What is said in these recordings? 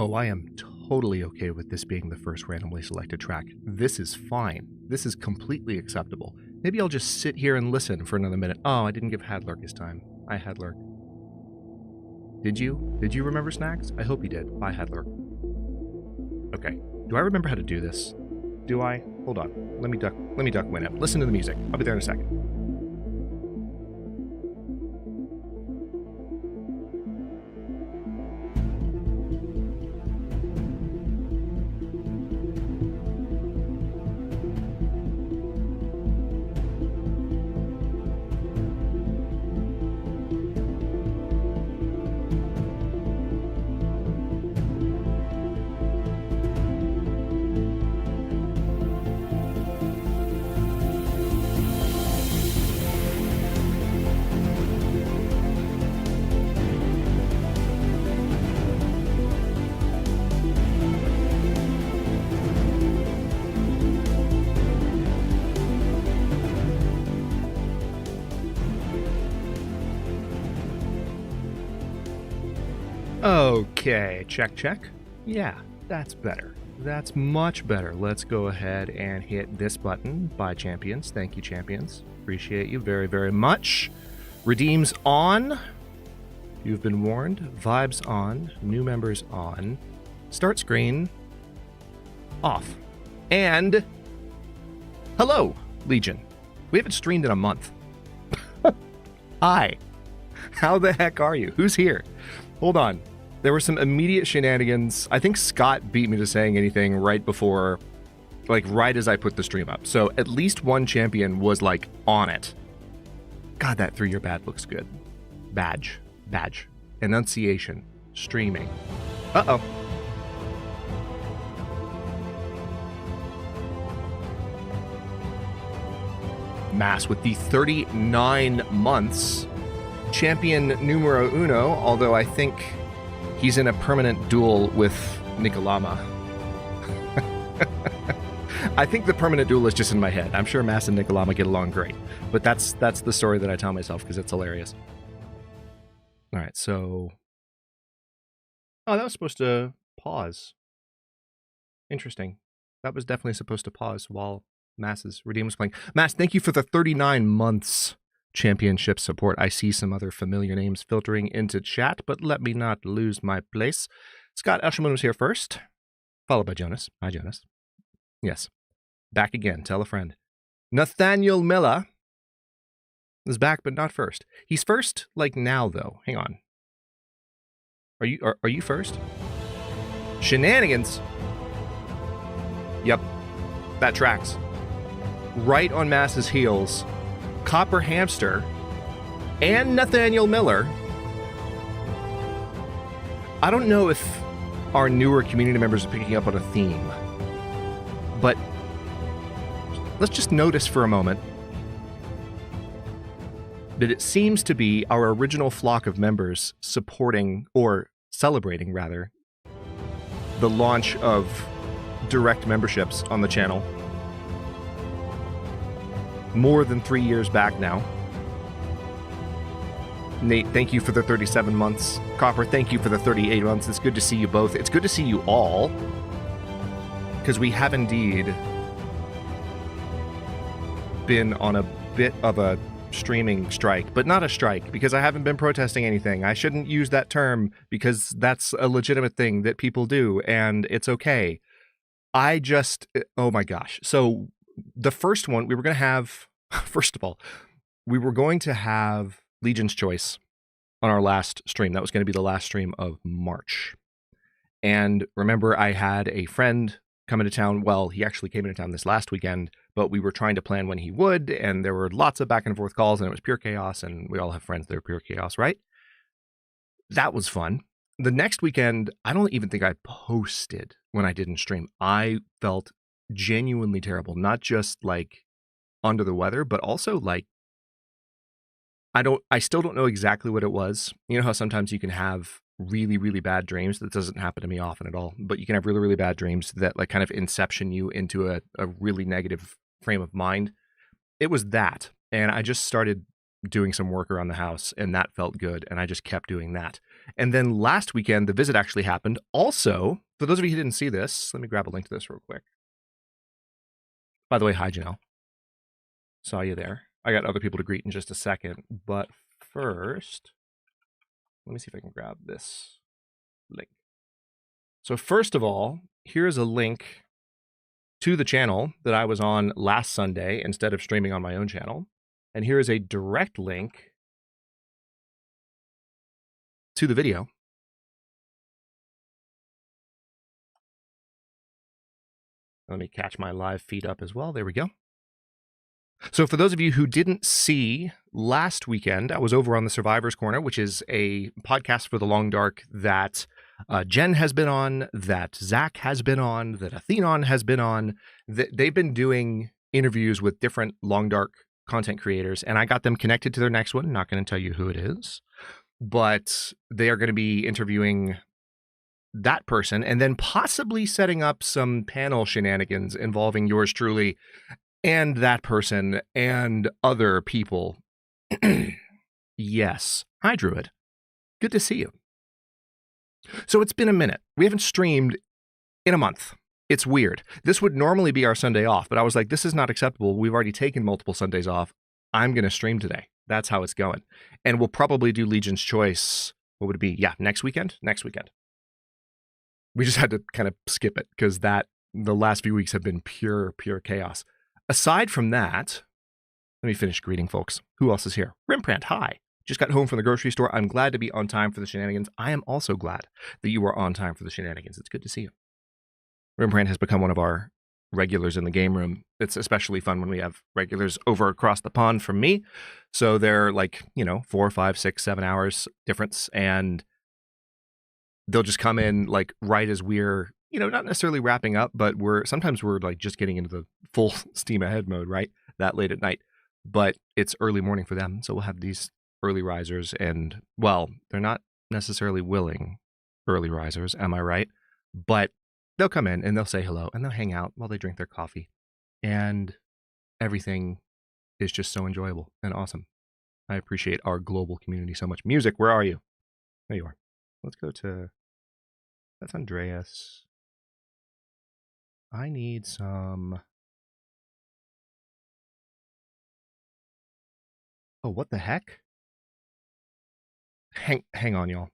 Oh, I am totally okay with this being the first randomly selected track. This is fine. This is completely acceptable. Maybe I'll just sit here and listen for another minute. Oh, I didn't give Hadlark his time. Hi, Hadlark. Did you? Did you remember Snacks? I hope you did. Bye, Hadlark. Okay. Do I remember how to do this? Do I? Hold on. Let me duck my nap. Listen to the music. I'll be there in a second. Okay, check. Yeah, that's better. That's much better. Let's go ahead and hit this button. Bye, champions. Thank you, champions. Appreciate you very, very much. Redeems on. You've been warned. Vibes on. New members on. Start screen off. And hello, Legion. We haven't streamed in a month. Hi. How the heck are you? Who's here? Hold on. There were some immediate shenanigans. I think Scott beat me to saying anything right before, like right as I put the stream up. So at least one champion was like on it. God, that 3-year badge looks good. Badge. Enunciation. Streaming. Uh-oh. Mass with the 39 months. Champion numero uno, although I think he's in a permanent duel with Nicolama. I think the permanent duel is just in my head. I'm sure Mass and Nicolama get along great. But that's the story that I tell myself because it's hilarious. All right, so... Oh, that was supposed to pause. Interesting. That was definitely supposed to pause while Mass's Redeem was playing. Mass, thank you for the 39 months championship support. I see some other familiar names filtering into chat, but let me not lose my place. Scott Eshelman was here first, followed by Jonas. Hi, Jonas. Yes. Back again. Tell a friend. Nathaniel Miller is back, but not first. He's first, like now, though. Hang on. Are you first? Shenanigans. Yep. That tracks. Right on Mass's heels. Copper Hamster, and Nathaniel Miller. I don't know if our newer community members are picking up on a theme, but let's just notice for a moment that it seems to be our original flock of members supporting, or celebrating rather, the launch of direct memberships on the channel. More than 3 years back now. Nate, thank you for the 37 months. Copper, thank you for the 38 months. It's good to see you both. It's good to see you all. Because we have indeed been on a bit of a streaming strike. But not a strike, because I haven't been protesting anything. I shouldn't use that term, because that's a legitimate thing that people do, and it's okay. I just... Oh my gosh. So... The first one, we were going to have, first of all, we were going to have Legion's Choice on our last stream. That was going to be the last stream of March. And remember, I had a friend come into town. Well, he actually came into town this last weekend, but we were trying to plan when he would, and there were lots of back and forth calls, and it was pure chaos, and we all have friends that are pure chaos, right? That was fun. The next weekend, I don't even think I posted when I didn't stream. I felt genuinely terrible, not just like under the weather, but also like I still don't know exactly what it was. You know how sometimes you can have really, really bad dreams? That doesn't happen to me often at all, but you can have really, really bad dreams that like kind of inception you into a really negative frame of mind. It was that. And I just started doing some work around the house, and that felt good. And I just kept doing that. And then last weekend, the visit actually happened. Also, for those of you who didn't see this, let me grab a link to this real quick. By the way, hi, Janelle. Saw you there. I got other people to greet in just a second. But first, let me see if I can grab this link. So first of all, here's a link to the channel that I was on last Sunday instead of streaming on my own channel. And here is a direct link to the video. Let me catch my live feed up as well. There we go. So for those of you who didn't see last weekend, I was over on the Survivor's Corner, which is a podcast for the Long Dark that Jen has been on, that Zach has been on, that Athenon has been on. They've been doing interviews with different Long Dark content creators, and I got them connected to their next one. Not going to tell you who it is, but they are going to be interviewing that person and then possibly setting up some panel shenanigans involving yours truly and that person and other people. Yes. Hi, Druid. Good to see you. So it's been a minute. We haven't streamed in a month. It's weird. This would normally be our Sunday off, but I was like, this is not acceptable. We've already taken multiple Sundays off. I'm going to stream today. That's how it's going. And we'll probably do Legion's Choice. What would it be? Yeah, next weekend? Next weekend. We just had to kind of skip it because the last few weeks have been pure chaos. Aside from that, let me finish greeting folks. Who else is here? Rembrandt, hi. Just got home from the grocery store. I'm glad to be on time for the shenanigans. I am also glad that you are on time for the shenanigans. It's good to see you. Rembrandt has become one of our regulars in the game room. It's especially fun when we have regulars over across the pond from me. So they're like, 4, 5, 6, 7 hours difference. And they'll just come in like right as we're, not necessarily wrapping up, but sometimes we're like just getting into the full steam ahead mode, right? That late at night. But it's early morning for them. So we'll have these early risers and, well, they're not necessarily willing early risers, am I right? But they'll come in and they'll say hello and they'll hang out while they drink their coffee. And everything is just so enjoyable and awesome. I appreciate our global community so much. Music, where are you? There you are. Let's go to... That's Andreas. I need some... Oh, what the heck? Hang on, y'all.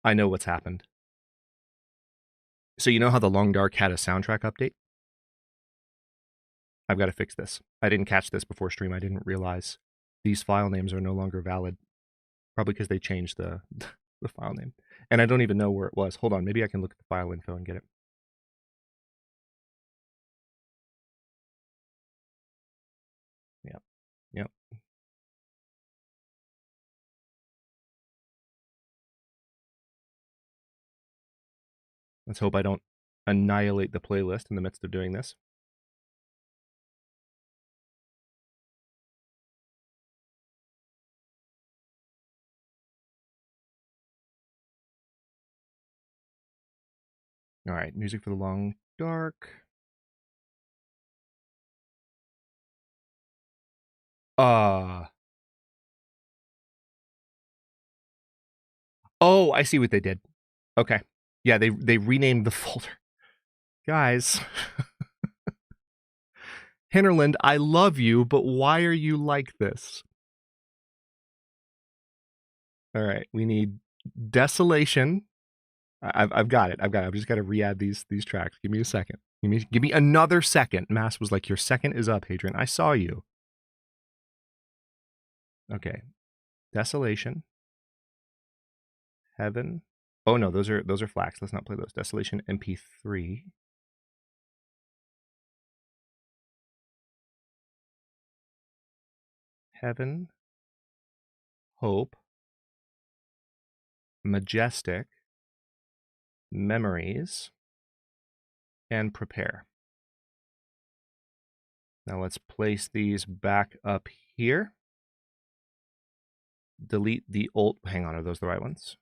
I know what's happened. So you know how the Long Dark had a soundtrack update? I've got to fix this. I didn't catch this before stream. I didn't realize these file names are no longer valid. Probably because they changed the file name. And I don't even know where it was. Hold on. Maybe I can look at the file info and get it. Yep. Let's hope I don't annihilate the playlist in the midst of doing this. All right, music for the Long Dark. Oh, I see what they did. Okay. Yeah, they renamed the folder. Guys. Hinterland, I love you, but why are you like this? All right, we need Desolation. I've got it. I've just got to re-add these tracks. Give me a second. Give me another second. Mass was like, your second is up, Hadrian. I saw you. Okay. Desolation. Heaven. Oh no, those are flax. Let's not play those. Desolation MP3. Heaven. Hope. Majestic. Memories. And Prepare. Now let's place these back up here. Delete the old... Hang on, are those the right ones?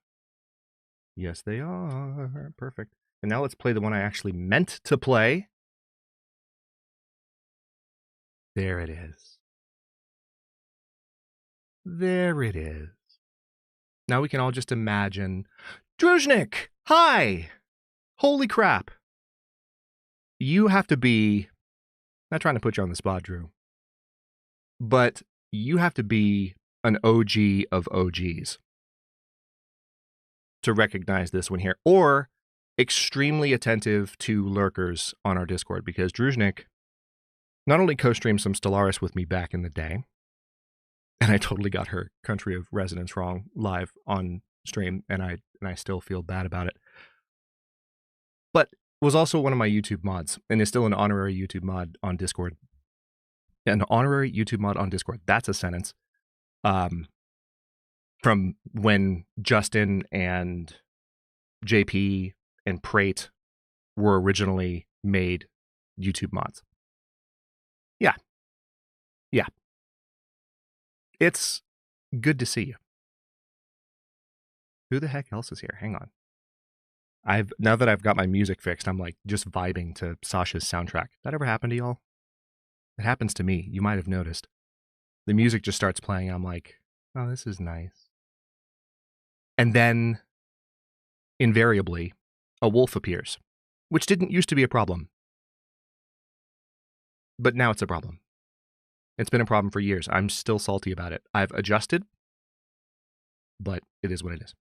Yes, they are. Perfect. And now let's play the one I actually meant to play. There it is. There it is. Now we can all just imagine, Druzhnik, hi! Holy crap. You have to be, not trying to put you on the spot, Drew, but you have to be an OG of OGs to recognize this one here, or extremely attentive to lurkers on our Discord, because Druzhnik not only co-streamed some Stellaris with me back in the day, and I totally got her Country of Residence wrong live on stream, and I still feel bad about it, but was also one of my YouTube mods, and is still an honorary YouTube mod on Discord. An honorary YouTube mod on Discord. That's a sentence. From when Justin and JP and Prate were originally made YouTube mods. Yeah. It's good to see you. Who the heck else is here? Hang on. Now that I've got my music fixed, I'm like just vibing to Sasha's soundtrack. That ever happened to y'all? It happens to me. You might have noticed. The music just starts playing. I'm like, oh, this is nice. And then, invariably, a wolf appears, which didn't used to be a problem. But now it's a problem. It's been a problem for years. I'm still salty about it. I've adjusted, but it is what it is.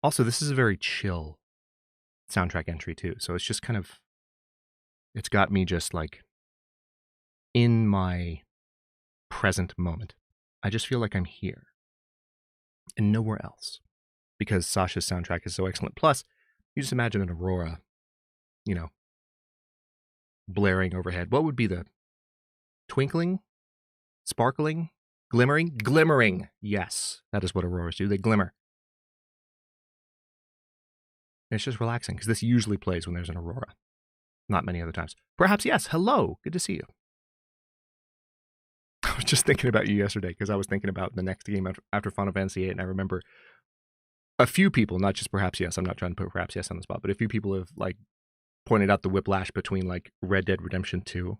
Also, this is a very chill soundtrack entry, too. So it's just kind of, it's got me just like in my present moment. I just feel like I'm here and nowhere else, because Sasha's soundtrack is so excellent. Plus, you just imagine an aurora, blaring overhead. What would be the twinkling, sparkling, glimmering? Glimmering. Yes, that is what auroras do. They glimmer. And it's just relaxing, because this usually plays when there's an aurora. Not many other times. Perhaps, yes. Hello. Good to see you. I was just thinking about you yesterday, because I was thinking about the next game after Final Fantasy VIII, and I remember a few people, not just Perhaps Yes, I'm not trying to put Perhaps Yes on the spot, but a few people have like pointed out the whiplash between like Red Dead Redemption 2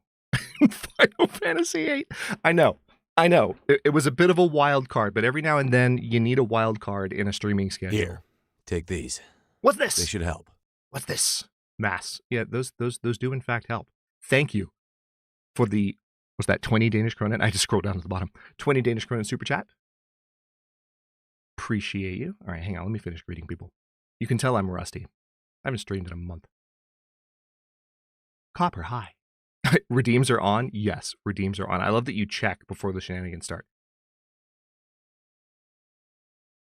and Final Fantasy VIII. I know. It was a bit of a wild card, but every now and then you need a wild card in a streaming schedule. Here, take these. What's this? They should help. What's this? Mass. Yeah, those do in fact help. Thank you for the, was that 20 Danish kroner? I just scrolled down to the bottom. 20 Danish kroner super chat. Appreciate you. All right, hang on. Let me finish greeting people. You can tell I'm rusty. I haven't streamed in a month. Copper, hi. Redeems are on? Yes, redeems are on. I love that you check before the shenanigans start.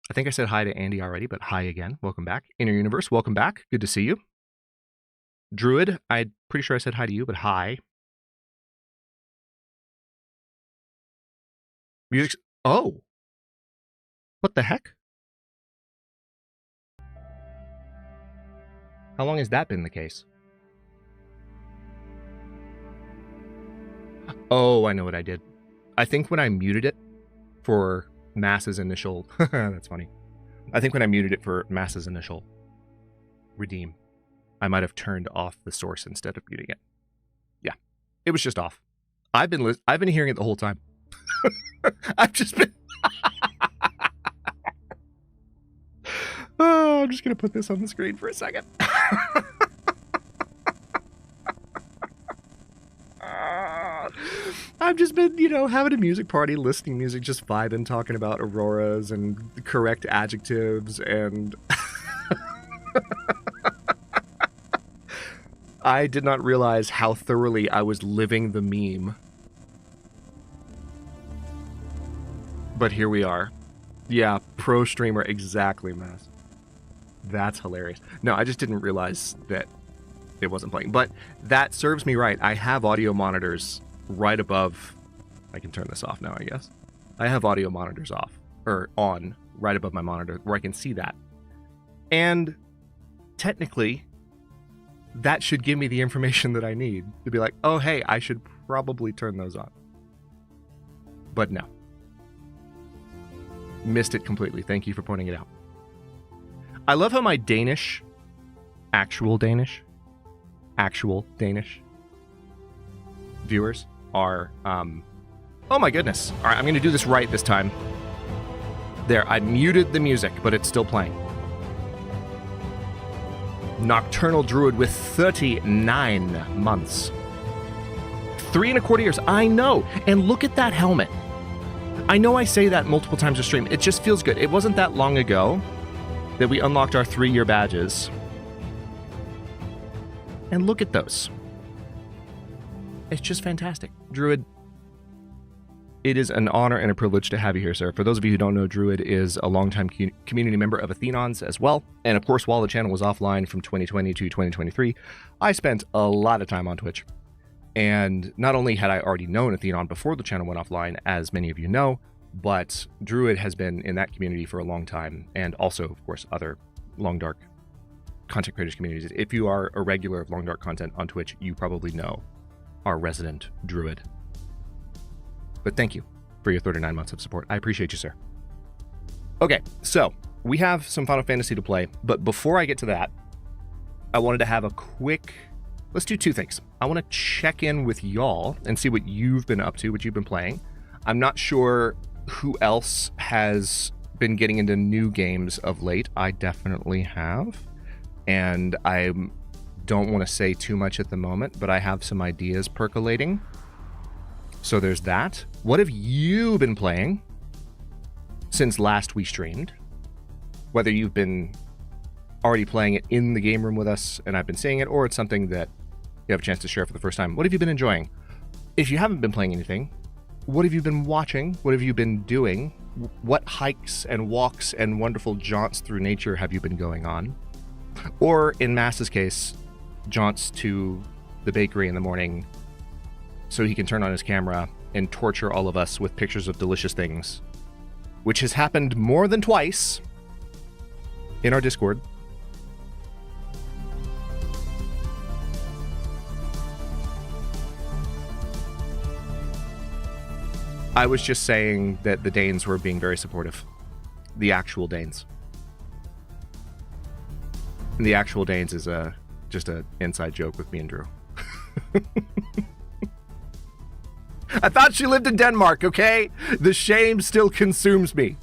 I think I said hi to Andy already, but hi again. Welcome back. Inner Universe, welcome back. Good to see you. Druid, I'm pretty sure I said hi to you, but hi. Music. Oh. What the heck? How long has that been the case? Oh, I know what I did. I think when I muted it for Mass's initial... That's funny. I think when I muted it for Mass's initial redeem, I might have turned off the source instead of muting it. Yeah, it was just off. I've been hearing it the whole time. I've just been... Oh, I'm just going to put this on the screen for a second. I've just been, having a music party, listening music, just vibing, talking about auroras and correct adjectives, and I did not realize how thoroughly I was living the meme. But here we are. Yeah, pro streamer, exactly, Mass. That's hilarious. No, I just didn't realize that it wasn't playing. But that serves me right. I have audio monitors right above. I can turn this off now, I guess. I have audio monitors off, or on, right above my monitor, where I can see that. And technically, that should give me the information that I need to be like, oh, hey, I should probably turn those on. But no. Missed it completely. Thank you for pointing it out. I love how my Danish, actual Danish viewers are, oh my goodness. All right, I'm going to do this right this time. There, I muted the music, but it's still playing. Nocturnal Druid with 39 months. 3¼ years. I know. And look at that helmet. I know I say that multiple times a stream. It just feels good. It wasn't that long ago that we unlocked our 3-year badges. And look at those. It's just fantastic. Druid, it is an honor and a privilege to have you here, sir. For those of you who don't know, Druid is a longtime community member of Athenon's as well. And of course, while the channel was offline from 2020 to 2023, I spent a lot of time on Twitch. And not only had I already known Athenon before the channel went offline, as many of you know, but Druid has been in that community for a long time, and also, of course, other Long Dark content creators communities. If you are a regular of Long Dark content on Twitch, you probably know our resident Druid. But thank you for your 39 months of support. I appreciate you, sir. Okay, so we have some Final Fantasy to play, but before I get to that, I wanted to have a quick... Let's do two things. I want to check in with y'all and see what you've been up to, what you've been playing. I'm not sure who else has been getting into new games of late. I definitely have. And I don't want to say too much at the moment, but I have some ideas percolating. So there's that. What have you been playing since last we streamed? Whether you've been already playing it in the game room with us and I've been seeing it, or it's something that you have a chance to share for the first time. What have you been enjoying? If you haven't been playing anything, what have you been watching? What have you been doing? What hikes and walks and wonderful jaunts through nature have you been going on? Or in Mass's case, jaunts to the bakery in the morning so he can turn on his camera and torture all of us with pictures of delicious things, which has happened more than twice in our Discord. I was just saying that the Danes were being very supportive. The actual Danes. And the actual Danes is just an inside joke with me and Drew. I thought she lived in Denmark, okay? The shame still consumes me.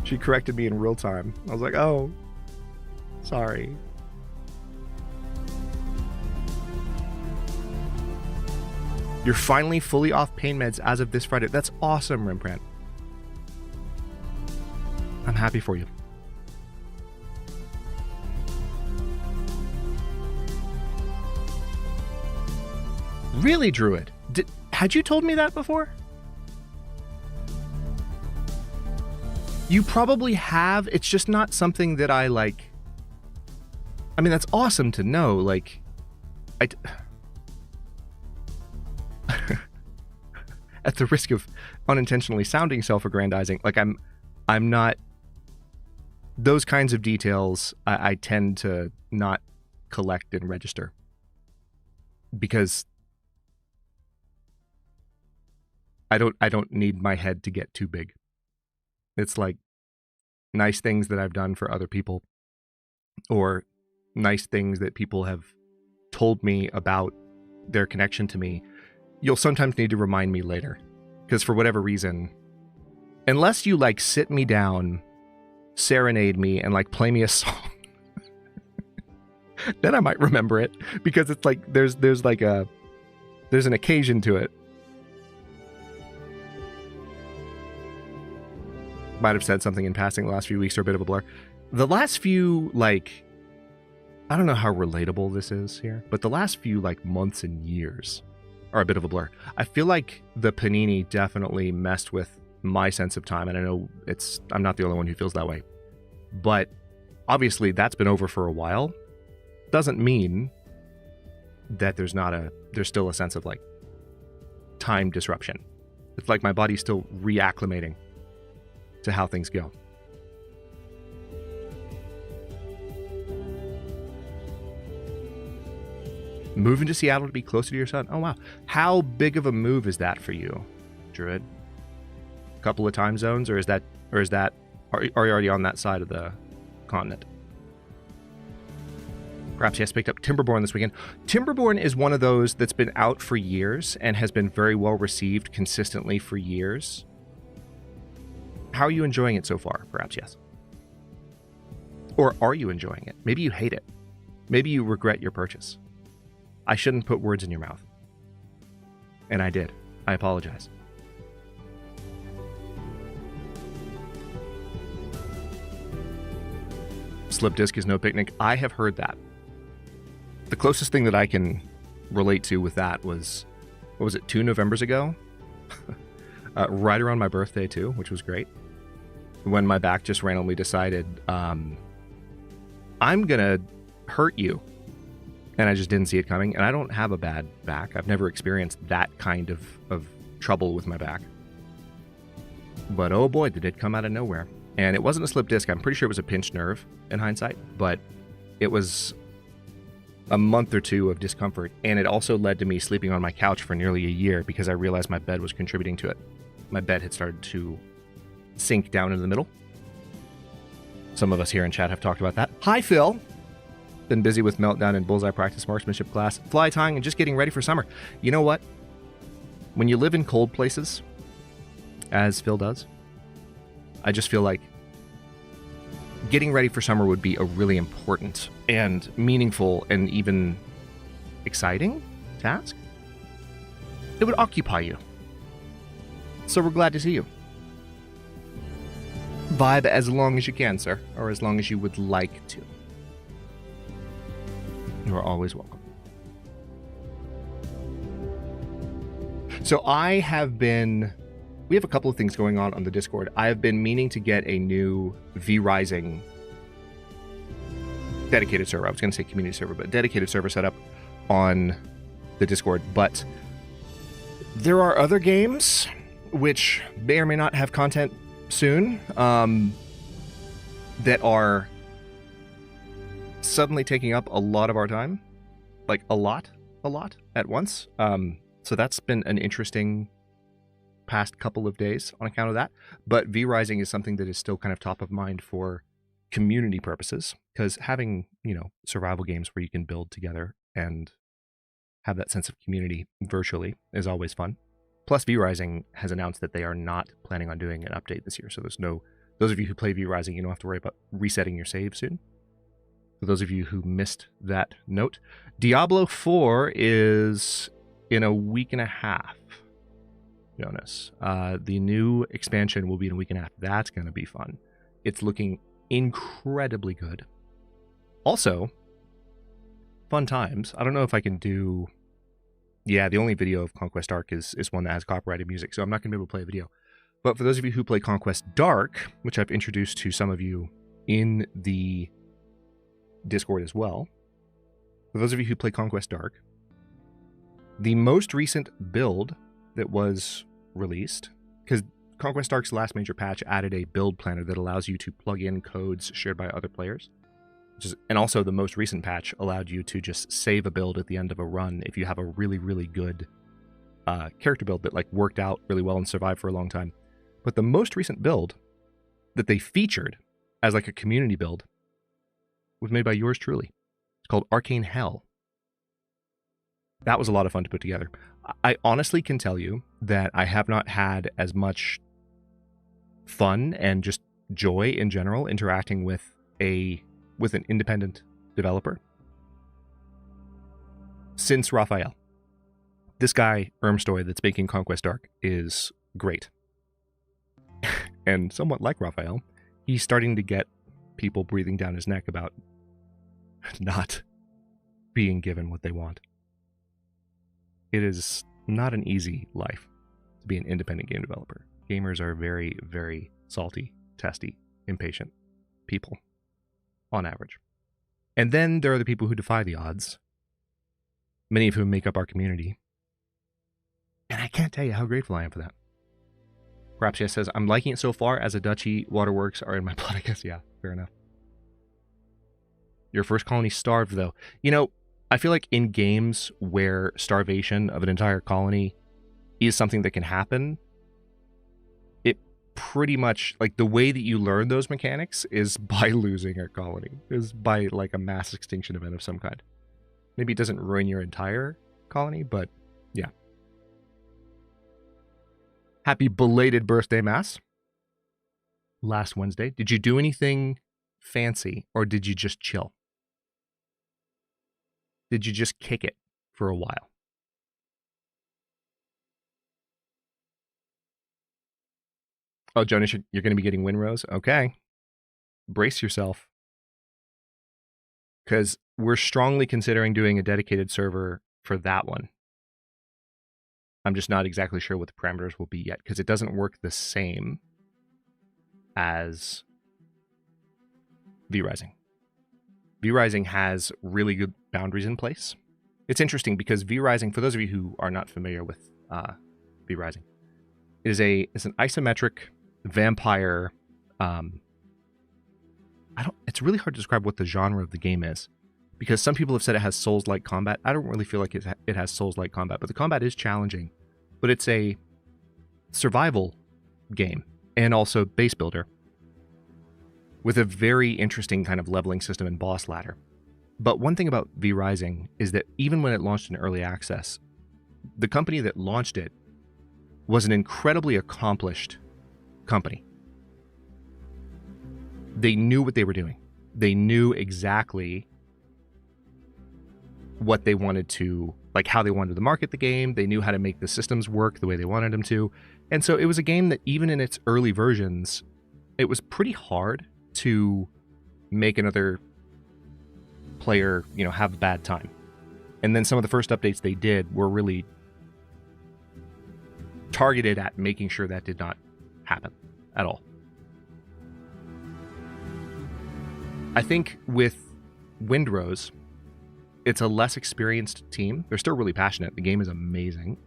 She corrected me in real time. I was like, oh, sorry. You're finally fully off pain meds as of this Friday. That's awesome, Rembrandt. I'm happy for you. Really, Druid? Had you told me that before? You probably have. It's just not something that I like. I mean, that's awesome to know. Like, at the risk of unintentionally sounding self-aggrandizing, like I'm not, those kinds of details I tend to not collect and register because I don't need my head to get too big. It's like nice things that I've done for other people or nice things that people have told me about their connection to me. You'll sometimes need to remind me later because for whatever reason, unless you like sit me down, serenade me and like play me a song, then I might remember it because it's like there's an occasion to it. Might have said something in passing the last few weeks are a bit of a blur. The last few, like, I don't know how relatable this is here, but the last few like months and years are a bit of a blur. I feel like the Panini definitely messed with my sense of time, and I know I'm not the only one who feels that way. But obviously that's been over for a while. Doesn't mean that there's still a sense of like time disruption. It's like my body's still reacclimating to how things go. Moving to Seattle to be closer to your son. Oh, wow. How big of a move is that for you, Druid? A couple of time zones, or are you already on that side of the continent? Perhaps he has picked up Timberborn this weekend. Timberborn is one of those that's been out for years and has been very well received consistently for years. How are you enjoying it so far? Perhaps yes. Or are you enjoying it? Maybe you hate it. Maybe you regret your purchase. I shouldn't put words in your mouth. And I did. I apologize. Slip disc is no picnic. I have heard that. The closest thing that I can relate to with that was, what was it, 2 Novembers ago? Right around my birthday too, which was great. When my back just randomly decided, I'm gonna hurt you. And I just didn't see it coming. And I don't have a bad back. I've never experienced that kind of trouble with my back. But oh boy, did it come out of nowhere. And it wasn't a slip disc. I'm pretty sure it was a pinched nerve in hindsight. But it was a month or two of discomfort. And it also led to me sleeping on my couch for nearly a year because I realized my bed was contributing to it. My bed had started to sink down into the middle. Some of us here in chat have talked about that. Hi, Phil. Been busy with Meltdown and Bullseye practice marksmanship class, fly tying, and just getting ready for summer. You know what? When you live in cold places, as Phil does, I just feel like getting ready for summer would be a really important and meaningful and even exciting task. It would occupy you. So we're glad to see you. Vibe as long as you can, sir, or as long as you would like to. You are always welcome. So we have a couple of things going on the Discord. I have been meaning to get a new V Rising dedicated server. I was going to say community server, but dedicated server set up on the Discord. But there are other games which may or may not have content soon that are suddenly taking up a lot of our time, like a lot at once. So that's been an interesting past couple of days on account of that. But V Rising is something that is still kind of top of mind for community purposes, because having, survival games where you can build together and have that sense of community virtually is always fun. Plus, V Rising has announced that they are not planning on doing an update this year. So those of you who play V Rising, you don't have to worry about resetting your save soon. For those of you who missed that note, Diablo 4 is in a week and a half, Jonas. The new expansion will be in a week and a half. That's going to be fun. It's looking incredibly good. Also, fun times. I don't know if I can do... Yeah, the only video of Conquest Dark is one that has copyrighted music, so I'm not going to be able to play a video. But for those of you who play Conquest Dark, which I've introduced to some of you in the Discord as well, for those of you who play Conquest Dark, the most recent build that was released, because Conquest Dark's last major patch added a build planner that allows you to plug in codes shared by other players. And also the most recent patch allowed you to just save a build at the end of a run if you have a really, really good character build that worked out really well and survived for a long time. But the most recent build that they featured as a community build was made by yours truly. It's called Arcane Hell. That was a lot of fun to put together. I honestly can tell you that I have not had as much fun and just joy in general interacting with an independent developer since Raphael. This guy, Ermstoy, that's making Conquest Dark, is great. And somewhat like Raphael, he's starting to get people breathing down his neck about not being given what they want. It is not an easy life to be an independent game developer. Gamers are very, very salty, testy, impatient people, on average. And then there are the people who defy the odds, many of whom make up our community. And I can't tell you how grateful I am for that. Perhaps yes says, I'm liking it so far as a duchy waterworks are in my blood. I guess, yeah, fair enough. Your first colony starved, though. I feel like in games where starvation of an entire colony is something that can happen, it pretty much, the way that you learn those mechanics is by losing a colony, is by a mass extinction event of some kind. Maybe it doesn't ruin your entire colony, but yeah. Happy belated birthday, Mass. last Wednesday. Did you do anything fancy, or did you just chill? Did you just kick it for a while? Oh, Jonas, you're going to be getting Winrose? Okay. Brace yourself. Because we're strongly considering doing a dedicated server for that one. I'm just not exactly sure what the parameters will be yet, because it doesn't work the same as V-Rising. V-Rising has really good boundaries in place. It's interesting because V-Rising, for those of you who are not familiar with V-Rising, it's an isometric vampire. It's really hard to describe what the genre of the game is, because some people have said it has Souls-like combat. I don't really feel like it has Souls-like combat, but the combat is challenging. But it's a survival game and also base builder with a very interesting kind of leveling system and boss ladder. But one thing about V-Rising is that even when it launched in early access, the company that launched it was an incredibly accomplished company. They knew what they were doing. They knew exactly what they wanted to, like how they wanted to market the game. They knew how to make the systems work the way they wanted them to. And so it was a game that even in its early versions, it was pretty hard to make another player, have a bad time. And then some of the first updates they did were really targeted at making sure that did not happen at all. I think with Windrose, it's a less experienced team. They're still really passionate. The game is amazing.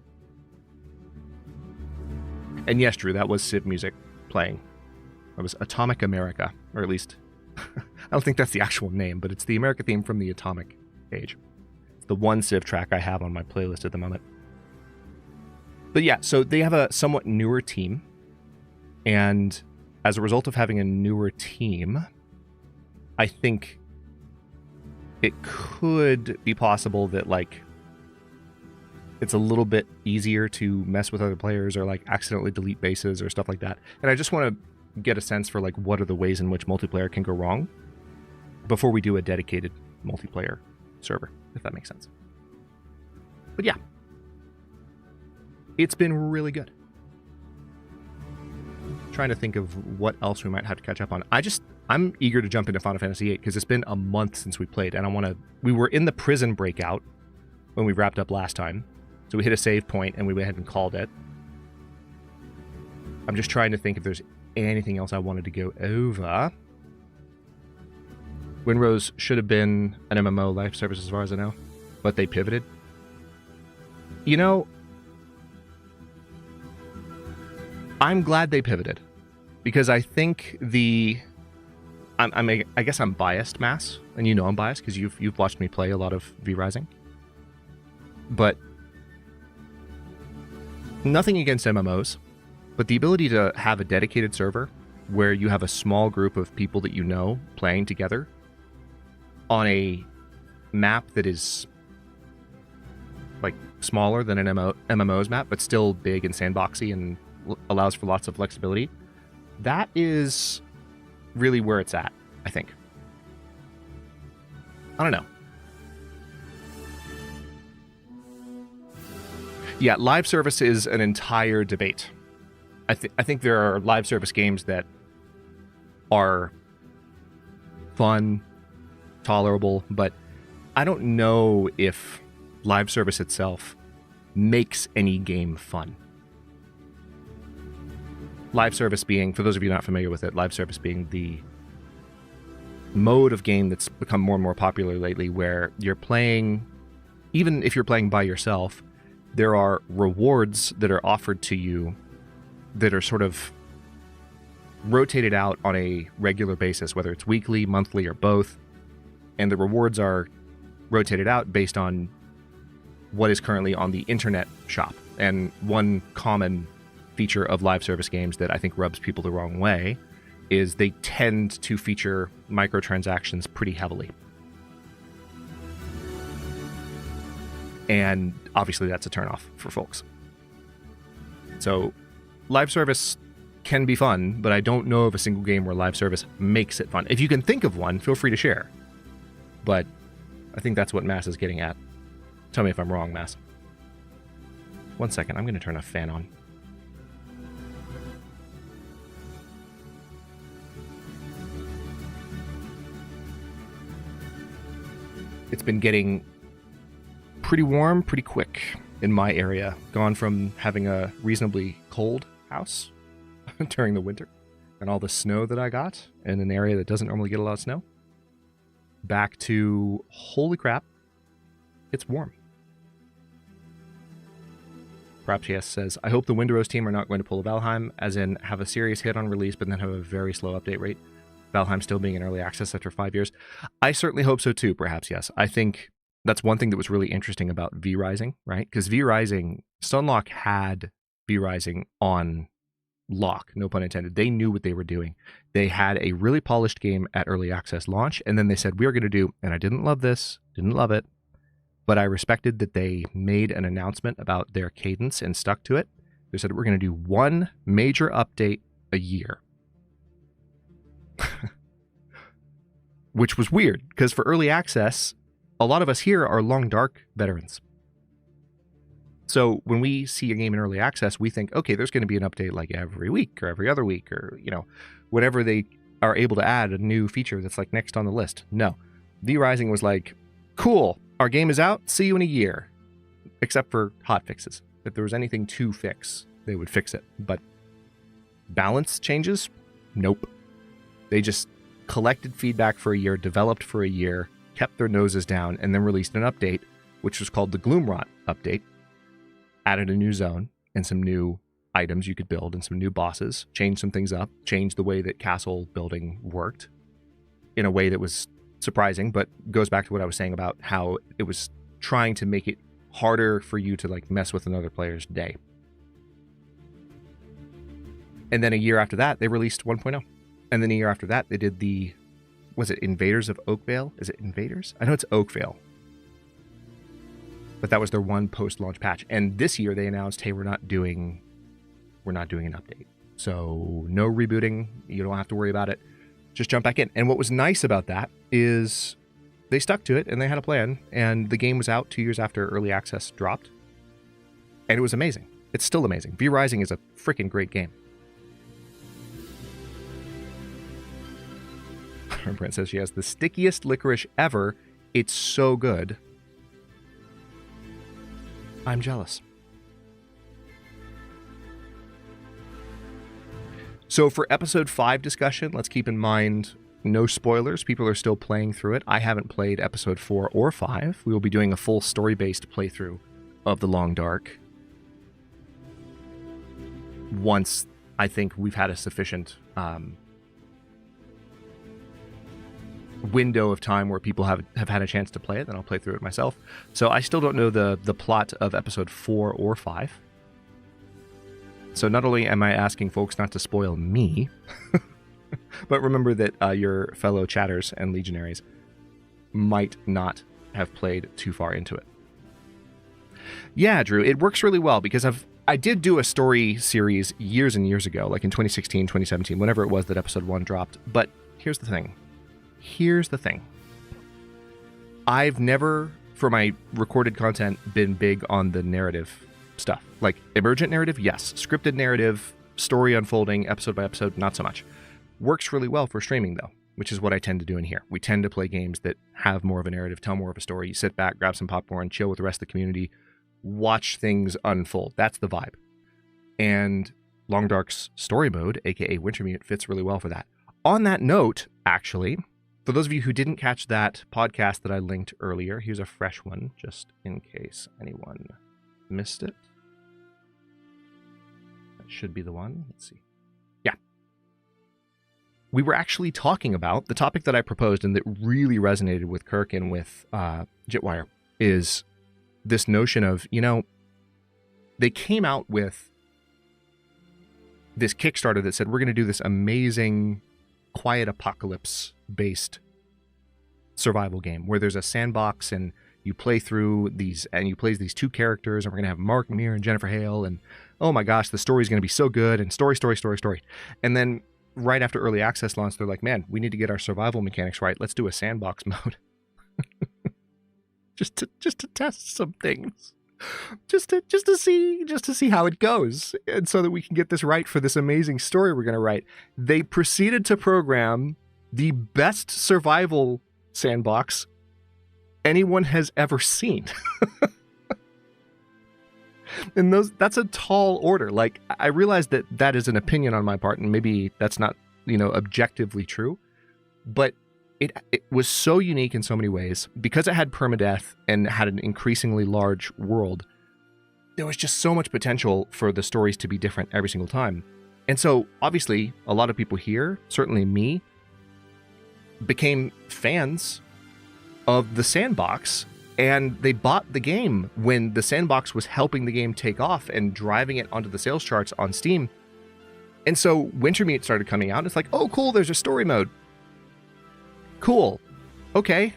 And yes, Drew, that was Civ music playing. It was Atomic America, or at least, I don't think that's the actual name, but it's the America theme from the Atomic Age. It's the one Civ track I have on my playlist at the moment. But yeah, so they have a somewhat newer team. And as a result of having a newer team, I think it could be possible that, it's a little bit easier to mess with other players or, accidentally delete bases or stuff like that. And I just want to get a sense for, what are the ways in which multiplayer can go wrong before we do a dedicated multiplayer server, if that makes sense. But yeah, it's been really good. Trying to think of what else we might have to catch up on. I'm eager to jump into Final Fantasy VIII because it's been a month since we played, and we were in the prison breakout when we wrapped up last time, so we hit a save point and we went ahead and called it. I'm just trying to think if there's anything else I wanted to go over. Windrose should have been an MMO live service as far as I know, but they pivoted. I'm glad they pivoted, because I think I guess I'm biased, Mass, and I'm biased because you've watched me play a lot of V-Rising. But nothing against MMOs, but the ability to have a dedicated server where you have a small group of people that you know playing together on a map that is smaller than an MMO's map, but still big and sandboxy and allows for lots of flexibility. That is really where it's at, I think. I don't know. Yeah, live service is an entire debate. I think there are live service games that are fun, tolerable, but I don't know if live service itself makes any game fun. Live service being, for those of you not familiar with it, live service being the mode of game that's become more and more popular lately, where you're playing, even if you're playing by yourself, there are rewards that are offered to you that are sort of rotated out on a regular basis, whether it's weekly, monthly, or both. And the rewards are rotated out based on what is currently on the internet shop. And one common feature of live service games that I think rubs people the wrong way is they tend to feature microtransactions pretty heavily. And obviously that's a turnoff for folks. So live service can be fun, but I don't know of a single game where live service makes it fun. If you can think of one, feel free to share. But I think that's what Mass is getting at. Tell me if I'm wrong, Mass. 1 second, I'm going to turn a fan on. It's been getting pretty warm, pretty quick in my area. Gone from having a reasonably cold house during the winter and all the snow that I got in an area that doesn't normally get a lot of snow, back to, holy crap, it's warm. Perhaps Yes says, I hope the Windrose team are not going to pull a Valheim, as in have a serious hit on release, but then have a very slow update rate. Valheim still being in early access after 5 years. I certainly hope so too, perhaps Yes. I think that's one thing that was really interesting about V Rising, right? Because V Rising, Stunlock had V Rising on lock, no pun intended. They knew what they were doing. They had a really polished game at early access launch, and then they said, we're going to do, and I didn't love this, didn't love it, but I respected that they made an announcement about their cadence and stuck to it. They said, we're going to do one major update a year. Which was weird, because for early access, a lot of us here are Long Dark veterans. So when we see a game in early access, we think, okay, there's going to be an update like every week or every other week, or, you know, whenever they are able to add a new feature that's like next on the list. No. V Rising was like, cool, our game is out, see you in a year. Except for hot fixes. If there was anything to fix, they would fix it. But balance changes? Nope. They just collected feedback for a year, developed for a year, kept their noses down, and then released an update, which was called the Gloomrot update. Added a new zone and some new items you could build and some new bosses, changed some things up, changed the way that castle building worked in a way that was surprising, but goes back to what I was saying about how it was trying to make it harder for you to like mess with another player's day. And then a year after that, they released 1.0. And then a year after that, they did the, was it Invaders of Oakvale? Is it Invaders? I know it's Oakvale. But that was their one post-launch patch. And this year they announced, hey, we're not doing an update. So no rebooting. You don't have to worry about it. Just jump back in. And what was nice about that is they stuck to it and they had a plan. And the game was out 2 years after early access dropped. And it was amazing. It's still amazing. V Rising is a freaking great game. Brent says she has the stickiest licorice ever. It's so good. I'm jealous. So for episode 5 discussion, let's keep in mind no spoilers. People are still playing through it. I haven't played episode 4 or 5. We will be doing a full story-based playthrough of The Long Dark once I think we've had a sufficient window of time where people have had a chance to play it, then I'll play through it myself. So I still don't know the plot of episode 4 or 5. So not only am I asking folks not to spoil me, but remember that your fellow chatters and legionaries might not have played too far into it. Yeah, Drew, it works really well because I did do a story series years and years ago, like in 2016, 2017, whenever it was that episode 1 dropped. But here's the thing. I've never, for my recorded content, been big on the narrative stuff. Like emergent narrative, yes. Scripted narrative, story unfolding, episode by episode, not so much. Works really well for streaming, though, which is what I tend to do in here. We tend to play games that have more of a narrative, tell more of a story. You sit back, grab some popcorn, chill with the rest of the community, watch things unfold. That's the vibe. And Long Dark's story mode, aka Wintermute, fits really well for that. On that note, actually, for those of you who didn't catch that podcast that I linked earlier, here's a fresh one, just in case anyone missed it. That should be the one. Let's see. Yeah. We were actually talking about the topic that I proposed and that really resonated with Kirk and with Jitwire is this notion of, you know, they came out with this Kickstarter that said, we're going to do this amazing quiet apocalypse based survival game where there's a sandbox and you play through these, and you play these two characters, and we're going to have Mark Meer and Jennifer Hale, and oh my gosh, the story's going to be so good, and story. And then right after early access launch, they're like, man, we need to get our survival mechanics right. Let's do a sandbox mode. just to test some things. Just to see how it goes, and so that we can get this right for this amazing story we're going to write. They proceeded to program the best survival sandbox anyone has ever seen. And that's a tall order. Like, I realize that is an opinion on my part, and maybe that's not, objectively true, but it was so unique in so many ways because it had permadeath and had an increasingly large world. There was just so much potential for the stories to be different every single time. And so obviously a lot of people here, certainly me, became fans of the sandbox, and they bought the game when the sandbox was helping the game take off and driving it onto the sales charts on Steam. And so Wintermute started coming out, and it's like, oh cool, there's a story mode. Cool. Okay.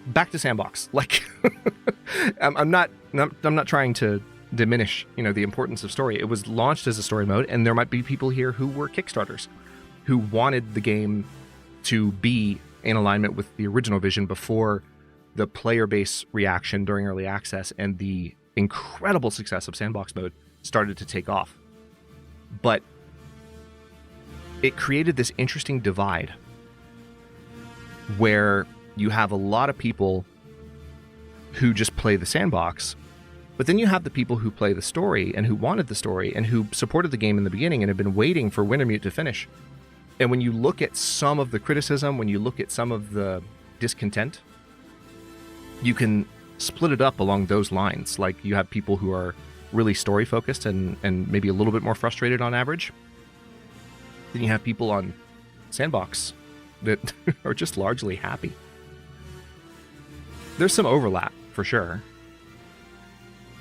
Back to sandbox. Like, I'm not trying to diminish, the importance of story. It was launched as a story mode, and there might be people here who were Kickstarters, who wanted the game to be in alignment with the original vision before the player base reaction during early access and the incredible success of sandbox mode started to take off. But it created this interesting divide where you have a lot of people who just play the sandbox, but then you have the people who play the story and who wanted the story and who supported the game in the beginning and have been waiting for Wintermute to finish. And when you look at some of the criticism, when you look at some of the discontent, you can split it up along those lines. Like, you have people who are really story focused and maybe a little bit more frustrated on average. Then you have people on sandbox that are just largely happy. There's some overlap for sure,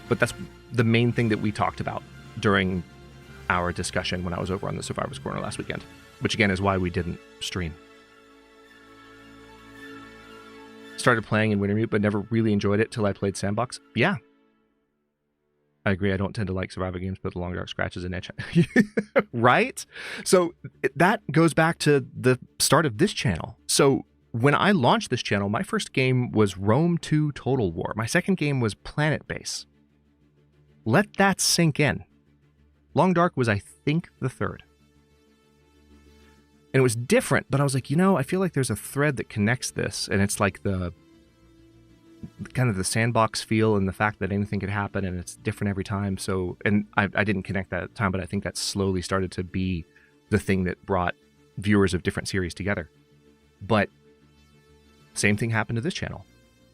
but that's the main thing that we talked about during our discussion when I was over on the Survivor's Corner last weekend, which again is why we didn't stream. Started playing in Wintermute, but never really enjoyed it till I played Sandbox. Yeah, I agree. I don't tend to like survival games, but the Long Dark scratches an itch. Right? So that goes back to the start of this channel. So when I launched this channel, my first game was Rome 2 Total War. My second game was Planet Base. Let that sink in. Long Dark was, I think, the third. And it was different, but I was like, I feel like there's a thread that connects this, and it's like the kind of the sandbox feel and the fact that anything could happen and it's different every time. So, and I didn't connect that at the time, but I think that slowly started to be the thing that brought viewers of different series together. But same thing happened to this channel.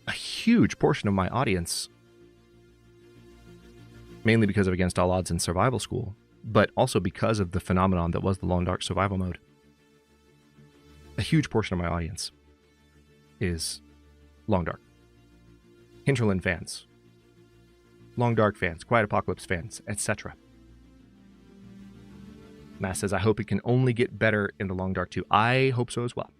A huge portion of my audience, mainly because of Against All Odds and Survival School, but also because of the phenomenon that was the Long Dark survival mode. A huge portion of my audience is Long Dark. Hinterland fans, Long Dark fans, Quiet Apocalypse fans, etc. Matt says, I hope it can only get better in the Long Dark 2. I hope so as well.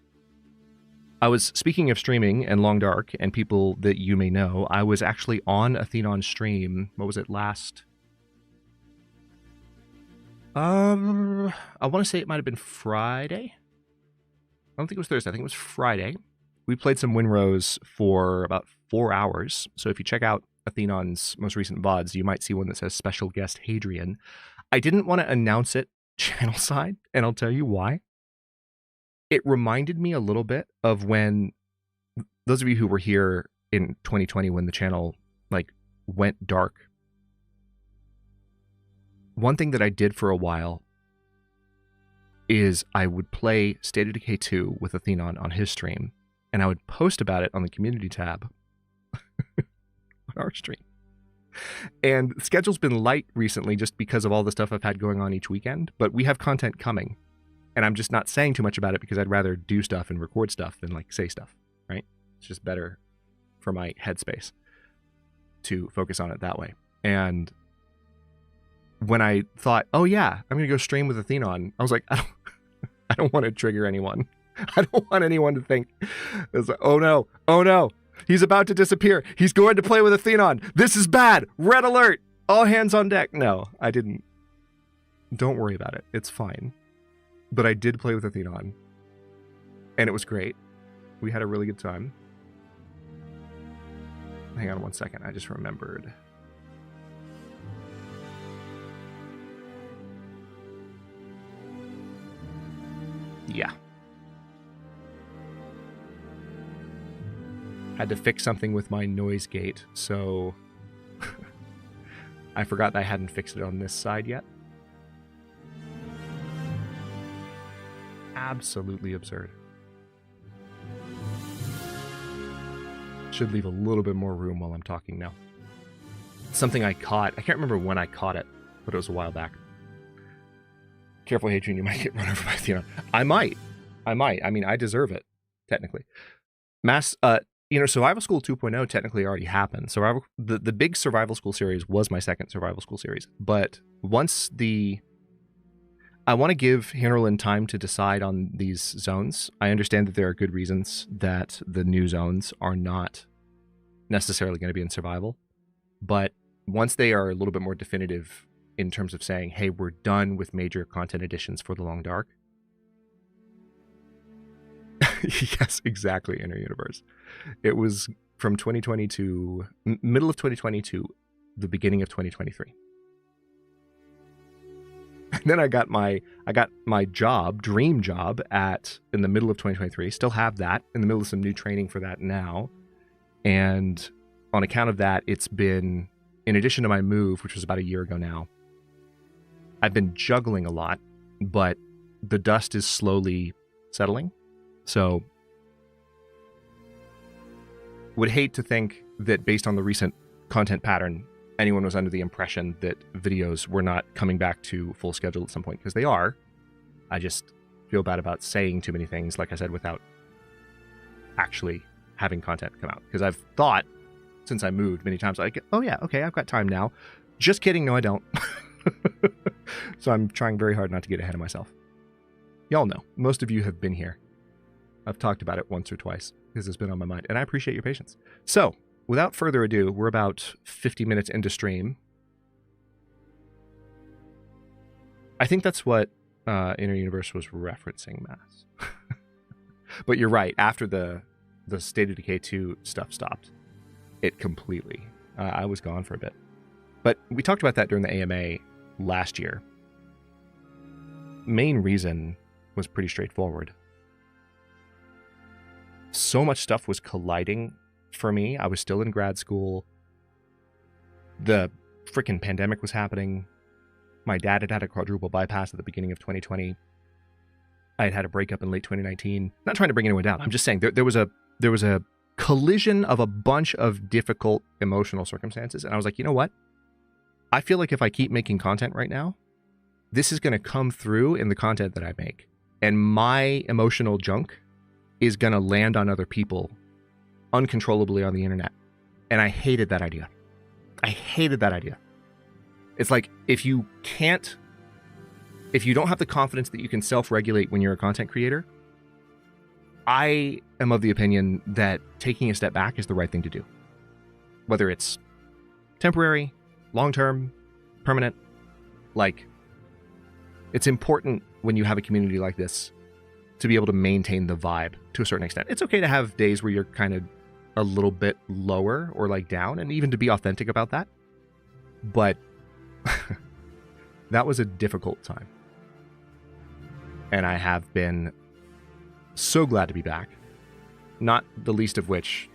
I was, speaking of streaming and Long Dark and people that you may know, I was actually on Athenon's stream. What was it, last? I want to say it might have been Friday. I don't think it was Thursday. I think it was Friday. We played some Winrose for about 4 hours. So if you check out Athenon's most recent VODs, you might see one that says special guest Hadrian. I didn't want to announce it channel side, and I'll tell you why. It reminded me a little bit of when, those of you who were here in 2020 when the channel went dark. One thing that I did for a while is I would play State of Decay 2 with Athenon on his stream, and I would post about it on the community tab on our stream. And the schedule's been light recently just because of all the stuff I've had going on each weekend, but we have content coming, and I'm just not saying too much about it because I'd rather do stuff and record stuff than say stuff, right? It's just better for my headspace to focus on it that way. And when I thought, oh yeah, I'm going to go stream with Athenon, I was like, I don't want to trigger anyone. I don't want anyone to think, it's like, oh no, He's about to disappear. He's going to play with Athenon. This is bad. Red alert. All hands on deck. No, I didn't. Don't worry about it. It's fine. But I did play with Athenon. And it was great. We had a really good time. Hang on one second. I just remembered. Yeah. Had to fix something with my noise gate, so I forgot that I hadn't fixed it on this side yet. Absolutely absurd. Should leave a little bit more room while I'm talking now. Something I caught, I can't remember when I caught it, but it was a while back. Careful, Hadrian, you might get run over by Athena. I might. I mean, I deserve it, technically. Survival School 2.0 technically already happened. The big Survival School series was my second Survival School series. But once I want to give Hinterland time to decide on these zones. I understand that there are good reasons that the new zones are not necessarily going to be in survival. But once they are a little bit more definitive in terms of saying, hey, we're done with major content additions for the Long Dark. Yes, exactly, Inner Universe. It was from 2022, middle of 2020 to the beginning of 2023. And then I got my job, dream job, in the middle of 2023. Still have that, in the middle of some new training for that now. And on account of that, it's been, in addition to my move, which was about a year ago now, I've been juggling a lot, but the dust is slowly settling. So, would hate to think that based on the recent content pattern, anyone was under the impression that videos were not coming back to full schedule at some point, because they are. I just feel bad about saying too many things, like I said, without actually having content come out. Because I've thought, since I moved many times, like, oh yeah, okay, I've got time now. Just kidding, no I don't. So I'm trying very hard not to get ahead of myself. Y'all know, most of you have been here. I've talked about it once or twice, because it's been on my mind, and I appreciate your patience. So, without further ado, we're about 50 minutes into stream. I think that's what Inner Universe was referencing, Mass. But you're right, after the State of Decay 2 stuff stopped, it completely. I was gone for a bit. But we talked about that during the AMA last year. Main reason was pretty straightforward. So much stuff was colliding for me. I was still in grad school. The freaking pandemic was happening. My dad had had a quadruple bypass at the beginning of 2020. I had had a breakup in late 2019. Not trying to bring anyone down. I'm just saying there was a collision of a bunch of difficult emotional circumstances. And I was like, you know what? I feel like if I keep making content right now, this is going to come through in the content that I make. And my emotional junk is going to land on other people uncontrollably on the internet. And I hated that idea. It's like, if you don't have the confidence that you can self-regulate when you're a content creator, I am of the opinion that taking a step back is the right thing to do. Whether it's temporary, long-term, permanent, like, it's important when you have a community like this to be able to maintain the vibe to a certain extent. It's okay to have days where you're kind of a little bit lower or like down, and even to be authentic about that. But that was a difficult time. And I have been so glad to be back. Not the least of which,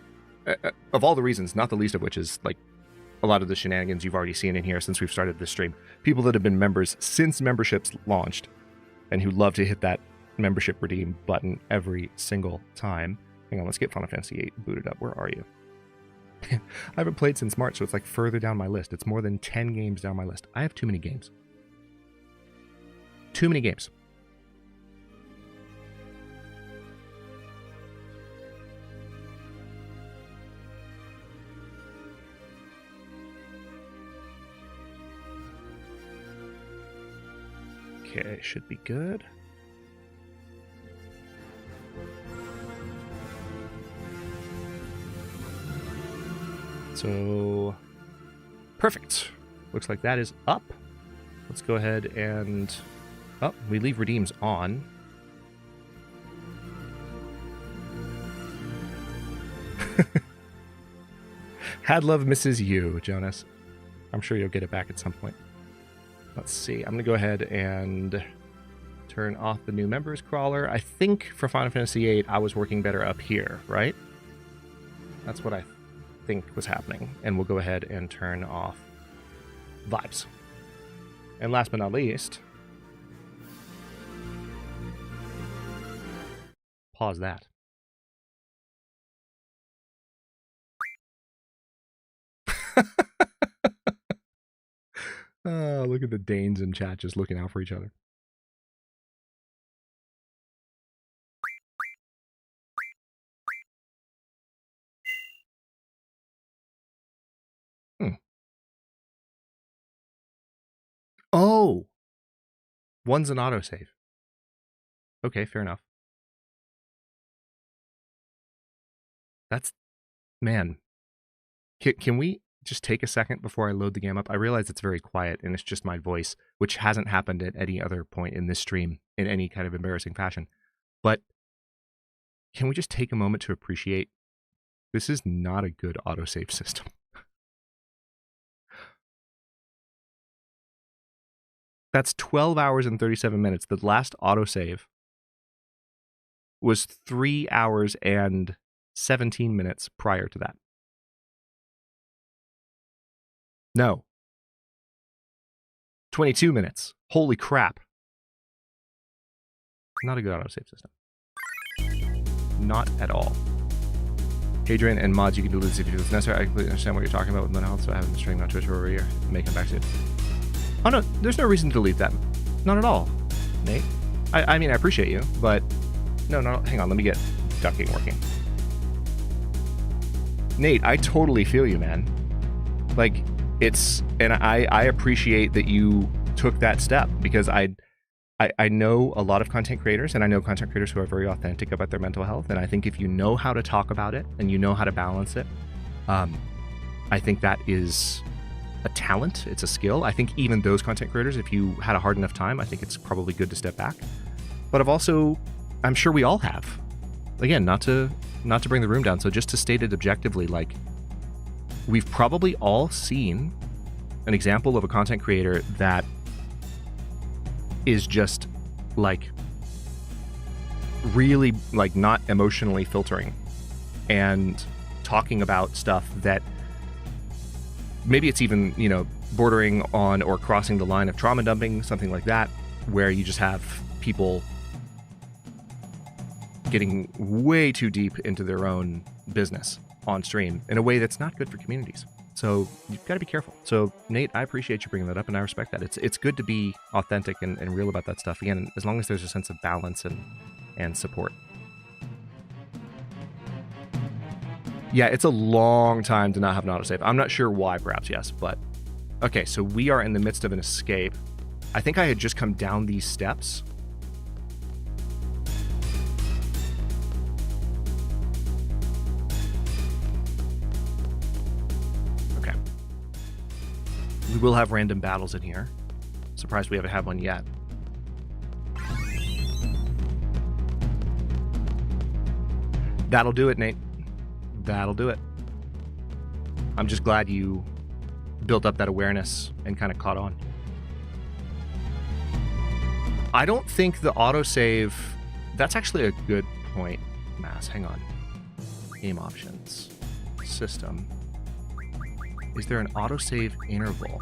of all the reasons, not the least of which is like a lot of the shenanigans you've already seen in here since we've started this stream. People that have been members since memberships launched and who love to hit that membership redeem button every single time. Hang on, let's get Final Fantasy VIII booted up. Where are you? I haven't played since March, so it's like further down my list. It's more than 10 games down my list. I have too many games. Too many games. Okay, should be good. So, perfect. Looks like that is up. Let's go ahead and... Oh, we leave redeems on. Had love misses you, Jonas. I'm sure you'll get it back at some point. Let's see. I'm going to go ahead and turn off the new members crawler. I think for Final Fantasy VIII, I was working better up here, right? That's what I think was happening. And we'll go ahead and turn off vibes. And last but not least, pause that. Oh, look at the Danes in chat just looking out for each other. Oh! One's an autosave. Okay, fair enough. That's... Man. Can we just take a second before I load the game up? I realize it's very quiet and it's just my voice, which hasn't happened at any other point in this stream in any kind of embarrassing fashion. But can we just take a moment to appreciate this is not a good autosave system. That's 12 hours and 37 minutes. The last autosave was 3 hours and 17 minutes prior to that. No. 22 minutes. Holy crap. Not a good autosave system. Not at all. Hadrian and mods, you can do this if it's necessary. I completely understand what you're talking about with mental health, so I haven't been streaming on Twitch for over a year. Make them back soon. Oh no, there's no reason to delete that. Not at all, Nate. I mean, I appreciate you, but no, hang on, let me get ducking working. Nate, I totally feel you, man. Like, it's, and I appreciate that you took that step, because I know a lot of content creators, and I know content creators who are very authentic about their mental health, and I think if you know how to talk about it, and you know how to balance it, I think that is a talent, it's a skill. I think even those content creators, if you had a hard enough time, I think it's probably good to step back. But I'm sure we all have. Again, not to bring the room down, so just to state it objectively, like, we've probably all seen an example of a content creator that is just, like, really, like, not emotionally filtering and talking about stuff that maybe it's even, you know, bordering on or crossing the line of trauma dumping, something like that, where you just have people getting way too deep into their own business on stream in a way that's not good for communities. So you've got to be careful. So Nate, I appreciate you bringing that up, and I respect that. It's good to be authentic and real about that stuff. Again, as long as there's a sense of balance and support. Yeah, it's a long time to not have an autosave. I'm not sure why, perhaps, yes, but... Okay, so we are in the midst of an escape. I think I had just come down these steps. Okay. We will have random battles in here. Surprised we haven't had one yet. That'll do it, Nate. That'll do it. I'm just glad you built up that awareness and kind of caught on. I don't think the autosave... That's actually a good point, Mass. Hang on. Game options. System. Is there an autosave interval?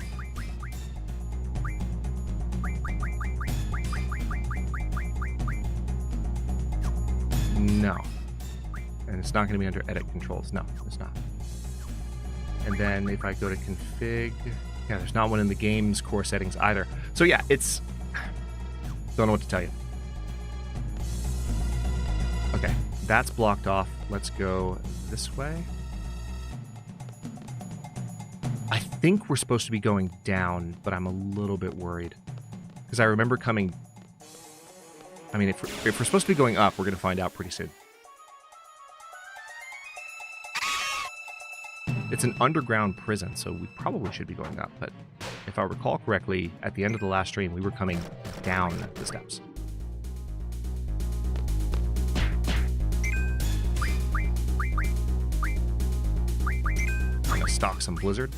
No. And it's not going to be under edit controls. No, it's not. And then if I go to config, yeah, there's not one in the game's core settings either. So yeah, it's... Don't know what to tell you. Okay, that's blocked off. Let's go this way. I think we're supposed to be going down, but I'm a little bit worried. Because I remember coming... I mean, if we're supposed to be going up, we're going to find out pretty soon. It's an underground prison, so we probably should be going up. But if I recall correctly, at the end of the last stream, we were coming down the steps. I'm gonna stock some Blizzard.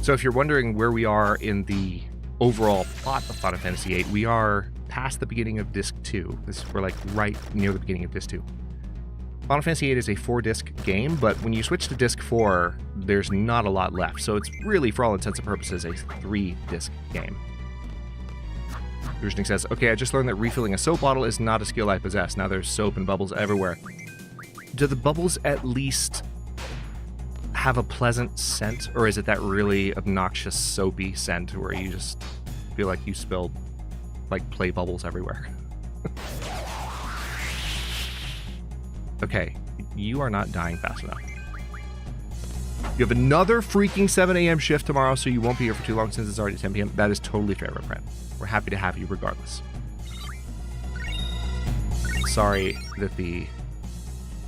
So if you're wondering where we are in the overall plot of Final Fantasy VIII, we are past the beginning of Disc 2. We're like right near the beginning of Disc 2. Final Fantasy VIII is a 4-disc game, but when you switch to Disc 4, there's not a lot left. So it's really, for all intents and purposes, a 3-disc game. Rushnik says, okay, I just learned that refilling a soap bottle is not a skill I possess. Now there's soap and bubbles everywhere. Do the bubbles at least have a pleasant scent, or is it that really obnoxious soapy scent where you just feel like you spilled like play bubbles everywhere? Okay, you are not dying fast enough. You have another freaking 7 a.m. shift tomorrow, so you won't be here for too long since it's already 10 p.m. That is totally fair, my friend. We're happy to have you regardless. Sorry that the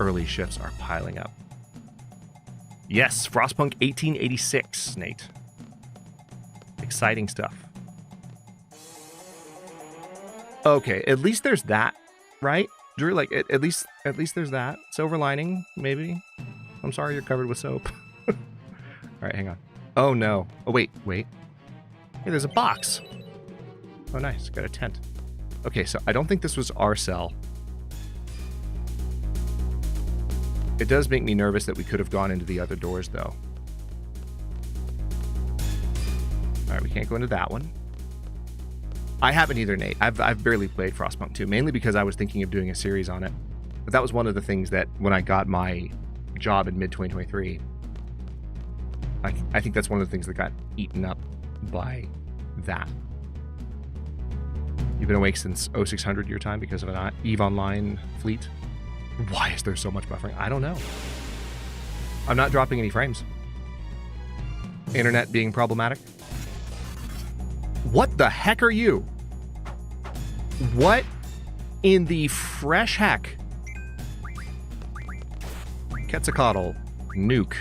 early shifts are piling up. Yes, Frostpunk 1886, Nate. Exciting stuff. Okay, at least there's that, right? Drew, like, at least there's that. Silver lining, maybe? I'm sorry you're covered with soap. All right, hang on. Oh, no. Oh, wait. Hey, there's a box. Oh, nice. Got a tent. Okay, so I don't think this was our cell. It does make me nervous that we could have gone into the other doors, though. All right, we can't go into that one. I haven't either, Nate. I've barely played Frostpunk 2, mainly because I was thinking of doing a series on it. But that was one of the things that when I got my job in mid-2023, I think that's one of the things that got eaten up by that. You've been awake since 0600 your time because of an EVE Online fleet? Why is there so much buffering? I don't know. I'm not dropping any frames. Internet being problematic. What the heck are you? What in the fresh heck? Quetzalcoatl, nuke.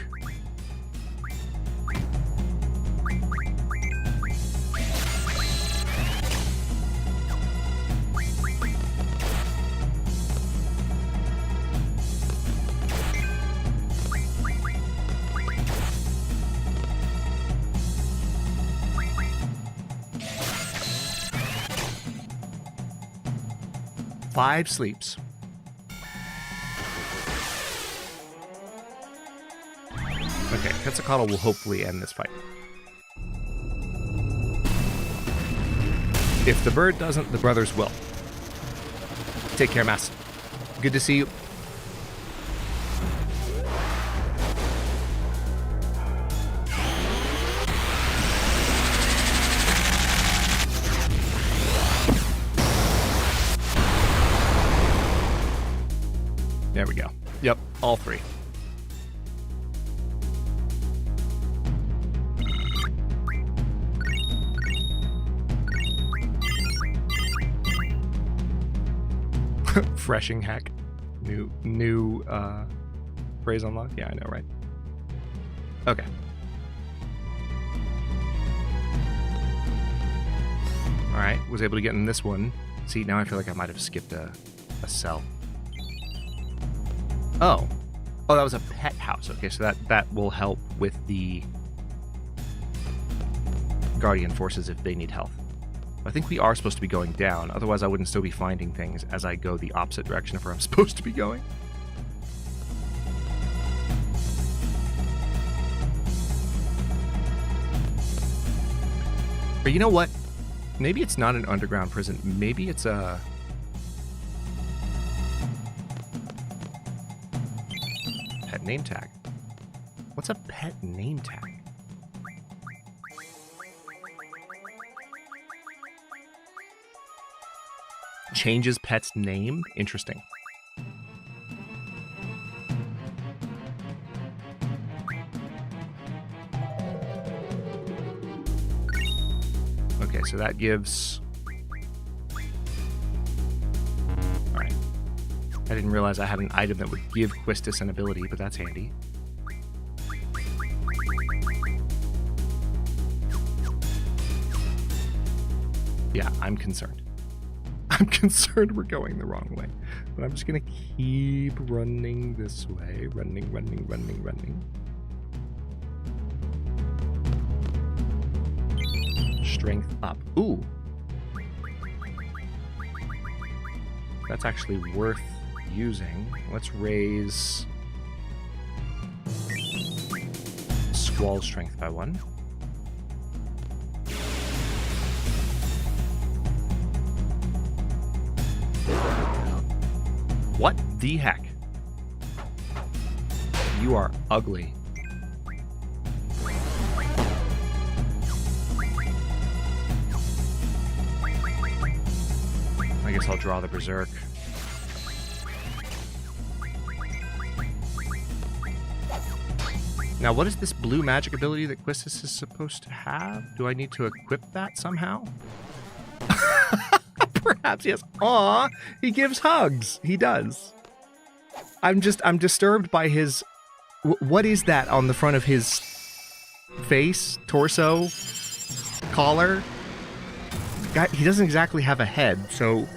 Five sleeps. Okay, Quetzalcoatl will hopefully end this fight. If the bird doesn't, the brothers will. Take care, Mass. Good to see you. There we go. Yep, all three. Freshing heck. New phrase unlocked? Yeah, I know, right? Okay. Alright, was able to get in this one. See, now I feel like I might have skipped a cell. Oh, that was a pet house. Okay, so that will help with the Guardian forces if they need help. I think we are supposed to be going down. Otherwise, I wouldn't still be finding things as I go the opposite direction of where I'm supposed to be going. But you know what? Maybe it's not an underground prison. Maybe it's a... pet name tag. What's a pet name tag? Changes pet's name? Interesting. Okay, so that gives I didn't realize I had an item that would give Quistis an ability, but that's handy. Yeah, I'm concerned. I'm concerned we're going the wrong way. But I'm just going to keep running this way. Running. Strength up. Ooh. That's actually worth using. Let's raise Squall strength by 1. What the heck? You are ugly. I guess I'll draw the Berserk. Now, what is this blue magic ability that Quistis is supposed to have? Do I need to equip that somehow? Perhaps, yes. Aw, he gives hugs. He does. I'm disturbed by his... What is that on the front of his face, torso, collar? He doesn't exactly have a head, so...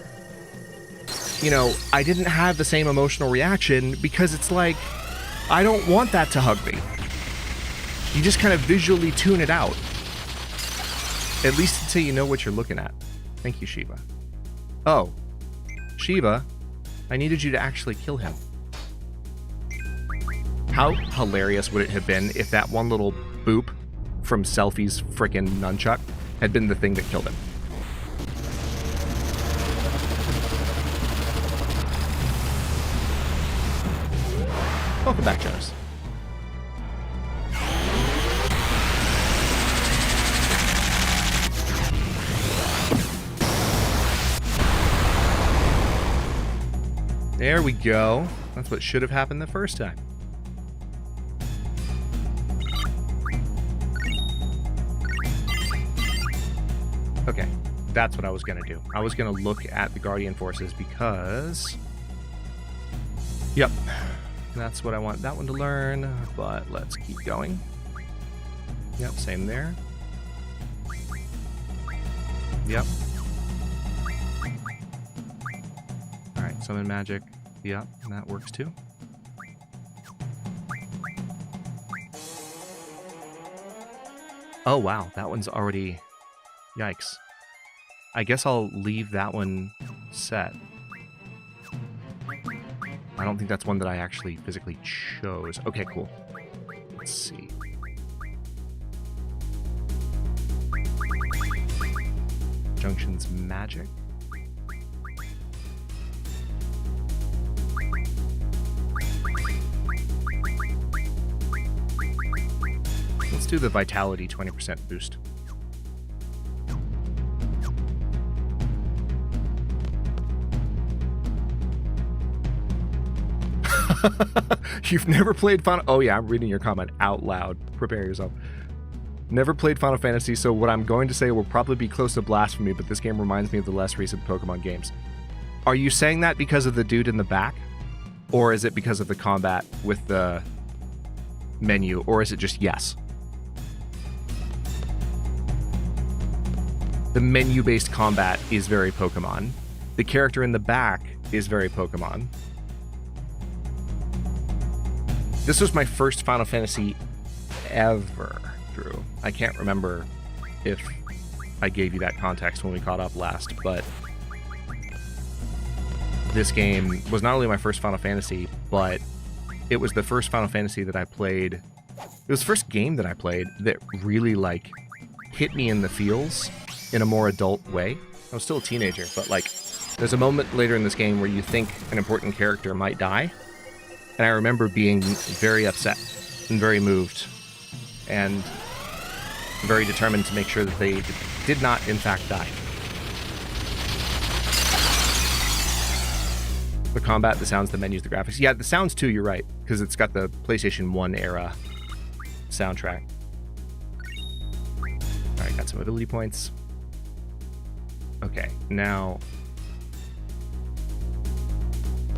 You know, I didn't have the same emotional reaction because it's like, I don't want that to hug me. You just kind of visually tune it out. At least until you know what you're looking at. Thank you, Shiva. Oh, Shiva, I needed you to actually kill him. How hilarious would it have been if that one little boop from Selfie's frickin' nunchuck had been the thing that killed him? Welcome back, Jonas. There we go. That's what should have happened the first time. Okay, that's what I was going to do. I was going to look at the Guardian Forces because... Yep, that's what I want that one to learn, but let's keep going. Yep, same there. Yep. Alright, summon magic. Yep, that works too. Oh wow, that one's already... Yikes. I guess I'll leave that one set. I don't think that's one that I actually physically chose. Okay, cool. Let's see. Junction's magic. Let's do the vitality 20% boost. You've never played Final... Oh yeah, I'm reading your comment out loud. Prepare yourself. Never played Final Fantasy, so what I'm going to say will probably be close to blasphemy, but this game reminds me of the less recent Pokemon games. Are you saying that because of the dude in the back? Or is it because of the combat with the menu? Or is it just yes? The menu-based combat is very Pokemon. The character in the back is very Pokemon. This was my first Final Fantasy ever, Drew. I can't remember if I gave you that context when we caught up last, but this game was not only my first Final Fantasy, but it was the first Final Fantasy that I played. It was the first game that I played that really, like, hit me in the feels in a more adult way. I was still a teenager, but, like, there's a moment later in this game where you think an important character might die. And I remember being very upset and very moved and very determined to make sure that they did not, in fact, die. The combat, the sounds, the menus, the graphics. Yeah, the sounds too, you're right, because it's got the PlayStation 1 era soundtrack. Alright, got some ability points. Okay, now...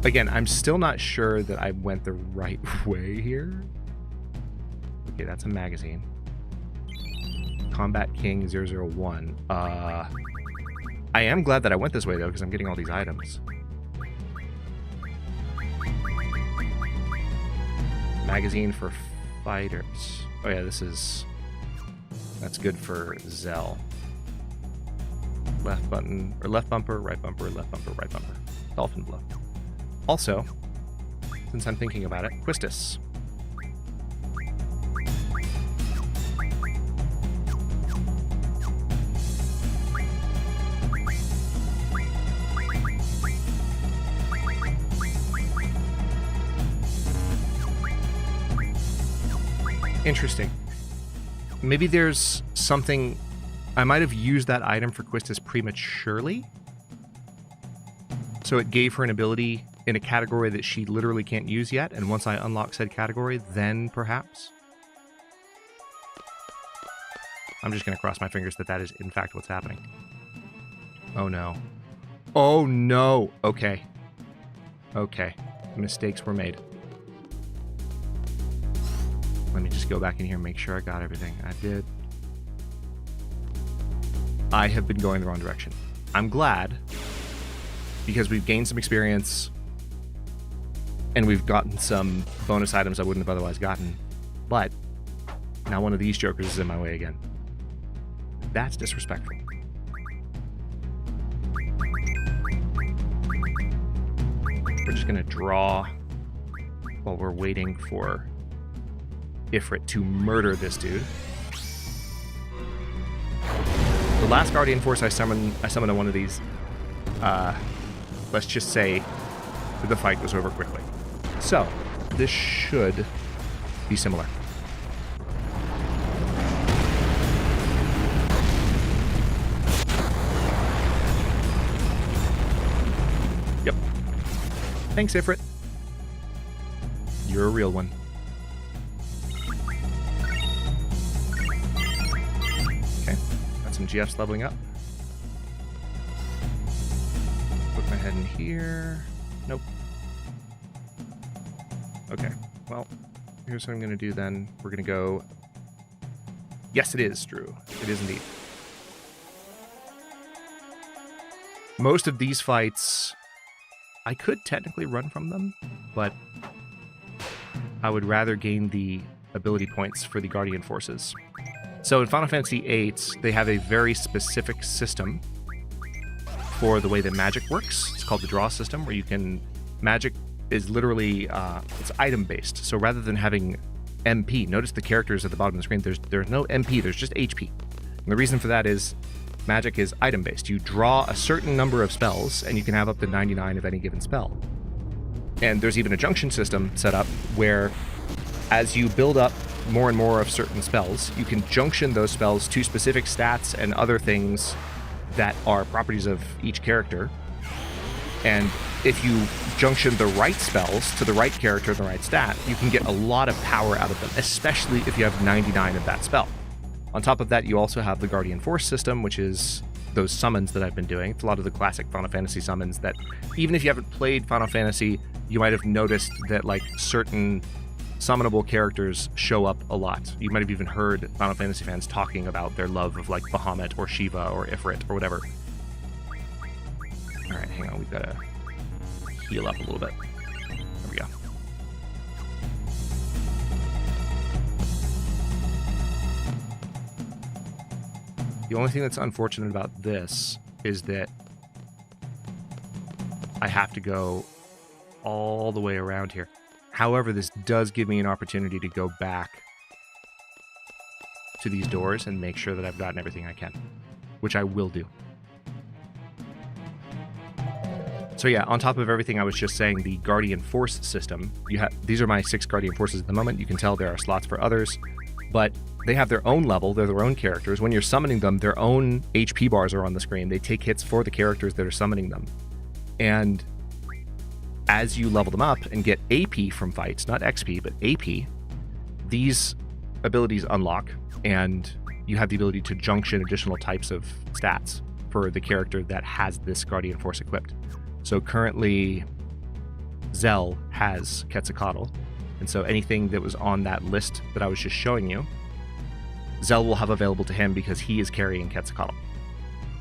Again, I'm still not sure that I went the right way here. Okay, that's a magazine. Combat King 001. I am glad that I went this way, though, because I'm getting all these items. Magazine for fighters. Oh, yeah, this is... That's good for Zell. Left button, or left bumper, right bumper, left bumper, right bumper. Dolphin blow. Also, since I'm thinking about it, Quistis. Interesting. Maybe there's something... I might have used that item for Quistis prematurely. So it gave her an ability in a category that she literally can't use yet, and once I unlock said category, then perhaps. I'm just going to cross my fingers that that is in fact what's happening. Oh no. Oh no! Okay. Okay. Mistakes were made. Let me just go back in here and make sure I got everything. I did. I have been going the wrong direction. I'm glad, because we've gained some experience and we've gotten some bonus items I wouldn't have otherwise gotten. But now one of these jokers is in my way again. That's disrespectful. We're just going to draw while we're waiting for Ifrit to murder this dude. The last Guardian Force I summoned on one of these, let's just say the fight was over quickly. So, this should be similar. Yep. Thanks, Ifrit. You're a real one. Some GFs leveling up. Put my head in here. Nope. Okay, well, here's what I'm going to do then. We're going to go... Yes, it is, Drew. It is indeed. Most of these fights, I could technically run from them, but I would rather gain the ability points for the Guardian Forces. So in Final Fantasy VIII, they have a very specific system for the way that magic works. It's called the draw system, where you can... Magic is literally... it's item-based. So rather than having MP, notice the characters at the bottom of the screen, there's no MP, there's just HP. And the reason for that is magic is item-based. You draw a certain number of spells, and you can have up to 99 of any given spell. And there's even a junction system set up where as you build up more and more of certain spells, you can junction those spells to specific stats and other things that are properties of each character. And if you junction the right spells to the right character and the right stat, you can get a lot of power out of them, especially if you have 99 of that spell. On top of that, you also have the Guardian Force system, which is those summons that I've been doing. It's a lot of the classic Final Fantasy summons that, even if you haven't played Final Fantasy, you might have noticed that like certain summonable characters show up a lot. You might have even heard Final Fantasy fans talking about their love of like Bahamut or Shiva or Ifrit or whatever. Alright, hang on, we've got to heal up a little bit. There we go. The only thing that's unfortunate about this is that I have to go all the way around here. However, this does give me an opportunity to go back to these doors and make sure that I've gotten everything I can, which I will do. So yeah, on top of everything I was just saying, the Guardian Force system, these are my 6 Guardian Forces at the moment. You can tell there are slots for others, but they have their own level, they're their own characters. When you're summoning them, their own HP bars are on the screen. They take hits for the characters that are summoning them. And as you level them up and get AP from fights, not XP, but AP, these abilities unlock, and you have the ability to junction additional types of stats for the character that has this Guardian Force equipped. So currently, Zell has Quetzalcoatl, and so anything that was on that list that I was just showing you, Zell will have available to him because he is carrying Quetzalcoatl.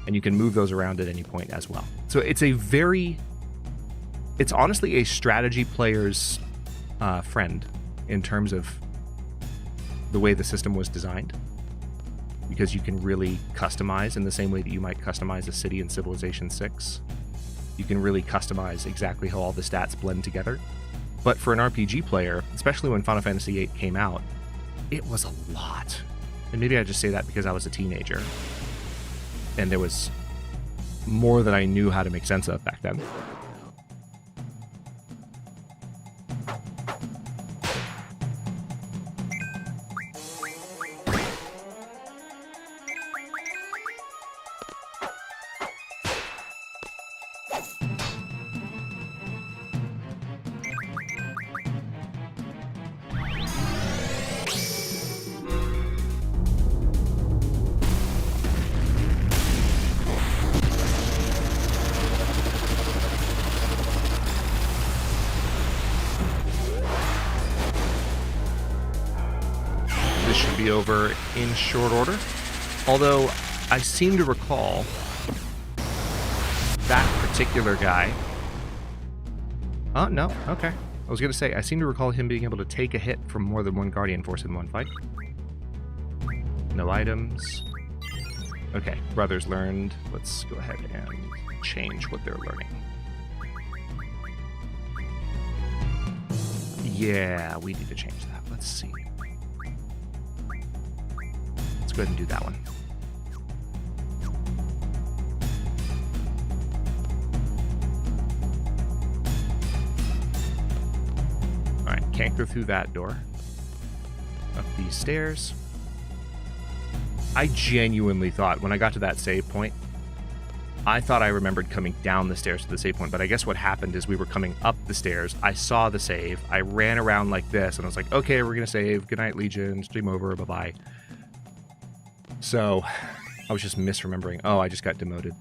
And you can move those around at any point as well. So it's it's honestly a strategy player's friend in terms of the way the system was designed, because you can really customize in the same way that you might customize a city in Civilization 6. You can really customize exactly how all the stats blend together. But for an RPG player, especially when Final Fantasy VIII came out, it was a lot. And maybe I just say that because I was a teenager and there was more that I knew how to make sense of back then. Over in short order, although I seem to recall that particular guy. Oh, no, okay. I was going to say, I seem to recall him being able to take a hit from more than one Guardian Force in one fight. No items. Okay, brothers learned. Let's go ahead and change what they're learning. Yeah, we need to change that. Let's see. Go ahead and do that one. All right, can't go through that door. Up these stairs. I genuinely thought when I got to that save point, I thought I remembered coming down the stairs to the save point, but I guess what happened is we were coming up the stairs. I saw the save. I ran around like this, and I was like, okay, we're going to save. Good night, Legion. Stream over. Bye-bye. So, I was just misremembering. Oh, I just got demoted.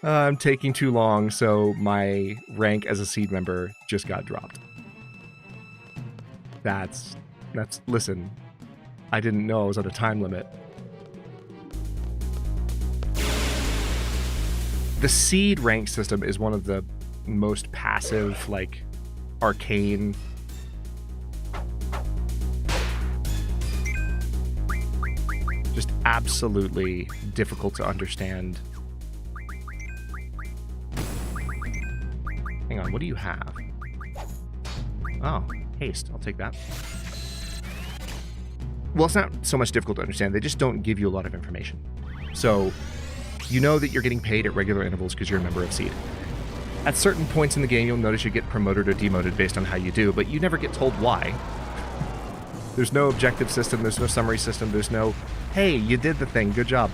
I'm taking too long, so my rank as a seed member just got dropped. That's, listen, I didn't know I was on a time limit. The seed rank system is one of the most passive, like, arcane just absolutely difficult to understand. Hang on, what do you have? Oh, haste. I'll take that. Well, it's not so much difficult to understand. They just don't give you a lot of information. So, you know that you're getting paid at regular intervals because you're a member of Seed. At certain points in the game, you'll notice you get promoted or demoted based on how you do, but you never get told why. There's no objective system, there's no summary system, there's no, hey, you did the thing, good job.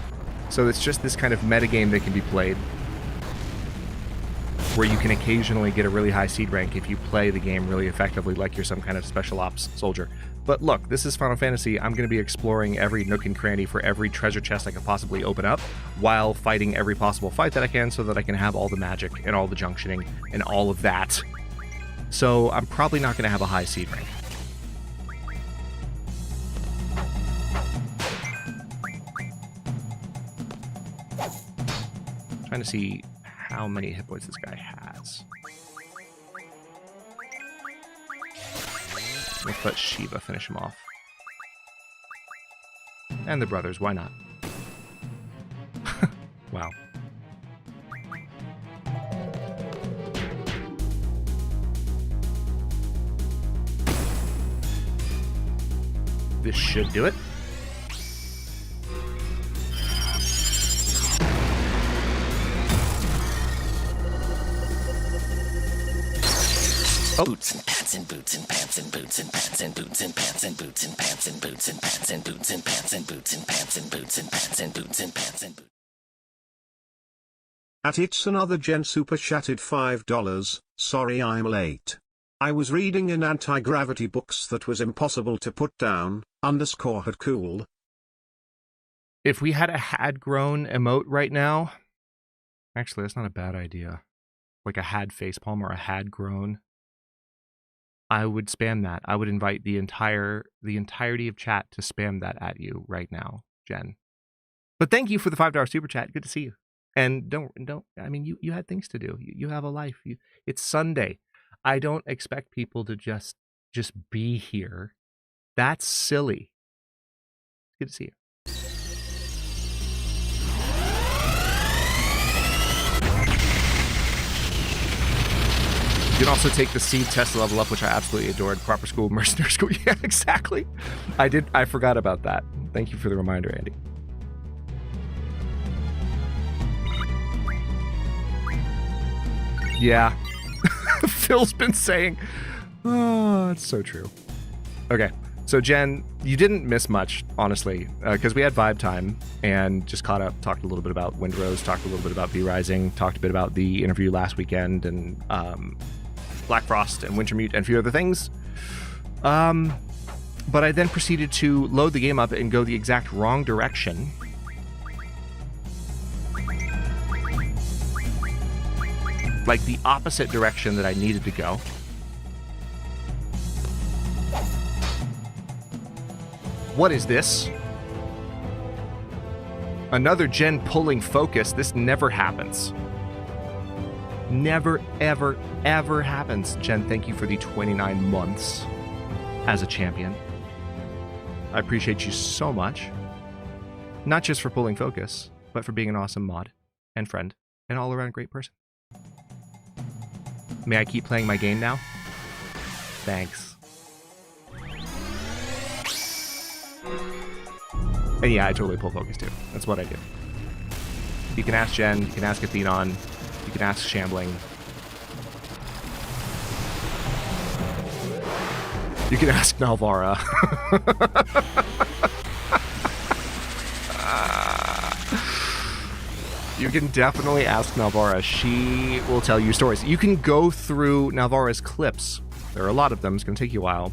So it's just this kind of metagame that can be played where you can occasionally get a really high seed rank if you play the game really effectively like you're some kind of special ops soldier. But look, this is Final Fantasy. I'm going to be exploring every nook and cranny for every treasure chest I could possibly open up while fighting every possible fight that I can so that I can have all the magic and all the junctioning and all of that. So I'm probably not going to have a high seed rank. Trying to see how many hit points this guy has. Let's let Shiva finish him off. And the brothers, why not? Wow. This should do it. Oh. Boots and pants and boots and pants and boots and pants and boots and pants and boots and pants and boots and pants and boots and pants and boots and pants and boots and pants and boots and pants and boots. At It's Another Gen super chatted $5. Sorry I'm late. I was reading an anti-gravity books that was impossible to put down, _ had cool. If we had a had grown emote right now, Actually, that's not a bad idea. Like a had facepalm or a had groan. I would spam that. I would invite the entirety of chat to spam that at you right now, Jen. But thank you for the $5 super chat. Good to see you. And don't. I mean, you had things to do. You have a life. It's Sunday. I don't expect people to just be here. That's silly. Good to see you. You can also take the seed test to level up, which I absolutely adored. Proper school, mercenary school. Yeah, exactly. I forgot about that. Thank you for the reminder, Andy. Yeah. Phil's been saying. Oh, it's so true. Okay. So, Jen, you didn't miss much, honestly, because we had vibe time and just caught up, talked a little bit about Windrose, talked a little bit about V Rising, talked a bit about the interview last weekend and Black Frost and Wintermute and a few other things. But I then proceeded to load the game up and go the exact wrong direction. Like the opposite direction that I needed to go. What is this? Another Jen pulling focus. This never happens. Never, ever, ever happens. Jen, thank you for the 29 months as a champion. I appreciate you so much. Not just for pulling focus, but for being an awesome mod and friend and all-around great person. May I keep playing my game now? Thanks. And yeah, I totally pull focus too. That's what I do. You can ask Jen, you can ask Athenon, you can ask Shambling. You can ask Nalvara. You can definitely ask Nalvara. She will tell you stories. You can go through Nalvara's clips. There are a lot of them. It's going to take you a while.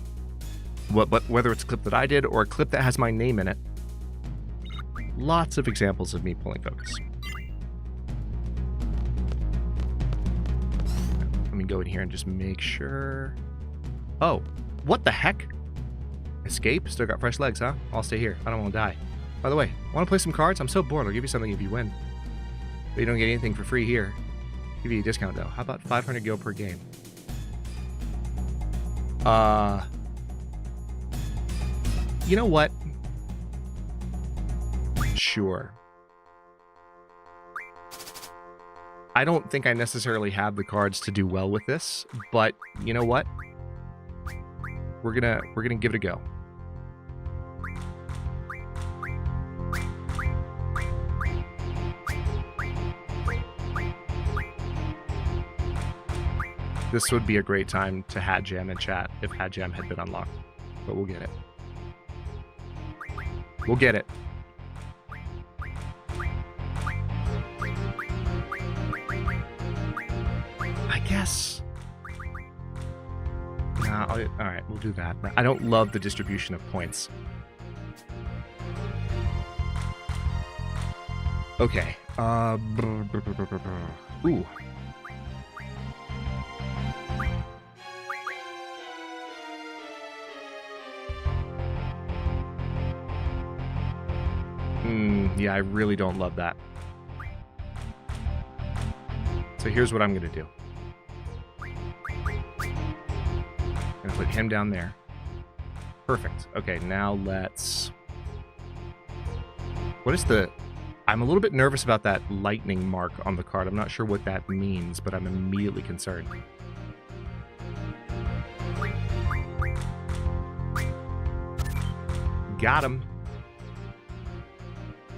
But whether it's a clip that I did or a clip that has my name in it, lots of examples of me pulling focus. Let me go in here and just make sure. Oh, what the heck? Escape? Still got fresh legs, huh? I'll stay here. I don't want to die. By the way, want to play some cards? I'm so bored. I'll give you something if you win. But you don't get anything for free here. Give you a discount, though. How about 500 gil per game? You know what? Sure. I don't think I necessarily have the cards to do well with this, but you know what? We're gonna give it a go. This would be a great time to Hat Jam in chat if Hat Jam had been unlocked, but we'll get it. We'll get it. I guess. Nah, all right, we'll do that. I don't love the distribution of points. Okay. Ooh. Yeah, I really don't love that. So here's what I'm going to do. I'm going to put him down there. Perfect. Okay, now let's... What is the... I'm a little bit nervous about that lightning mark on the card. I'm not sure what that means, but I'm immediately concerned. Got him.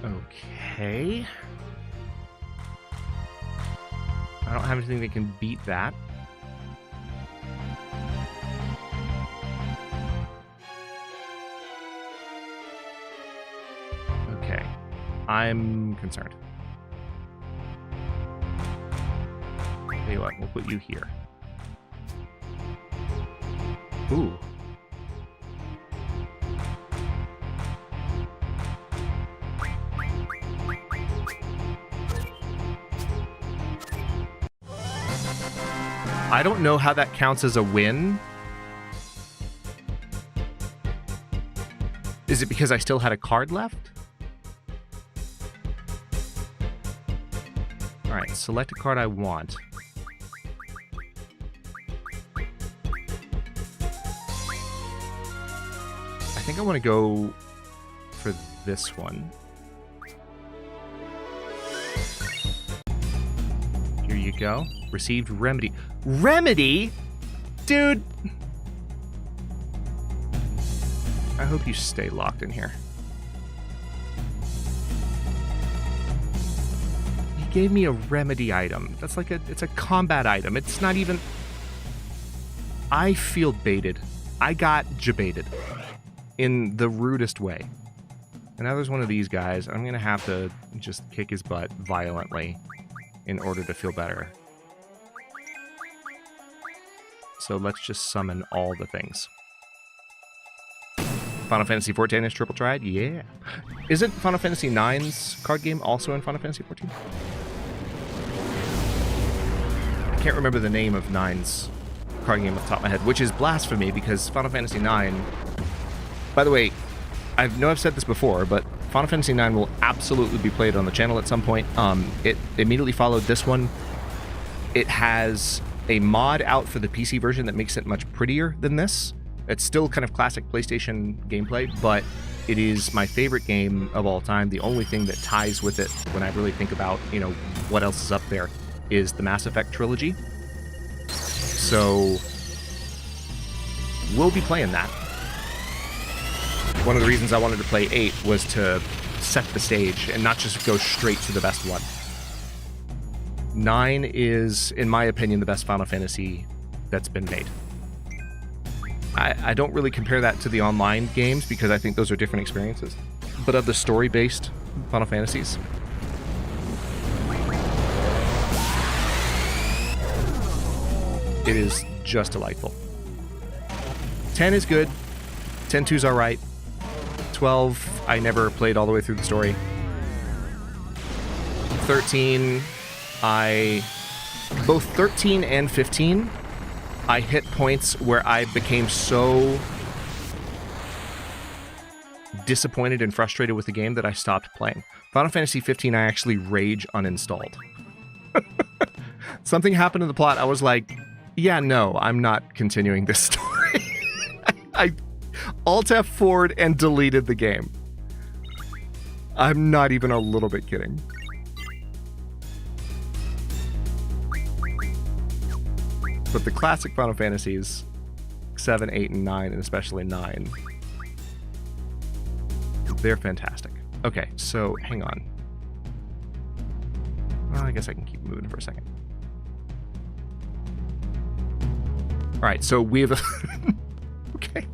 Okay. I don't have anything that can beat that. Okay. I'm concerned. Tell you what, we'll put you here. Ooh. I don't know how that counts as a win. Is it because I still had a card left? Alright, select a card I want. I think I want to go for this one. Here you go. Received remedy. Remedy? Dude! I hope you stay locked in here. He gave me a remedy item. That's like it's a combat item. It's not even... I feel baited. I got jebaited. In the rudest way. And now there's one of these guys. I'm gonna have to just kick his butt violently in order to feel better. So let's just summon all the things. Final Fantasy XIV is triple tried? Yeah. Isn't Final Fantasy IX's card game also in Final Fantasy XIV? I can't remember the name of IX's card game off the top of my head, which is blasphemy because Final Fantasy IX... By the way, I know I've said this before, but Final Fantasy IX will absolutely be played on the channel at some point. It immediately followed this one. It has a mod out for the PC version that makes it much prettier than this. It's still kind of classic PlayStation gameplay, but it is my favorite game of all time. The only thing that ties with it when I really think about, you know, what else is up there is the Mass Effect trilogy. So we'll be playing that. One of the reasons I wanted to play 8 was to set the stage and not just go straight to the best one. 9 is, in my opinion, the best Final Fantasy that's been made. I don't really compare that to the online games because I think those are different experiences. But of the story-based Final Fantasies, it is just delightful. 10 is good. 10-2's alright. 12, I never played all the way through the story. 13, both 13 and 15, I hit points where I became so disappointed and frustrated with the game that I stopped playing. Final Fantasy 15, I actually rage uninstalled. Something happened in the plot. I was like, yeah, no, I'm not continuing this story. I Alt F4'd and deleted the game. I'm not even a little bit kidding. But the classic Final Fantasies, 7, 8, and 9, and especially 9, they're fantastic. Okay, so hang on. Well, I guess I can keep moving for a second. Alright, so we have... Okay.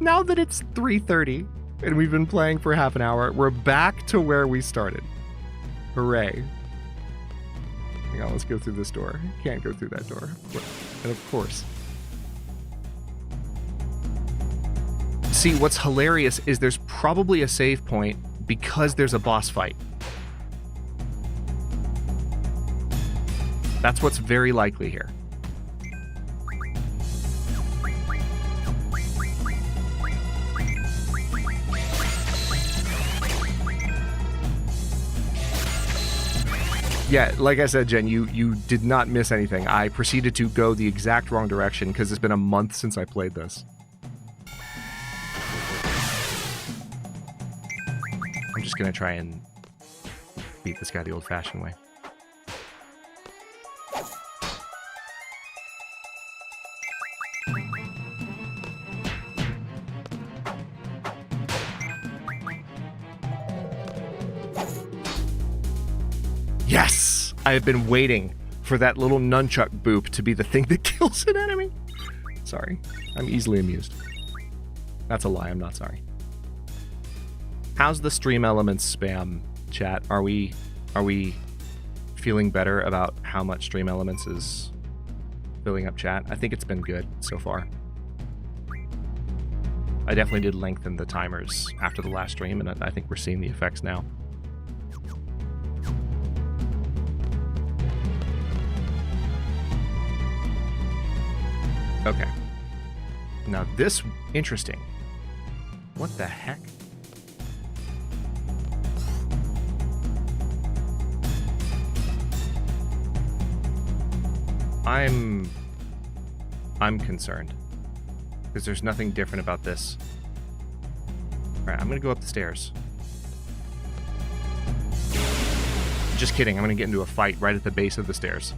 Now that it's 3:30 and we've been playing for half an hour, we're back to where we started. Hooray. Hang on, let's go through this door. Can't go through that door. And of course. See, what's hilarious is there's probably a save point because there's a boss fight. That's what's very likely here. Yeah, like I said, Jen, you did not miss anything. I proceeded to go the exact wrong direction because it's been a month since I played this. I'm just going to try and beat this guy the old-fashioned way. Yes! I have been waiting for that little nunchuck boop to be the thing that kills an enemy. Sorry. I'm easily amused. That's a lie. I'm not sorry. How's the stream elements spam, chat? Are we feeling better about how much stream elements is filling up chat? I think it's been good so far. I definitely did lengthen the timers after the last stream, and I think we're seeing the effects now. Okay. Now this, interesting. What the heck? I'm concerned. Because there's nothing different about this. Alright, I'm gonna go up the stairs. Just kidding, I'm gonna get into a fight right at the base of the stairs.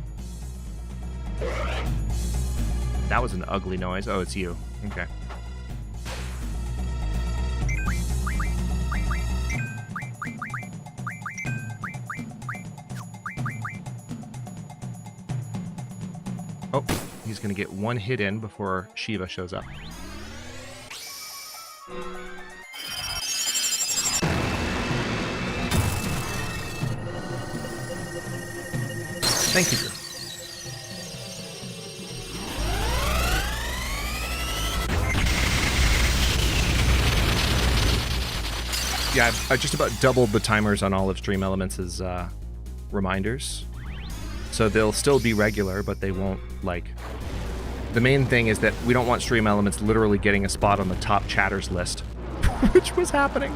That was an ugly noise. Oh, it's you. Okay. Oh, he's gonna get one hit in before Shiva shows up. Thank you, Drew. Yeah, I've just about doubled the timers on all of Stream Elements as reminders. So they'll still be regular, but they won't, like... The main thing is that we don't want Stream Elements literally getting a spot on the top chatters list, which was happening.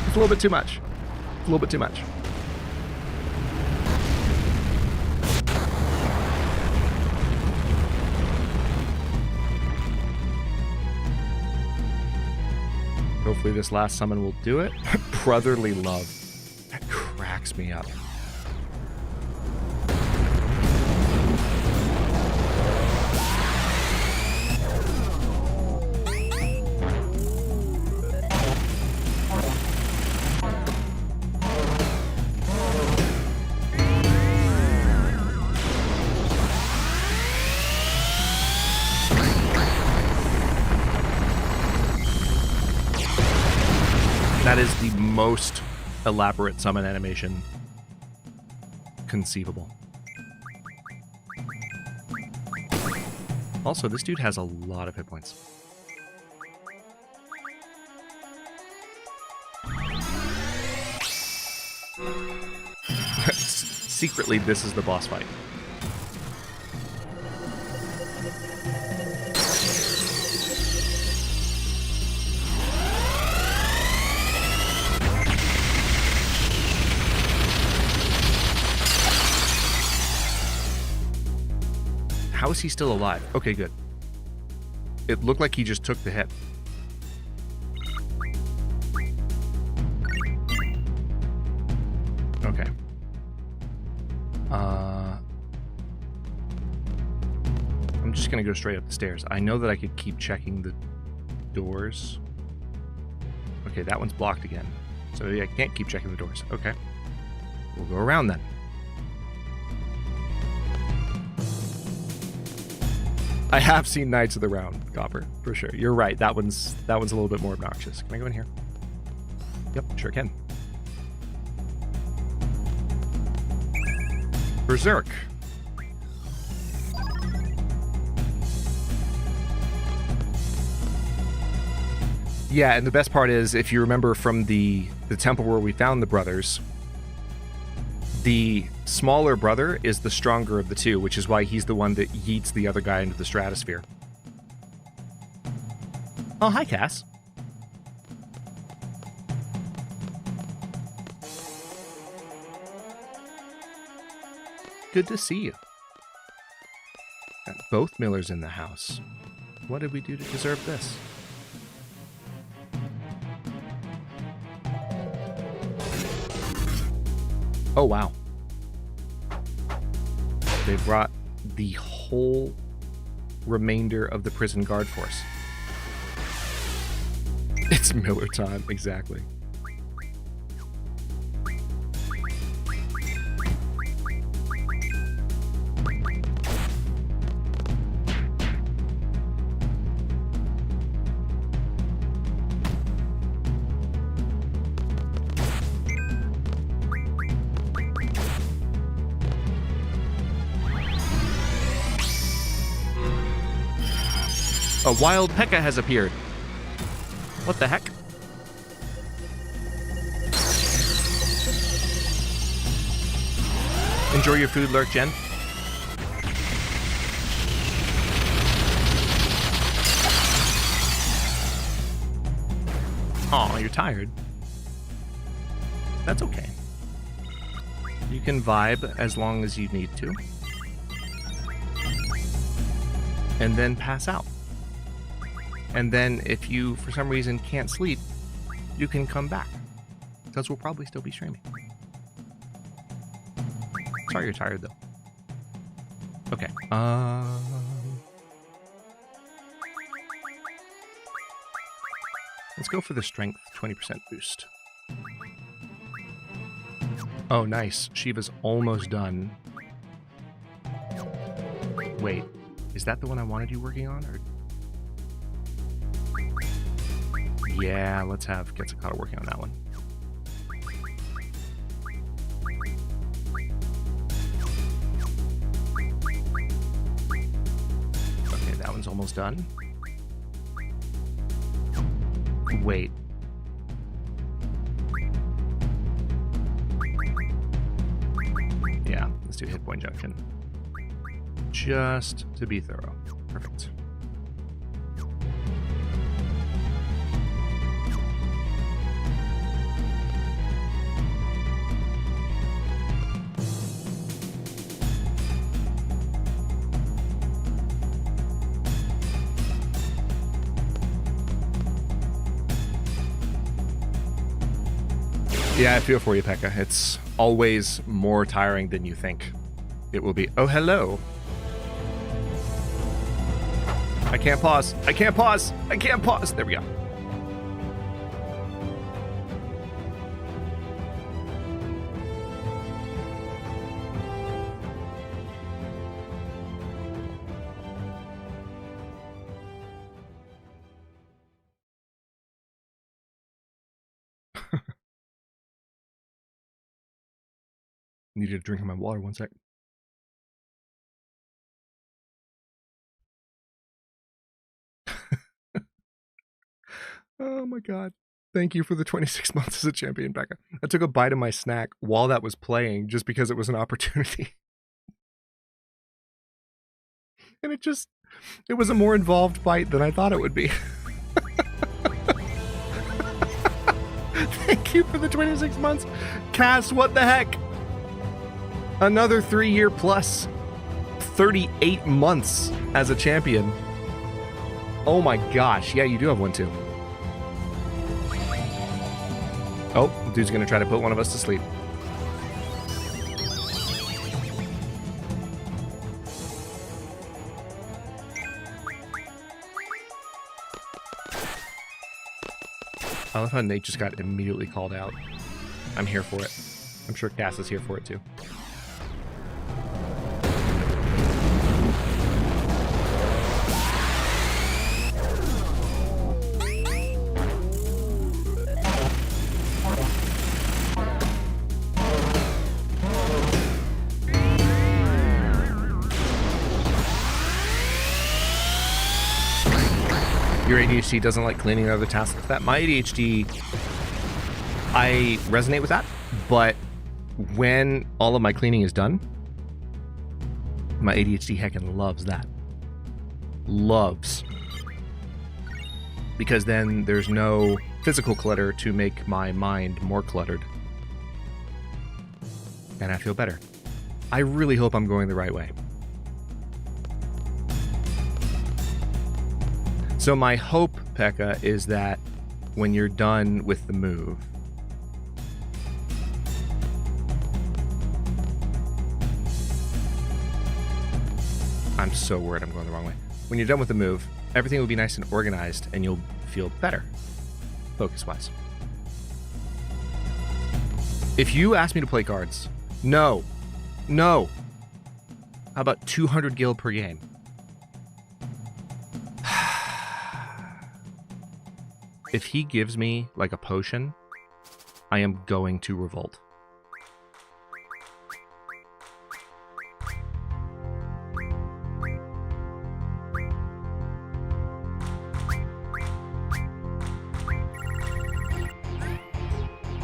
It's a little bit too much. A little bit too much. Hopefully this last summon will do it. Brotherly love. That cracks me up. That is the most elaborate summon animation conceivable. Also, this dude has a lot of hit points. Secretly, this is the boss fight. How is he still alive? Okay, good. It looked like he just took the hit. Okay. I'm just gonna go straight up the stairs. I know that I could keep checking the doors. Okay, that one's blocked again. So I can't keep checking the doors. Okay. We'll go around then. I have seen Knights of the Round, Copper, for sure. You're right. That one's a little bit more obnoxious. Can I go in here? Yep, sure can. Berserk. Yeah, and the best part is, if you remember from the temple where we found the brothers, the smaller brother is the stronger of the two, which is why he's the one that yeets the other guy into the stratosphere. Oh, hi, Cass. Good to see you. Got both Millers in the house. What did we do to deserve this? Oh, wow. They brought the whole remainder of the prison guard force. It's Miller time, exactly. A wild P.E.K.K.A has appeared. What the heck? Enjoy your food, Lurk Jen. Aw, you're tired. That's okay. You can vibe as long as you need to. And then pass out. And then if you, for some reason, can't sleep, you can come back. Because we'll probably still be streaming. Sorry you're tired, though. Okay. Let's go for the strength 20% boost. Oh, nice. Shiva's almost done. Wait, is that the one I wanted you working on? Or... yeah, let's have Quetzalcoatl working on that one. Okay, that one's almost done. Wait. Yeah, let's do hit point junction. Just to be thorough. Perfect. Yeah, I feel for you, Pekka. It's always more tiring than you think it will be. Oh, hello. I can't pause. I can't pause. I can't pause. There we go. Needed a drink of my water, one sec. Oh my god. Thank you for the 26 months as a champion, Becca. I took a bite of my snack while that was playing just because it was an opportunity. And it was a more involved bite than I thought it would be. Thank you for the 26 months. Cass, what the heck? Another 3-year plus 38 months as a champion. Oh my gosh. Yeah, you do have one too. Oh, dude's gonna try to put one of us to sleep. I love how Nate just got immediately called out. I'm here for it. I'm sure Cass is here for it too. Your ADHD doesn't like cleaning other tasks like that. My ADHD, I resonate with that, but when all of my cleaning is done, my ADHD heckin' loves that. Loves. Because then there's no physical clutter to make my mind more cluttered. And I feel better. I really hope I'm going the right way. So my hope, Pekka, is that when you're done with the move, I'm so worried I'm going the wrong way. When you're done with the move, everything will be nice and organized and you'll feel better, focus-wise. If you ask me to play cards, no. How about 200 gil per game? If he gives me, like, a potion, I am going to revolt.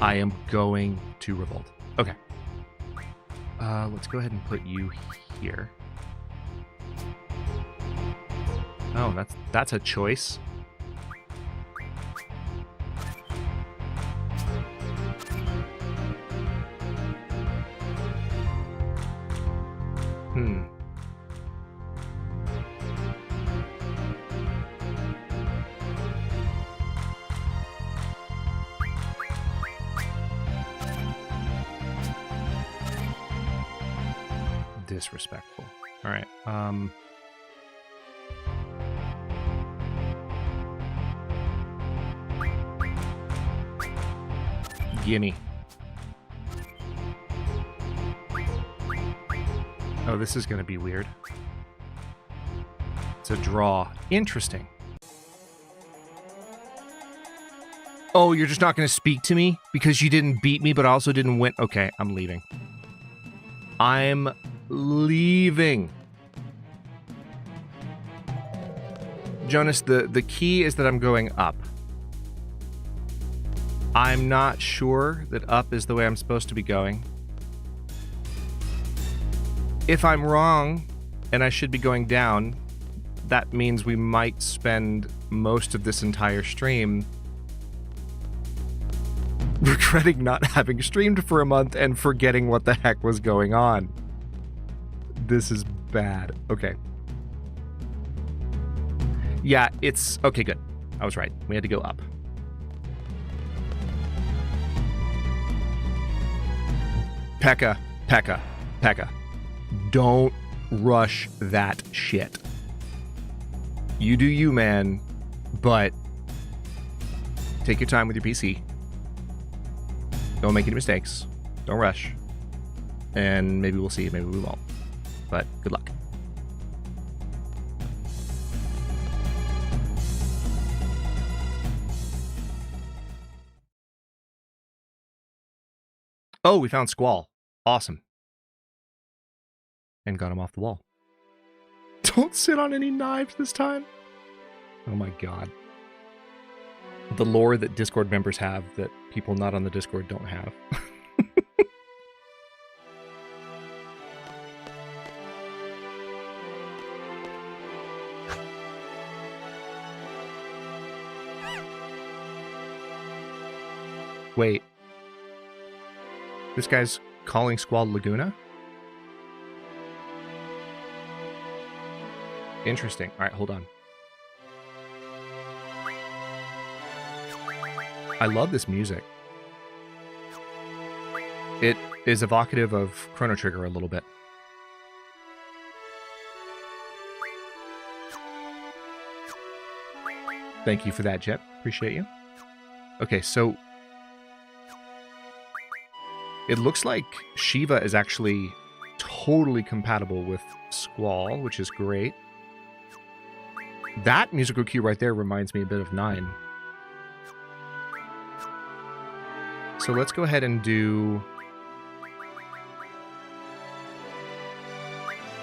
I am going to revolt. Okay. Let's go ahead and put you here. Oh, that's a choice. Disrespectful. All right. Gimme. Oh, this is going to be weird. It's a draw. Interesting. Oh, you're just not going to speak to me because you didn't beat me, but also didn't win. Okay, I'm leaving. I'm leaving. Jonas, the key is that I'm going up. I'm not sure that up is the way I'm supposed to be going. If I'm wrong and I should be going down, that means we might spend most of this entire stream regretting not having streamed for a month and forgetting what the heck was going on. This is bad. Okay. Yeah, it's... Okay, good. I was right. We had to go up. Pekka, Pekka, Pekka. Don't rush that shit. You do you, man, but take your time with your PC. Don't make any mistakes. Don't rush. And maybe we'll see, maybe we won't. But good luck. Oh, we found Squall. Awesome. And got him off the wall. Don't sit on any knives this time. Oh my god. The lore that Discord members have that people not on the Discord don't have. Wait. This guy's calling Squall Laguna? Interesting. All right, hold on. I love this music. It is evocative of Chrono Trigger a little bit. Thank you for that, Jet. Appreciate you. Okay, so it looks like Shiva is actually totally compatible with Squall, which is great. That musical cue right there reminds me a bit of 9. So let's go ahead and do...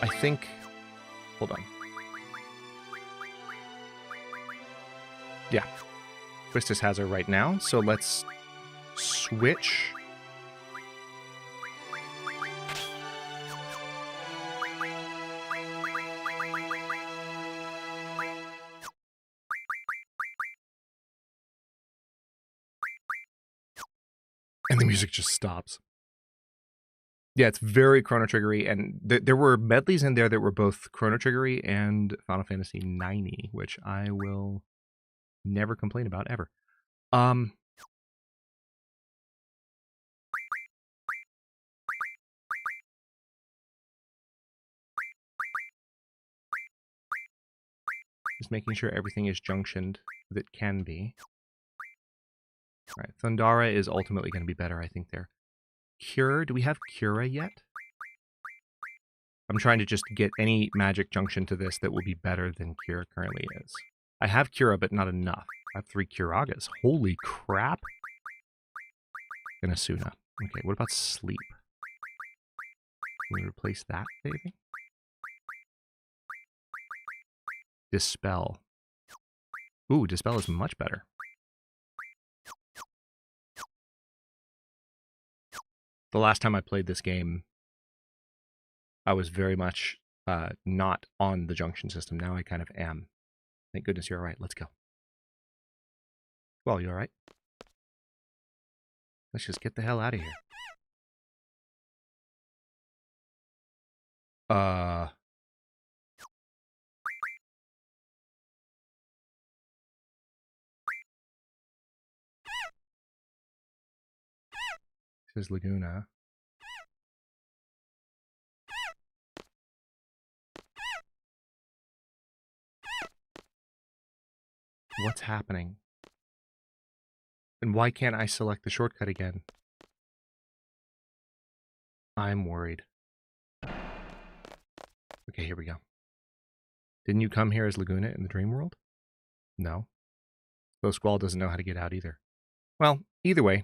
I think... Hold on. Yeah. Quistis has her right now, so let's switch... And the music just stops. Yeah, it's very Chrono Triggery, and there were medleys in there that were both Chrono Triggery and Final Fantasy IX, which I will never complain about ever. Just making sure everything is junctioned that can be. All right, Thundara is ultimately going to be better, I think, there. Cure, do we have Cura yet? I'm trying to just get any magic junction to this that will be better than Cure currently is. I have Cura, but not enough. I have 3 Curagas. Holy crap. And Asuna. Okay, what about Sleep? Can we replace that, maybe? Dispel. Ooh, Dispel is much better. The last time I played this game, I was very much not on the junction system. Now I kind of am. Thank goodness you're all right. Let's go. Well, you all right? Let's just get the hell out of here. Uh... Says Laguna. What's happening? And why can't I select the shortcut again? I'm worried. Okay, here we go. Didn't you come here as Laguna in the dream world? No. So Squall doesn't know how to get out either. Well, either way,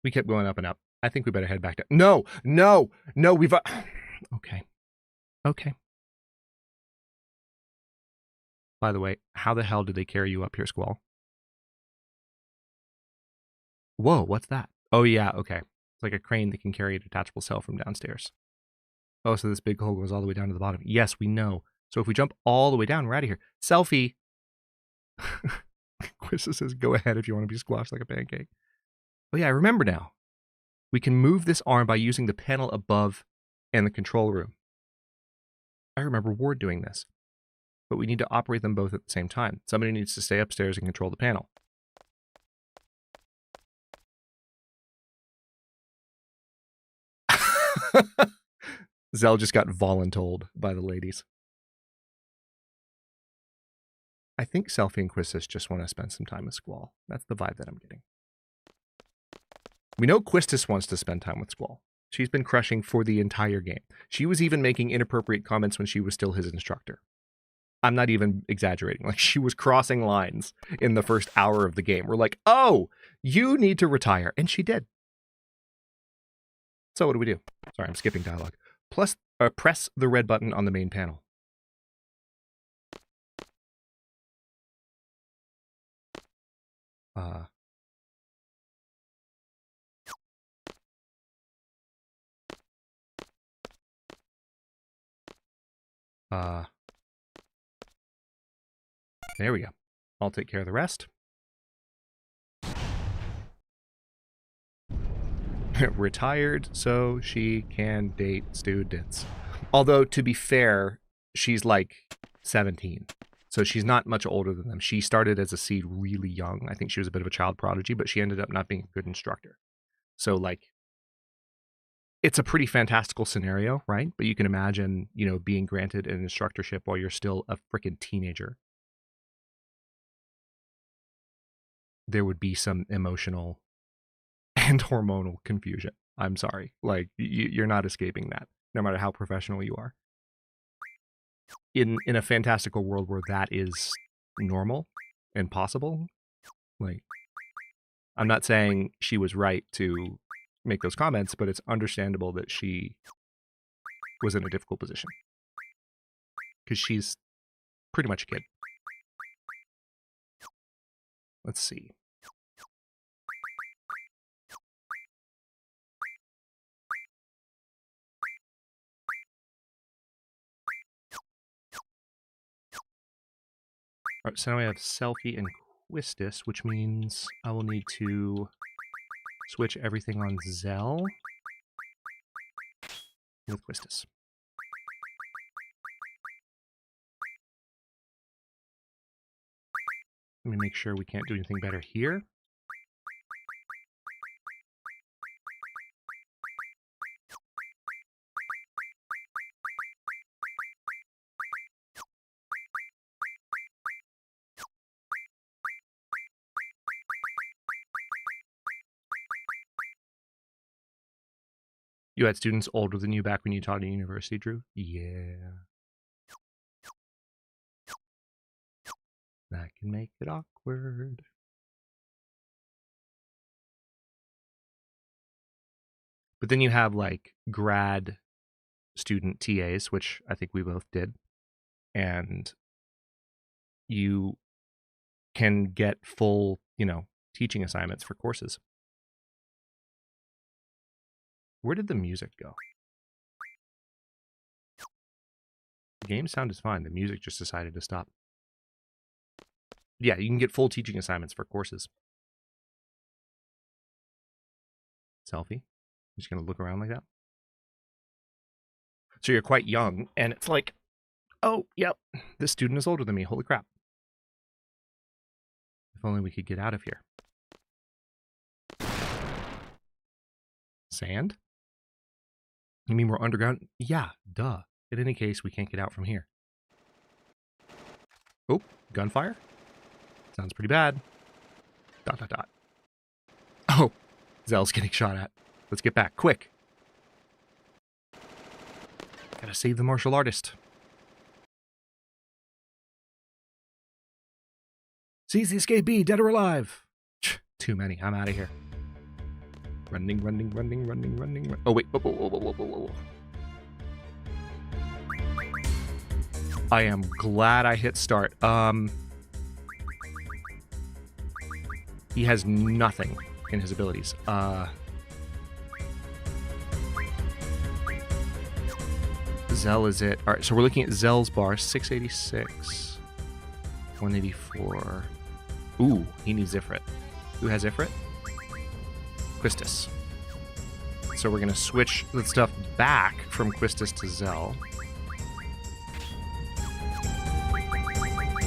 we kept going up and up. I think we better head back down. No, no, no, we've... Okay. Okay. By the way, how the hell did they carry you up here, Squall? Whoa, what's that? Oh, yeah, okay. It's like a crane that can carry a detachable cell from downstairs. Oh, so this big hole goes all the way down to the bottom. Yes, we know. So if we jump all the way down, we're out of here. Selfie! Quista says, go ahead if you want to be squashed like a pancake. Oh yeah, I remember now. We can move this arm by using the panel above and the control room. I remember Ward doing this. But we need to operate them both at the same time. Somebody needs to stay upstairs and control the panel. Zell just got voluntold by the ladies. I think Selfie and Quistis just want to spend some time with Squall. That's the vibe that I'm getting. We know Quistis wants to spend time with Squall. She's been crushing for the entire game. She was even making inappropriate comments when she was still his instructor. I'm not even exaggerating. Like, she was crossing lines in the first hour of the game. We're like, oh, you need to retire. And she did. So what do we do? Sorry, I'm skipping dialogue. Press the red button on the main panel. There we go. I'll take care of the rest. Retired so she can date students. Although, to be fair, she's like 17. So she's not much older than them. She started as a seed really young. I think she was a bit of a child prodigy, but she ended up not being a good instructor. So, like, it's a pretty fantastical scenario, right? But you can imagine, you know, being granted an instructorship while you're still a freaking teenager. There would be some emotional and hormonal confusion. I'm sorry. Like, you're not escaping that, no matter how professional you are. In a fantastical world where that is normal and possible, like, I'm not saying she was right to make those comments, but it's understandable that she was in a difficult position. Because she's pretty much a kid. Let's see. All right, so now I have Selfie and Quistis, which means I will need to switch everything on Zell with Quistis. Let me make sure we can't do anything better here. You had students older than you back when you taught at university, Drew? Yeah. That can make it awkward. But then you have, like, grad student TAs, which I think we both did. And you can get full, you know, teaching assignments for courses. Where did the music go? The game sound is fine. The music just decided to stop. Yeah, you can get full teaching assignments for courses. Selfie? Just gonna look around like that? So you're quite young, and it's like, oh, yep, this student is older than me. Holy crap. If only we could get out of here. Sand? You mean we're underground? Yeah, duh. In any case, we can't get out from here. Oh, gunfire? Sounds pretty bad. ... Oh, Zell's getting shot at. Let's get back, quick. Gotta save the martial artist. Seize the escape B, dead or alive. Too many, I'm out of here. Running. Oh, wait. Whoa. I am glad I hit start. He has nothing in his abilities. Zell is it. All right, so we're looking at Zell's bar. 686. 184. Ooh, he needs Ifrit. Who has Ifrit? Quistis. So we're going to switch the stuff back from Quistis to Zell.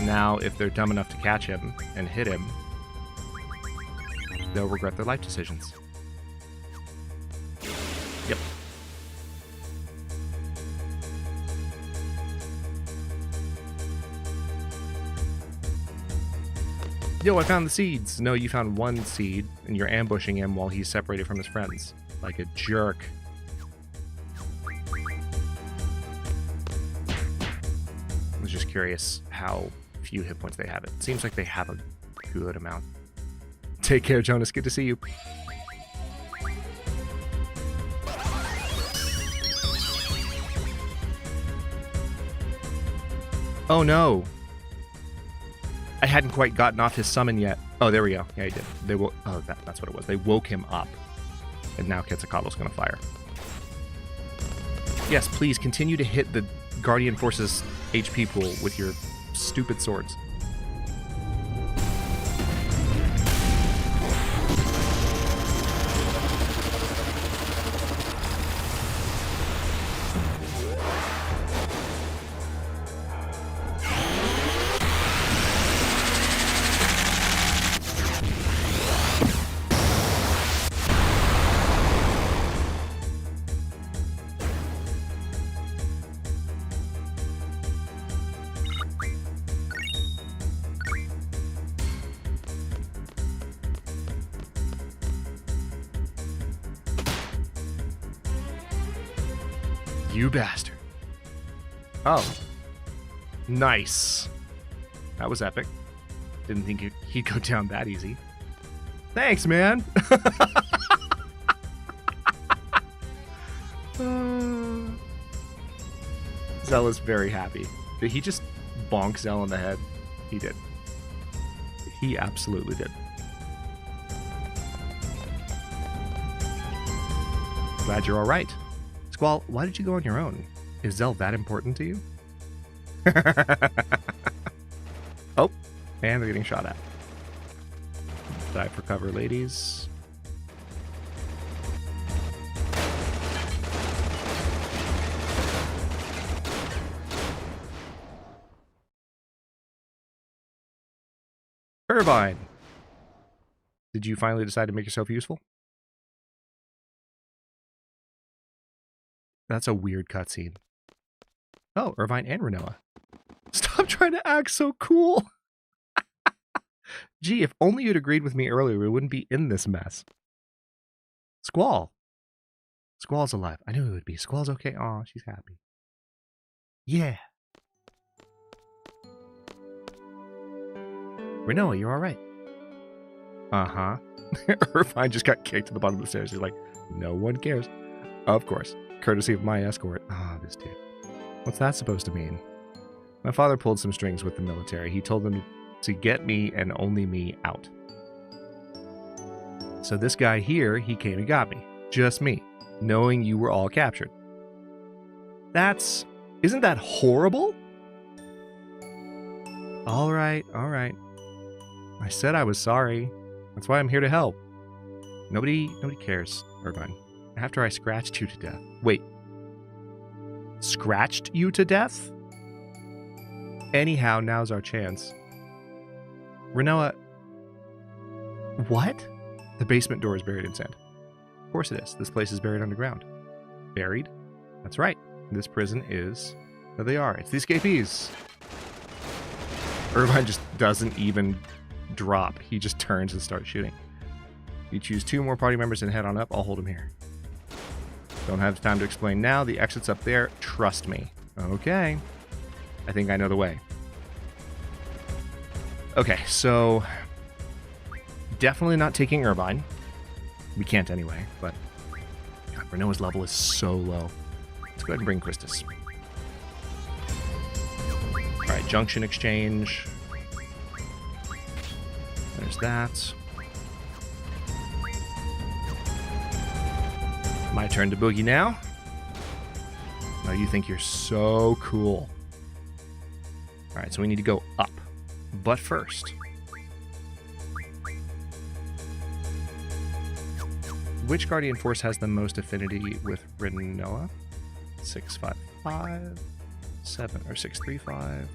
Now, if they're dumb enough to catch him and hit him, they'll regret their life decisions. Yep. Yo, I found the seeds. No, you found one seed, and you're ambushing him while he's separated from his friends. Like a jerk. I was just curious how few hit points they have. It seems like they have a good amount. Take care, Jonas. Good to see you. Oh no. I hadn't quite gotten off his summon yet. Oh, there we go. Yeah, he did. They woke. Oh, that's what it was. They woke him up. And now Quetzalcoatl's gonna fire. Yes, please continue to hit the Guardian Forces HP pool with your stupid swords. You bastard. Oh. Nice. That was epic. Didn't think he'd go down that easy. Thanks, man. Zell is very happy. Did he just bonk Zell in the head? He did. He absolutely did. Glad you're all right. Squall, why did you go on your own? Is Zell that important to you? Oh, and they're getting shot at. Dive for cover, ladies. Irvine! Did you finally decide to make yourself useful? That's a weird cutscene. Oh, Irvine and Renoa. Stop trying to act so cool. Gee, if only you'd agreed with me earlier, we wouldn't be in this mess. Squall. Squall's alive. I knew it would be. Squall's okay. Aw, she's happy. Yeah. Renoa, you're all right. Uh-huh. Irvine just got kicked to the bottom of the stairs. He's like, no one cares. Of course. Courtesy of my escort. Ah, this dude. What's that supposed to mean? My father pulled some strings with the military. He told them to get me and only me out. So this guy here, he came and got me. Just me. Knowing you were all captured. Isn't that horrible? All right. I said I was sorry. That's why I'm here to help. Nobody cares, Irvine. After I scratched you to death. Wait. scratched you to death? Anyhow, now's our chance. Renoa... What? The basement door is buried in sand. Of course it is. This place is buried underground. Buried? That's right. This prison is... There they are. It's the escapees. Irvine just doesn't even drop. He just turns and starts shooting. You choose 2 more party members and head on up. I'll hold him here. Don't have time to explain now. The exit's up there. Trust me. Okay. I think I know the way. Okay, so... Definitely not taking Irvine. We can't anyway, but... God, Renoa's level is so low. Let's go ahead and bring Christus. Alright, Junction Exchange. There's that. My turn to boogie now. Oh, you think you're so cool. Alright, so we need to go up. But first... Which Guardian Force has the most affinity with Renoa? 655, 7 or 635,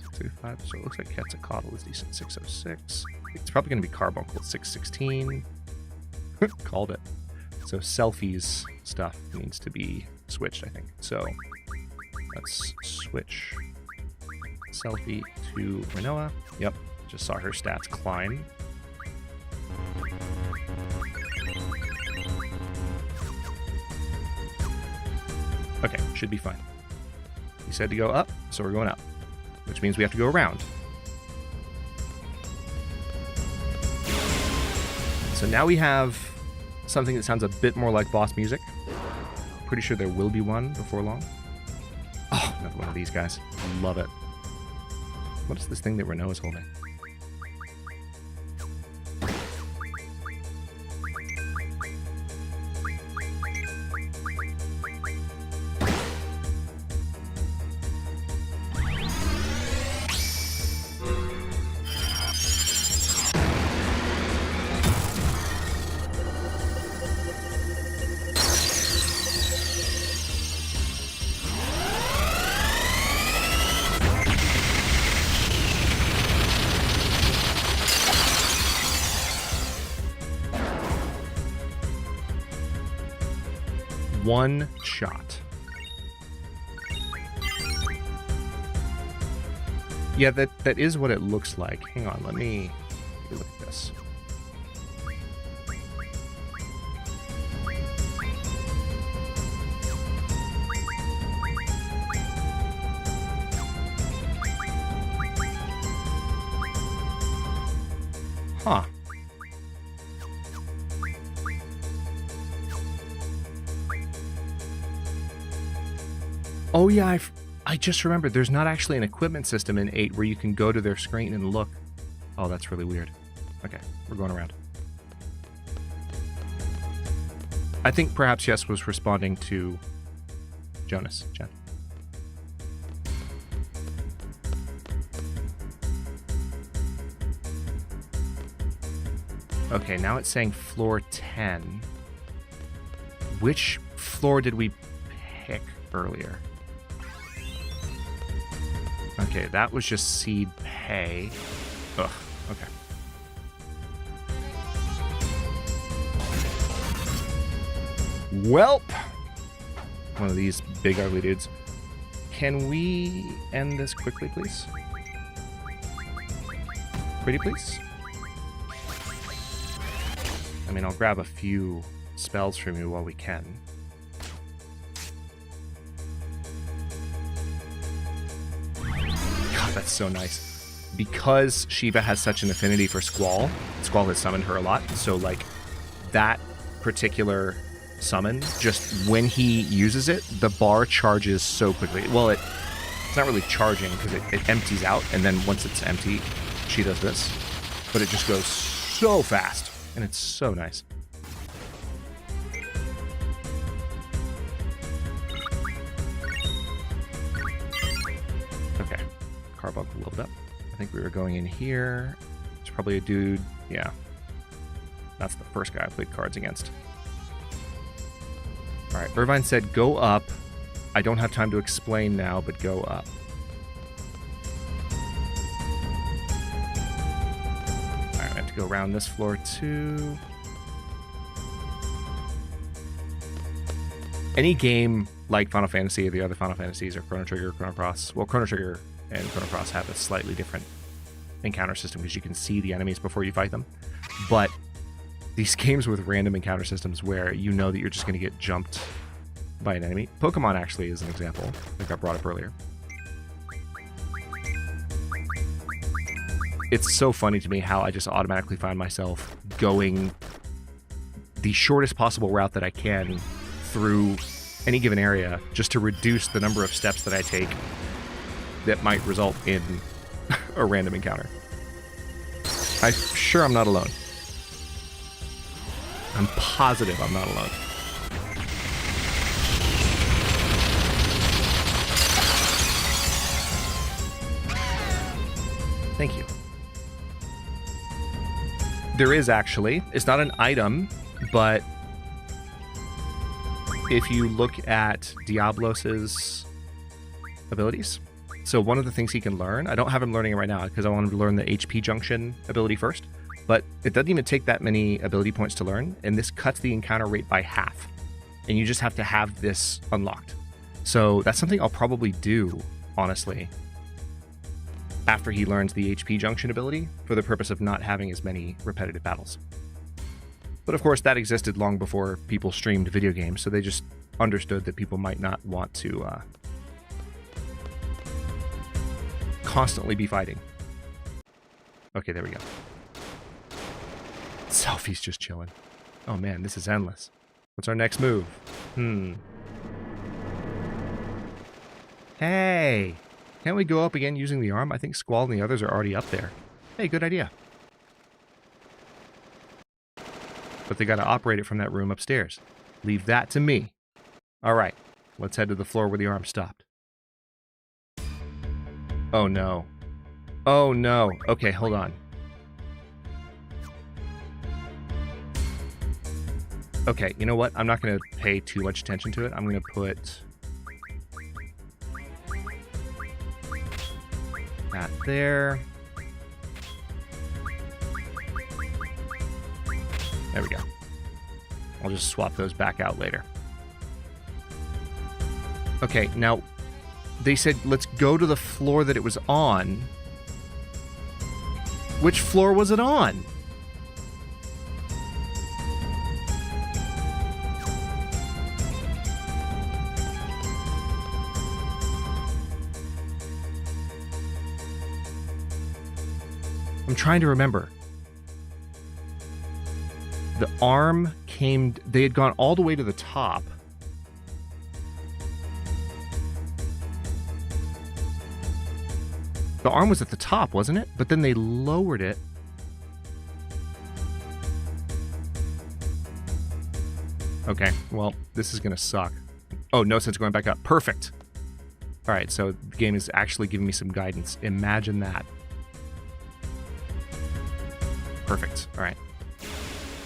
635. So it looks like Quetzalcoatl is decent. 606. It's probably going to be Carbuncle. 616. Called it. So Selfie's stuff needs to be switched, I think. So let's switch Selfie to Renoa. Yep, just saw her stats climb. Okay, should be fine. He said to go up, so we're going up. Which means we have to go around. So now we have something that sounds a bit more like boss music. Pretty sure there will be one before long. Oh, another one of these guys. Love it. What is this thing that Renault is holding? One shot. Yeah, that is what it looks like. Hang on, let me take a look at this. Huh. Oh yeah, I just remembered there's not actually an equipment system in 8 where you can go to their screen and look. Oh, that's really weird. Okay, we're going around. I think perhaps Yes was responding to Jonas, Jen. Okay, now it's saying floor 10. Which floor did we pick earlier? Okay, that was just seed pay. Ugh, okay. Welp! One of these big ugly dudes. Can we end this quickly, please? Pretty please? I mean, I'll grab a few spells from you while we can. That's so nice. Because Shiva has such an affinity for Squall, Squall has summoned her a lot, so like that particular summon, just when he uses it, the bar charges so quickly. Well, it's not really charging because it empties out, and then once it's empty, she does this. But it just goes so fast, and it's so nice. Carbuncle leveled up. I think we were going in here. There's probably a dude. Yeah. That's the first guy I played cards against. Alright, Irvine said go up. I don't have time to explain now, but go up. All right, I have to go around this floor too. Any game like Final Fantasy or the other Final Fantasies or Chrono Trigger, Chrono Cross, well, Chrono Trigger and Chrono Cross have a slightly different encounter system because you can see the enemies before you fight them. But these games with random encounter systems where you know that you're just going to get jumped by an enemy. Pokemon actually is an example. I think I brought up earlier. It's so funny to me how I just automatically find myself going the shortest possible route that I can through any given area just to reduce the number of steps that I take that might result in a random encounter. I'm sure I'm not alone. I'm positive I'm not alone. Thank you. There is actually, it's not an item, but if you look at Diablos's abilities, so one of the things he can learn, I don't have him learning it right now because I want him to learn the HP junction ability first, but it doesn't even take that many ability points to learn, and this cuts the encounter rate by half, and you just have to have this unlocked. So that's something I'll probably do, honestly, after he learns the HP junction ability for the purpose of not having as many repetitive battles. But of course, that existed long before people streamed video games, so they just understood that people might not want to constantly be fighting. Okay, there we go. Selfie's just chilling. Oh man, this is endless. What's our next move? Hey! Can't we go up again using the arm? I think Squall and the others are already up there. Hey, good idea. But they gotta operate it from that room upstairs. Leave that to me. Alright, let's head to the floor where the arm stopped. Oh no. Oh no. Okay, hold on. Okay, you know what? I'm not gonna pay too much attention to it. I'm gonna put that there. There we go. I'll just swap those back out later. Okay, now they said let's go to the floor that it was on. Which floor was it on? I'm trying to remember. The arm came... They had gone all the way to the top. The arm was at the top, wasn't it? But then they lowered it. Okay, well, this is going to suck. Oh, no sense going back up. Perfect. All right, so the game is actually giving me some guidance. Imagine that. Perfect. All right.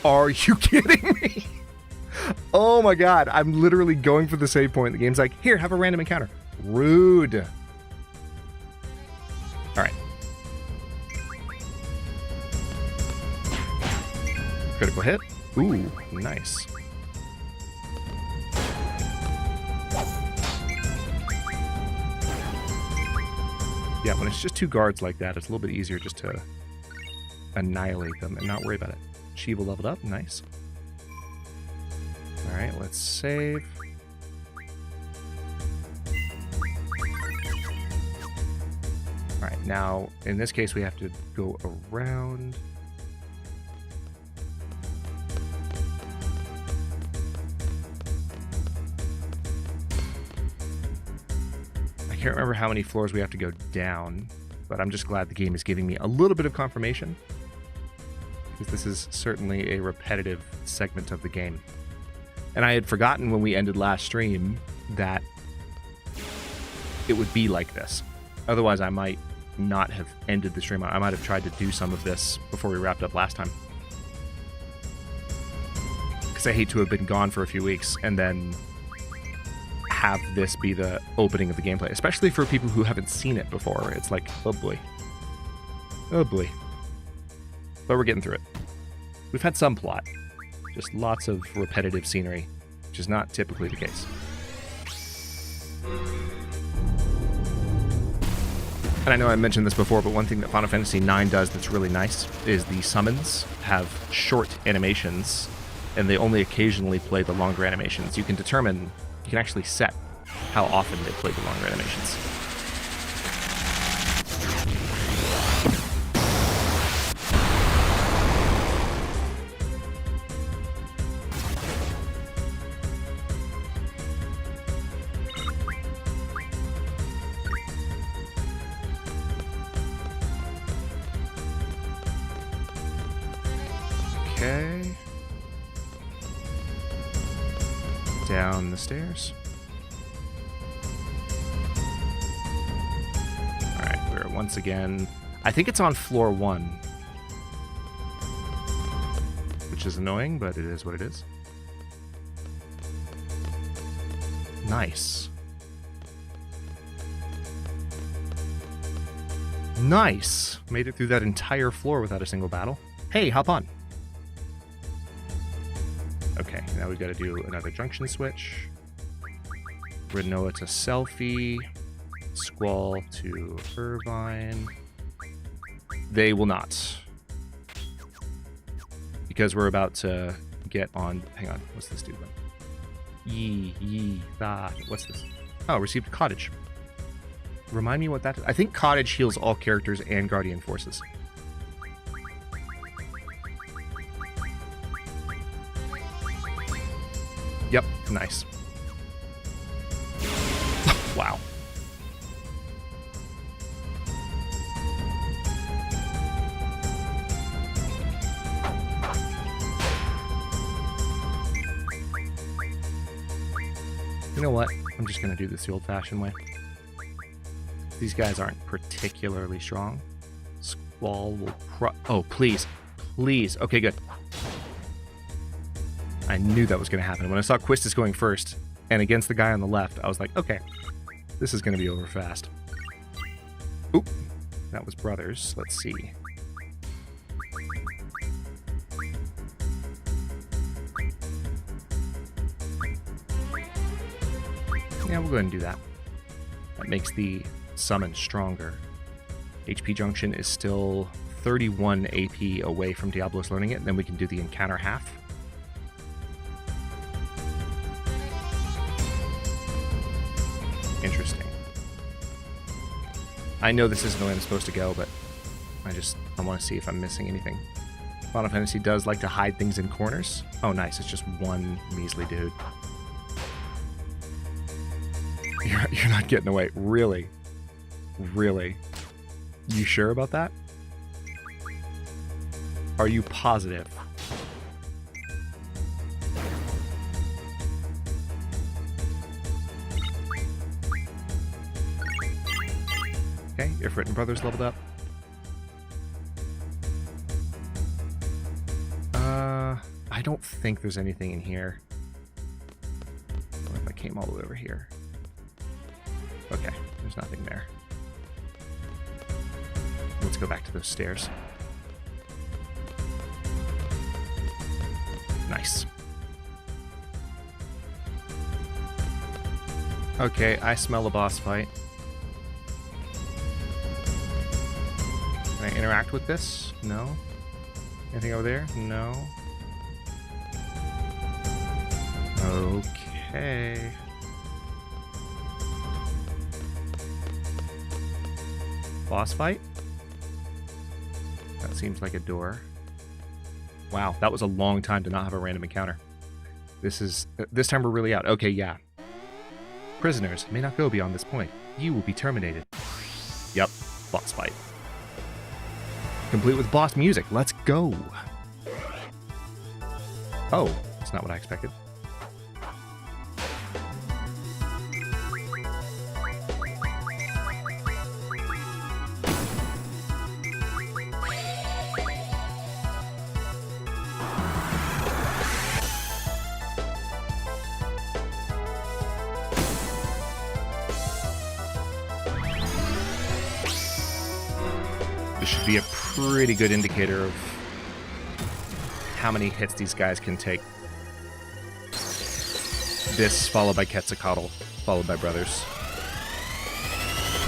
Are you kidding me? Oh my god. I'm literally going for the save point. The game's like, here, have a random encounter. Rude. All right. Critical hit. Ooh, nice. Yeah, when it's just two guards like that, it's a little bit easier just to annihilate them and not worry about it. Shiva leveled up. Nice. All right, let's save. All right, now, in this case, we have to go around. I can't remember how many floors we have to go down, but I'm just glad the game is giving me a little bit of confirmation, because this is certainly a repetitive segment of the game. And I had forgotten when we ended last stream that it would be like this. Otherwise, I might not have ended the stream. I might have tried to do some of this before we wrapped up last time. Because I hate to have been gone for a few weeks and then have this be the opening of the gameplay, especially for people who haven't seen it before. It's like, oh boy. Oh boy. But we're getting through it. We've had some plot. Just lots of repetitive scenery, which is not typically the case. And I know I mentioned this before, but one thing that Final Fantasy IX does that's really nice is the summons have short animations, and they only occasionally play the longer animations. You can actually set how often they play the longer animations. Okay. Down the stairs. Alright, we're once again... I think it's on floor 1. Which is annoying, but it is what it is. Nice. Nice! Made it through that entire floor without a single battle. Hey, hop on! Okay, now we've got to do another junction switch. Renoa to Selfie. Squall to Irvine. They will not. Because we're about to get on... Hang on, what's this do then? What's this? Oh, received Cottage. Remind me what that is. I think Cottage heals all characters and Guardian Forces. Yep, nice. Wow. You know what? I'm just going to do this the old-fashioned way. These guys aren't particularly strong. Squall will oh, please. Please. Okay, good. I knew that was going to happen. When I saw Quistis going first and against the guy on the left, I was like, okay, this is going to be over fast. Oop. That was brothers. Let's see. Yeah, we'll go ahead and do that. That makes the summon stronger. HP Junction is still 31 AP away from Diablos learning it, and then we can do the encounter half. Interesting. I know this isn't the way I'm supposed to go, but I want to see if I'm missing anything. Final Fantasy does like to hide things in corners. Oh, nice. It's just one measly dude. You're not getting away. Really? Really? You sure about that? Are you positive? Okay, Ifrit and Brothers leveled up. I don't think there's anything in here. What if I came all the way over here? Okay, there's nothing there. Let's go back to those stairs. Nice. Okay, I smell a boss fight. Can I interact with this? No. Anything over there? No. Okay. Boss fight? That seems like a door. Wow, that was a long time to not have a random encounter. This time we're really out. Okay, yeah. Prisoners may not go beyond this point. You will be terminated. Yep, boss fight. Complete with boss music. Let's go. Oh, that's not what I expected. This should be a pretty good indicator of how many hits these guys can take. This followed by Quetzalcoatl, followed by Brothers.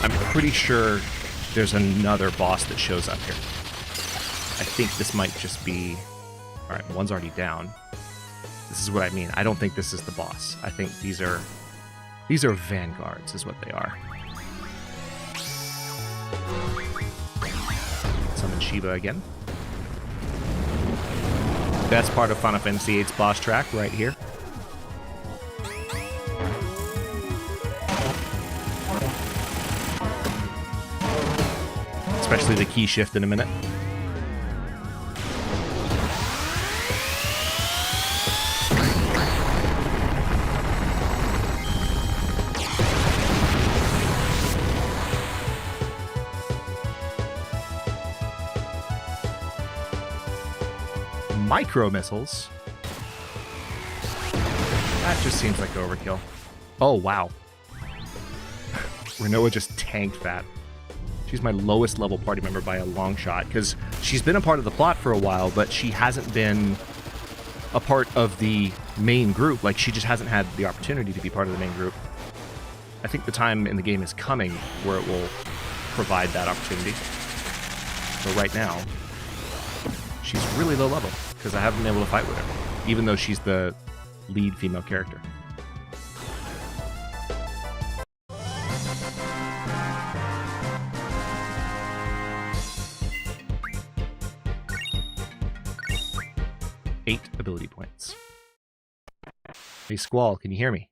I'm pretty sure there's another boss that shows up here. I think this might just be... Alright, one's already down. This is what I mean. I don't think this is the boss. I think these are vanguards is what they are. Summon Shiva again. Best part of Final Fantasy VIII's boss track right here. Especially the key shift in a minute. Micro missiles? That just seems like overkill. Oh, wow. Renoa just tanked that. She's my lowest level party member by a long shot, because she's been a part of the plot for a while, but she hasn't been a part of the main group. Like, she just hasn't had the opportunity to be part of the main group. I think the time in the game is coming where it will provide that opportunity. But right now, she's really low level, because I haven't been able to fight with her, even though she's the lead female character. Eight ability points. Hey, Squall, can you hear me?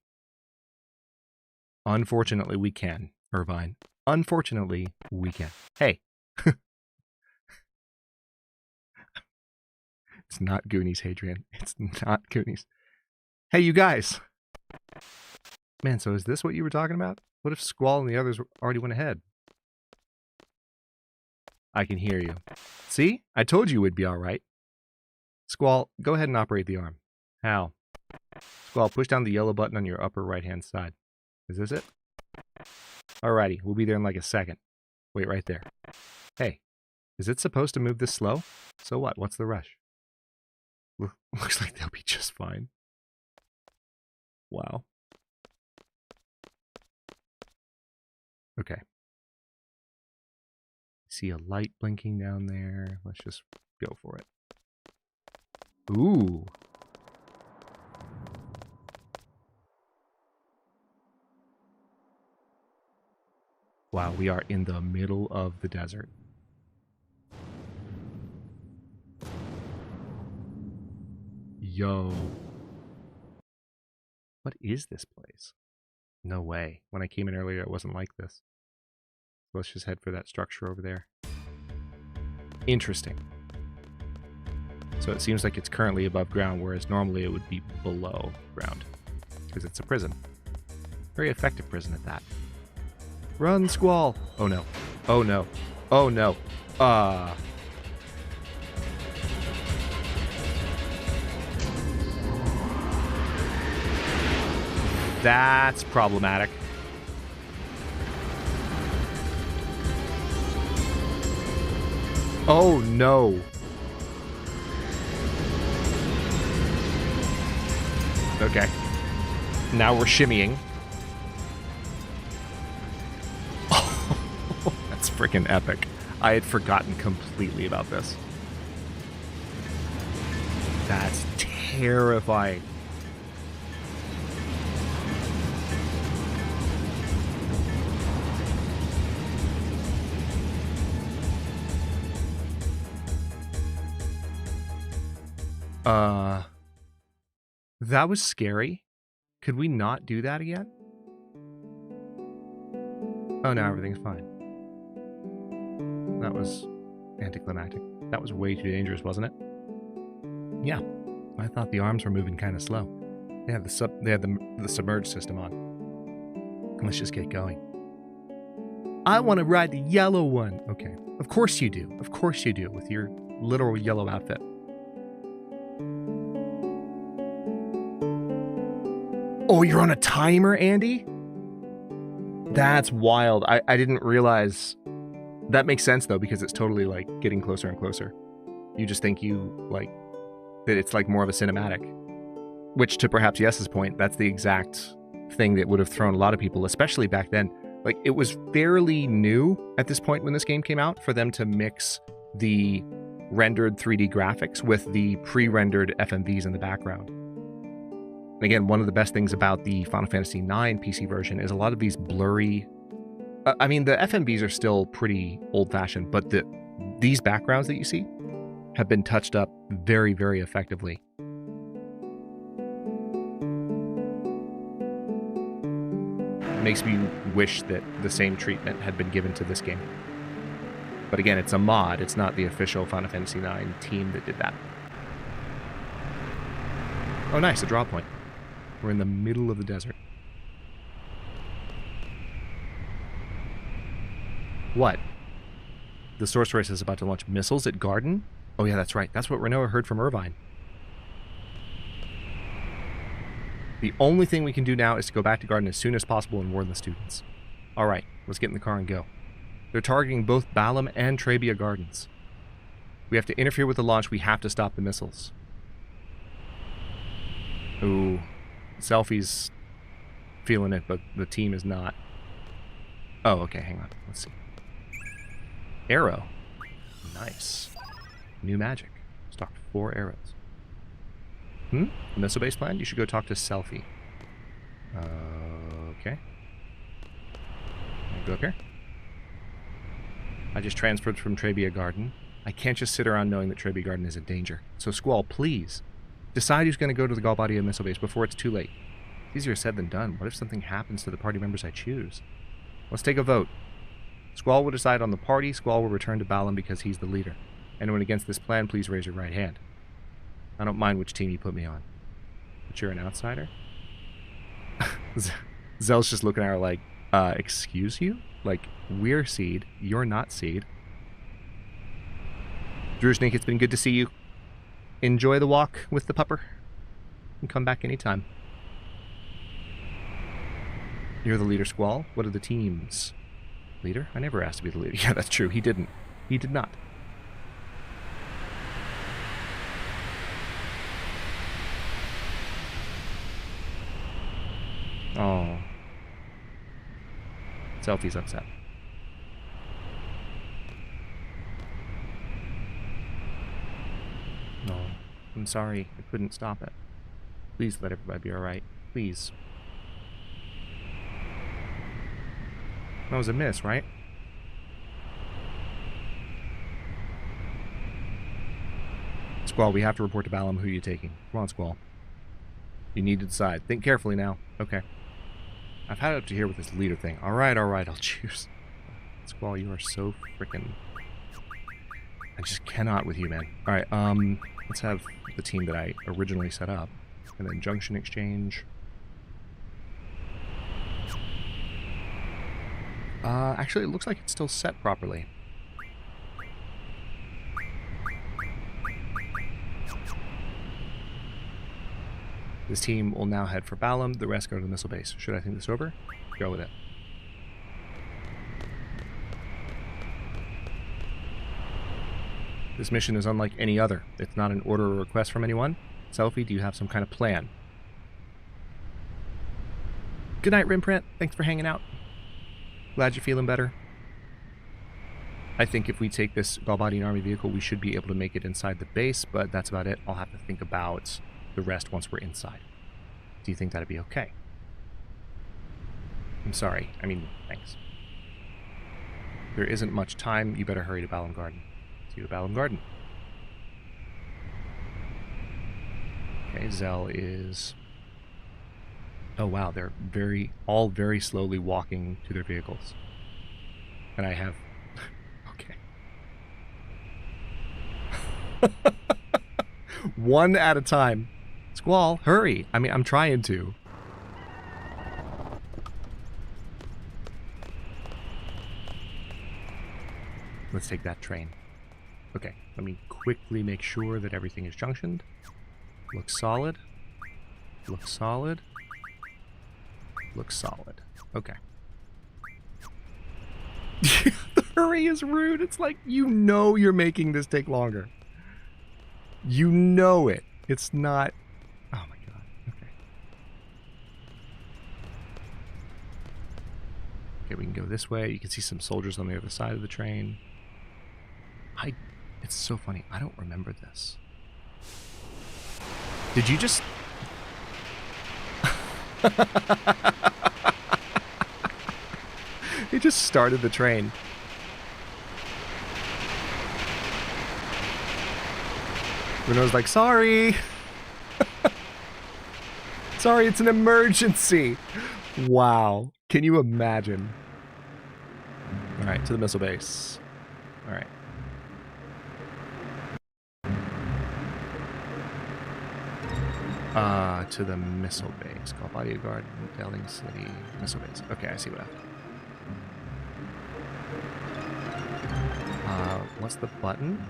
Unfortunately, we can, Irvine. Unfortunately, we can. Hey. It's not Goonies, Hadrian. It's not Goonies. Hey, you guys. Man, so is this what you were talking about? What if Squall and the others already went ahead? I can hear you. See? I told you it would be all right. Squall, go ahead and operate the arm. How? Squall, push down the yellow button on your upper right-hand side. Is this it? Alrighty, we'll be there in like a second. Wait right there. Hey, is it supposed to move this slow? So what? What's the rush? Looks like they'll be just fine. Wow. Okay. See a light blinking down there. Let's just go for it. Ooh. Wow, we are in the middle of the desert. Yo. What is this place? No way. When I came in earlier, it wasn't like this. So let's just head for that structure over there. Interesting. So it seems like it's currently above ground, whereas normally it would be below ground. Because it's a prison. Very effective prison at that. Run, Squall! Oh no. Oh no. Oh no. That's problematic. Oh no. Okay. Now we're shimmying. Oh, that's freaking epic. I had forgotten completely about this. That's terrifying. That was scary. Could we not do that again? Oh, now everything's fine. That was anticlimactic. That was way too dangerous, wasn't it? Yeah, I thought the arms were moving kind of slow. They had the submerged system on. Let's just get going. I want to ride the yellow one. Okay, of course you do. Of course you do with your literal yellow outfit. Oh, you're on a timer, Andy? That's wild. I didn't realize That makes sense, though, because it's totally, like, getting closer and closer. You just think that it's, like, more of a cinematic. Which, to perhaps Yes's point, that's the exact thing that would have thrown a lot of people, especially back then. Like, it was fairly new at this point when this game came out for them to mix the rendered 3D graphics with the pre-rendered FMVs in the background. And again, one of the best things about the Final Fantasy IX PC version is a lot of these blurry... I mean, the FMVs are still pretty old-fashioned, but these backgrounds that you see have been touched up very, very effectively. It makes me wish that the same treatment had been given to this game. But again, it's a mod. It's not the official Final Fantasy IX team that did that. Oh, nice, a draw point. We're in the middle of the desert. What? The sorceress is about to launch missiles at Garden? Oh yeah, that's right. That's what Renoa heard from Irvine. The only thing we can do now is to go back to Garden as soon as possible and warn the students. Alright, let's get in the car and go. They're targeting both Balamb and Trebia Gardens. We have to interfere with the launch. We have to stop the missiles. Ooh. Selfie's feeling it, but the team is not. Oh, okay, hang on. Let's see. Arrow. Nice. New magic. Stocked 4 arrows. The missile base plan? You should go talk to Selfie. Okay. Go up here. I just transferred from Trebia Garden. I can't just sit around knowing that Trebia Garden is in danger. So Squall, please, decide who's going to go to the Galbadia missile base before it's too late. It's easier said than done. What if something happens to the party members I choose? Let's take a vote. Squall will decide on the party. Squall will return to Balamb because he's the leader. Anyone against this plan, please raise your right hand. I don't mind which team you put me on. But you're an outsider? Zell's just looking at her like, excuse you? Like, we're Seed, you're not Seed. Drewsnik, it's been good to see you. Enjoy the walk with the pupper. And come back anytime. You're the leader, Squall. What are the teams? Leader? I never asked to be the leader. Yeah, that's true. He didn't. He did not. Oh. Selfie's upset. No. I'm sorry. I couldn't stop it. Please let everybody be alright. Please. That was a miss, right? Squall, we have to report to Balamb who you're taking. Come on, Squall. You need to decide. Think carefully now. Okay. I've had it up to here with this leader thing. Alright, I'll choose. Squall, you are so freaking... I just cannot with you, man. Alright, let's have the team that I originally set up. And then Junction Exchange. Actually, it looks like it's still set properly. This team will now head for Balamb. The rest go to the missile base. Should I think this over? Go with it. This mission is unlike any other. It's not an order or request from anyone. Selfie, do you have some kind of plan? Good night, Rimprint. Thanks for hanging out. Glad you're feeling better. I think if we take this Galbadian army vehicle, we should be able to make it inside the base, but that's about it. I'll have to think about the rest once we're inside. Do you think that'd be okay? I'm sorry. I mean, thanks. There isn't much time. You better hurry to Balamb Garden. See you at Balamb Garden. Okay, Zell is... Oh wow, they're all very slowly walking to their vehicles. And I have... okay. One at a time. Squall, hurry! I mean, I'm trying to. Let's take that train. Okay, let me quickly make sure that everything is junctioned. Looks solid. Looks solid. Looks solid. Okay. hurry is rude. It's like, you know you're making this take longer. You know it. It's not... Oh my god. Okay. Okay, we can go this way. You can see some soldiers on the other side of the train. It's so funny. I don't remember this. Did you just... He just started the train. Bruno's like, sorry. Sorry, it's an emergency. Wow. Can you imagine? All right, to the missile base. All right. To the missile base. Call Body Guard, Delling City, missile base. Okay, I see what happened. What's the button?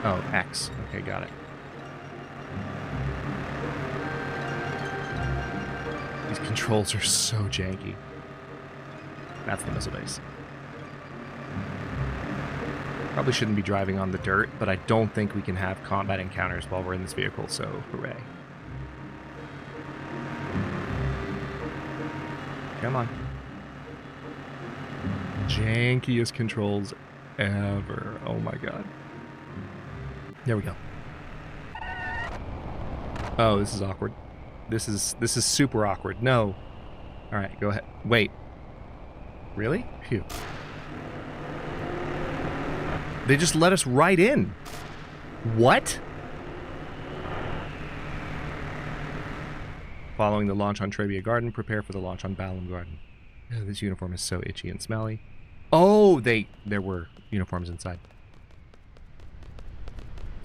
Oh, X. Okay, got it. These controls are so janky. That's the missile base. Probably shouldn't be driving on the dirt, but I don't think we can have combat encounters while we're in this vehicle, so hooray. Come on. Jankiest controls ever. Oh my god. There we go. Oh, this is awkward. This is super awkward. No. Alright, go ahead. Wait. Really? Phew. They just let us right in. What? Following the launch on Trebia Garden, prepare for the launch on Balamb Garden. Oh, this uniform is so itchy and smelly. Oh, there were uniforms inside.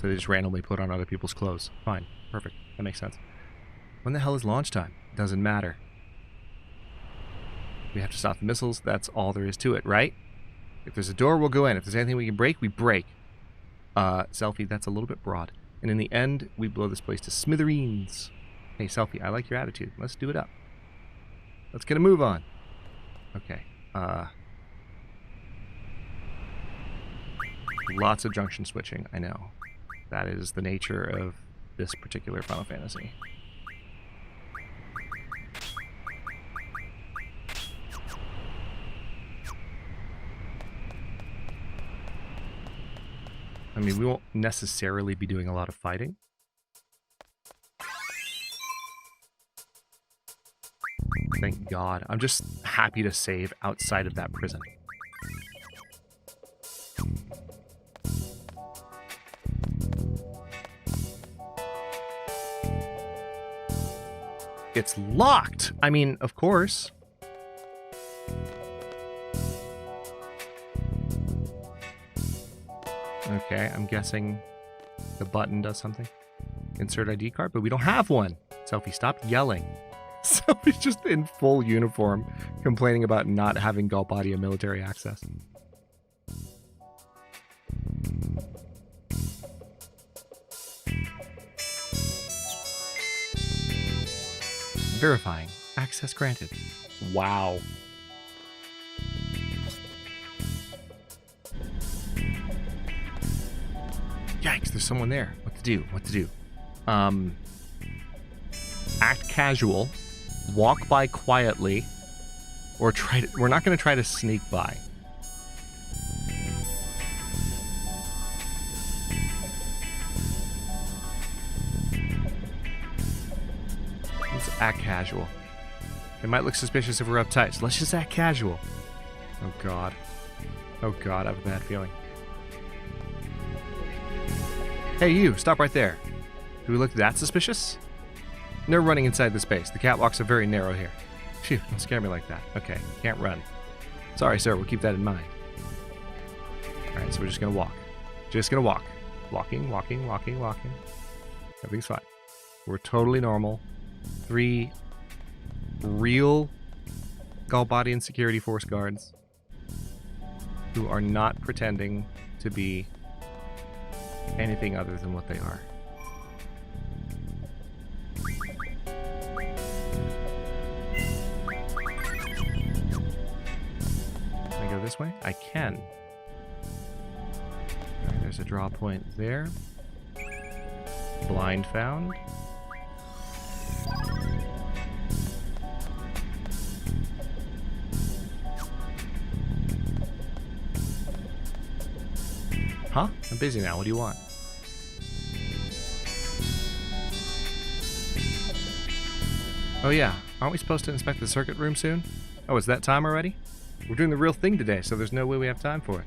So they just randomly put on other people's clothes. Fine. Perfect. That makes sense. When the hell is launch time? Doesn't matter. We have to stop the missiles. That's all there is to it, right? If there's a door, we'll go in. If there's anything we can break, we break. Selfie, that's a little bit broad. And in the end, we blow this place to smithereens. Hey, Selfie, I like your attitude. Let's do it up. Let's get a move on. Okay. Lots of junction switching, I know. That is the nature of this particular Final Fantasy. I mean, we won't necessarily be doing a lot of fighting. Thank God. I'm just happy to save outside of that prison. It's locked! I mean, of course. Okay, I'm guessing the button does something. Insert ID card, but we don't have one. Selfie, stop yelling. Selfie's just in full uniform, complaining about not having Galbadia military access. Verifying. Access granted. Wow. Yikes, there's someone there. What to do? What to do? Act casual. Walk by quietly. Or try to... We're not going to try to sneak by. Let's act casual. It might look suspicious if we're uptight, so let's just act casual. Oh god. Oh god, I have a bad feeling. Hey you, stop right there. Do we look that suspicious? No running inside the space. The catwalks are very narrow here. Phew, don't scare me like that. Okay, can't run. Sorry, sir, we'll keep that in mind. Alright, so we're just gonna walk. Just gonna walk. Walking, walking, walking, walking. Everything's fine. We're totally normal. 3 real Galbadian security force guards who are not pretending to be anything other than what they are. this way? I can. Alright, there's a draw point there. Blind found. Huh? I'm busy now. What do you want? Oh yeah, aren't we supposed to inspect the circuit room soon? Oh, it's that time already? We're doing the real thing today, so there's no way we have time for it.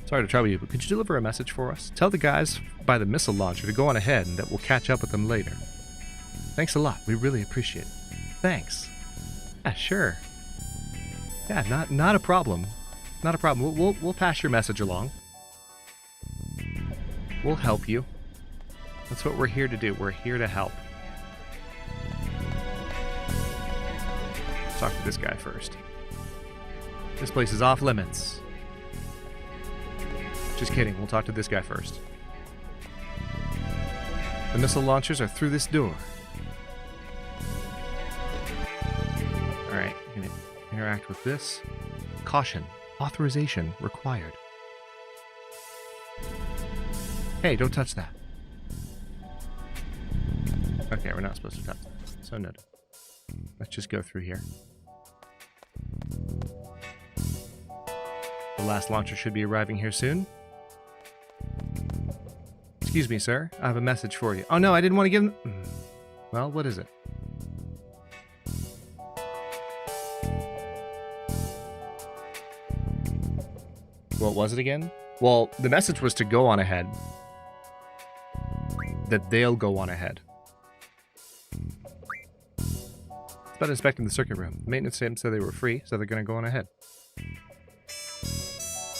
Sorry to trouble you, but could you deliver a message for us? Tell the guys by the missile launcher to go on ahead and that we'll catch up with them later. Thanks a lot. We really appreciate it. Thanks. Yeah, sure. Yeah, not a problem. Not a problem. We'll pass your message along. We'll help you. That's what we're here to do. We're here to help. Let's talk to this guy first. This place is off limits. Just kidding. We'll talk to this guy first. The missile launchers are through this door. Alright, I'm gonna interact with this. Caution. Authorization required. Hey, don't touch that. Okay, we're not supposed to touch that. So noted. Let's just go through here. The last launcher should be arriving here soon. Excuse me, sir. I have a message for you. Oh no, I didn't want to give them... Well, what is it? What was it again? Well, the message was to go on ahead. That they'll go on ahead. It's about inspecting the circuit room. The maintenance team said they were free, so they're going to go on ahead.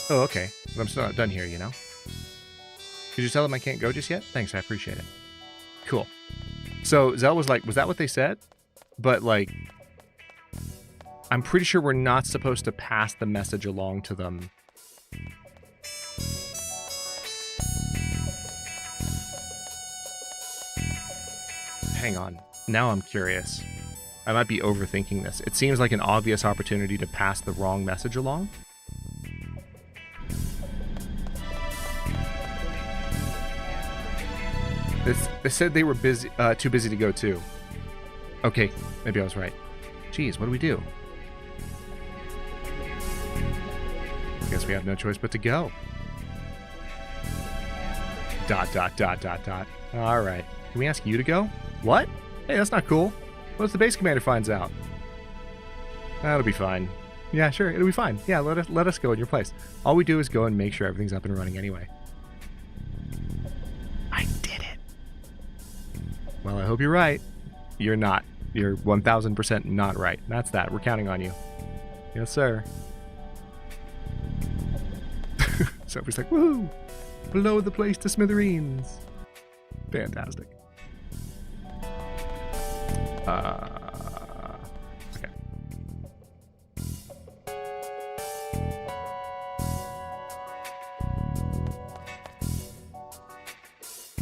Oh, okay. But I'm still not done here, you know? Did you tell them I can't go just yet? Thanks, I appreciate it. Cool. So, Zell was like, was that what they said? But, like, I'm pretty sure we're not supposed to pass the message along to them. Hang on. Now I'm curious. I might be overthinking this. It seems like an obvious opportunity to pass the wrong message along. They said they were busy, too busy to go too. Okay, maybe I was right. Jeez, what do we do? Guess we have no choice but to go. ... All right. Can we ask you to go? What? Hey, that's not cool. What if the base commander finds out? That'll be fine. Yeah, sure, it'll be fine. Yeah, let us go in your place. All we do is go and make sure everything's up and running anyway. I did it. Well, I hope you're right. You're not. You're 1000% not right. That's that. We're counting on you. Yes, sir. Sophie's like, woohoo! Blow the place to smithereens. Fantastic. Okay.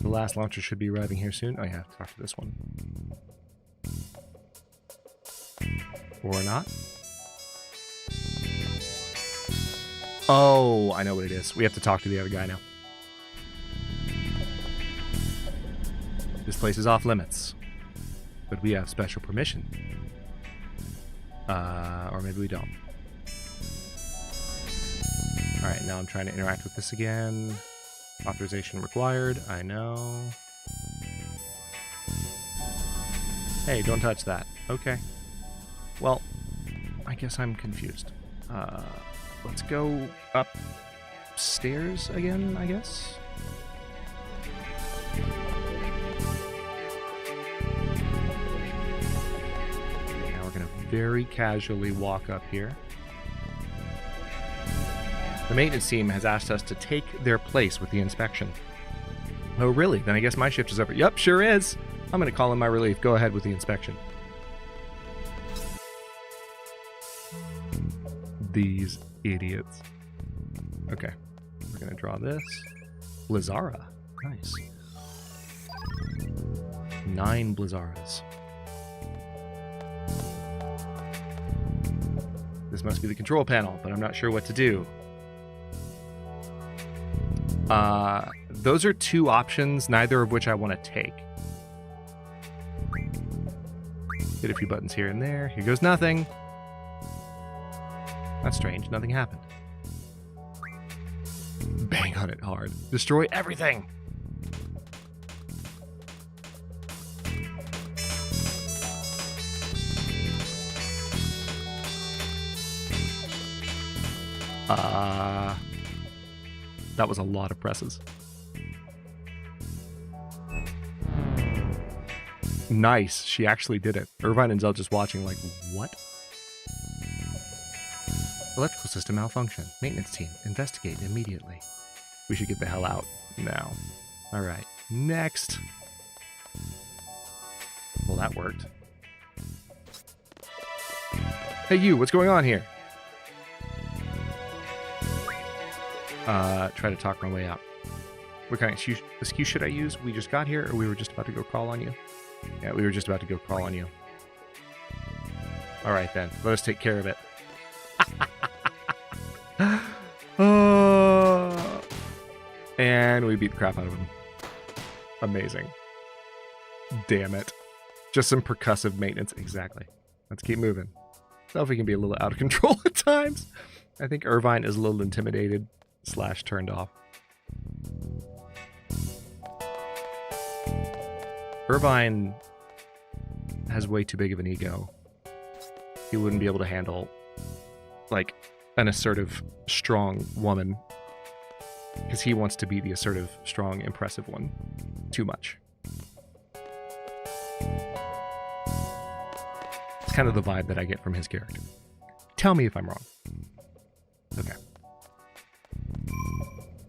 The last launcher should be arriving here soon. Oh, yeah, I have to talk to this one. Or not. Oh, I know what it is. We have to talk to the other guy now. This place is off limits. But we have special permission. Or maybe we don't. Alright, now I'm trying to interact with this again. Authorization required, I know. Hey, don't touch that. Okay. Well, I guess I'm confused. Let's go upstairs again, I guess? Now we're gonna very casually walk up here. The maintenance team has asked us to take their place with the inspection. Oh, really? Then I guess my shift is over. Yup, sure is. I'm going to call in my relief. Go ahead with the inspection. These idiots. Okay. We're going to draw this. Blizzara. Nice. 9 Blizzaras. This must be the control panel, but I'm not sure what to do. Those are two options, neither of which I want to take. Hit a few buttons here and there. Here goes nothing. That's strange. Nothing happened. Bang on it hard. Destroy everything. That was a lot of presses. Nice. She actually did it. Irvine and Zell just watching like, what? Electrical system malfunction. Maintenance team, investigate immediately. We should get the hell out now. Alright, next. Well, that worked. Hey you, what's going on here? Try to talk my way out. What kind of excuse should I use? We just got here, or we were just about to go crawl on you? Yeah, we were just about to go crawl on you. Alright then, let us take care of it. And we beat the crap out of him. Amazing. Damn it. Just some percussive maintenance. Exactly. Let's keep moving. Selfie can be a little out of control at times. I think Irvine is a little intimidated / turned off. Irvine has way too big of an ego. He wouldn't be able to handle, like, an assertive, strong woman. Because he wants to be the assertive, strong, impressive one. Too much. It's kind of the vibe that I get from his character. Tell me if I'm wrong. Okay.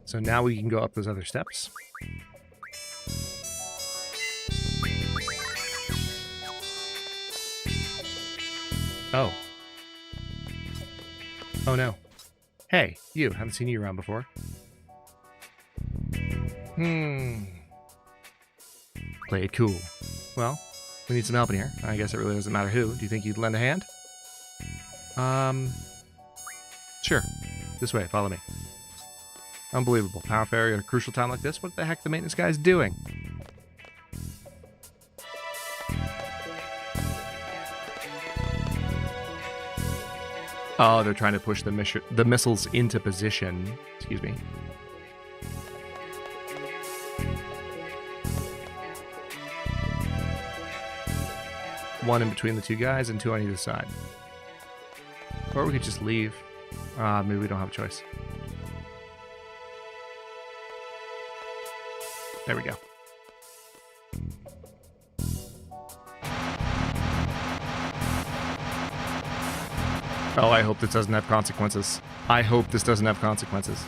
So now we can go up those other steps. Oh. Oh no. Hey, you. Haven't seen you around before. Play it cool. Well, we need some help in here. I guess it really doesn't matter who. Do you think you'd lend a hand? Sure. This way, follow me. Unbelievable. Power failure at a crucial time like this? What the heck the maintenance guy's doing? Oh, they're trying to push the missiles into position. Excuse me. One in between the two guys and two on either side. Or we could just leave. Maybe we don't have a choice. There we go. Oh, I hope this doesn't have consequences. I hope this doesn't have consequences.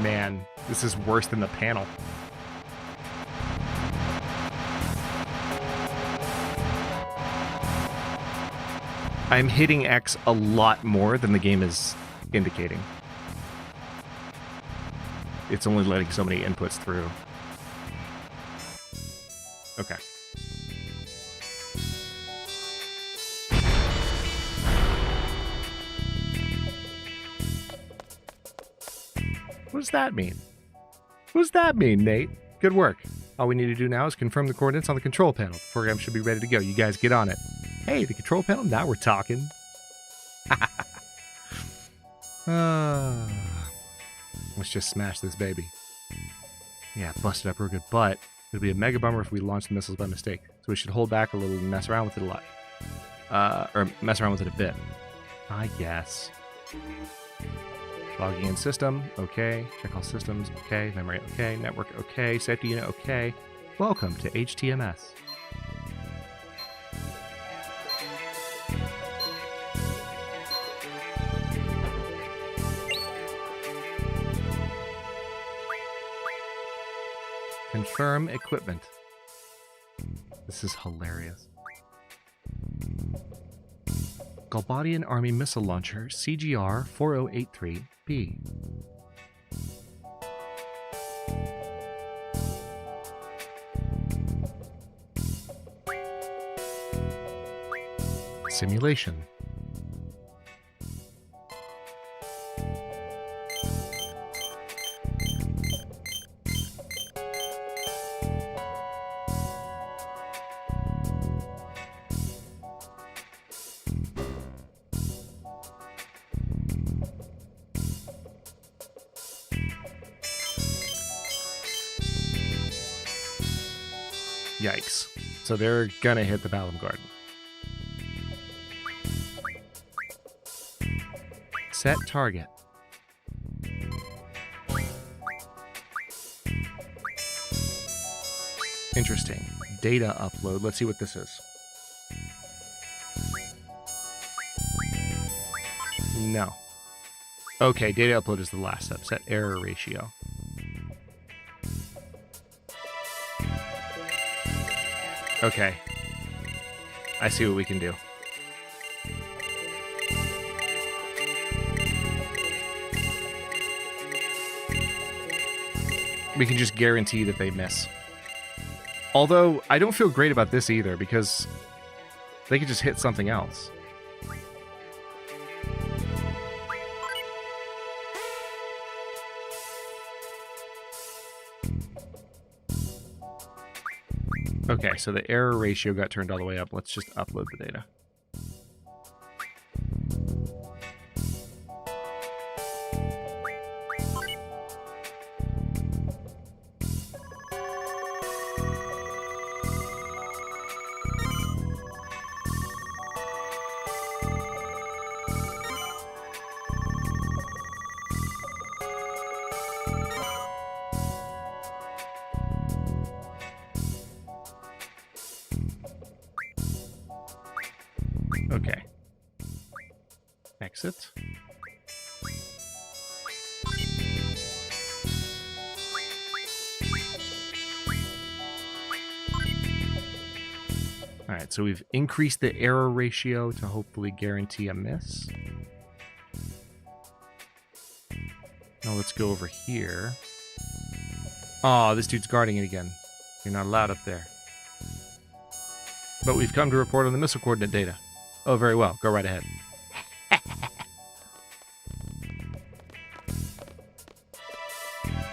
Man, this is worse than the panel. I'm hitting X a lot more than the game is indicating. It's only letting so many inputs through. Okay. What does that mean? What does that mean, Nate? Good work. All we need to do now is confirm the coordinates on the control panel. The program should be ready to go. You guys get on it. Hey, the control panel? Now we're talking. Let's just smash this baby. Yeah, bust it up real good. But it'd be a mega bummer if we launched the missiles by mistake. So we should hold back a little and mess around with it a lot. Or mess around with it a bit. I guess. Logging in system, okay. Check all systems, okay. Memory, okay. Network, okay. Safety unit, okay. Welcome to HTMS. Confirm equipment. This is hilarious. Galbadian Army Missile Launcher CGR 4083B. Simulation. Yikes. So they're gonna hit the Balamb Garden. Set target. Interesting. Data upload. Let's see what this is. No. Okay, data upload is the last step. Set error ratio. Okay. I see what we can do. We can just guarantee that they miss. Although, I don't feel great about this either, because they could just hit something else. Okay, so the error ratio got turned all the way up. Let's just upload the data. Okay. Exit. Alright, so we've increased the error ratio to hopefully guarantee a miss. Now let's go over here. Oh, this dude's guarding it again. You're not allowed up there. But we've come to report on the missile coordinate data. Oh, very well. Go right ahead.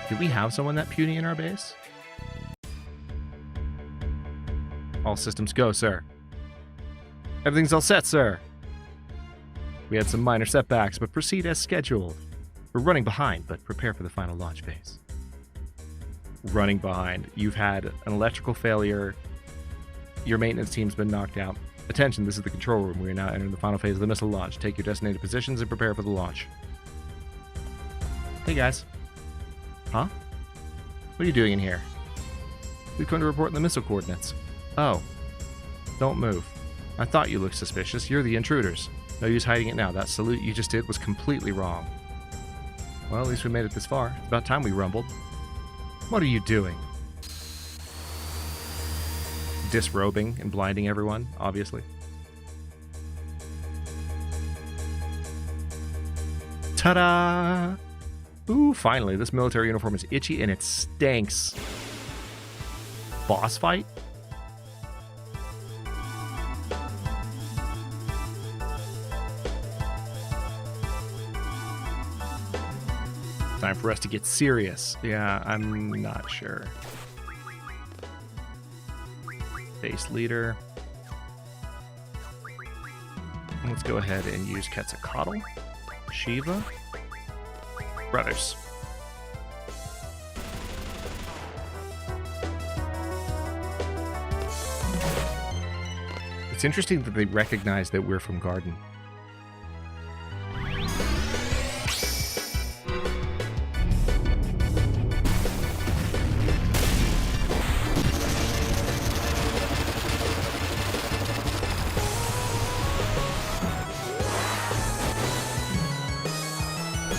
Do we have someone that puny in our base? All systems go, sir. Everything's all set, sir. We had some minor setbacks, but proceed as scheduled. We're running behind, but prepare for the final launch phase. Running behind. You've had an electrical failure. Your maintenance team's been knocked out. Attention, this is the control room. We are now entering the final phase of the missile launch. Take your designated positions and prepare for the launch. Hey, guys. Huh? What are you doing in here? We've come to report the missile coordinates. Oh. Don't move. I thought you looked suspicious. You're the intruders. No use hiding it now. That salute you just did was completely wrong. Well, at least we made it this far. It's about time we rumbled. What are you doing? Disrobing and blinding everyone, obviously. Ta-da! Ooh, finally, this military uniform is itchy and it stinks. Boss fight? Time for us to get serious. Yeah, I'm not sure. Base leader. Let's go ahead and use Quetzalcoatl, Shiva, brothers. It's interesting that they recognize that we're from Garden.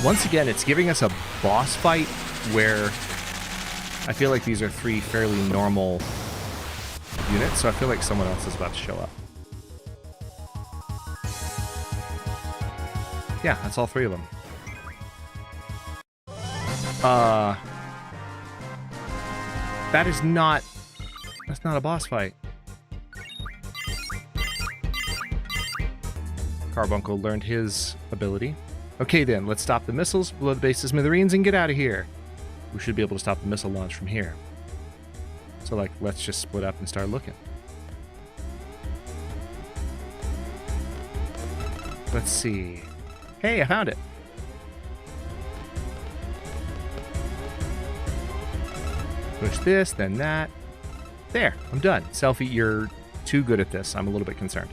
Once again, it's giving us a boss fight where I feel like these are three fairly normal units, so I feel like someone else is about to show up. Yeah, that's all three of them. That is not... That's not a boss fight. Carbuncle learned his ability. Okay then, let's stop the missiles, blow the base to smithereens, and get out of here. We should be able to stop the missile launch from here. So, like, let's just split up and start looking. Let's see. Hey, I found it. Push this, then that. There, I'm done. Selfie, you're too good at this. I'm a little bit concerned.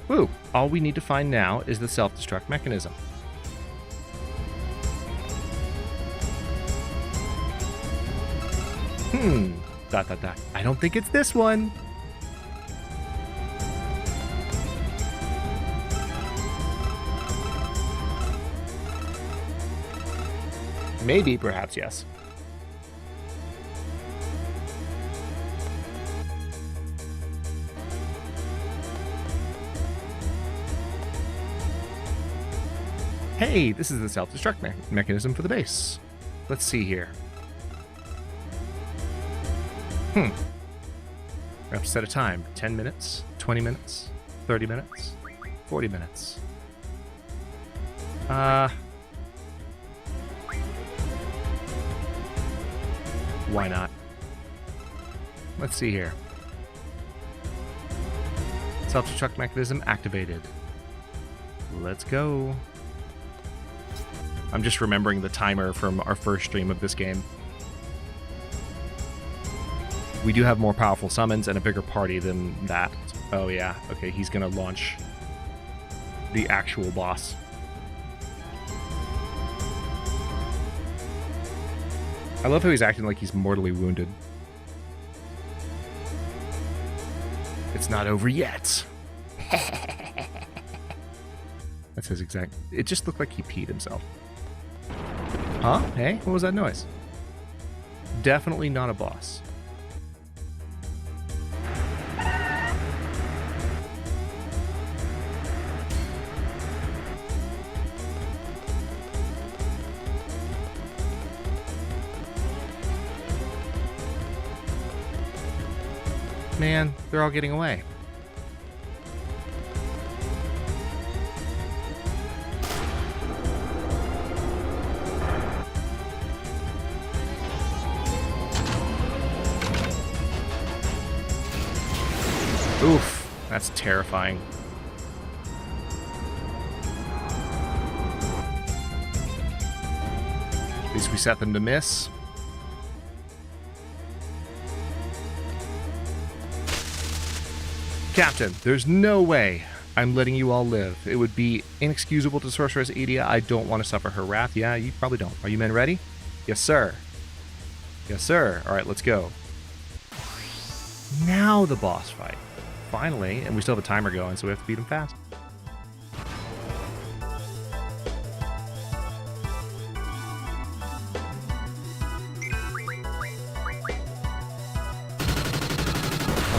Woo! All we need to find now is the self-destruct mechanism. Dot, dot, dot. I don't think it's this one. Maybe, perhaps, yes. Hey, this is the self-destruct mechanism for the base. Let's see here. We have to set a time. 10 minutes, 20 minutes, 30 minutes, 40 minutes. Why not? Let's see here. Self-destruct mechanism activated. Let's go. I'm just remembering the timer from our first stream of this game. We do have more powerful summons and a bigger party than that. Oh yeah, okay, he's gonna launch the actual boss. I love how he's acting like he's mortally wounded. It's not over yet. That's his exact... It just looked like he peed himself. Huh? Hey, what was that noise? Definitely not a boss. Man, they're all getting away. Oof, that's terrifying. At least we set them to miss. Captain, there's no way I'm letting you all live. It would be inexcusable to Sorceress Edia. I don't want to suffer her wrath. Yeah, you probably don't. Are you men ready? Yes, sir. Yes, sir. All right, let's go. Now the boss fight. Finally, and we still have a timer going, so we have to beat him fast.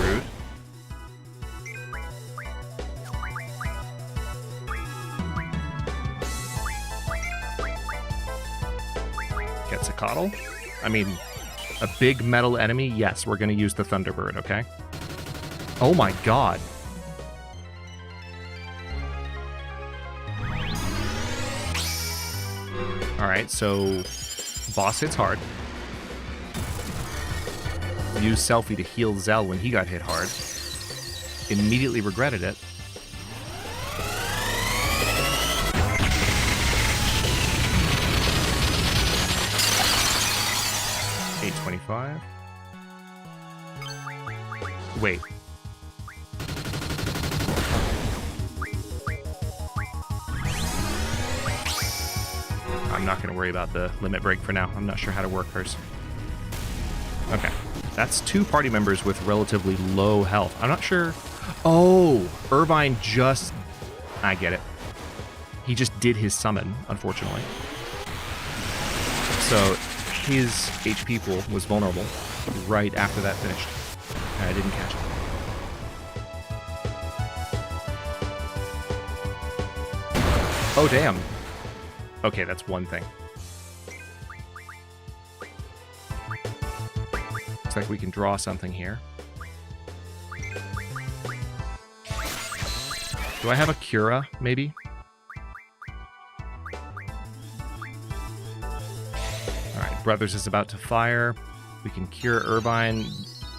Rude. Quetzalcoatl? I mean, a big metal enemy? Yes, we're going to use the Thunderbird, okay? Oh my god. Alright, so boss hits hard. Use Selfie to heal Zell when he got hit hard. Immediately regretted it. $825. Wait. I'm not going to worry about the limit break for now. I'm not sure how to work hers. Okay. That's 2 party members with relatively low health. I'm not sure. Oh, Irvine just... I get it. He just did his summon, unfortunately. So his HP pool was vulnerable right after that finished. And I didn't catch it. Oh, damn. Okay, that's one thing. Looks like we can draw something here. Do I have a Cura, maybe? Alright, Brothers is about to fire. We can cure Irvine.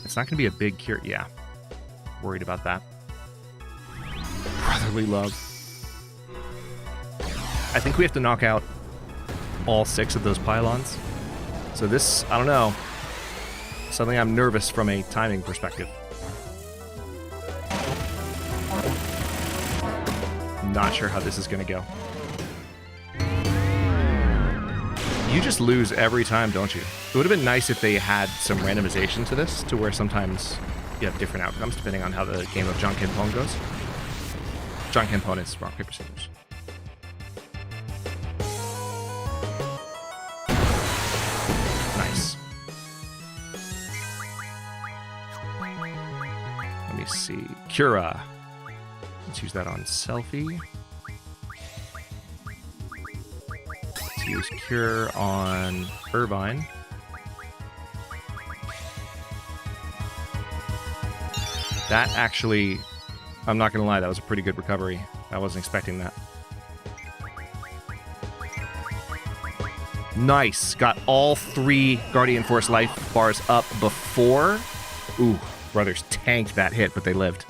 It's not going to be a big cure. Yeah. Worried about that. Brotherly love. I think we have to knock out all 6 of those pylons. So this, I don't know. Suddenly I'm nervous from a timing perspective. Not sure how this is going to go. You just lose every time, don't you? It would have been nice if they had some randomization to this, to where sometimes you have different outcomes depending on how the game of John Kenpon goes. John Kenpon is rock, paper, scissors. Nice. Let me see. Cura. Let's use that on Selfie. Let's use Cure on Irvine. That actually, I'm not going to lie, that was a pretty good recovery. I wasn't expecting that. Nice. Got all 3 Guardian Force life bars up before. Ooh, Brothers tanked that hit, but they lived.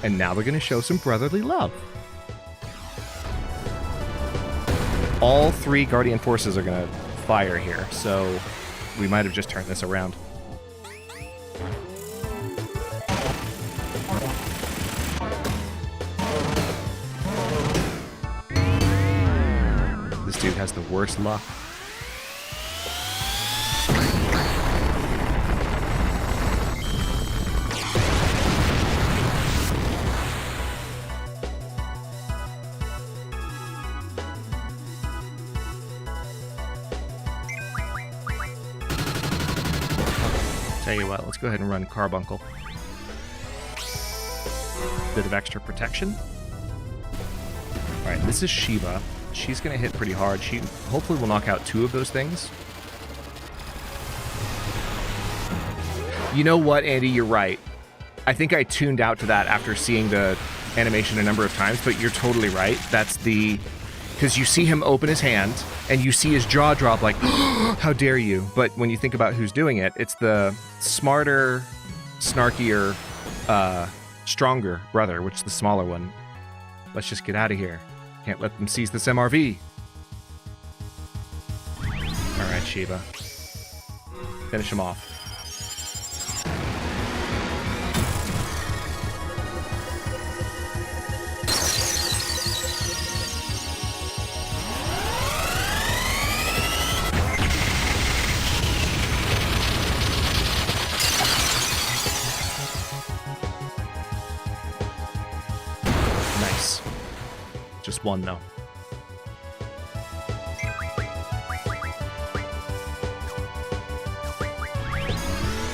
And now they're going to show some brotherly love. All 3 Guardian Forces are going to fire here, so we might have just turned this around. This dude has the worst luck. Tell you what, let's go ahead and run Carbuncle. Bit of extra protection. Alright, this is Shiva. She's going to hit pretty hard. She hopefully will knock out 2 of those things. You know what, Andy? You're right. I think I tuned out to that after seeing the animation a number of times, but you're totally right. That's the... Because you see him open his hand, and you see his jaw drop like, how dare you? But when you think about who's doing it, it's the smarter, snarkier, stronger brother, which is the smaller one. Let's just get out of here. Can't let them seize this MRV. Alright, Shiva. Finish him off. Nice. Just 1 though.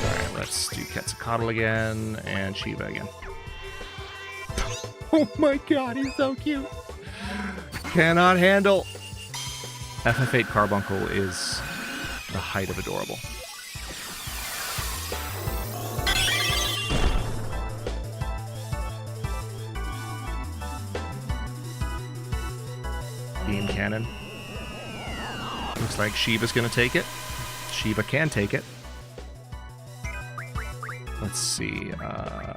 Alright, let's do Quetzalcoatl again and Shiva again. Oh my god, he's so cute. Cannot handle. FF8 Carbuncle is the height of adorable. Beam cannon. Looks like Shiva's gonna take it. Shiva can take it. Let's see. I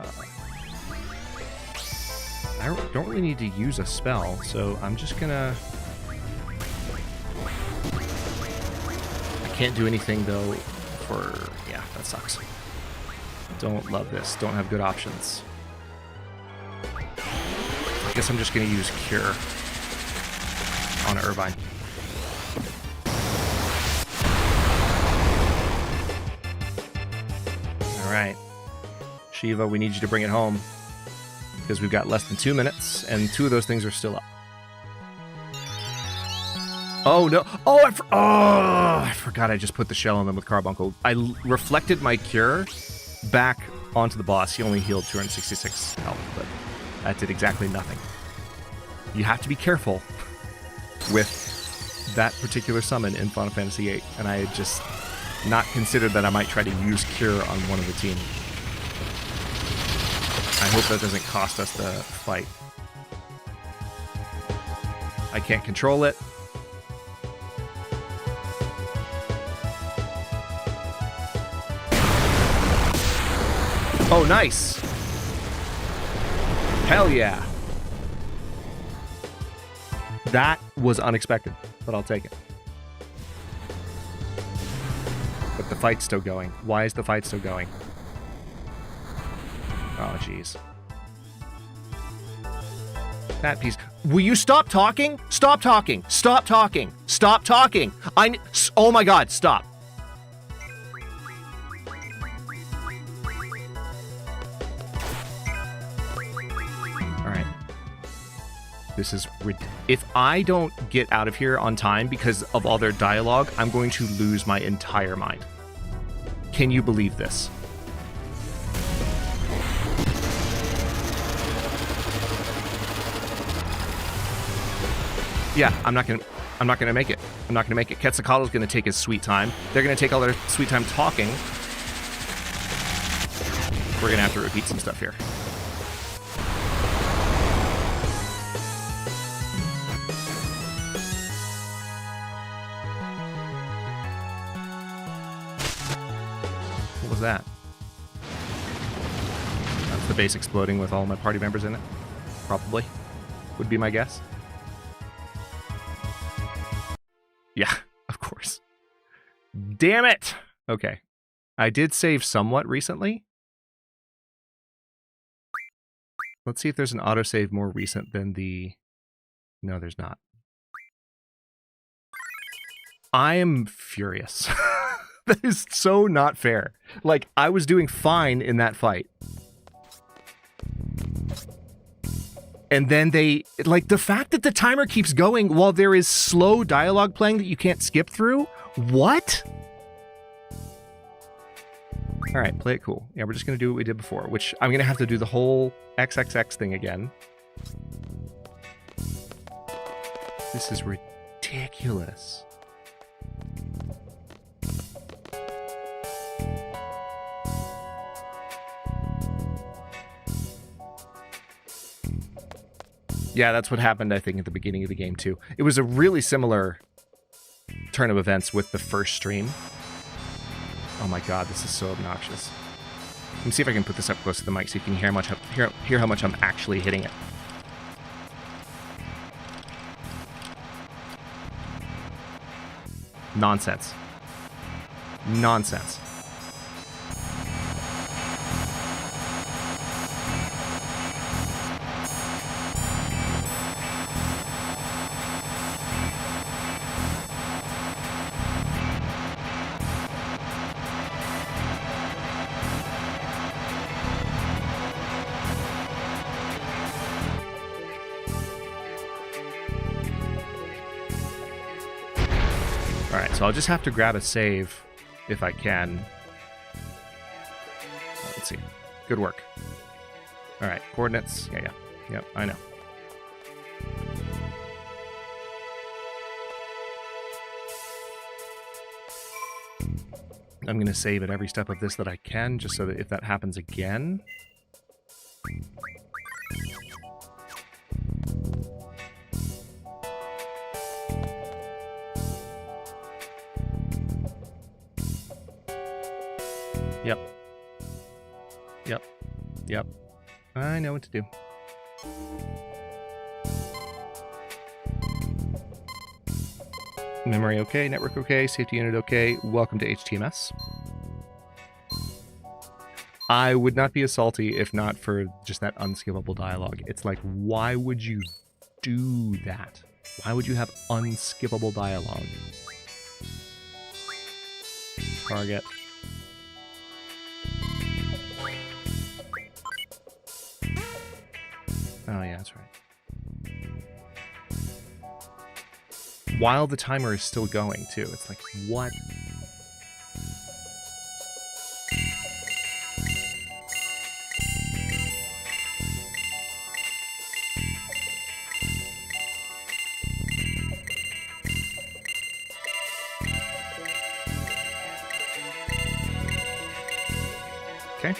don't really need to use a spell, so I'm just gonna... I can't do anything, though, for... Yeah, that sucks. Don't love this. Don't have good options. I guess I'm just gonna use Cure on Irvine. Alright. Shiva, we need you to bring it home. Because we've got less than 2 minutes, and 2 of those things are still up. Oh, no. Oh, I forgot I just put the shell on them with Carbuncle. I reflected my Cure back onto the boss. He only healed 266 health, but that did exactly nothing. You have to be careful with that particular summon in Final Fantasy VIII, and I had just not considered that I might try to use Cure on one of the team. I hope that doesn't cost us the fight. I can't control it. Oh, nice. Hell yeah. That was unexpected, but I'll take it. But the fight's still going. Why is the fight still going? Oh, jeez. That piece. Will you stop talking? Stop talking. Stop talking. Stop talking. Oh my God, stop. All right. This is... If I don't get out of here on time because of all their dialogue, I'm going to lose my entire mind. Can you believe this? Yeah, I'm not gonna make it. I'm not gonna make it. Quetzalcoatl's gonna take his sweet time. They're gonna take all their sweet time talking. We're gonna have to repeat some stuff here. What was that? That's the base exploding with all my party members in it. Probably. Would be my guess. Yeah, of course. Damn it! Okay. I did save somewhat recently. Let's see if there's an autosave more recent than the... No, there's not. I am furious. That is so not fair. Like, I was doing fine in that fight. And then they, like, the fact that the timer keeps going while there is slow dialogue playing that you can't skip through? What? All right, play it cool. Yeah, we're just going to do what we did before, which I'm going to have to do the whole XXX thing again. This is ridiculous. Yeah, that's what happened, I think, at the beginning of the game, too. It was a really similar turn of events with the first stream. Oh my god, this is so obnoxious. Let me see if I can put this up close to the mic so you can hear how much I'm actually hitting it. Nonsense. Nonsense. So I'll just have to grab a save if I can. Let's see. Good work. All right, coordinates. Yeah. Yep, I know. I'm going to save at every step of this that I can, just so that if that happens again... Yep. I know what to do. Memory okay, network okay, safety unit okay. Welcome to HTMS. I would not be as salty if not for just that unskippable dialogue. It's like, why would you do that? Why would you have unskippable dialogue? Target. Oh, yeah, that's right. While the timer is still going, too. It's like, what? Okay.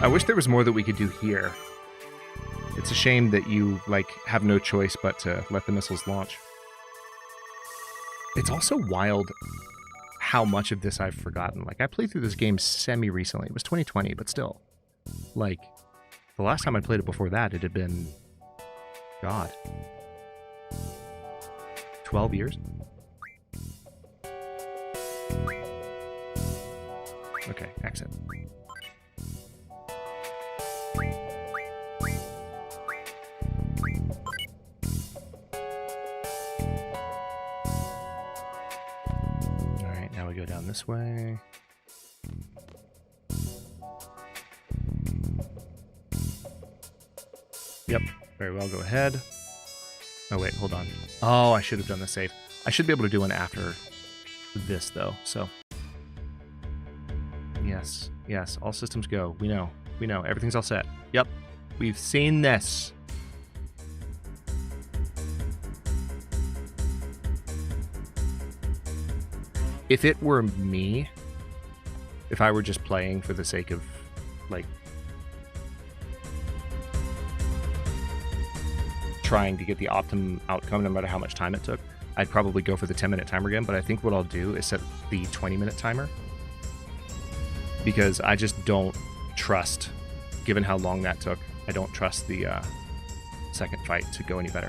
wish there was more that we could do here. It's a shame that you, like, have no choice but to let the missiles launch. It's also wild how much of this I've forgotten. Like, I played through this game semi-recently. It was 2020, but still. Like, the last time I played it before that, it had been... God. 12 years? Okay, exit. Alright, now we go down this way. Yep, very well, go ahead. Oh wait, hold on. Oh, I should have done the save. I should be able to do one after this, though, so... Yes, yes, all systems go. We know, everything's all set. Yep, we've seen this. If it were me, if I were just playing for the sake of, like, trying to get the optimum outcome no matter how much time it took, I'd probably go for the 10-minute timer again, but I think what I'll do is set the 20-minute timer. Because I just don't trust, given how long that took, I don't trust the second fight to go any better.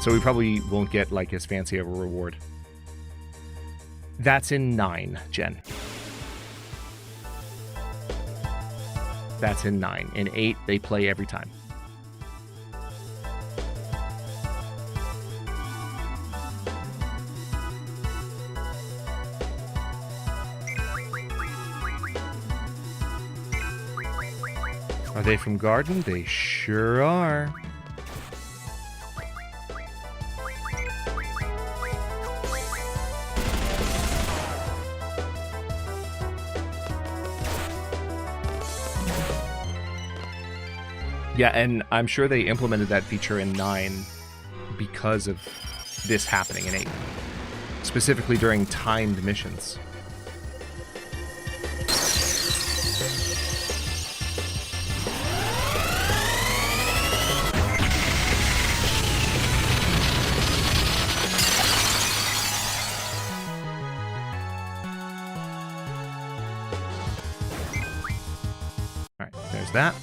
So we probably won't get, like, as fancy of a reward. That's in 9, Jen. That's in 9. In 8, they play every time. Are they from Garden? They sure are. Yeah, and I'm sure they implemented that feature in 9 because of this happening in 8. Specifically during timed missions. Alright, there's that.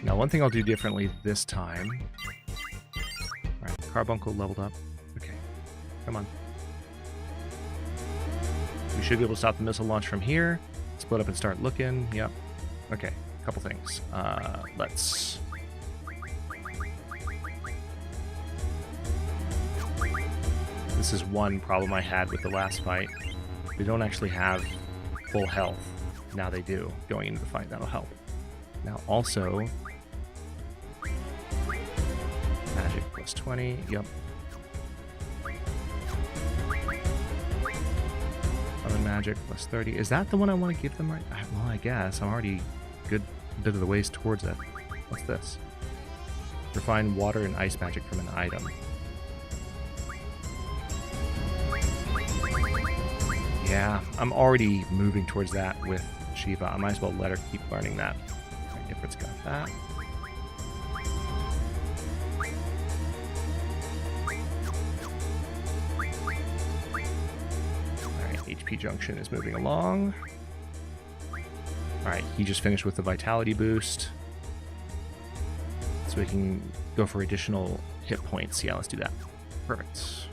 Now, one thing I'll do differently this time. Alright, Carbuncle leveled up. Okay, come on. We should be able to stop the missile launch from here. Split up and start looking. Yep. Okay, a couple things. Let's... This is one problem I had with the last fight. They don't actually have full health. Now they do. Going into the fight, that'll help. Now, also... Magic plus 20, yep. Other magic plus 30. Is that the one I want to give them right? Well, I guess. I'm already a good bit of the ways towards it. What's this? Refine water and ice magic from an item. Yeah, I'm already moving towards that with Shiva. I might as well let her keep learning that. Difference got that. HP Junction is moving along. Alright, he just finished with the Vitality boost. So we can go for additional hit points. Yeah, let's do that. Perfect.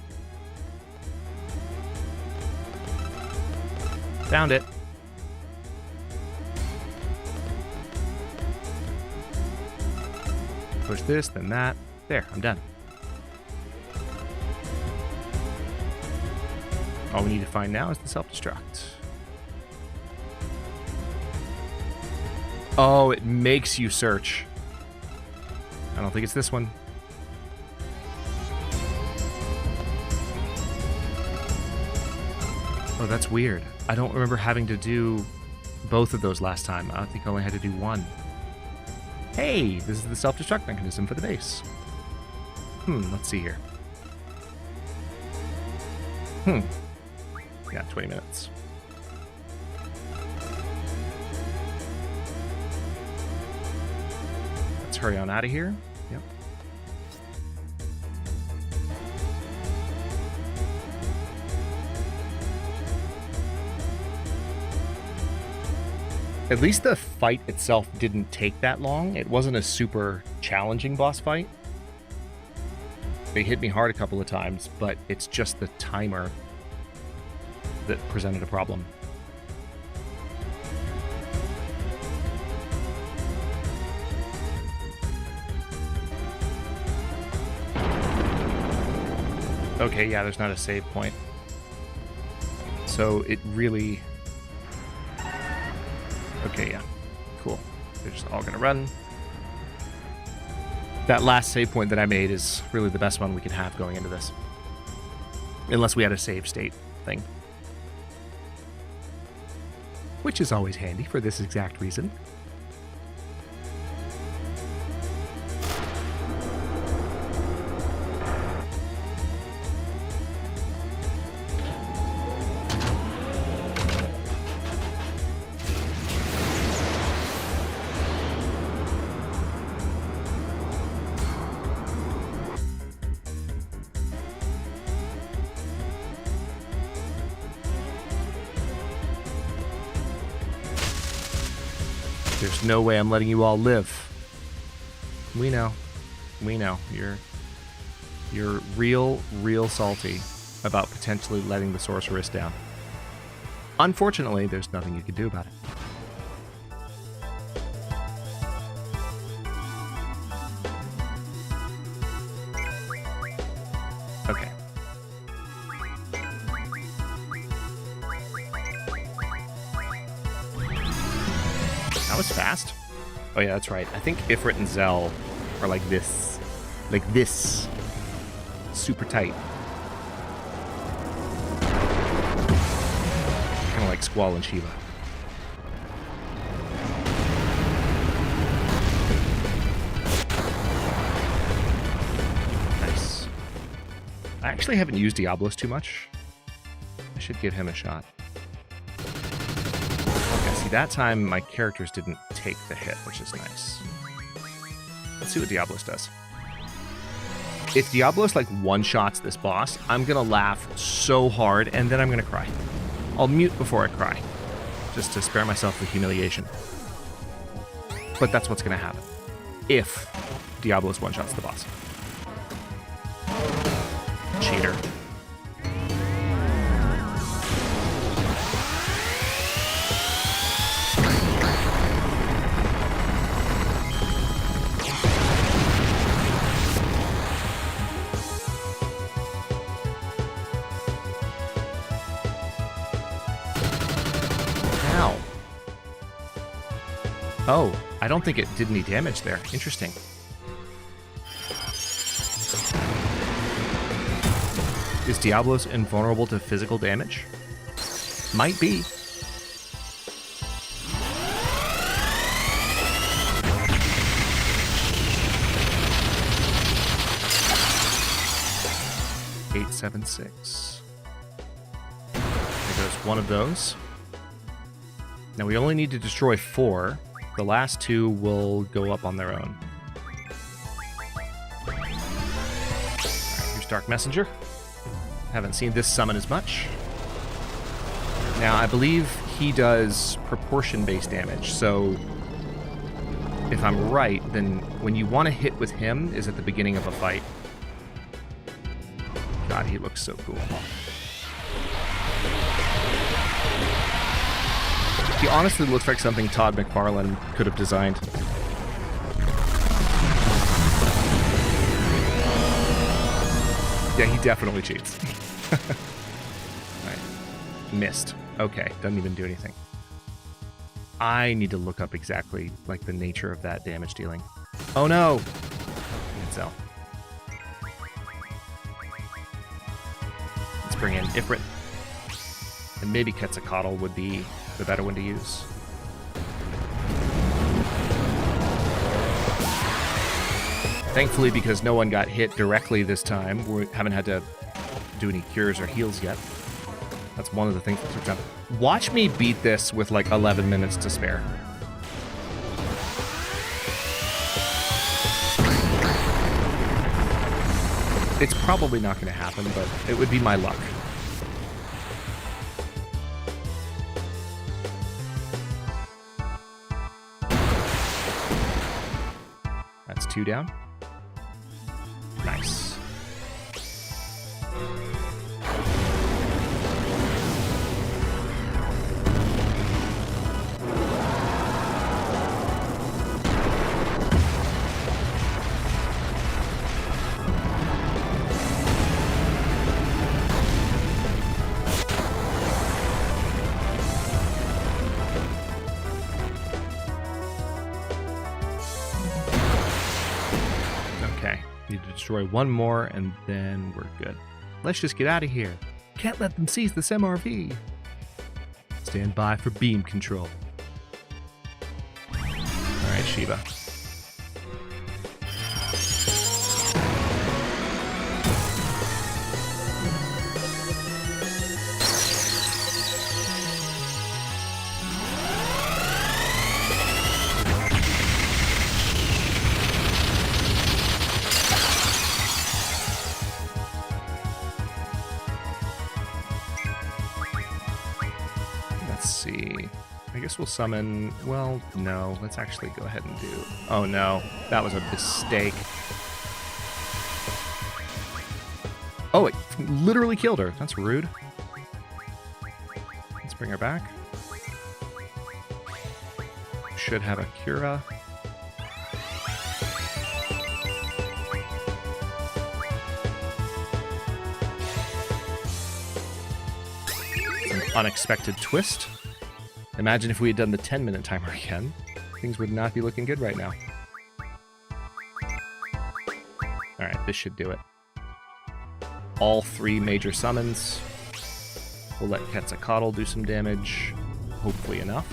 Found it. Push this, then that. There, I'm done. All we need to find now is the self-destruct. Oh, it makes you search. I don't think it's this one. Oh, that's weird. I don't remember having to do both of those last time. I think I only had to do one. Hey, this is the self-destruct mechanism for the base. Let's see here. Yeah, 20 minutes. Let's hurry on out of here. Yep. At least the fight itself didn't take that long. It wasn't a super challenging boss fight. They hit me hard a couple of times, but it's just the timer that presented a problem. Okay, yeah, there's not a save point. So it really... Okay, yeah. Cool. They're just all gonna run. That last save point that I made is really the best one we could have going into this. Unless we had a save state thing. Which is always handy for this exact reason. There's no way I'm letting you all live. We know. We know. You're real salty about potentially letting the sorceress down. Unfortunately, there's nothing you can do about it. Okay. That was fast. Oh yeah, that's right. I think Ifrit and Zell are like this. Super tight. Kind of like Squall and Shiva. Nice. I actually haven't used Diablos too much. I should give him a shot. Okay, see, that time my characters didn't take the hit, which is nice. Let's see what Diablos does. If Diablos like one-shots this boss, I'm gonna laugh so hard and then I'm gonna cry. I'll mute before I cry, just to spare myself the humiliation. But that's what's gonna happen if Diablos one-shots the boss. Cheater. Oh, I don't think it did any damage there. Interesting. Is Diablos invulnerable to physical damage? Might be. $876. There goes one of those. Now we only need to destroy 4. The last 2 will go up on their own. Alright, here's Dark Messenger. Haven't seen this summon as much. Now, I believe he does proportion-based damage, so if I'm right, then when you want to hit with him is at the beginning of a fight. God, he looks so cool. He honestly looks like something Todd McFarlane could have designed. Yeah, he definitely cheats. Alright. Missed. Okay, doesn't even do anything. I need to look up exactly, like, the nature of that damage dealing. Oh no! So. Let's bring in Ifrit. And maybe Quetzalcoatl would be the better one to use. Thankfully, because no one got hit directly this time, we haven't had to do any cures or heals yet. That's one of the things that's done. Watch me beat this with like 11 minutes to spare. It's probably not going to happen, but it would be my luck. That's 2 down. Nice. Destroy one more, and then we're good. Let's just get out of here. Can't let them seize this MRV. Stand by for beam control. Alright, Shiva. We'll summon... Well, no. Let's actually go ahead and do... Oh, no. That was a mistake. Oh, it literally killed her. That's rude. Let's bring her back. Should have a Cura. It's an unexpected twist. Imagine if we had done the 10-minute timer again. Things would not be looking good right now. Alright, this should do it. All 3 major summons. We'll let Quetzalcoatl do some damage. Hopefully enough.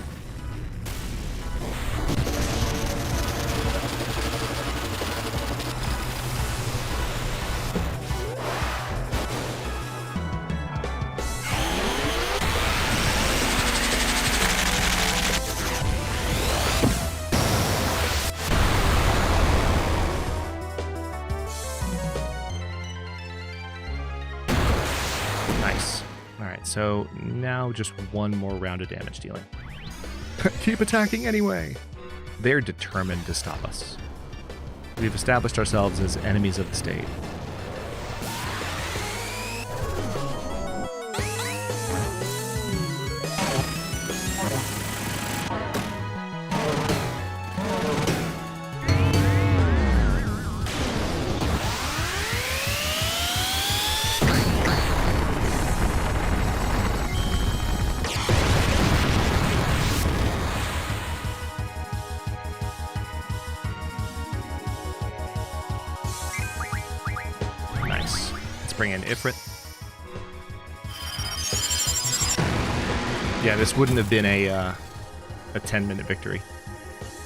So now just one more round of damage dealing. Keep attacking anyway. They're determined to stop us. We've established ourselves as enemies of the state. Bring in Ifrit. Yeah, this wouldn't have been a 10-minute victory.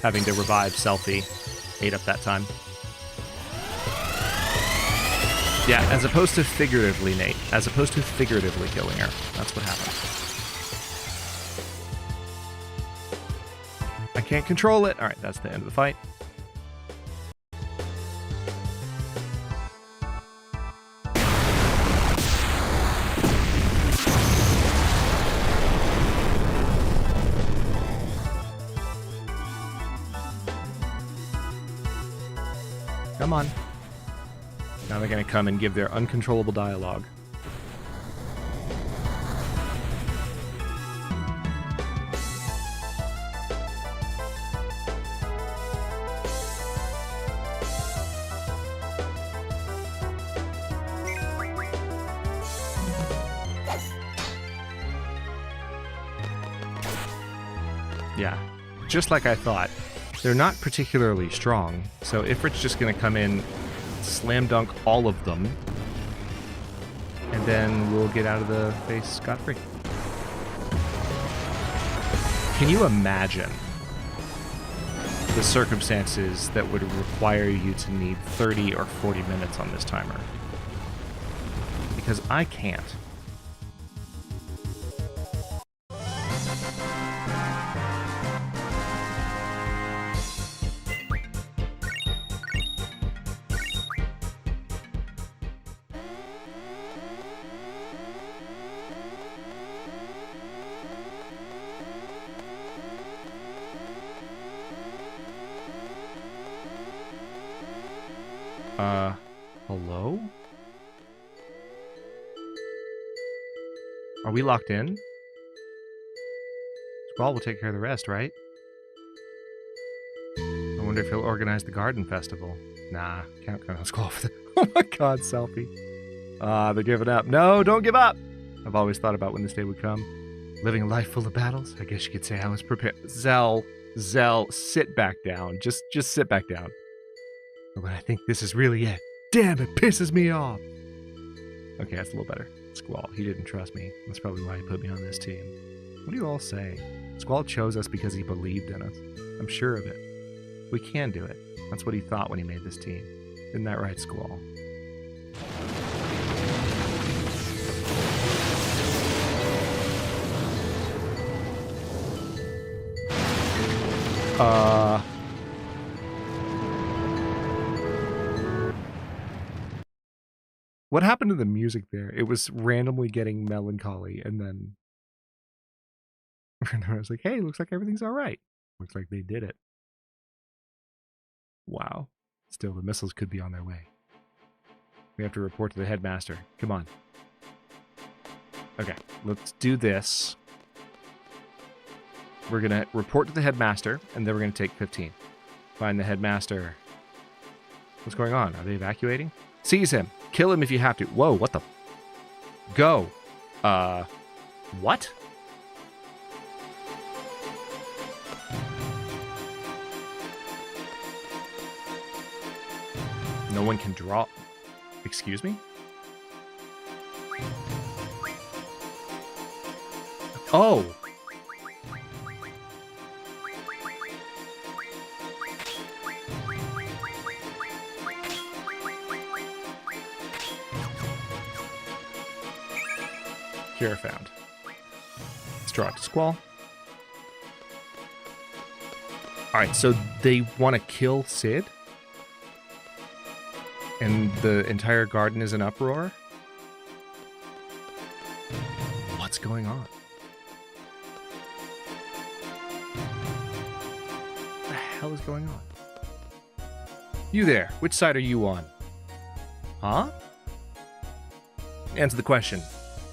Having to revive Selfie ate up that time. Yeah, as opposed to figuratively, Nate. As opposed to figuratively killing her. That's what happened. I can't control it. Alright, that's the end of the fight. Come on. Now they're going to come and give their uncontrollable dialogue. Yeah, just like I thought. They're not particularly strong, so Ifrit's just going to come in, slam dunk all of them, and then we'll get out of the face scot-free. Can you imagine the circumstances that would require you to need 30 or 40 minutes on this timer? because I can't. Hello? Are we locked in? Squall will take care of the rest, right? I wonder if he'll organize the garden festival. Nah, can't count on Squall for that. Oh my god, selfie. They're giving up. No, don't give up! I've always thought about when this day would come. Living a life full of battles? I guess you could say I was prepared. Zell, sit back down. Just sit back down. But I think this is really it. Damn, it pisses me off. Okay, that's a little better. Squall, he didn't trust me. That's probably why he put me on this team. What do you all say? Squall chose us because he believed in us. I'm sure of it. We can do it. That's what he thought when he made this team. Isn't that right, Squall? What happened to the music there? It was randomly getting melancholy, and then I was like, hey, looks like everything's all right. Looks like they did it. Wow. Still, the missiles could be on their way. We have to report to the headmaster. Come on. Okay, let's do this. We're going to report to the headmaster, and then we're going to take 15. Find the headmaster. What's going on? Are they evacuating? Seize him. Kill him if you have to. Whoa, what the? Go. What? No one can draw. Excuse me? Oh. Cure found. Let's draw it to Squall. Alright, so they want to kill Sid? And the entire garden is in uproar? What's going on? What the hell is going on? You there, which side are you on? Huh? Answer the question.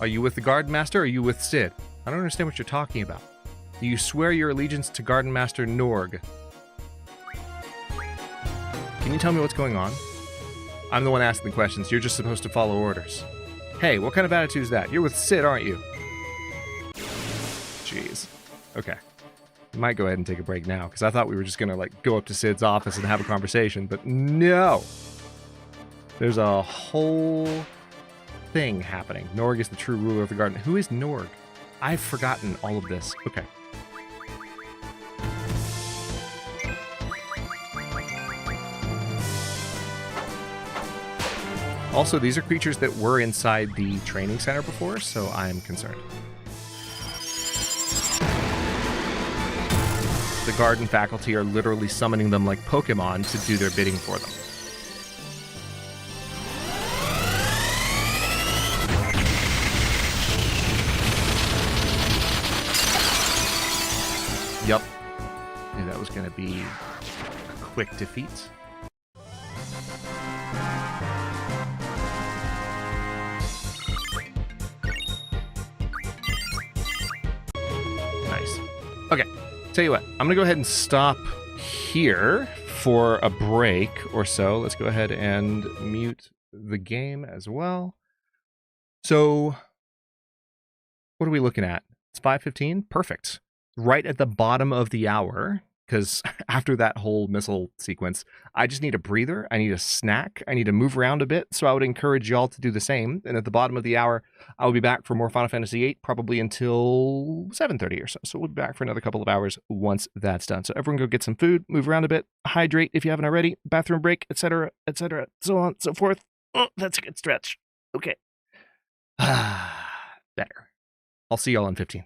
Are you with the Garden Master or are you with Sid? I don't understand what you're talking about. Do you swear your allegiance to Garden Master Norg? Can you tell me what's going on? I'm the one asking the questions. You're just supposed to follow orders. Hey, what kind of attitude is that? You're with Sid, aren't you? Jeez. Okay. We might go ahead and take a break now, because I thought we were just going to, like, go up to Sid's office and have a conversation, but no! There's a whole thing happening. Norg is the true ruler of the garden. Who is Norg? I've forgotten all of this. Okay. Also, these are creatures that were inside the training center before, so I'm concerned. The garden faculty are literally summoning them like Pokemon to do their bidding for them. Yup. Knew that was going to be a quick defeat. Nice. Okay, tell you what. I'm going to go ahead and stop here for a break or so. Let's go ahead and mute the game as well. So, what are we looking at? It's 5:15? Perfect. Right at the bottom of the hour, because after that whole missile sequence, I just need a breather, I need a snack, I need to move around a bit, so I would encourage y'all to do the same. And at the bottom of the hour, I will be back for more Final Fantasy VIII, probably until 7:30 or so. So we'll be back for another couple of hours once that's done. So everyone go get some food, move around a bit, hydrate if you haven't already, bathroom break, etc., so on, so forth. Oh, that's a good stretch. Okay. Better. I'll see y'all in 15.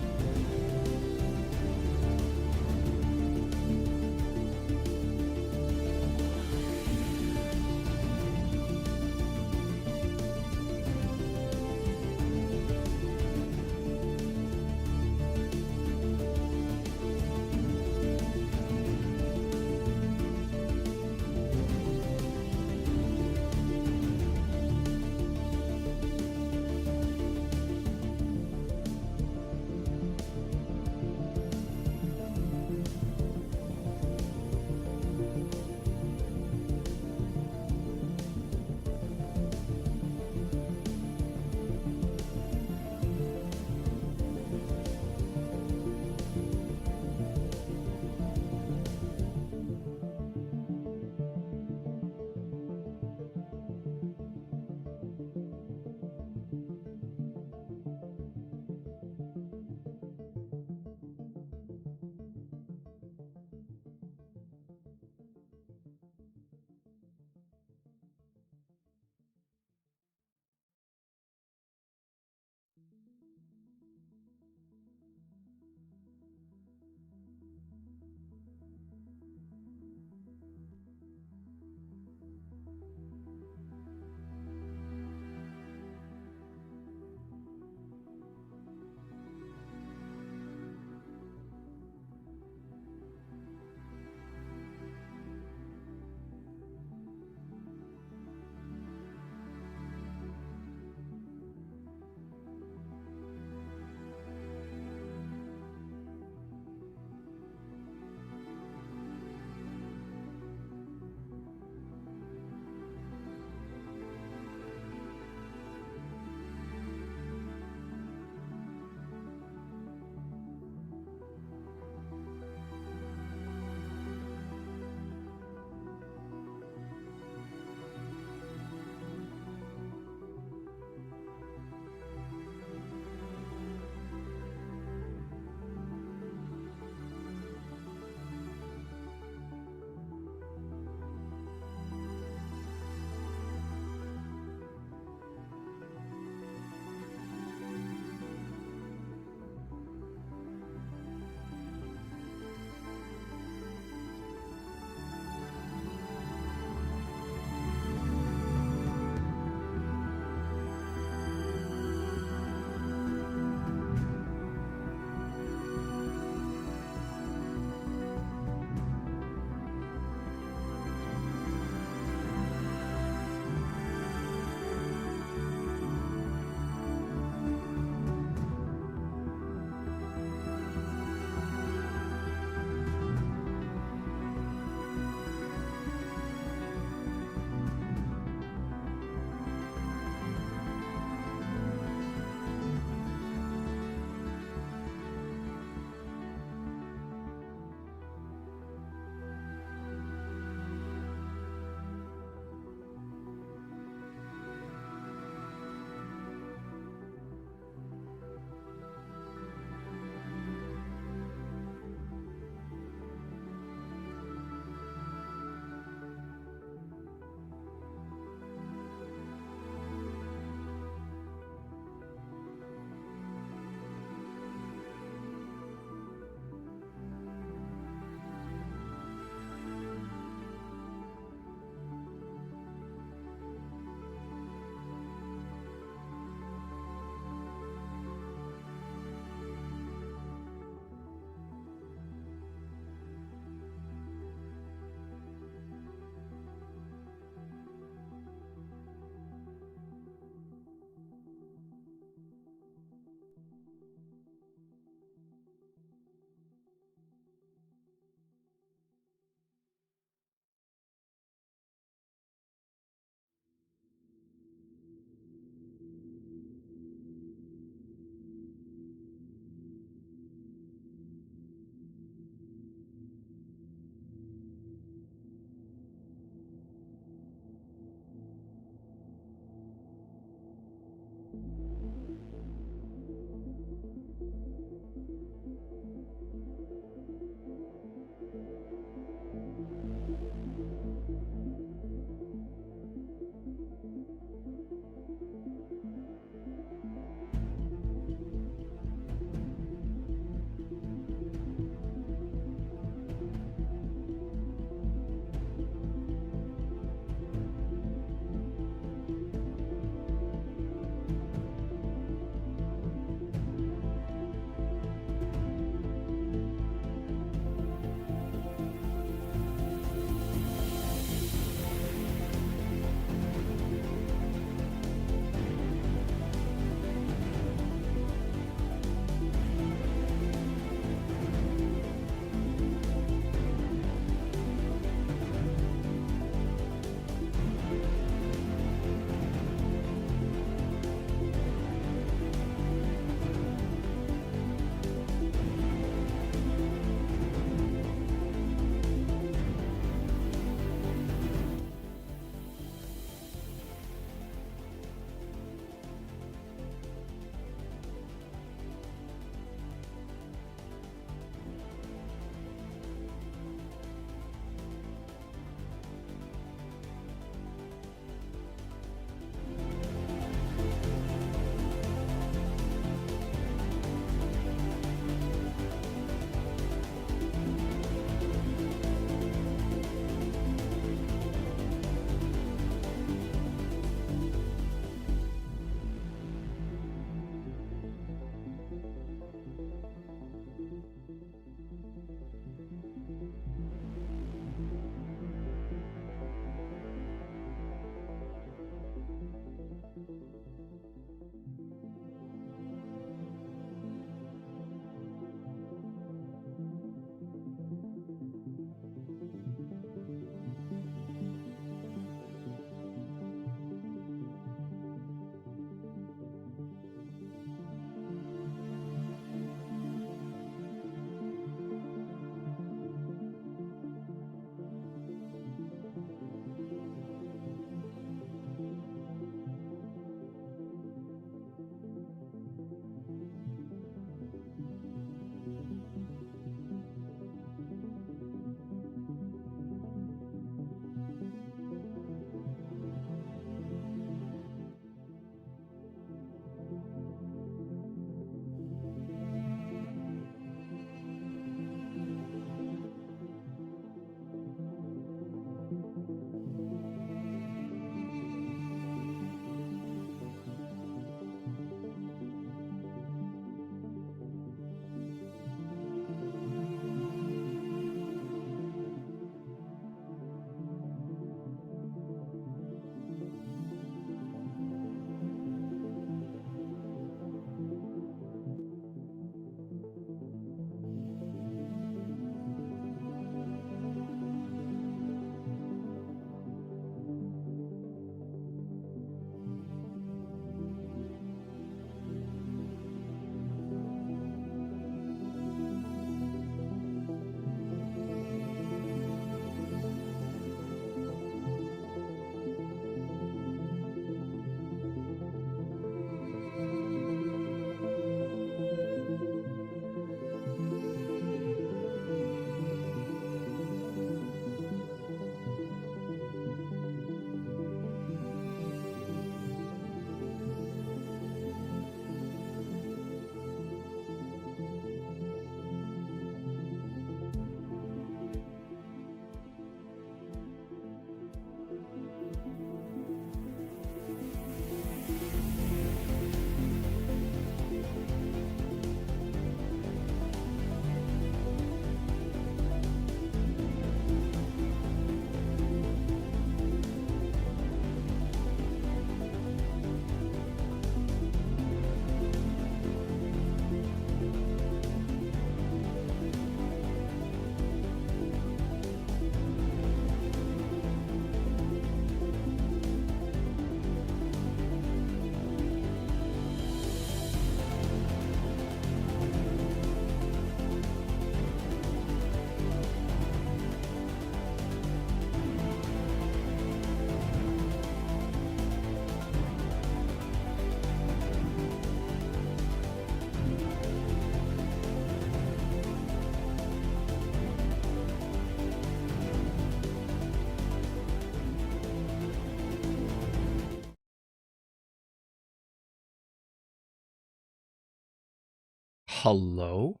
Hello?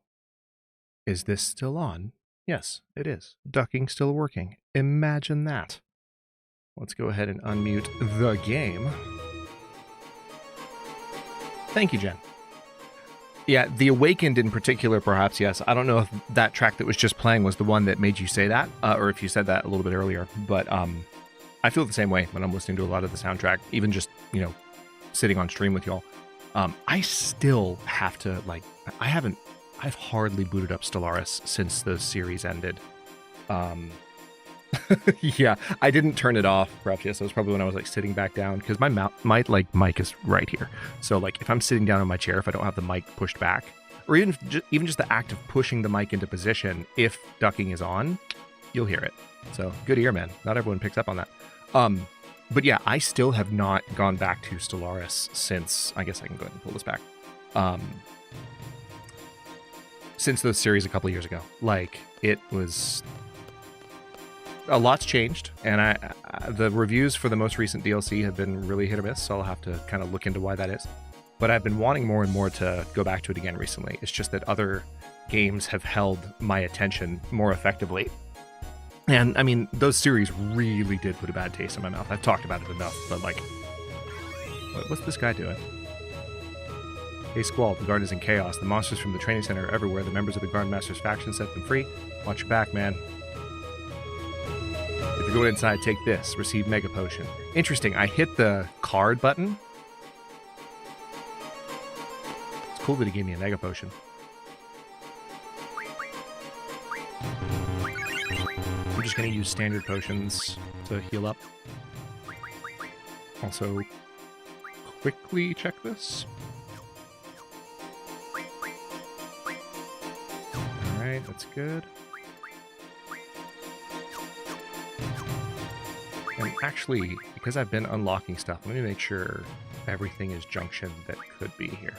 Is this still on? Yes, it is. Ducking still working. Imagine that. Let's go ahead and unmute the game. Thank you, Jen. Yeah, The Awakened in particular, perhaps, yes. I don't know if that track that was just playing was the one that made you say that, or if you said that a little bit earlier, but I feel the same way when I'm listening to a lot of the soundtrack, even just, you know, sitting on stream with y'all. I still have to, like, I've hardly booted up Stellaris since the series ended. Yeah, I didn't turn it off. Perhaps, yes, it was probably when I was like sitting back down, because my mic is right here. So like if I'm sitting down in my chair, if I don't have the mic pushed back, or even just the act of pushing the mic into position, if ducking is on, you'll hear it. So good ear, man. Not everyone picks up on that. But yeah, I still have not gone back to Stellaris since, I guess I can go ahead and pull this back. Since the series a couple of years ago. Like, it was... A lot's changed, and the reviews for the most recent DLC have been really hit or miss, so I'll have to kind of look into why that is. But I've been wanting more and more to go back to it again recently. It's just that other games have held my attention more effectively. And, I mean, those series really did put a bad taste in my mouth. I've talked about it enough, but, like... What's this guy doing? Hey, Squall, the garden is in chaos. The monsters from the training center are everywhere. The members of the Garden Master's faction set them free. Watch your back, man. If you're going inside, take this. Receive Mega Potion. Interesting, I hit the card button. It's cool that he gave me a Mega Potion. I'm just going to use standard potions to heal up. Also, quickly check this. Alright, that's good. And actually, because I've been unlocking stuff, let me make sure everything is junction that could be here.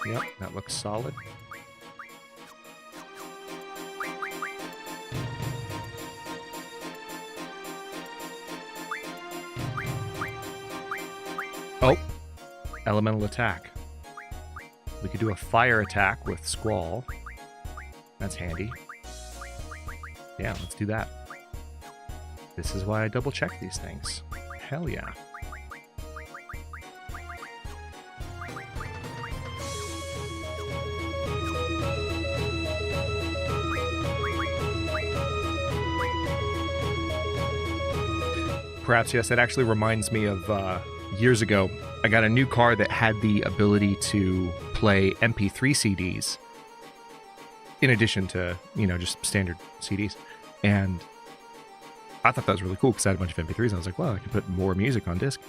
Yep, that looks solid. Oh, elemental attack. We could do a fire attack with Squall. That's handy. Yeah, let's do that. This is why I double check these things. Hell yeah. Perhaps, yes, that actually reminds me of years ago, I got a new car that had the ability to play MP3 CDs in addition to, you know, just standard CDs. And I thought that was really cool because I had a bunch of MP3s. And I was like, wow, I could put more music on disc.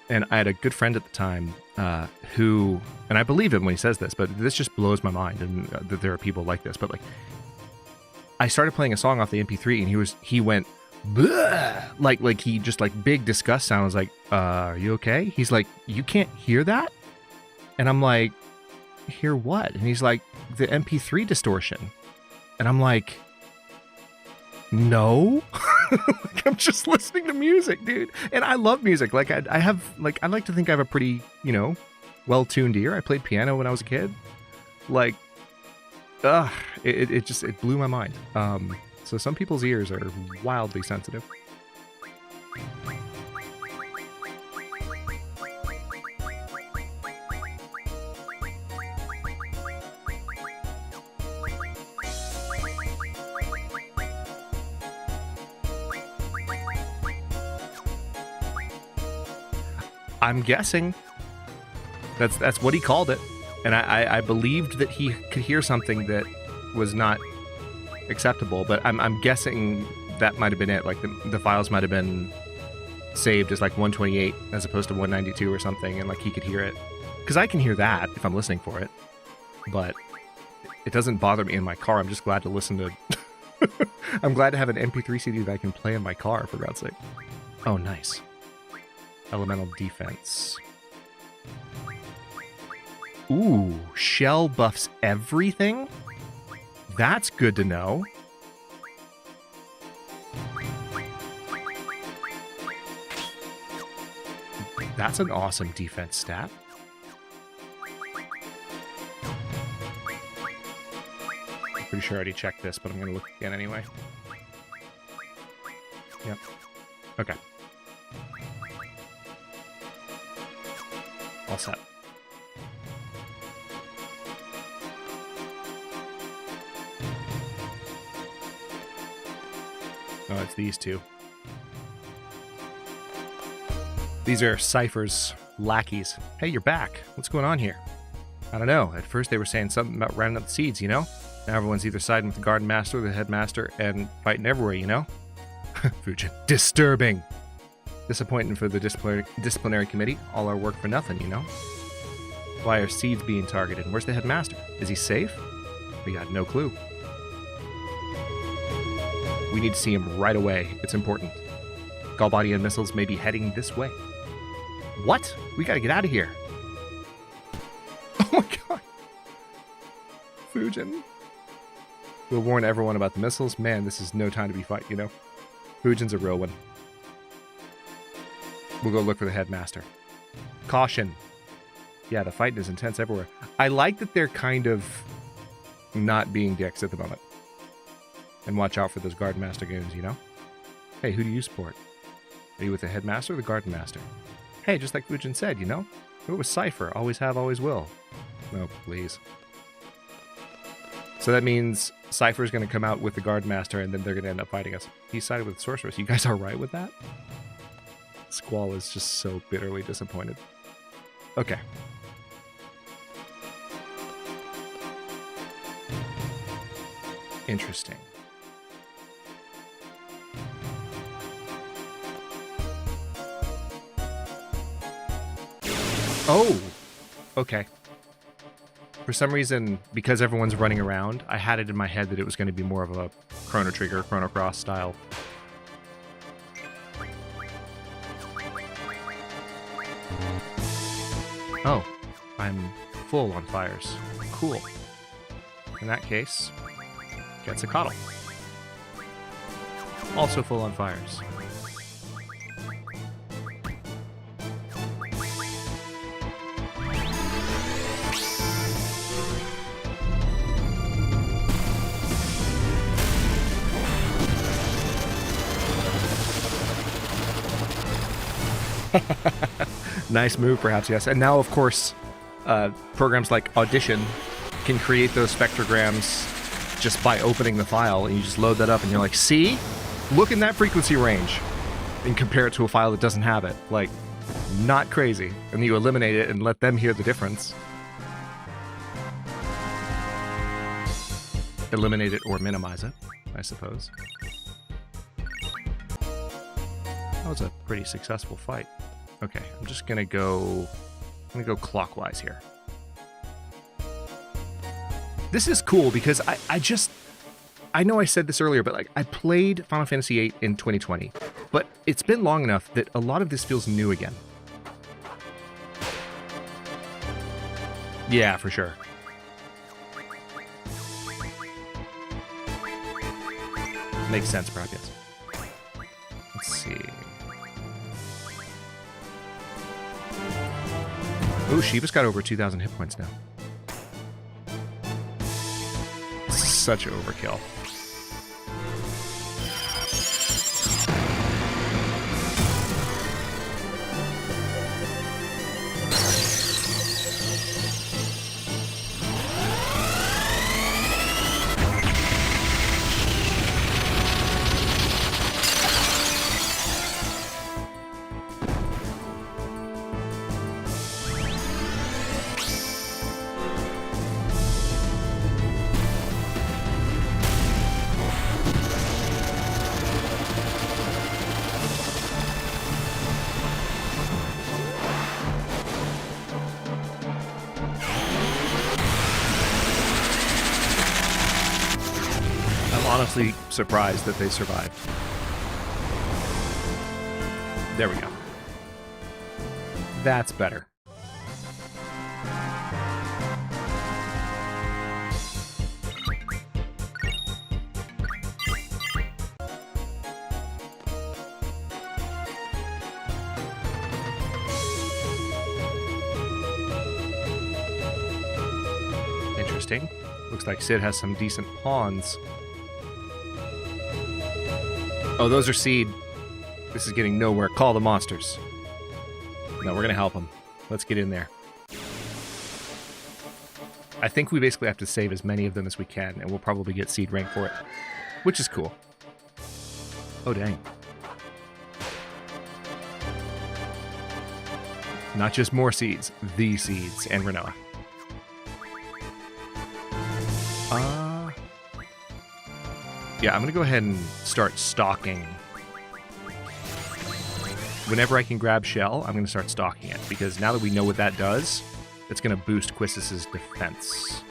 And I had a good friend at the time who, and I believe him when he says this, but this just blows my mind, and that there are people like this. But like, I started playing a song off the MP3 and he went, bleh! like he just like big disgust sound. I was like, are you okay? He's like, you can't hear that? And I'm like, hear what? And he's like, the MP3 distortion. And I'm like, no. Like, I'm just listening to music, dude. And I love music. Like I have, like, I like to think I have a pretty, you know, well-tuned ear. I played piano when I was a kid. Like, it blew my mind. So some people's ears are wildly sensitive. I'm guessing that's what he called it. And I believed that he could hear something that was not acceptable, but I'm guessing that might have been it. Like the files might have been saved as like 128 as opposed to 192 or something, and like he could hear it. Because I can hear that if I'm listening for it, but it doesn't bother me in my car. I'm just glad to listen to I'm glad to have an MP3 CD that I can play in my car, for God's sake. Oh, nice. Elemental defense. Ooh, shell buffs everything? That's an awesome defense stat. I'm pretty sure I already checked this, but I'm going to look again anyway. Yep. Okay. All set. Oh, it's these two. These are Cypher's lackeys. Hey, you're back. What's going on here? I don't know. At first they were saying something about rounding up the seeds, you know? Now everyone's either siding with the garden master or the headmaster and fighting everywhere, you know? Fujin. Disturbing. Disappointing for the disciplinary committee. All our work for nothing, you know? Why are seeds being targeted? Where's the headmaster? Is he safe? We got no clue. We need to see him right away. It's important. Galbadian missiles may be heading this way. What? We gotta get out of here. Oh my god. Fujin. We'll warn everyone about the missiles. Man, this is no time to be fighting, you know? Fujin's a real one. We'll go look for the headmaster. Caution. Yeah, the fighting is intense everywhere. I like that they're kind of not being dicks at the moment. And watch out for those garden master goons, you know? Hey, who do you support? Are you with the headmaster or the garden master? Hey, just like Fujin said, you know? It was Cypher. Always have, always will. No, please. So that means Cypher's going to come out with the guard master and then they're going to end up fighting us. He sided with the sorceress. You guys all right with that? Squall is just so bitterly disappointed. Okay. Interesting. Oh! Okay. For some reason, because everyone's running around, I had it in my head that it was going to be more of a Chrono Trigger, Chrono Cross style. Oh, I'm full on fires. Cool. In that case, gets a coddle. Also full on fires. Nice move, perhaps, yes. And now, of course, programs like Audition can create those spectrograms just by opening the file, and you just load that up, and you're like, see? Look in that frequency range, and compare it to a file that doesn't have it. Like, not crazy. And you eliminate it and let them hear the difference. Eliminate it or minimize it, I suppose. That was a pretty successful fight. Okay, I'm just gonna go clockwise here. This is cool because I know I said this earlier, but like I played Final Fantasy VIII in 2020, but it's been long enough that a lot of this feels new again. Yeah, for sure. Makes sense, perhaps, yes. Let's see. Oh, Shiva's got over 2,000 hit points now. This is such overkill. Honestly surprised that they survived. There we go. That's better. Interesting. Looks like Sid has some decent pawns. Oh, those are seed. This is getting nowhere. Call the monsters. No, we're going to help them. Let's get in there. I think we basically have to save as many of them as we can, and we'll probably get seed rank for it, which is cool. Oh, dang. Not just more seeds, the seeds, and Renoa. Yeah, I'm going to go ahead and start stalking. Whenever I can grab Shell, I'm going to start stalking it, because now that we know what that does, it's going to boost Quisis's defense.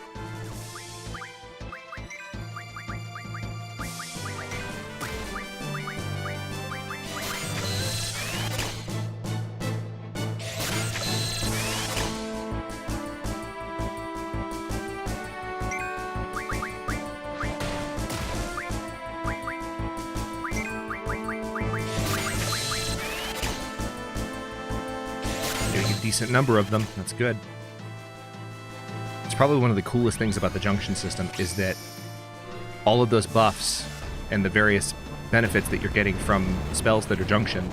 Decent number of them. That's good. It's probably one of the coolest things about the junction system is that all of those buffs and the various benefits that you're getting from spells that are junctioned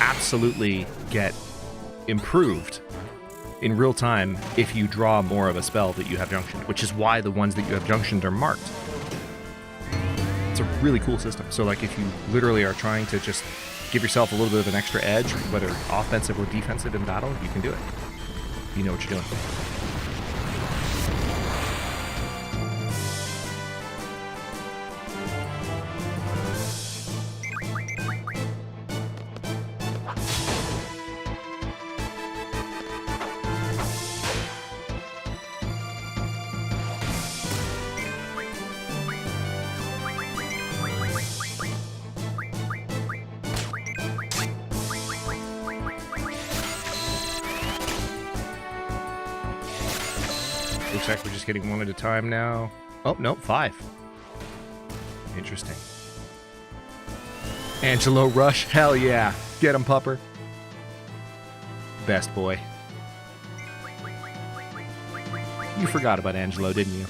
absolutely get improved in real time if you draw more of a spell that you have junctioned, which is why the ones that you have junctioned are marked. It's a really cool system. So like if you literally are trying to just give yourself a little bit of an extra edge, whether offensive or defensive in battle, you can do it. You know what you're doing. Looks like we're just getting one at a time now. Oh, no, 5. Interesting. Angelo Rush, hell yeah. Get him, pupper. Best boy. You forgot about Angelo, didn't you?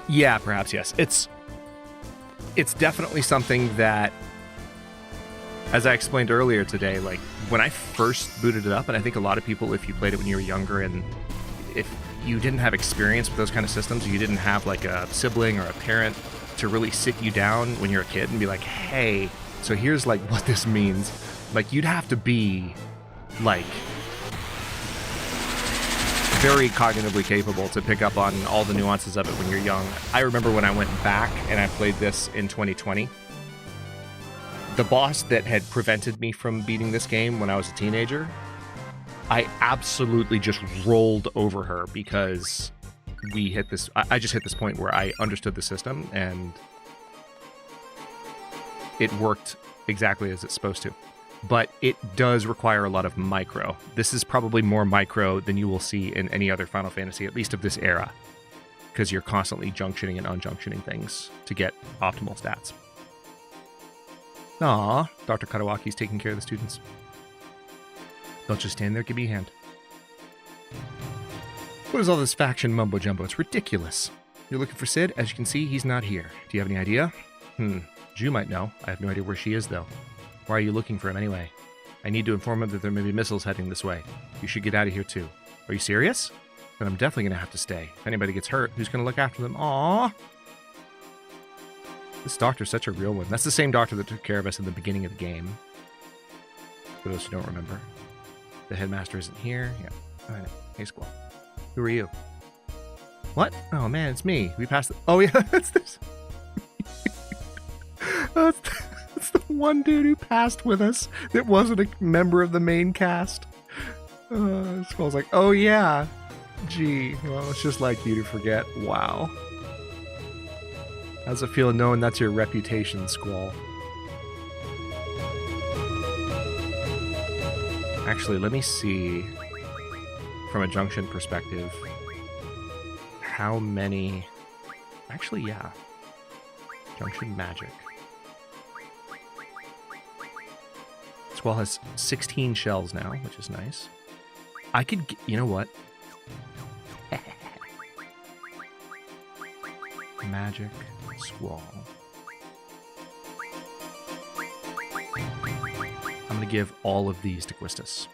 Yeah, perhaps, yes. It's definitely something that, as I explained earlier today, like when I first booted it up, and I think a lot of people, if you played it when you were younger and if you didn't have experience with those kind of systems, you didn't have like a sibling or a parent to really sit you down when you're a kid and be like, hey, so here's like what this means. Like you'd have to be like very cognitively capable to pick up on all the nuances of it when you're young. I remember when I went back and I played this in 2020, the boss that had prevented me from beating this game when I was a teenager, I absolutely just rolled over her because we hit this, I just hit this point where I understood the system and it worked exactly as it's supposed to. But it does require a lot of micro. This is probably more micro than you will see in any other Final Fantasy, at least of this era, because you're constantly junctioning and unjunctioning things to get optimal stats. Aw, Dr. Katawaki's taking care of the students. Don't just stand there, give me a hand. What is all this faction mumbo-jumbo? It's ridiculous. You're looking for Sid? As you can see, he's not here. Do you have any idea? Ju might know. I have no idea where she is, though. Why are you looking for him anyway? I need to inform him that there may be missiles heading this way. You should get out of here too. Are you serious? Then I'm definitely going to have to stay. If anybody gets hurt, who's going to look after them? Aww. This doctor's such a real one. That's the same doctor that took care of us in the beginning of the game. For those who don't remember. The headmaster isn't here. Yeah. All right. Hey, Squall. Who are you? What? Oh man, it's me. We passed the... Oh yeah, that's this. That's the one dude who passed with us that wasn't a member of the main cast. Squall's like, oh yeah. Gee, well, it's just like you to forget. Wow. How's it feel knowing that's your reputation, Squall? Actually, let me see, from a junction perspective, how many... Actually, yeah. Junction magic. Squall has 16 shells now, which is nice. I could, you know what? Magic Squall. I'm going to give all of these to Quistis.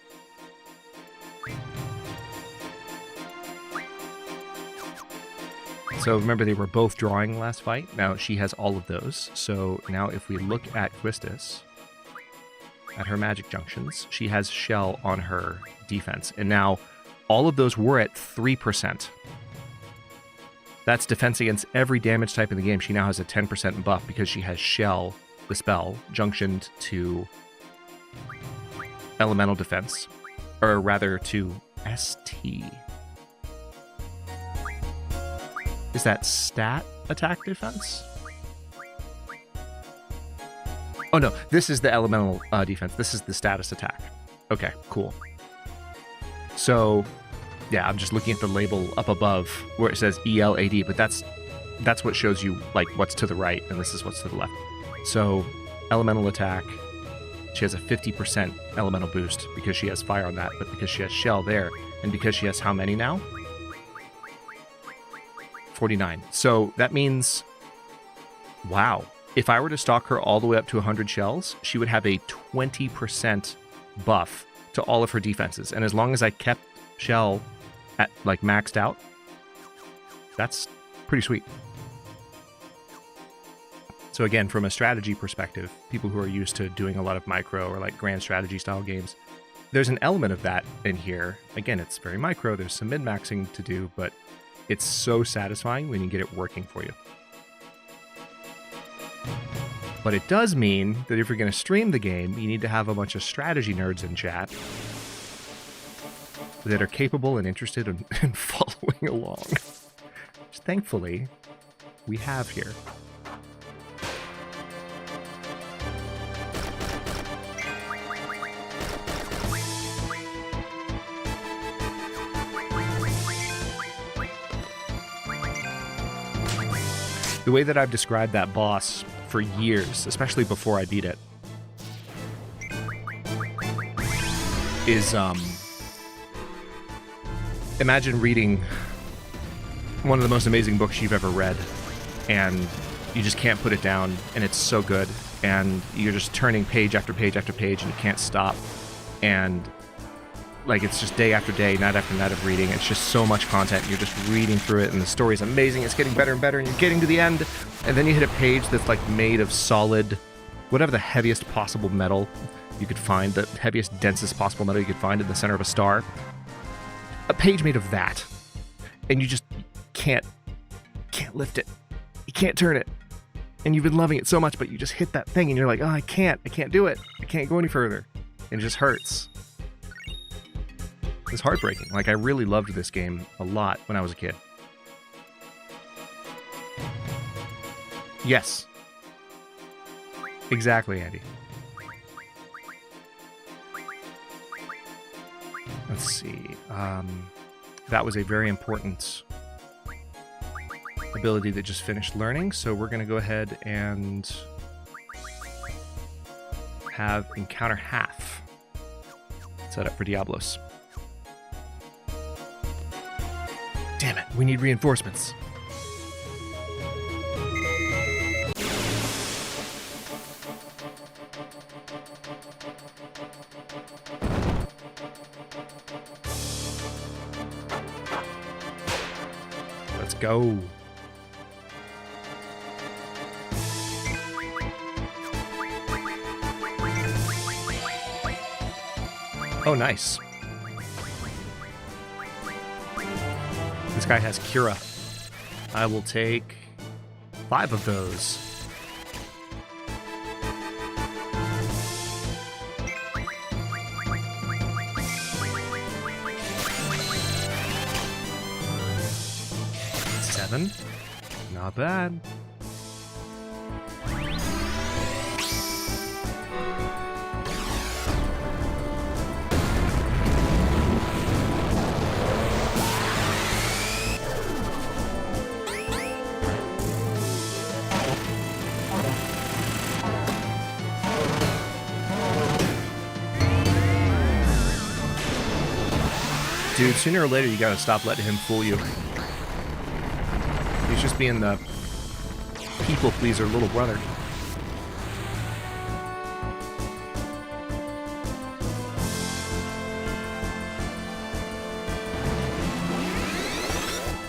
So remember, they were both drawing last fight. Now she has all of those. So now if we look at Quistis, at her magic junctions, she has shell on her defense. And now all of those were at 3%. That's defense against every damage type in the game. She now has a 10% buff because she has shell, the spell, junctioned to elemental defense. Or rather to ST. Is that stat attack defense? Oh no, this is the elemental defense. This is the status attack. Okay, cool. So, yeah, I'm just looking at the label up above where it says ELAD, but that's what shows you like what's to the right, and this is what's to the left. So, elemental attack. She has a 50% elemental boost because she has fire on that, but because she has shell there, and because she has how many now? 49. So that means, wow. If I were to stock her all the way up to 100 shells, she would have a 20% buff to all of her defenses. And as long as I kept shell at like maxed out, that's pretty sweet. So again, from a strategy perspective, people who are used to doing a lot of micro or like grand strategy style games, there's an element of that in here. Again, it's very micro. There's some min-maxing to do, but it's so satisfying when you get it working for you. But it does mean that if you're going to stream the game, you need to have a bunch of strategy nerds in chat that are capable and interested in following along. Which thankfully, we have here. The way that I've described that boss for years, especially before I beat it, is imagine reading one of the most amazing books you've ever read, and you just can't put it down, and it's so good, and you're just turning page after page after page, and you can't stop, and like it's just day after day, night after night of reading. It's just so much content. You're just reading through it, and the story's amazing. It's getting better and better, and you're getting to the end, and then you hit a page that's like made of solid, whatever the heaviest possible metal you could find, the heaviest, densest possible metal you could find in the center of a star. A page made of that, and you just can't lift it. You can't turn it, and you've been loving it so much, but you just hit that thing, and you're like, oh, I can't do it. I can't go any further, and it just hurts. It's heartbreaking. Like, I really loved this game a lot when I was a kid. Yes. Exactly, Andy. Let's see. That was a very important ability that just finished learning, so we're going to go ahead and have encounter half set up for Diablos. Damn it, we need reinforcements. Let's go. Oh, nice. This guy has Cura. I will take 5 of those. $7. Not bad. Dude, sooner or later you gotta stop letting him fool you. He's just being the people pleaser little brother.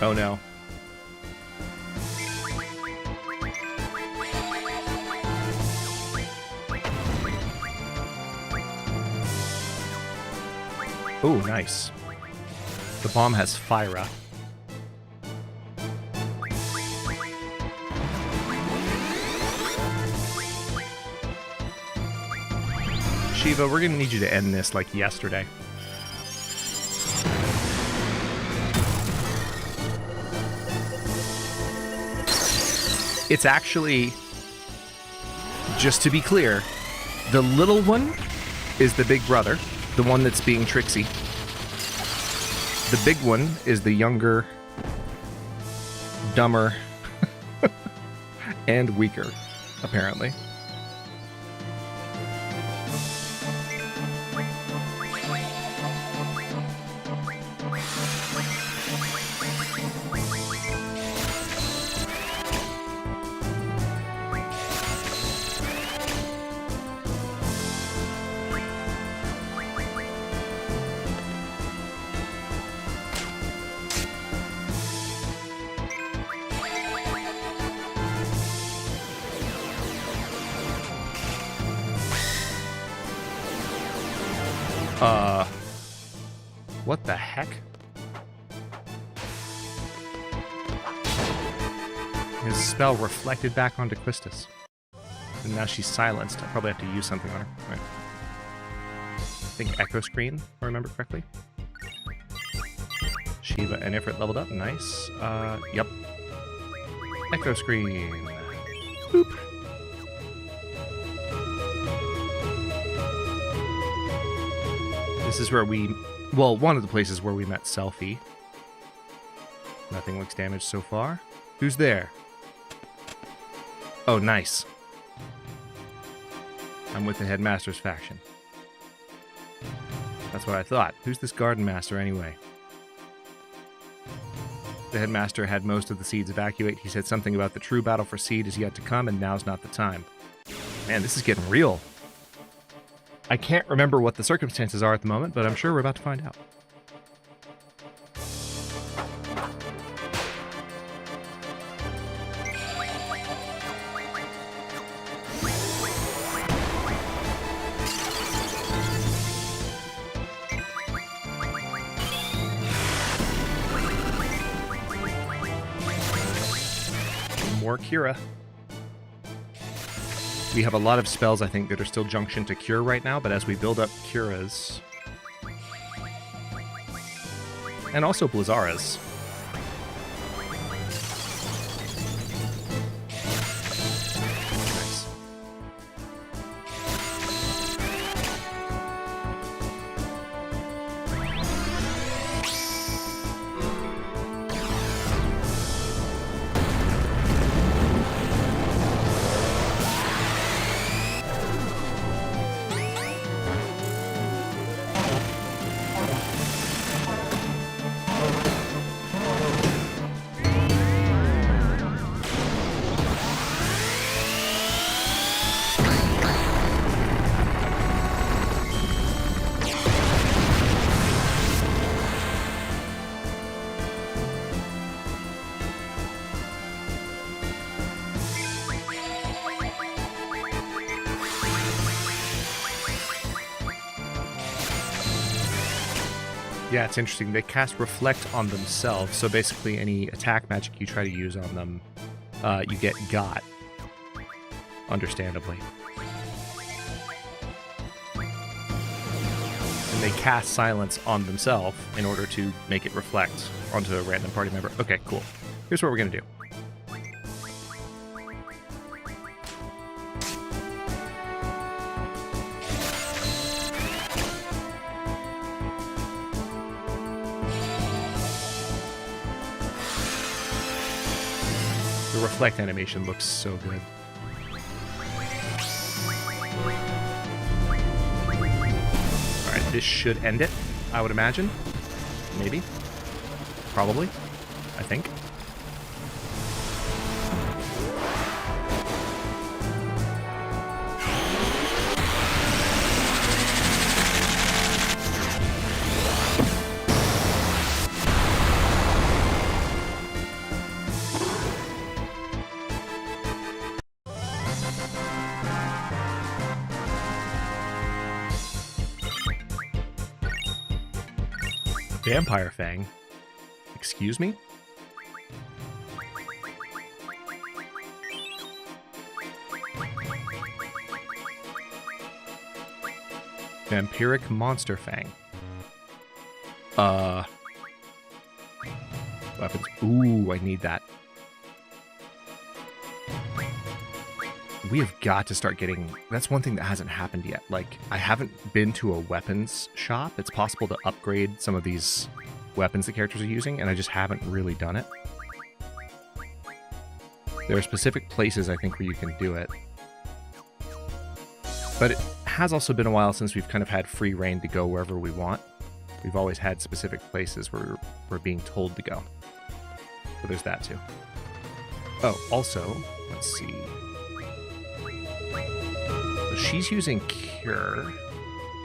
Oh no. Oh, nice. The bomb has Fyra. Shiva, we're gonna need you to end this like yesterday. It's actually, just to be clear, the little one is the big brother, the one that's being tricksy. The big one is the younger, dumber, and weaker, apparently. What the heck? His spell reflected back onto Quistis. And now she's silenced. I probably have to use something on her. Right. I think Echo Screen, if I remember correctly. Shiva and Ifrit leveled up. Nice. Yep. Echo Screen. Boop. This is where we... Well, one of the places where we met Selphie. Nothing looks damaged so far. Who's there? Oh, nice. I'm with the Headmaster's faction. That's what I thought. Who's this Garden Master anyway? The Headmaster had most of the seeds evacuate. He said something about the true battle for seed is yet to come, and now's not the time. Man, this is getting real. I can't remember what the circumstances are at the moment, but I'm sure we're about to find out. More Kira. We have a lot of spells, I think, that are still junction to Cure right now, but as we build up Cura's... and also Blizzara's. Nice. Yeah, it's interesting. They cast Reflect on themselves, so basically any attack magic you try to use on them, you get got. Understandably. And they cast Silence on themselves in order to make it reflect onto a random party member. Okay, cool. Here's what we're going to do. Reflect animation looks so good. Alright, this should end it, I would imagine. Maybe. Probably. I think. Vampire Fang. Excuse me? Vampiric Monster Fang. Weapons. Ooh, I need that. We have got to start getting... That's one thing that hasn't happened yet. Like, I haven't been to a weapons shop. It's possible to upgrade some of these weapons the characters are using, and I just haven't really done it. There are specific places, I think, where you can do it. But it has also been a while since we've kind of had free reign to go wherever we want. We've always had specific places where we're being told to go. So there's that, too. Oh, also, let's see... So she's using Cure.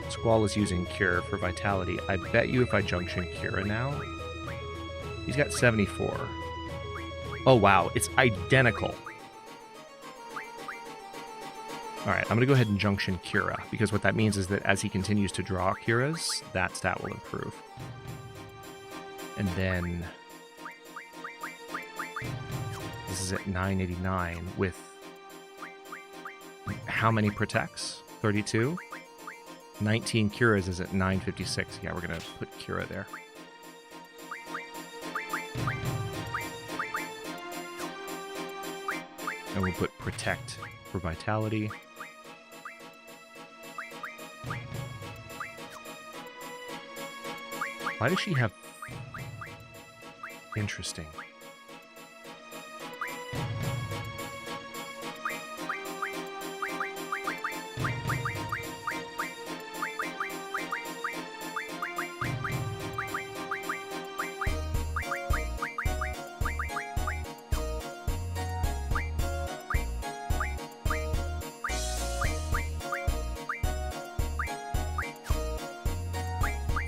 Squall is using Cure for Vitality. I bet you if I junction Kira now... He's got 74. Oh, wow. It's identical. Alright, I'm going to go ahead and junction Kira, because what that means is that as he continues to draw Kiras, that stat will improve. And then... This is at 989 with... How many protects? 32? 19 Curas is at 956. Yeah, we're going to put Cura there. And we'll put Protect for Vitality. Why does she have... Interesting.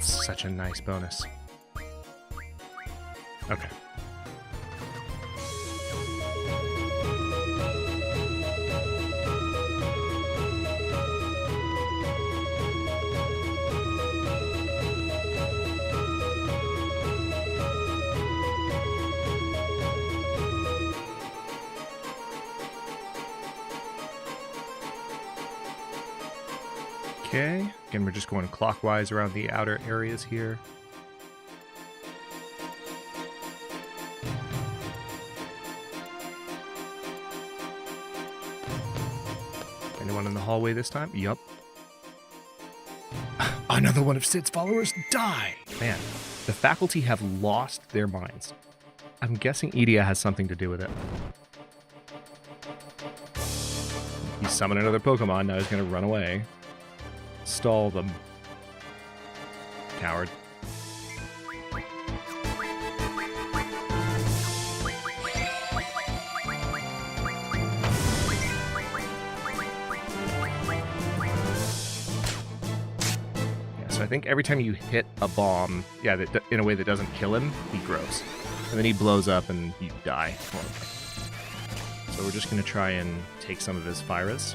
Such a nice bonus. Okay. Okay, again, we're just going clockwise around the outer areas here. Anyone in the hallway this time? Yup. Another one of Sid's followers die! Man, the faculty have lost their minds. I'm guessing Idia has something to do with it. He summoned another Pokemon, now he's gonna run away. Stall them. Coward. So I think every time you hit a bomb, yeah, that in a way that doesn't kill him, he grows. And then he blows up and you die. So we're just going to try and take some of his Firas.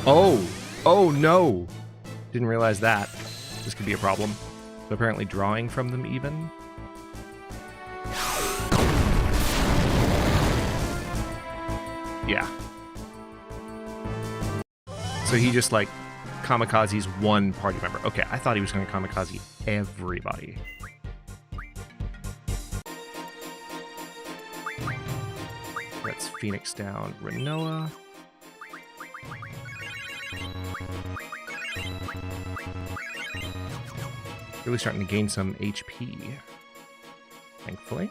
Oh! Oh no! Didn't realize that. This could be a problem. So apparently drawing from them even. Yeah. So he just like kamikazes one party member. Okay, I thought he was going to kamikaze everybody. Let's Phoenix down Renoa. Really starting to gain some HP, thankfully.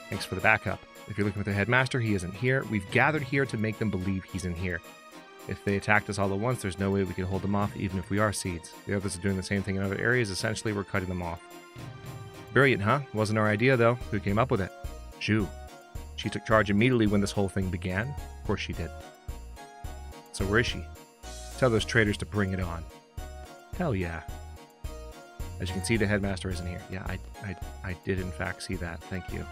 Thanks for the backup. If you're looking for the headmaster, he isn't here. We've gathered here to make them believe he's in here. If they attacked us all at once, there's no way we could hold them off, even if we are seeds. The others are doing the same thing in other areas. Essentially, we're cutting them off. Brilliant, huh? Wasn't our idea, though. Who came up with it? Zhu. She took charge immediately when this whole thing began. Of course she did. So where is she? Tell those traitors to bring it on. Hell yeah. As you can see, the headmaster isn't here. Yeah, I did in fact see that. Thank you.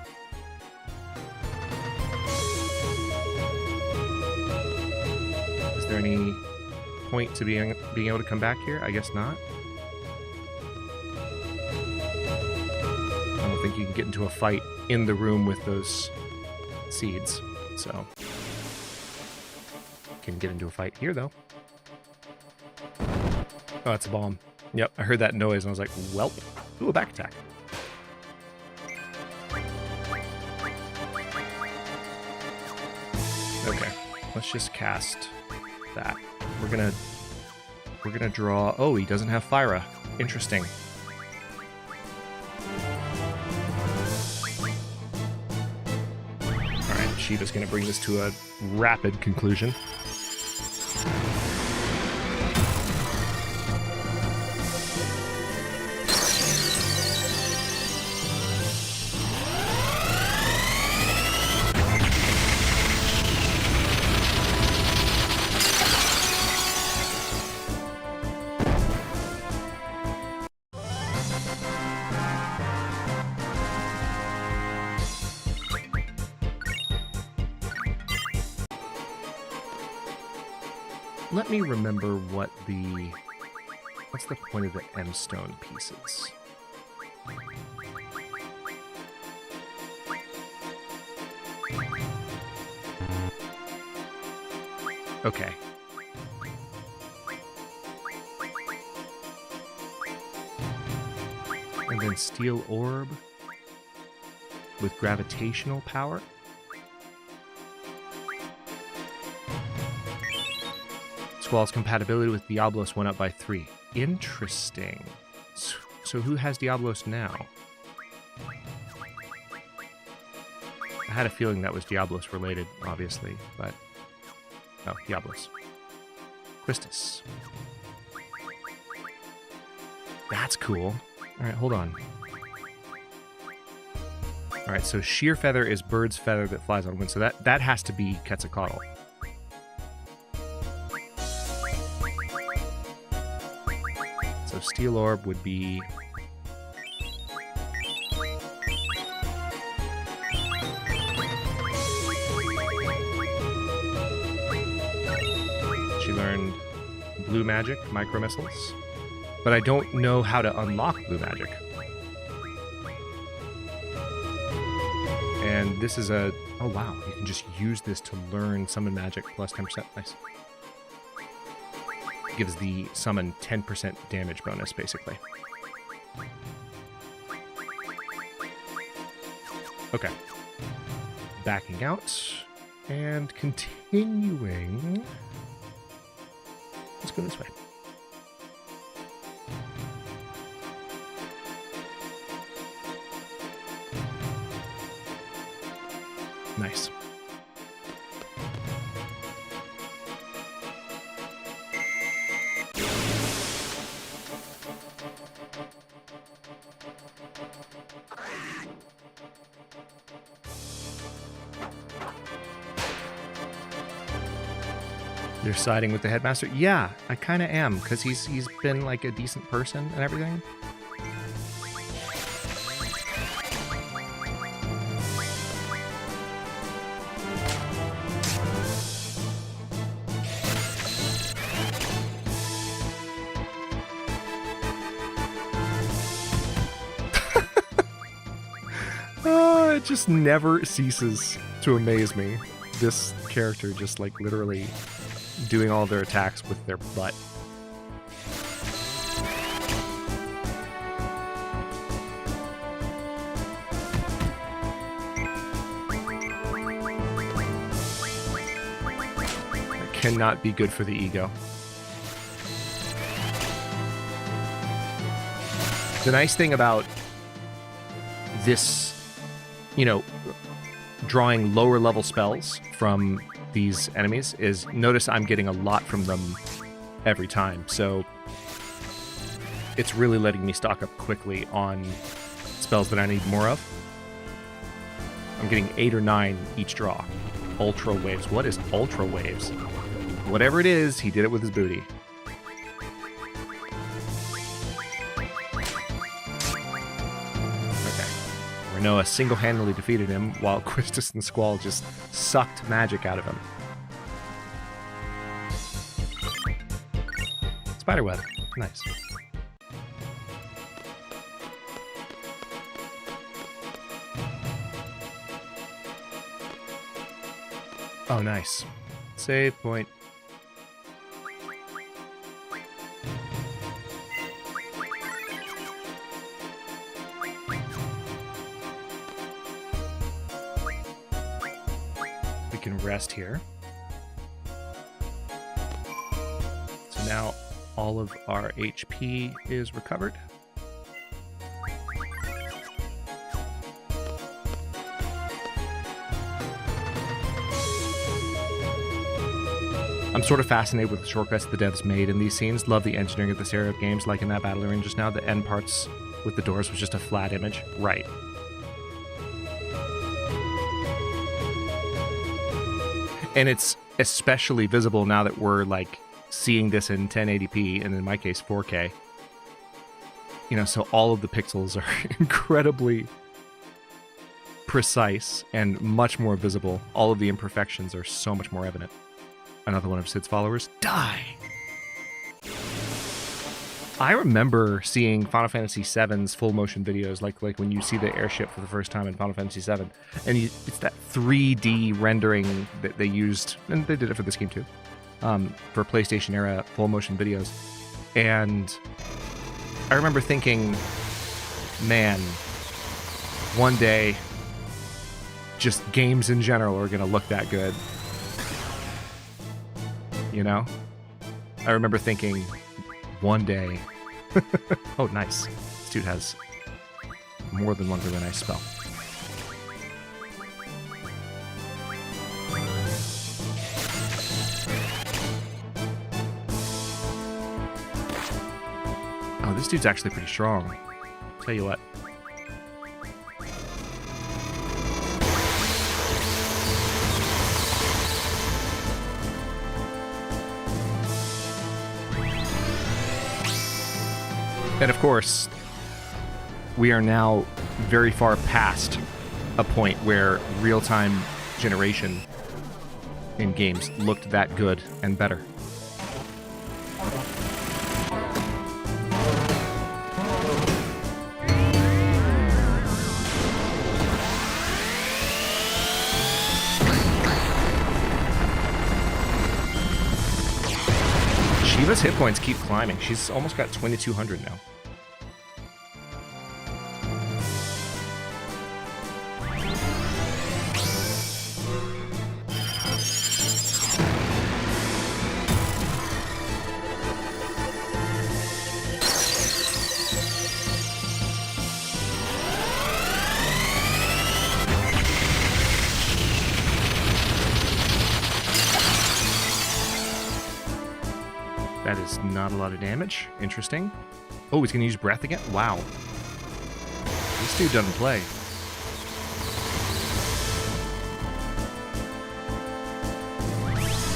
Is there any point to being able to come back here? I guess not. I don't think you can get into a fight in the room with those seeds, so can get into a fight here though. Oh, it's a bomb. Yep, I heard that noise and I was like, welp. Ooh, a back attack. Okay, let's just cast that. We're gonna draw. Oh, he doesn't have Fyra. Interesting. Alright, Shiva's gonna bring this to a rapid conclusion. Let me remember what's the point of the M-stone pieces? Okay. And then steel orb with gravitational power. Squall's compatibility with Diablos went up by 3. Interesting. So who has Diablos now? I had a feeling that was Diablos related, obviously, but... Oh, Diablos. Christus. That's cool. Alright, hold on. Alright, so Sheer Feather is bird's feather that flies on wind, so that has to be Quetzalcoatl. So Steel Orb would be... She learned Blue Magic, Micro Missiles, but I don't know how to unlock Blue Magic. And this is a... Oh wow, you can just use this to learn Summon Magic plus 10%. Nice. Gives the summon 10% damage bonus, basically. Okay. Backing out and continuing. Let's go this way. Nice. You're siding with the headmaster? Yeah, I kind of am, because he's been like a decent person and everything. It just never ceases to amaze me. This character just like literally doing all their attacks with their butt. That cannot be good for the ego. The nice thing about this, you know, drawing lower level spells from these enemies is notice I'm getting a lot from them every time. So it's really letting me stock up quickly on spells that I need more of. I'm getting 8 or 9 each draw. Ultra Waves. What is Ultra Waves? Whatever it is, he did it with his booty. Okay. Renoa single-handedly defeated him while Quistis and Squall just sucked magic out of him. Spiderweb. Nice. Oh, nice. Save point. We can rest here. So now all of our HP is recovered. I'm sort of fascinated with the shortcuts the devs made in these scenes. Love the engineering of this era of games, like in that battle arena just now. The end parts with the doors was just a flat image. Right. And it's especially visible now that we're like seeing this in 1080p and in my case 4K. You know, so all of the pixels are incredibly precise and much more visible. All of the imperfections are so much more evident. Another one of Sid's followers. Die! I remember seeing Final Fantasy VII's full motion videos, like when you see the airship for the first time in Final Fantasy VII, and it's that 3D rendering that they used, and they did it for this game too, for PlayStation era full motion videos. And I remember thinking, man, one day, just games in general are going to look that good. You know? I remember thinking, one day... Oh, nice. This dude has more than one really nice spell. Oh, this dude's actually pretty strong. Tell you what. And of course, we are now very far past a point where real-time generation in games looked that good and better. Shiva's hit points keep climbing. She's almost got 2,200 now. That is not a lot of damage. Interesting. Oh, he's going to use breath again? Wow. This dude doesn't play.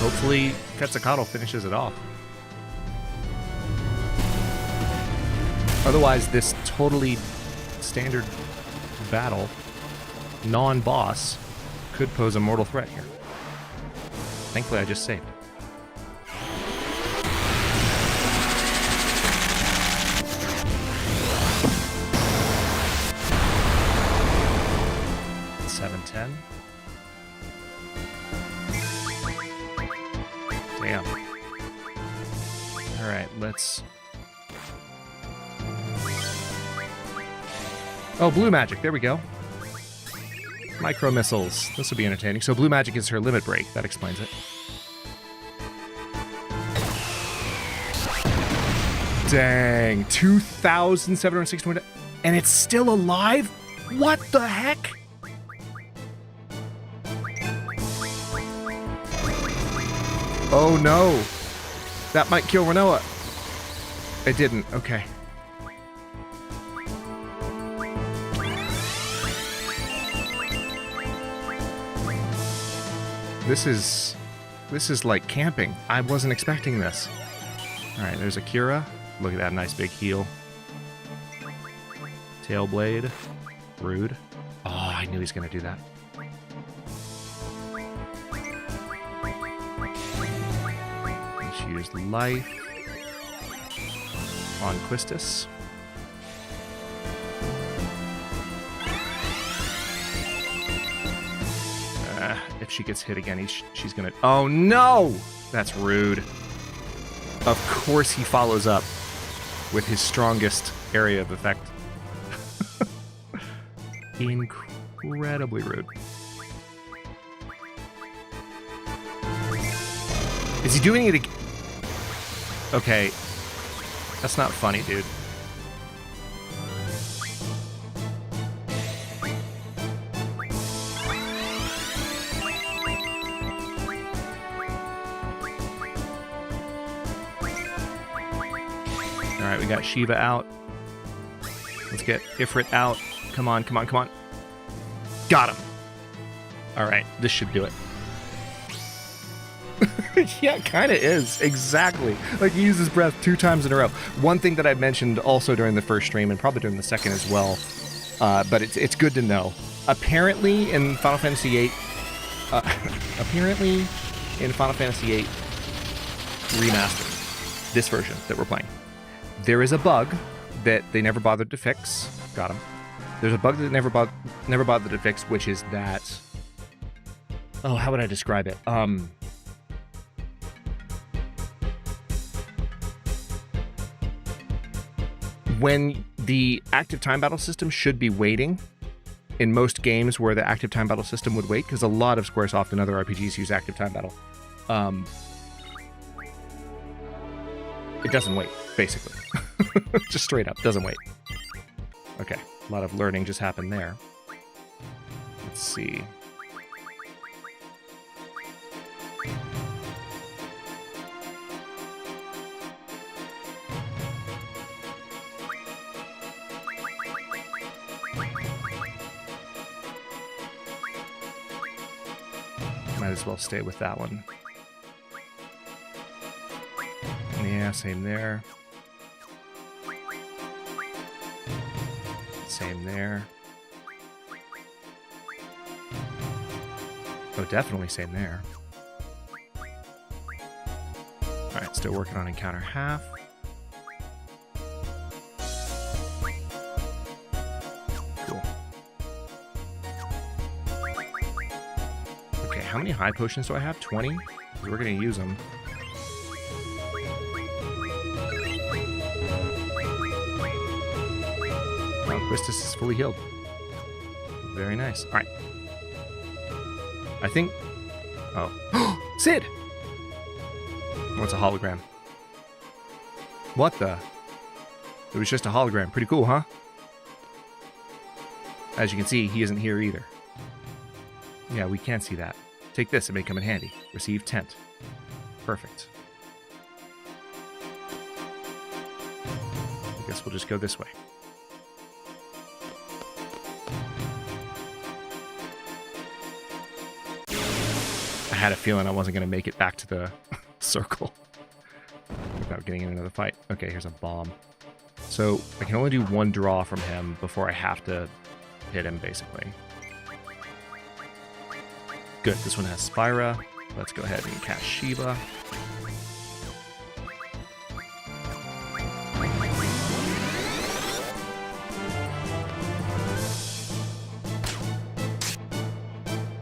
Hopefully, Quetzalcoatl finishes it off. Otherwise, this totally standard battle, non-boss, could pose a mortal threat here. Thankfully, I just saved. Damn. Alright, let's... Oh, blue magic. There we go. Micro missiles. This will be entertaining. So blue magic is her limit break. That explains it. Dang. 2,761. And it's still alive? What the heck? Oh no! That might kill Renoa. It didn't. Okay. This is like camping. I wasn't expecting this. Alright, there's Akira. Look at that nice big heal. Tailblade. Rude. Oh, I knew he was going to do that. Let's use life on Quistis. If she gets hit again, she's going to... Oh, no! That's rude. Of course he follows up with his strongest area of effect. Incredibly rude. Is he doing it again? Okay. That's not funny, dude. Alright, we got Shiva out. Let's get Ifrit out. Come on, come on, come on. Got him. Alright, this should do it. Yeah, it kind of is. Exactly. Like, he uses breath 2 times in a row. One thing that I mentioned also during the first stream, and probably during the second as well, but it's good to know. Apparently, in Final Fantasy VIII... apparently, in Final Fantasy VIII Remastered, this version that we're playing, there is a bug that they never bothered to fix. Got him. There's a bug that never bothered to fix, which is that... Oh, how would I describe it? When the active time battle system should be waiting, in most games where the active time battle system would wait, because a lot of Squaresoft and other RPGs use active time battle, it doesn't wait, basically. Just straight up, doesn't wait. Okay, a lot of learning just happened there. Let's see. Might as well stay with that one. Yeah, same there. Same there. Oh, definitely same there. Alright, still working on encounter half. Cool. Okay, how many high potions do I have? 20? We're gonna use them. Quistis is fully healed. Very nice. Alright. I think... Oh. Sid! What's a hologram? What the? It was just a hologram. Pretty cool, huh? As you can see, he isn't here either. Yeah, we can see that. Take this, it may come in handy. Receive tent. Perfect. I guess we'll just go this way. I had a feeling I wasn't going to make it back to the circle without getting in another fight. Okay, here's a bomb. So I can only do one draw from him before I have to hit him, basically. Good, this one has Spyra. Let's go ahead and cast Shiva.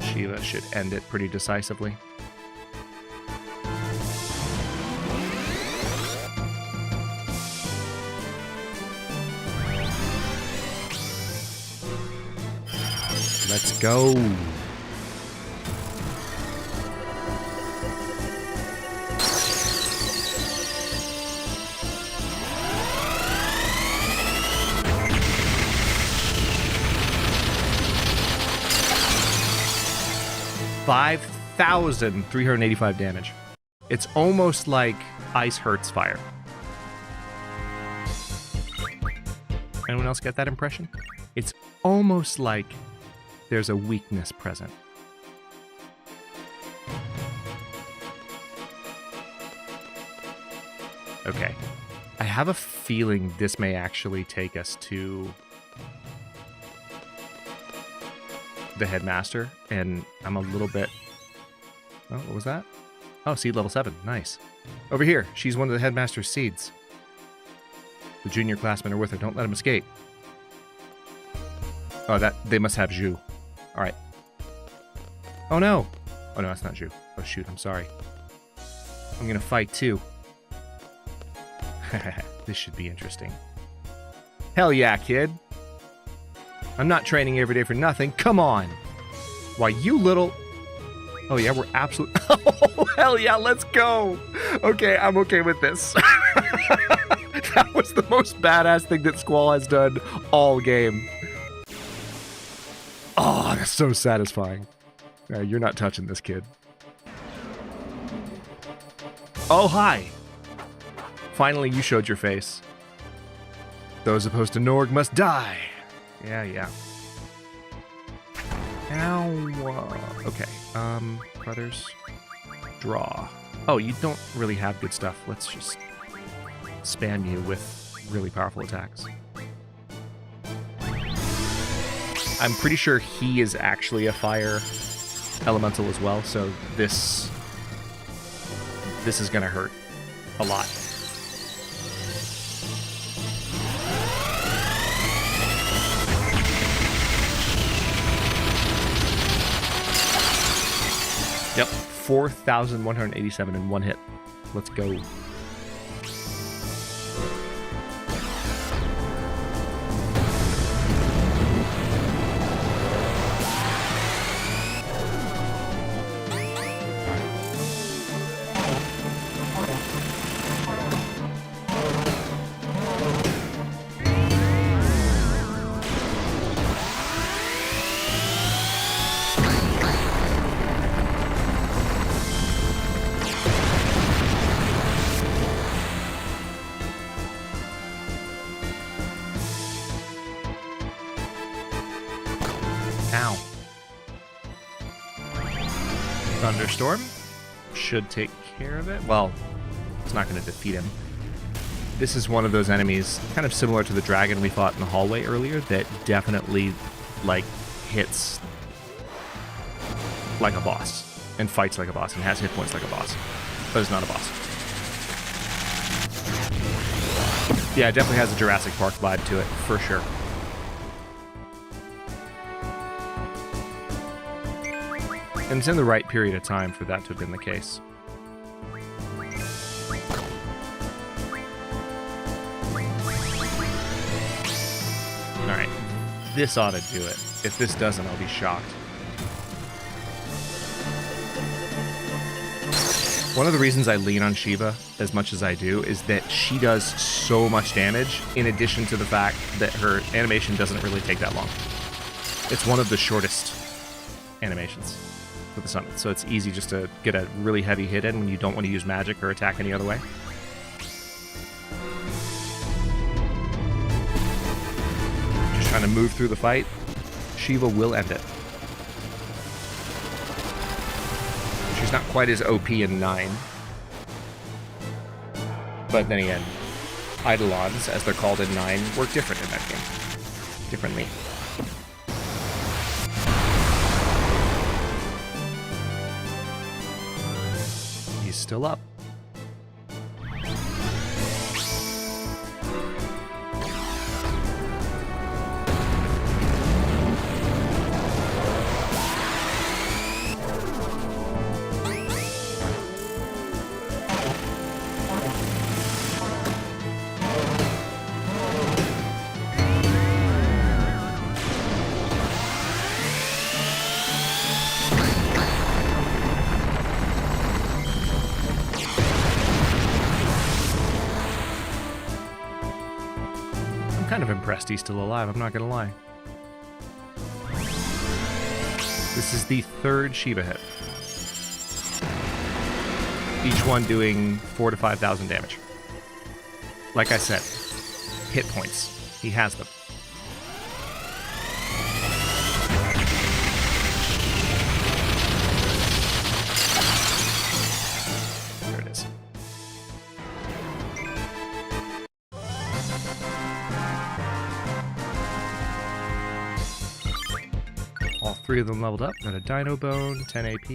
Shiva should end it pretty decisively. Let's go. $5,385 damage. It's almost like ice hurts fire. Anyone else get that impression? It's almost like there's a weakness present. Okay. I have a feeling this may actually take us to the headmaster, and I'm a little bit... Oh, what was that? Oh, seed level 7. Nice. Over here. She's one of the headmaster's seeds. The junior classmen are with her. Don't let them escape. Oh, they must have Zhu. All right. Oh, no. Oh, no, that's not Zhu. Oh, shoot. I'm sorry. I'm going to fight, too. This should be interesting. Hell yeah, kid. I'm not training every day for nothing. Come on. Why, you little... Oh, yeah, we're absolutely... Oh, hell yeah, let's go. Okay, I'm okay with this. That was the most badass thing that Squall has done all game. Oh, that's so satisfying. You're not touching this, kid. Oh, hi. Finally, you showed your face. Those opposed to Norg must die. Yeah, yeah. Ow. Okay. Brothers. Draw. Oh, you don't really have good stuff. Let's just spam you with really powerful attacks. I'm pretty sure he is actually a fire elemental as well, so this is gonna hurt a lot. Yep, 4,187 in one hit. Let's go. Thunderstorm should take care of it. Well, it's not going to defeat him. This is one of those enemies, kind of similar to the dragon we fought in the hallway earlier, that definitely, like, hits like a boss and fights like a boss and has hit points like a boss, but it's not a boss. Yeah, it definitely has a Jurassic Park vibe to it, for sure. And it's in the right period of time for that to have been the case. Alright, this ought to do it. If this doesn't, I'll be shocked. One of the reasons I lean on Shiva as much as I do is that she does so much damage, in addition to the fact that her animation doesn't really take that long. It's one of the shortest animations with the summon, so it's easy just to get a really heavy hit in when you don't want to use magic or attack any other way. Just trying to move through the fight. Shiva will end it. She's not quite as OP in 9. But then again, Eidolons, as they're called in 9, work different in that game. Differently. Still up. Kind of impressed he's still alive, I'm not gonna lie. This is the 3rd Shiva hit. Each one doing 4,000 to 5,000 damage. Like I said, hit points. He has them. There it is. All 3 of them leveled up. Got a Dino Bone, 10 AP.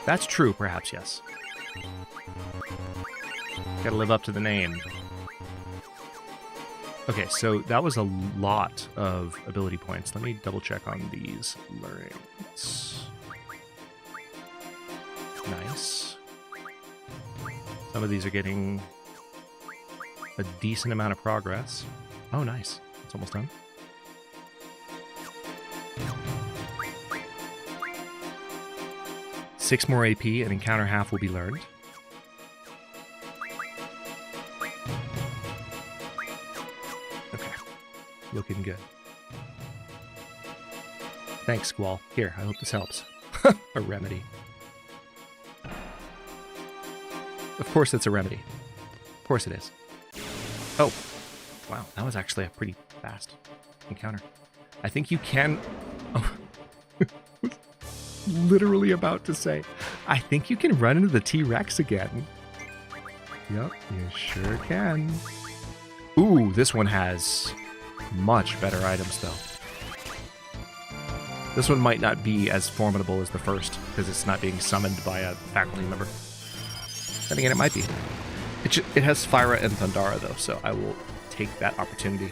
That's true, perhaps, yes. Gotta live up to the name. Okay, so that was a lot of ability points. Let me double check on these learnings. Nice. Some of these are getting a decent amount of progress. Oh, nice. It's almost done. Six more AP and encounter half will be learned. Okay. Looking good. Thanks, Squall. Here, I hope this helps. A remedy. Of course it's a remedy. Of course it is. Oh. Wow, that was actually a pretty fast encounter. I think you can... Oh. Literally about to say, I think you can run into the T-Rex again. Yep, you sure can. Ooh, this one has much better items, though. This one might not be as formidable as the first, because it's not being summoned by a faculty member. Then again, it might be. It has Sphyra and Thundara, though, so I will take that opportunity.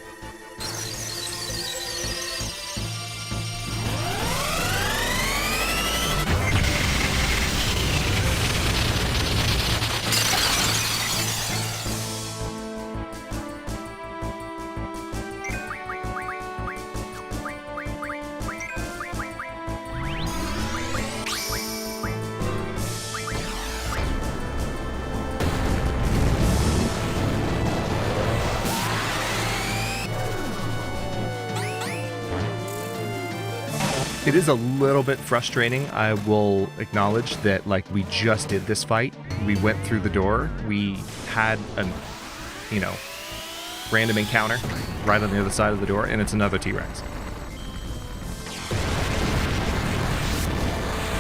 It is a little bit frustrating. I will acknowledge that, like, we just did this fight. We went through the door. We had an, random encounter right on the other side of the door, and it's another T-Rex.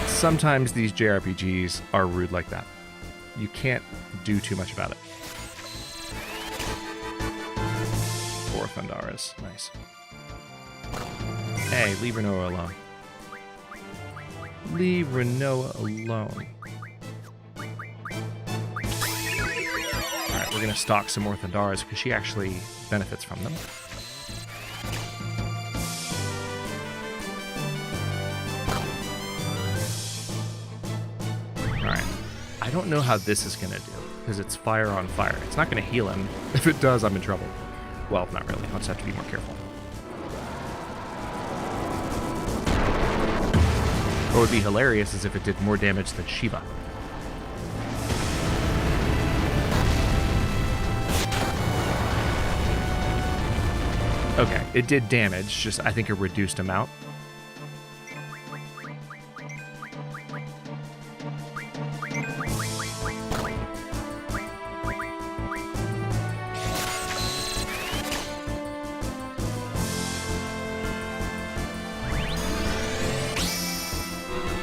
Sometimes these JRPGs are rude like that. You can't do too much about it. 4 Thundaras. Nice. Hey, leave Renoa alone. Leave Renoa alone. Alright, we're going to stock some more Thundaras because she actually benefits from them. Alright. I don't know how this is going to do because it's fire on fire. It's not going to heal him. If it does, I'm in trouble. Well, not really. I'll just have to be more careful. What would be hilarious is if it did more damage than Shiva. Okay, it did damage, just I think a reduced amount.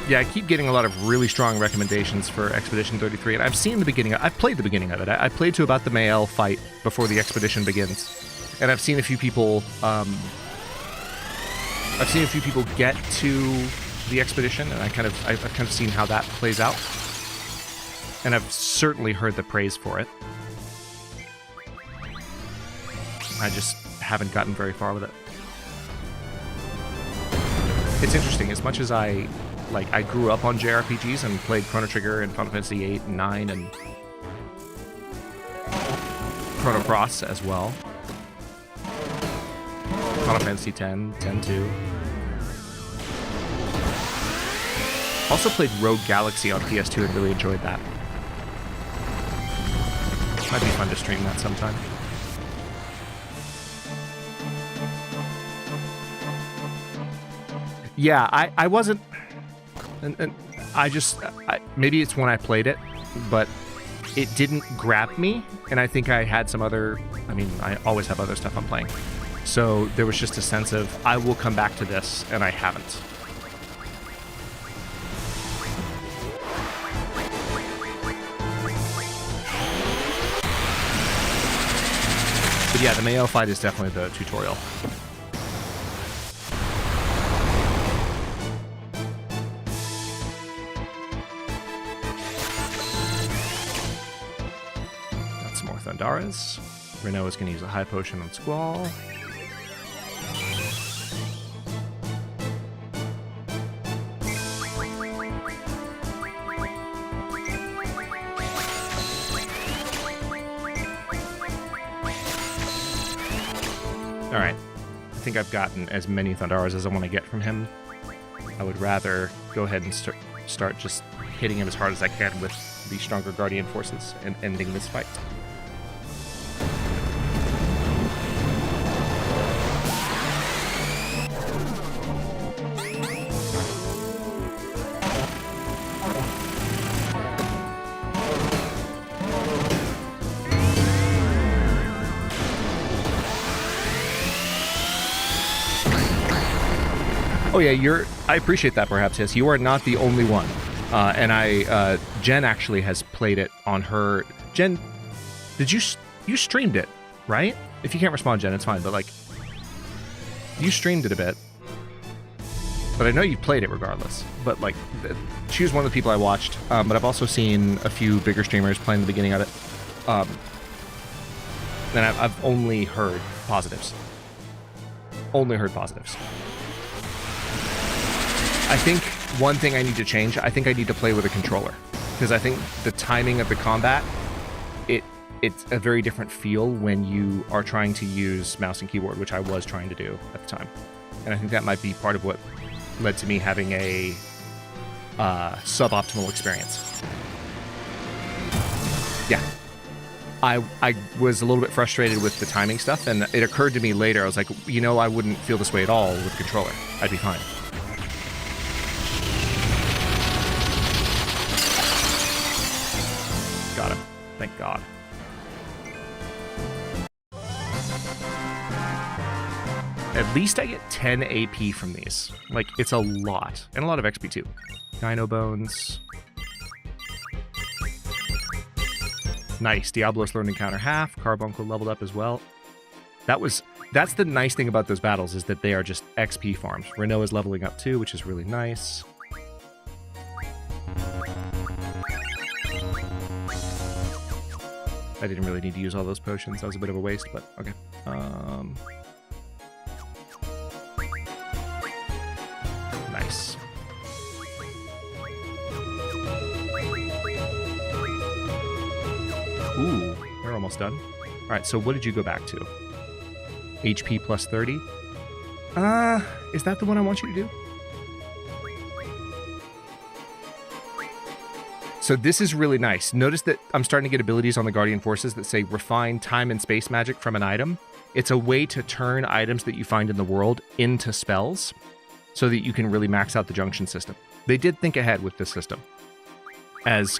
Yeah, I keep getting a lot of really strong recommendations for Expedition 33, and I've seen the beginning. I've played the beginning of it. I played to about the Mael fight before the expedition begins, and I've seen a few people. I've seen a few people get to the expedition, and I've kind of seen how that plays out, and I've certainly heard the praise for it. I just haven't gotten very far with it. It's interesting. As much as I grew up on JRPGs and played Chrono Trigger and Final Fantasy VIII and IX and Chrono Cross as well. Final Fantasy X, X-2. Also played Rogue Galaxy on PS2 and really enjoyed that. Might be fun to stream that sometime. Yeah, I wasn't... and maybe it's when I played it, but it didn't grab me, and I think I had some other, I mean, I always have other stuff I'm playing. So there was just a sense of, I will come back to this, and I haven't. But yeah, the Mayo fight is definitely the tutorial. That's more Thundaras. Chrono is going to use a high potion on Squall. Alright, I think I've gotten as many Thundaras as I want to get from him. I would rather go ahead and start just hitting him as hard as I can with the stronger Guardian forces and ending this fight. Oh yeah, I appreciate that perhaps, Hiss. You are not the only one. And Jen actually has played it on her... Jen, you streamed it, right? If you can't respond, Jen, it's fine, but like, you streamed it a bit. But I know you played it regardless. But like, she was one of the people I watched, but I've also seen a few bigger streamers playing the beginning of it. And I've only heard positives. Only heard positives. I think one thing I need to change, I think I need to play with a controller. Because I think the timing of the combat, it's a very different feel when you are trying to use mouse and keyboard, which I was trying to do at the time. And I think that might be part of what led to me having a suboptimal experience. Yeah. I was a little bit frustrated with the timing stuff, and it occurred to me later, I was like, you know, I wouldn't feel this way at all with controller. I'd be fine. Got him. Thank God. At least I get 10 AP from these. Like, it's a lot. And a lot of XP too. Dino Bones. Nice. Diablos learned encounter half. Carbuncle leveled up as well. That's the nice thing about those battles, is that they are just XP farms. Renault is leveling up too, which is really nice. I didn't really need to use all those potions. That was a bit of a waste, but okay. Nice. Ooh, we're almost done. All right, so what did you go back to? HP plus 30? Is that the one I want you to do? So this is really nice. Notice that I'm starting to get abilities on the Guardian Forces that say refine time and space magic from an item. It's a way to turn items that you find in the world into spells so that you can really max out the junction system. They did think ahead with this system. As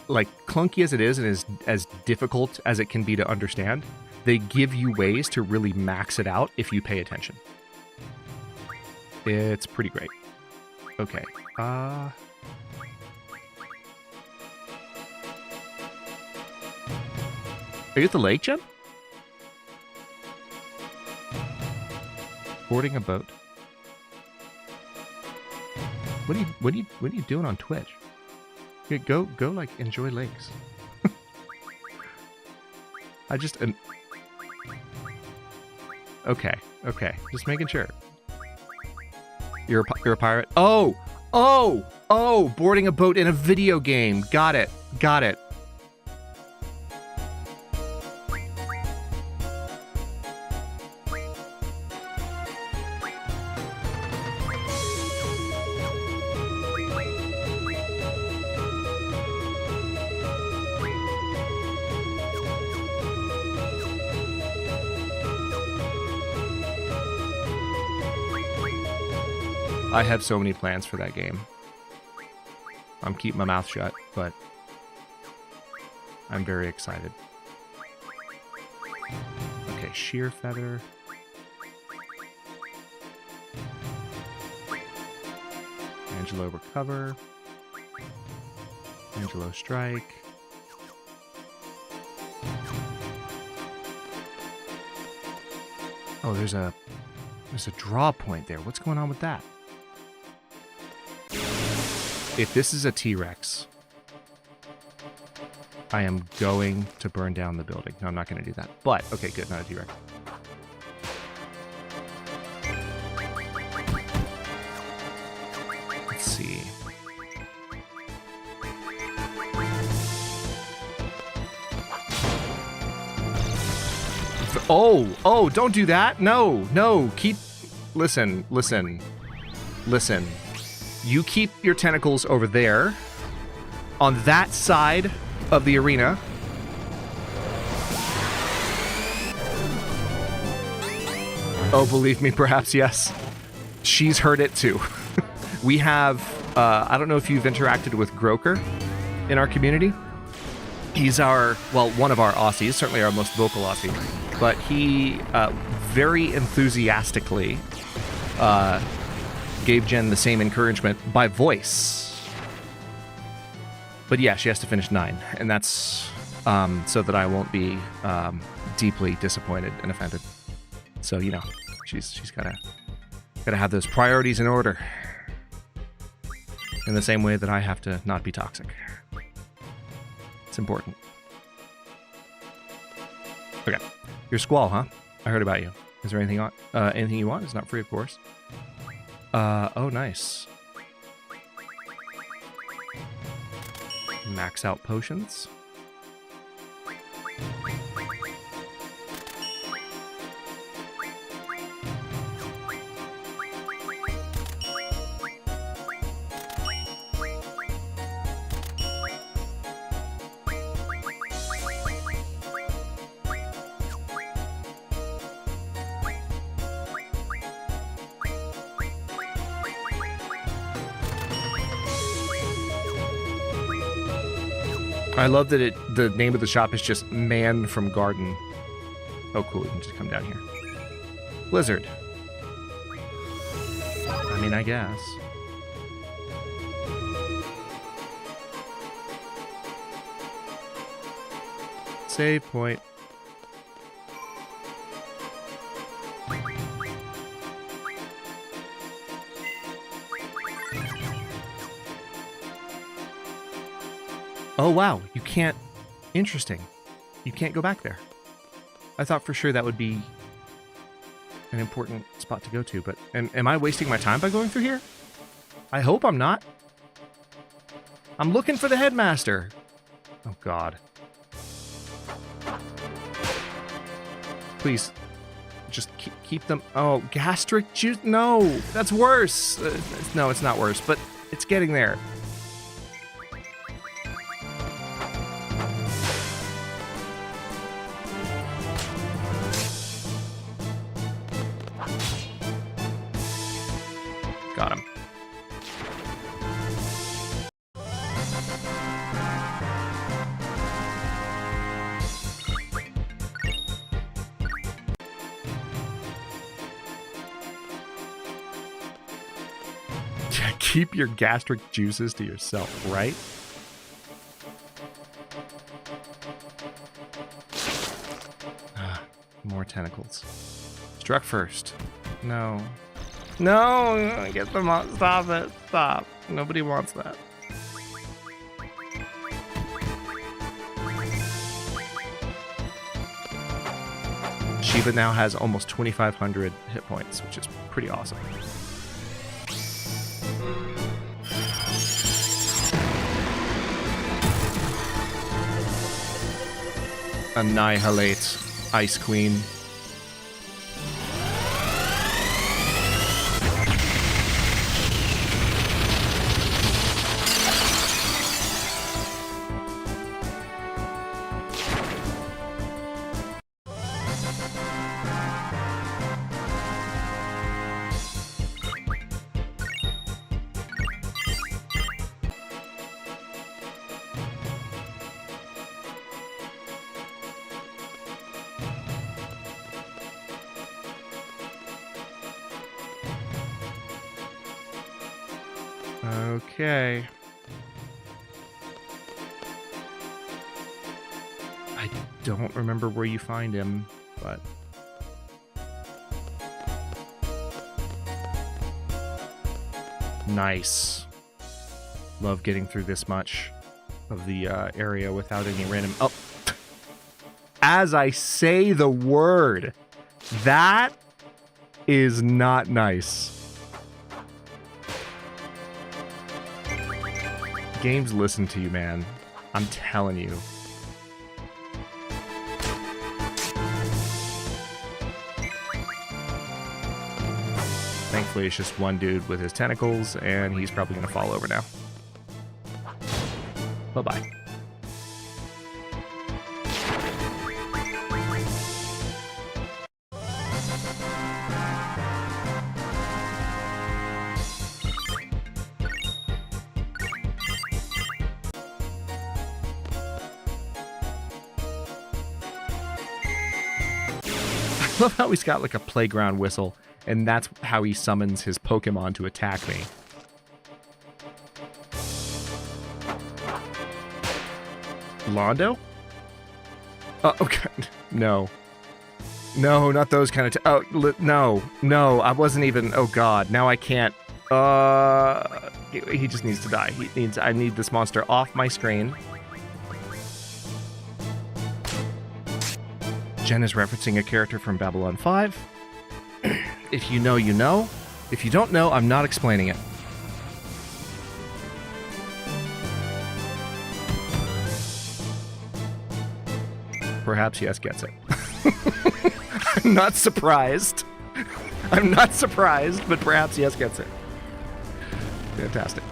like clunky as it is and as difficult as it can be to understand, they give you ways to really max it out if you pay attention. It's pretty great. Okay. Are you at the lake, Jen? Boarding a boat. What are you doing on Twitch? Go like enjoy lakes. I just okay, just making sure. You're a pirate. Oh, boarding a boat in a video game. Got it. I have so many plans for that game. I'm keeping my mouth shut, but I'm very excited. Okay, sheer feather. Angelo recover. Angelo strike. Oh, there's a draw point there. What's going on with that? If this is a T-Rex, I am going to burn down the building. No, I'm not going to do that. But, okay, good, not a T-Rex. Let's see. Oh, don't do that. No, listen. You keep your tentacles over there on that side of the arena. Oh, believe me, perhaps yes. She's heard it too. We have, I don't know if you've interacted with Groker in our community. He's one of our Aussies, certainly our most vocal Aussie. But he very enthusiastically gave Jen the same encouragement by voice. But yeah, she has to finish 9, and that's so that I won't be deeply disappointed and offended. So, you know, she's gotta have those priorities in order. In the same way that I have to not be toxic. It's important. Okay. Your Squall, huh? I heard about you. Is there anything anything you want? It's not free, of course. Oh, nice. Max out potions. I love that the name of the shop is just Man from Garden. Oh, cool. You can just come down here. Blizzard. I mean, I guess. Save point. Oh, wow. You can't... Interesting. You can't go back there. I thought for sure that would be an important spot to go to, but am I wasting my time by going through here? I hope I'm not. I'm looking for the headmaster. Oh, God. Please. Just keep them... Oh, gastric juice? No, that's worse. No, it's not worse, but it's getting there. Got him. Keep your gastric juices to yourself, right? More tentacles. Struck first. No. No! Get them out. Stop it. Stop. Nobody wants that. Shiva now has almost 2,500 hit points, which is pretty awesome. Annihilate, Ice Queen. Okay. I don't remember where you find him, but... Nice. Love getting through this much of the area without any random... Oh! As I say the word, that is not nice. Games listen to you, man. I'm telling you. Thankfully, it's just one dude with his tentacles, and he's probably going to fall over now. Bye-bye. I love how he's got like a playground whistle, and that's how he summons his Pokemon to attack me. Londo? Oh, God. No. No, not those kind of... No, I wasn't even... Oh, God. Now I can't... He just needs to die. I need this monster off my screen. Jen is referencing a character from Babylon 5. If you know, you know. If you don't know, I'm not explaining it. Perhaps Yes gets it. I'm not surprised. I'm not surprised, but perhaps Yes gets it. Fantastic.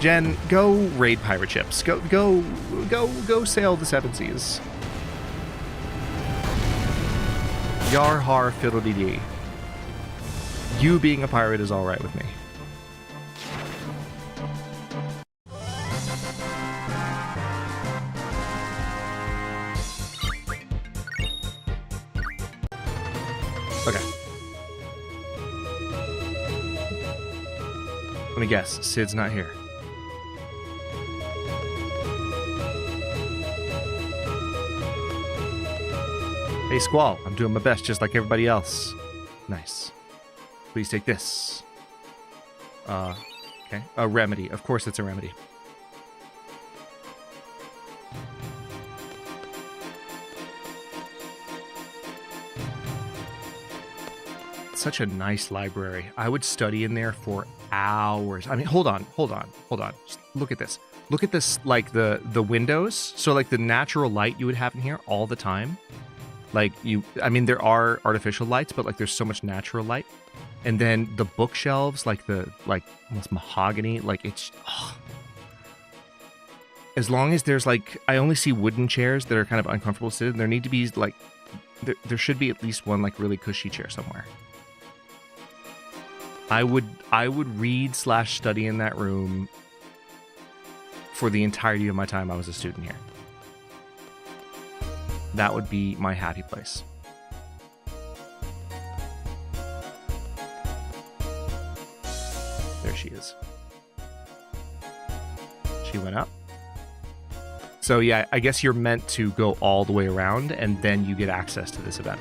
Jen, go raid pirate ships. Go sail the seven seas. Yar har fiddle-dee-dee. You being a pirate is alright with me. Okay. Let me guess. Sid's not here. Hey, Squall, I'm doing my best just like everybody else. Nice. Please take this. Okay. A remedy. Of course it's a remedy. It's such a nice library. I would study in there for hours. I mean, hold on. Just look at this. Look at this, like, the windows. So, like, the natural light you would have in here all the time. Like, I mean, there are artificial lights, but, like, there's so much natural light. And then the bookshelves, like, almost mahogany, like, it's... Oh. As long as there's, like, I only see wooden chairs that are kind of uncomfortable sitting. There need to be, like, there should be at least one, like, really cushy chair somewhere. I would read/study in that room for the entirety of my time I was a student here. That would be my happy place. There she is. She went up. So yeah, I guess you're meant to go all the way around, and then you get access to this event.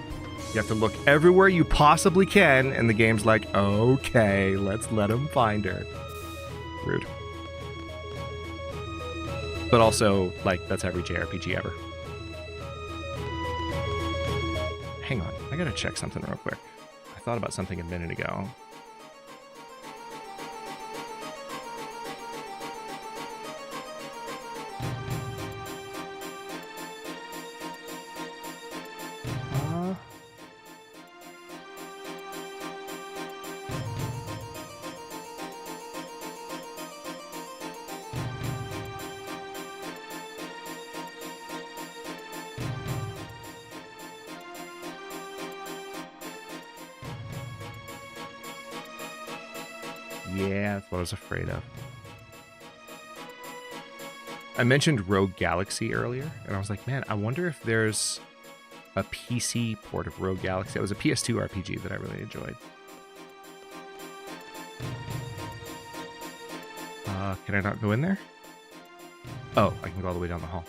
You have to look everywhere you possibly can, and the game's like, okay, let's let him find her. Rude. But also, like, that's every JRPG ever. Hang on, I gotta check something real quick. I thought about something a minute ago. Yeah, that's what I was afraid of. I mentioned Rogue Galaxy earlier, and I was like, man, I wonder if there's a PC port of Rogue Galaxy. It was a PS2 RPG that I really enjoyed. Can I not go in there? Oh, I can go all the way down the hall.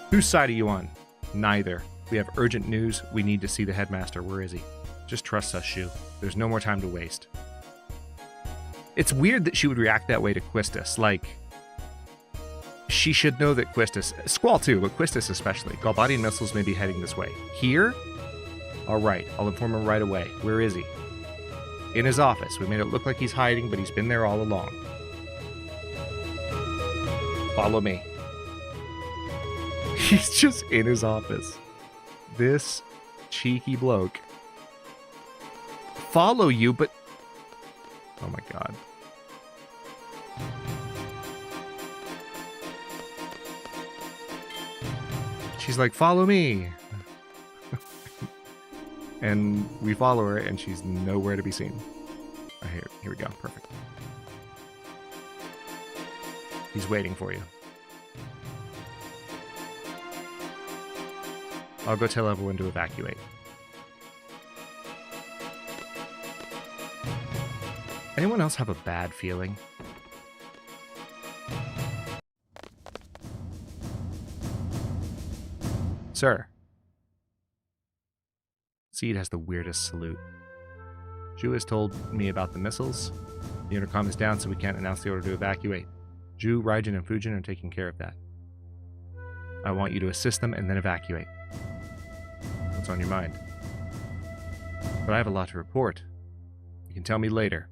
Whose side are you on? Neither. We have urgent news. We need to see the headmaster. Where is he? Just trust us, Shu. There's no more time to waste. It's weird that she would react that way to Quistis. Like, she should know that Quistis... Squall too, but Quistis especially. Galbadian missiles may be heading this way. Here? Alright, I'll inform him right away. Where is he? In his office. We made it look like he's hiding, but he's been there all along. Follow me. He's just in his office. This cheeky bloke. Follow you, but... Oh my god. She's like, follow me. And we follow her, and she's nowhere to be seen. Oh, here we go. Perfect. He's waiting for you. I'll go tell everyone to evacuate. Anyone else have a bad feeling? Sir. Seed has the weirdest salute. Zhu has told me about the missiles. The intercom is down, so we can't announce the order to evacuate. Zhu, Raijin, and Fujin are taking care of that. I want you to assist them and then evacuate. What's on your mind? But I have a lot to report. You can tell me later.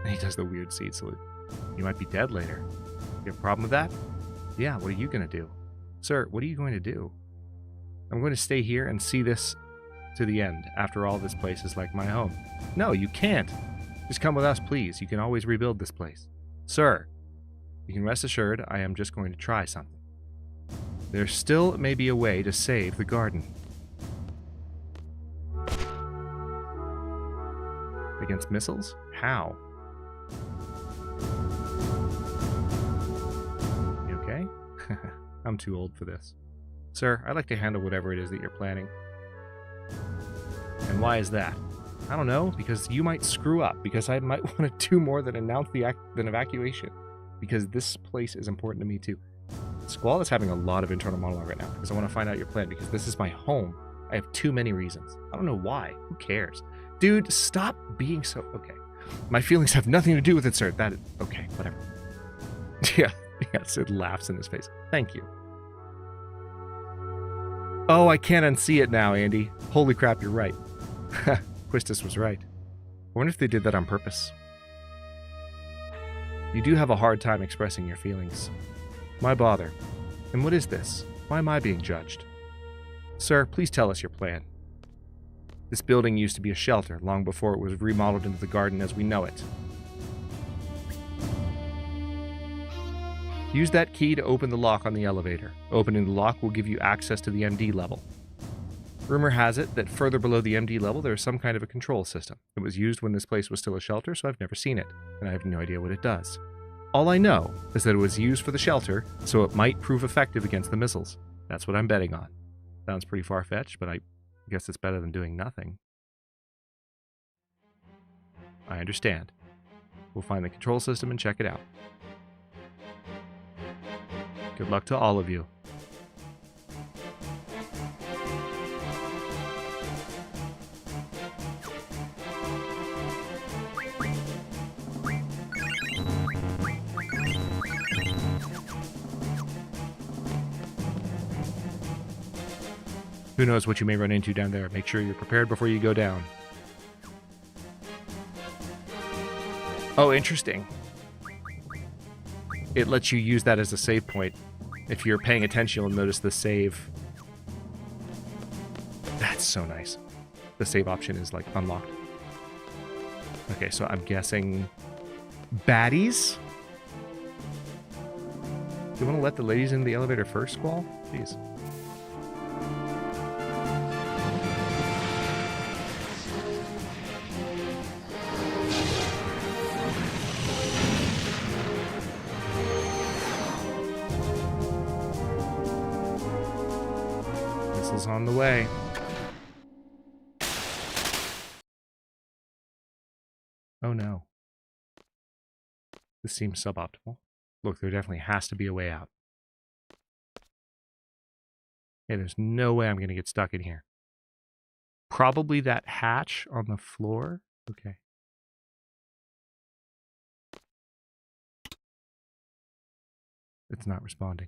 And he does the weird Seed salute. You might be dead later. You have a problem with that? Yeah, what are you going to do? Sir, what are you going to do? I'm going to stay here and see this to the end. After all, this place is like my home. No, you can't. Just come with us, please. You can always rebuild this place. Sir, you can rest assured I am just going to try something. There still may be a way to save the garden. Against missiles? How? You okay? I'm too old for this. Sir, I'd like to handle whatever it is that you're planning. And why is that? I don't know, because you might screw up, because I might want to do more than announce the evacuation, because this place is important to me too. Squall is having a lot of internal monologue right now, because I want to find out your plan, because this is my home. I have too many reasons. I don't know why. Who cares? Dude, stop being so... Okay. My feelings have nothing to do with it, sir. That is... Okay, whatever. Yeah, Sid laughs in his face. Thank you. Oh, I can't unsee it now, Andy. Holy crap, you're right. Quistis was right. I wonder if they did that on purpose. You do have a hard time expressing your feelings. My bother. And what is this? Why am I being judged? Sir, please tell us your plan. This building used to be a shelter long before it was remodeled into the garden as we know it. Use that key to open the lock on the elevator. Opening the lock will give you access to the MD level. Rumor has it that further below the MD level there is some kind of a control system. It was used when this place was still a shelter, so I've never seen it, and I have no idea what it does. All I know is that it was used for the shelter, so it might prove effective against the missiles. That's what I'm betting on. Sounds pretty far-fetched, but I guess it's better than doing nothing. I understand. We'll find the control system and check it out. Good luck to all of you. Who knows what you may run into down there. Make sure you're prepared before you go down. Oh, interesting. It lets you use that as a save point. If you're paying attention, you'll notice the save. That's so nice. The save option is like unlocked. Okay, so I'm guessing baddies? Do you want to let the ladies in the elevator first, Squall? Please. On the way. Oh no. This seems suboptimal. Look, there definitely has to be a way out. Hey, there's no way I'm going to get stuck in here. Probably that hatch on the floor. Okay. It's not responding.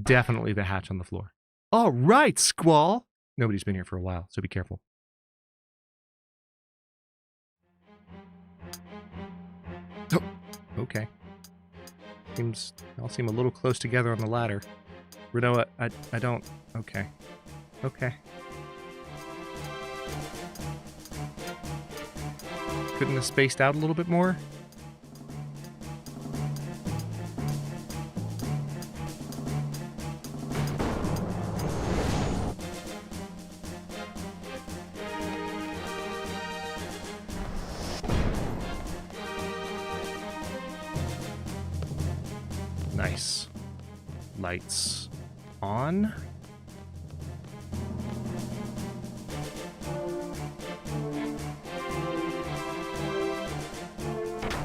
Definitely the hatch on the floor. All right, Squall. Nobody's been here for a while, so be careful. Oh, okay. All seem a little close together on the ladder. Renoa, I don't. Okay. Okay. Couldn't have spaced out a little bit more? Nice. Lights on.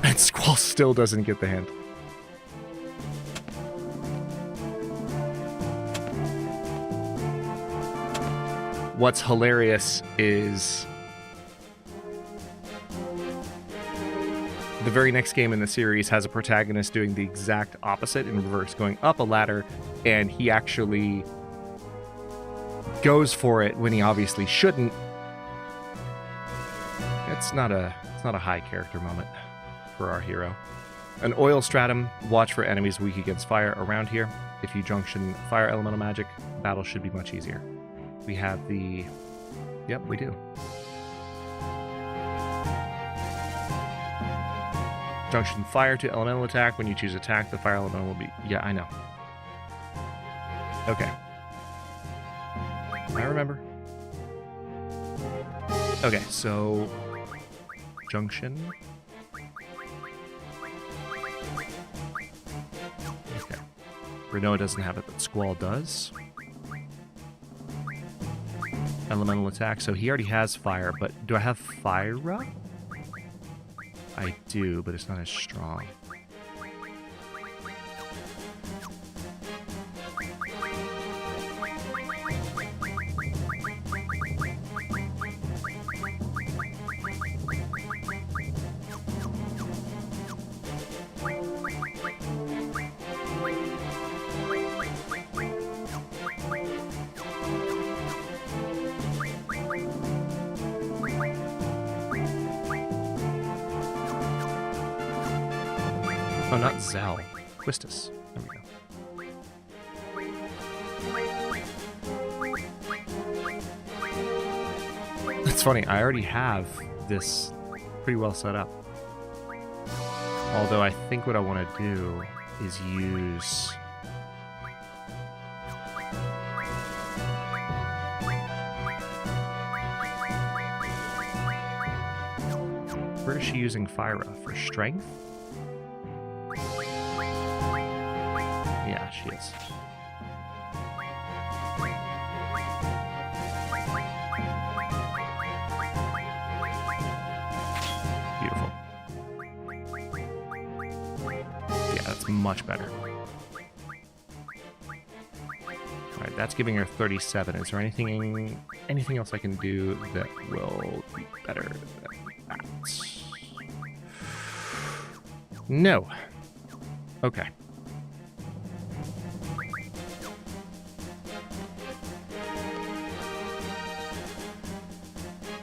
And Squall still doesn't get the hint. What's hilarious is the very next game in the series has a protagonist doing the exact opposite in reverse, going up a ladder, and he actually goes for it when he obviously shouldn't. It's not a high character moment for our hero. An oil stratum, watch for enemies weak against fire around here. If you junction fire elemental magic, battle should be much easier. We have the... Yep, we do. Junction fire to elemental attack. When you choose attack, the fire elemental will be... Yeah, I know. Okay. I remember. Okay, so... Junction. Okay. Renoa doesn't have it, but Squall does. Elemental attack. So he already has fire, but do I have fire up? I do, but it's not as strong. Oh, not Zal. Quistis. There we go. That's funny. I already have this pretty well set up. Although I think what I want to do is use... Where is she using Fyra? For strength? Yeah, she is. Beautiful. Yeah, that's much better. Alright, that's giving her 37. Is there anything else I can do that will be better than that? No. Okay.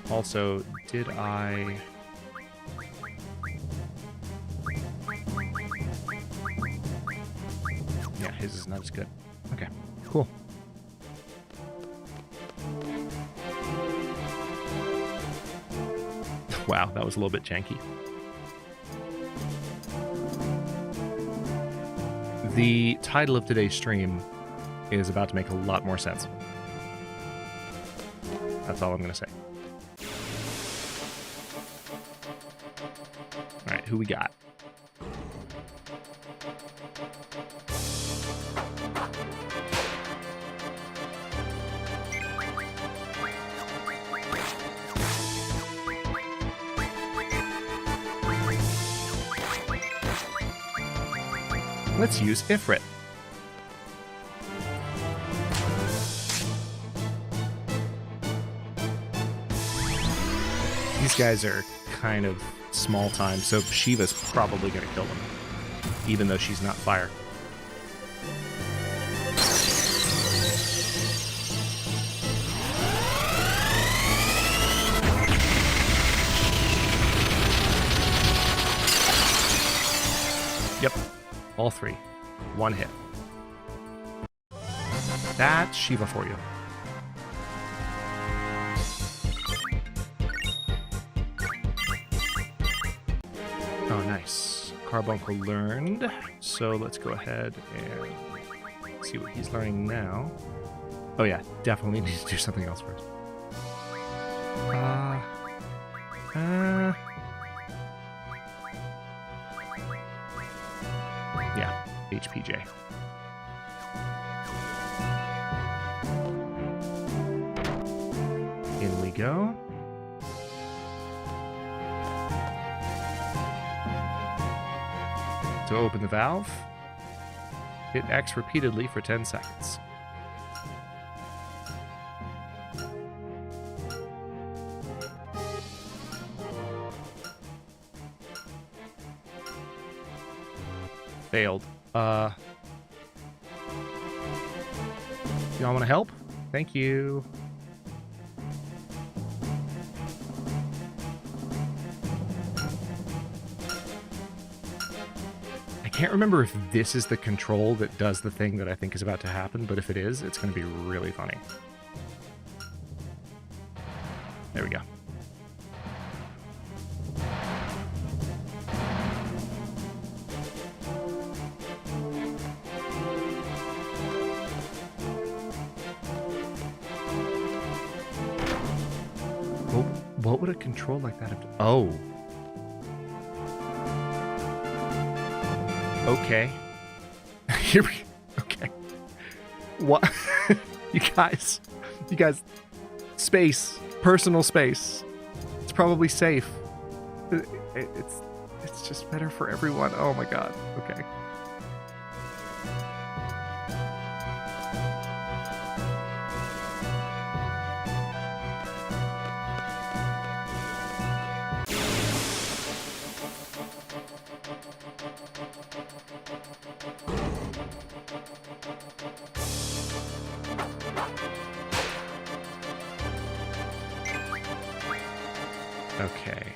Also, did I... Yeah, his is not as good. Okay, cool. Wow, that was a little bit janky. The title of today's stream is about to make a lot more sense. That's all I'm going to say. Alright, who we got? Let's use Ifrit. These guys are kind of small time, so Shiva's probably going to kill them, even though she's not fire. Yep, all three. One hit. That's Shiva for you. Oh, nice. Carbuncle learned. So let's go ahead and see what he's learning now. Oh yeah, definitely need to do something else first. Yeah, HPJ. In we go. To open the valve, hit X repeatedly for 10 seconds. Failed. Y'all want to help? Thank you. I can't remember if this is the control that does the thing that I think is about to happen, but if it is, it's going to be really funny. There we go. What would a control like that have to... Oh. Okay. Here we... Okay. What? You guys. Space. Personal space. It's probably safe. It's just better for everyone. Oh my god. Okay. Okay,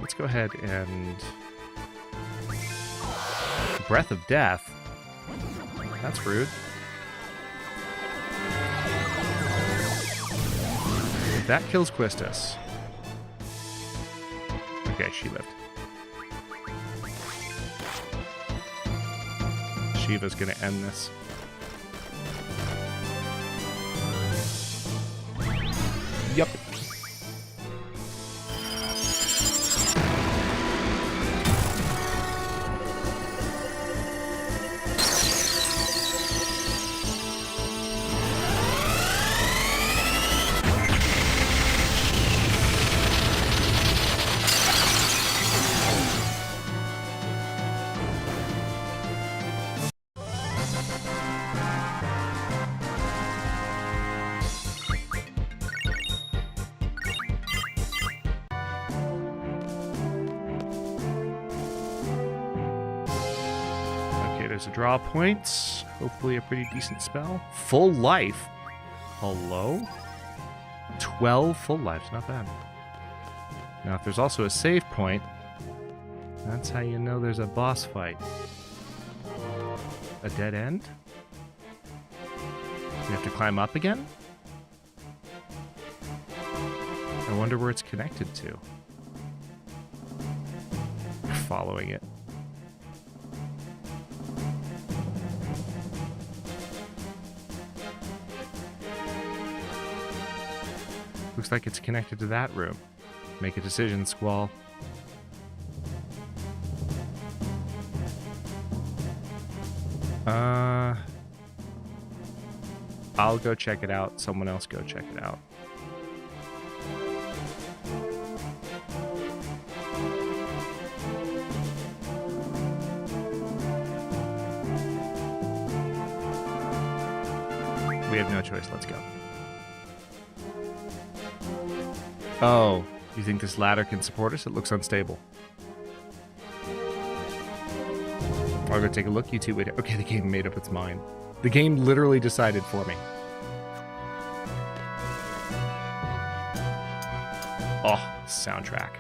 let's go ahead and... Breath of Death? That's rude. That kills Quistis. Okay, she lived. Shiva's gonna end this. Yup. There's a draw point. Hopefully a pretty decent spell. Full life. Hello? 12 full lives. Not bad. Now, if there's also a save point, that's how you know there's a boss fight. A dead end? You have to climb up again? I wonder where it's connected to. Following it. Looks like it's connected to that room. Make a decision, Squall. I'll go check it out. Someone else go check it out. We have no choice. Let's go. Oh, you think this ladder can support us? It looks unstable. I'll go take a look. You two wait. Okay, the game made up its mind. The game literally decided for me. Oh, soundtrack.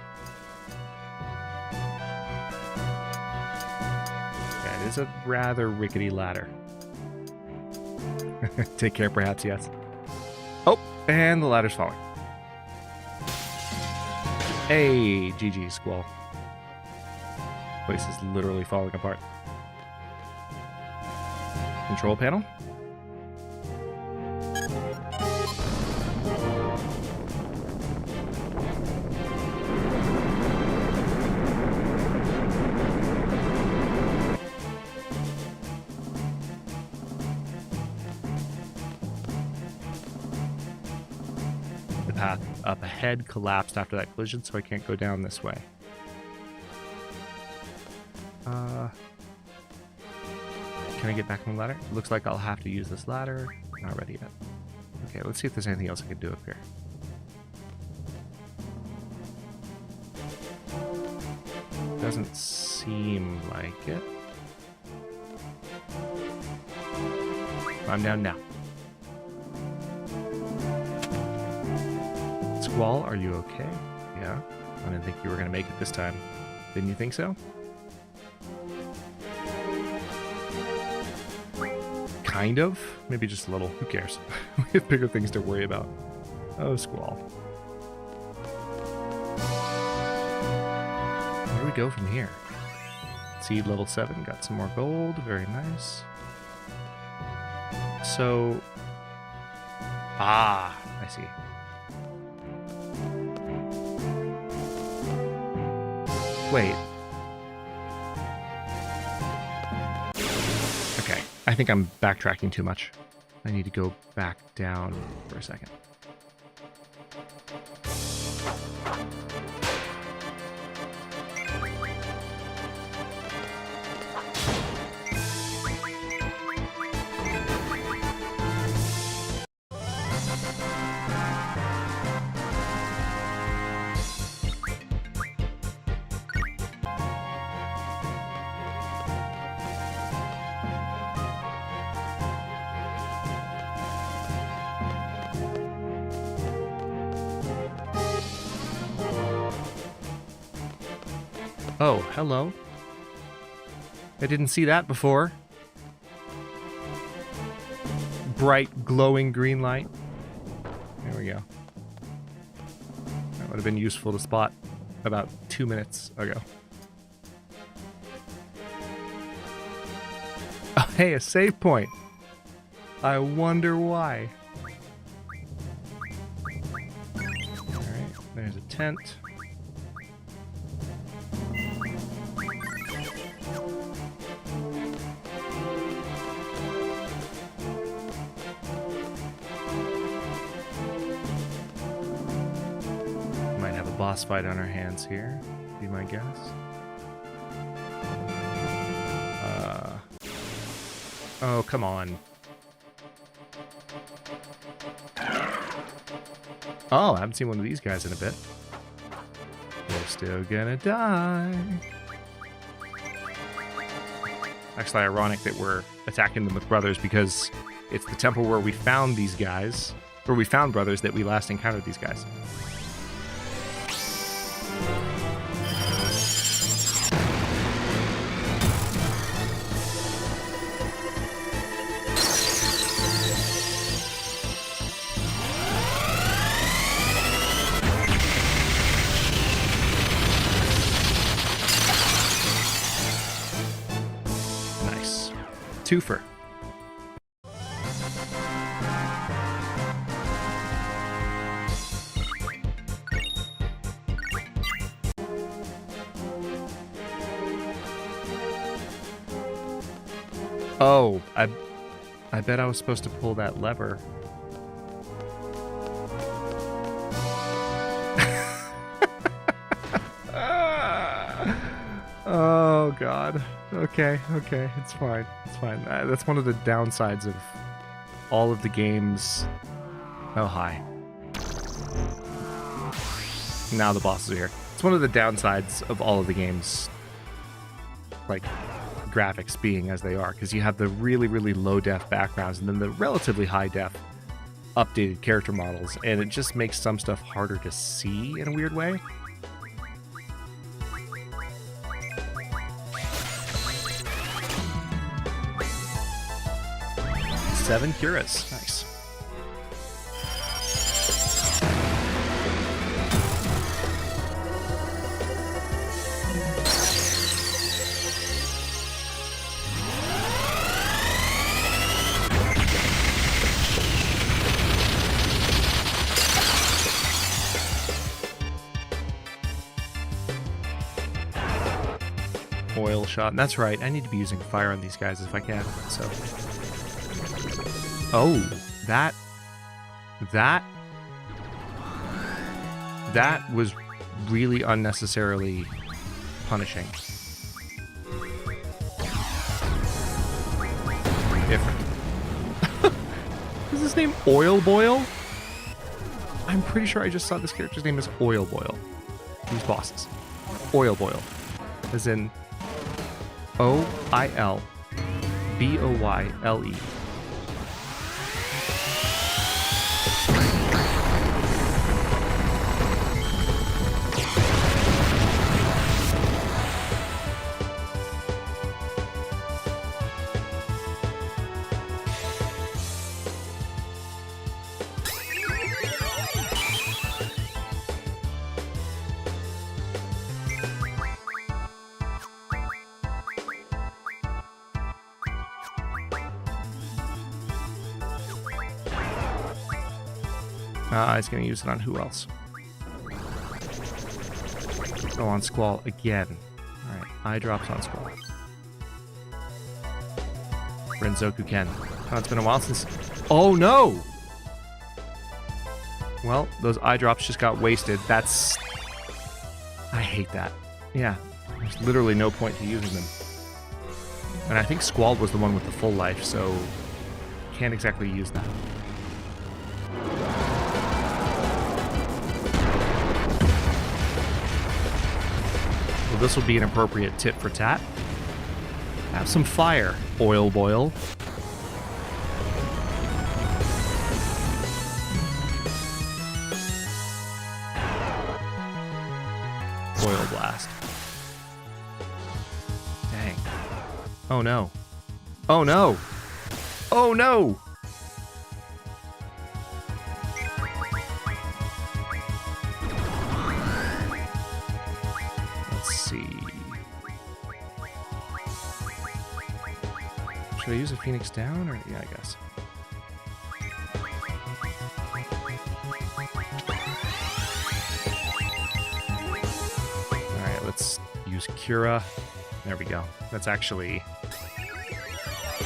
Yeah, it is a rather rickety ladder. Take care, perhaps, yes. Oh, and the ladder's falling. Hey, GG, Squall. Place is literally falling apart. Control panel. The path up ahead collapsed after that collision, so I can't go down this way. Can I get back on the ladder? Looks like I'll have to use this ladder. Not ready yet. Okay, let's see if there's anything else I can do up here. Doesn't seem like it. I'm down now. Squall, are you okay? Yeah. I didn't think you were going to make it this time. Didn't you think so? Kind of. Maybe just a little. Who cares? We have bigger things to worry about. Oh, Squall. Where do we go from here? Seed level 7. Got some more gold. Very nice. So... Ah, I see. Wait. Okay, I think I'm backtracking too much. I need to go back down for a second. Oh, hello. I didn't see that before. Bright, glowing green light. There we go. That would have been useful to spot about 2 minutes ago. Oh, hey, a save point. I wonder why. Alright, there's a tent. Boss fight on our hands here, be my guess. Oh, come on. Oh, I haven't seen one of these guys in a bit. We're still gonna die. Actually, ironic that we're attacking them with brothers because it's the temple where we found these guys, where we found brothers, that we last encountered these guys. Twofer. Oh, I bet I was supposed to pull that lever. Oh God. Okay, it's fine. It's fine. That's one of the downsides of all of the games... Oh, hi. Now the bosses are here. It's one of the downsides of all of the games, like, graphics being as they are, because you have the really, really low-def backgrounds and then the relatively high-def updated character models, and it just makes some stuff harder to see in a weird way. Seven Curas. Nice. Oil shot. That's right. I need to be using fire on these guys if I can. So. Oh, that was really unnecessarily punishing. Different. Is his name Oil Boil? I'm pretty sure I just saw this character's name as Oil Boil. These bosses. Oil Boil. As in OILBOYLE. He's going to use it on who else? Oh, on Squall again. Alright, eye drops on Squall. Renzoku Ken. Oh, it's been a while since... Oh, no! Well, those eye drops just got wasted. That's... I hate that. Yeah, there's literally no point to using them. And I think Squall was the one with the full life, so... Can't exactly use that. This will be an appropriate tit for tat. Have some fire, Oil Boil. Oil Blast. Dang. Oh no. Oh no! Oh no! Should I use a Phoenix down, or yeah, I guess. All right, let's use Cura. There we go. That's actually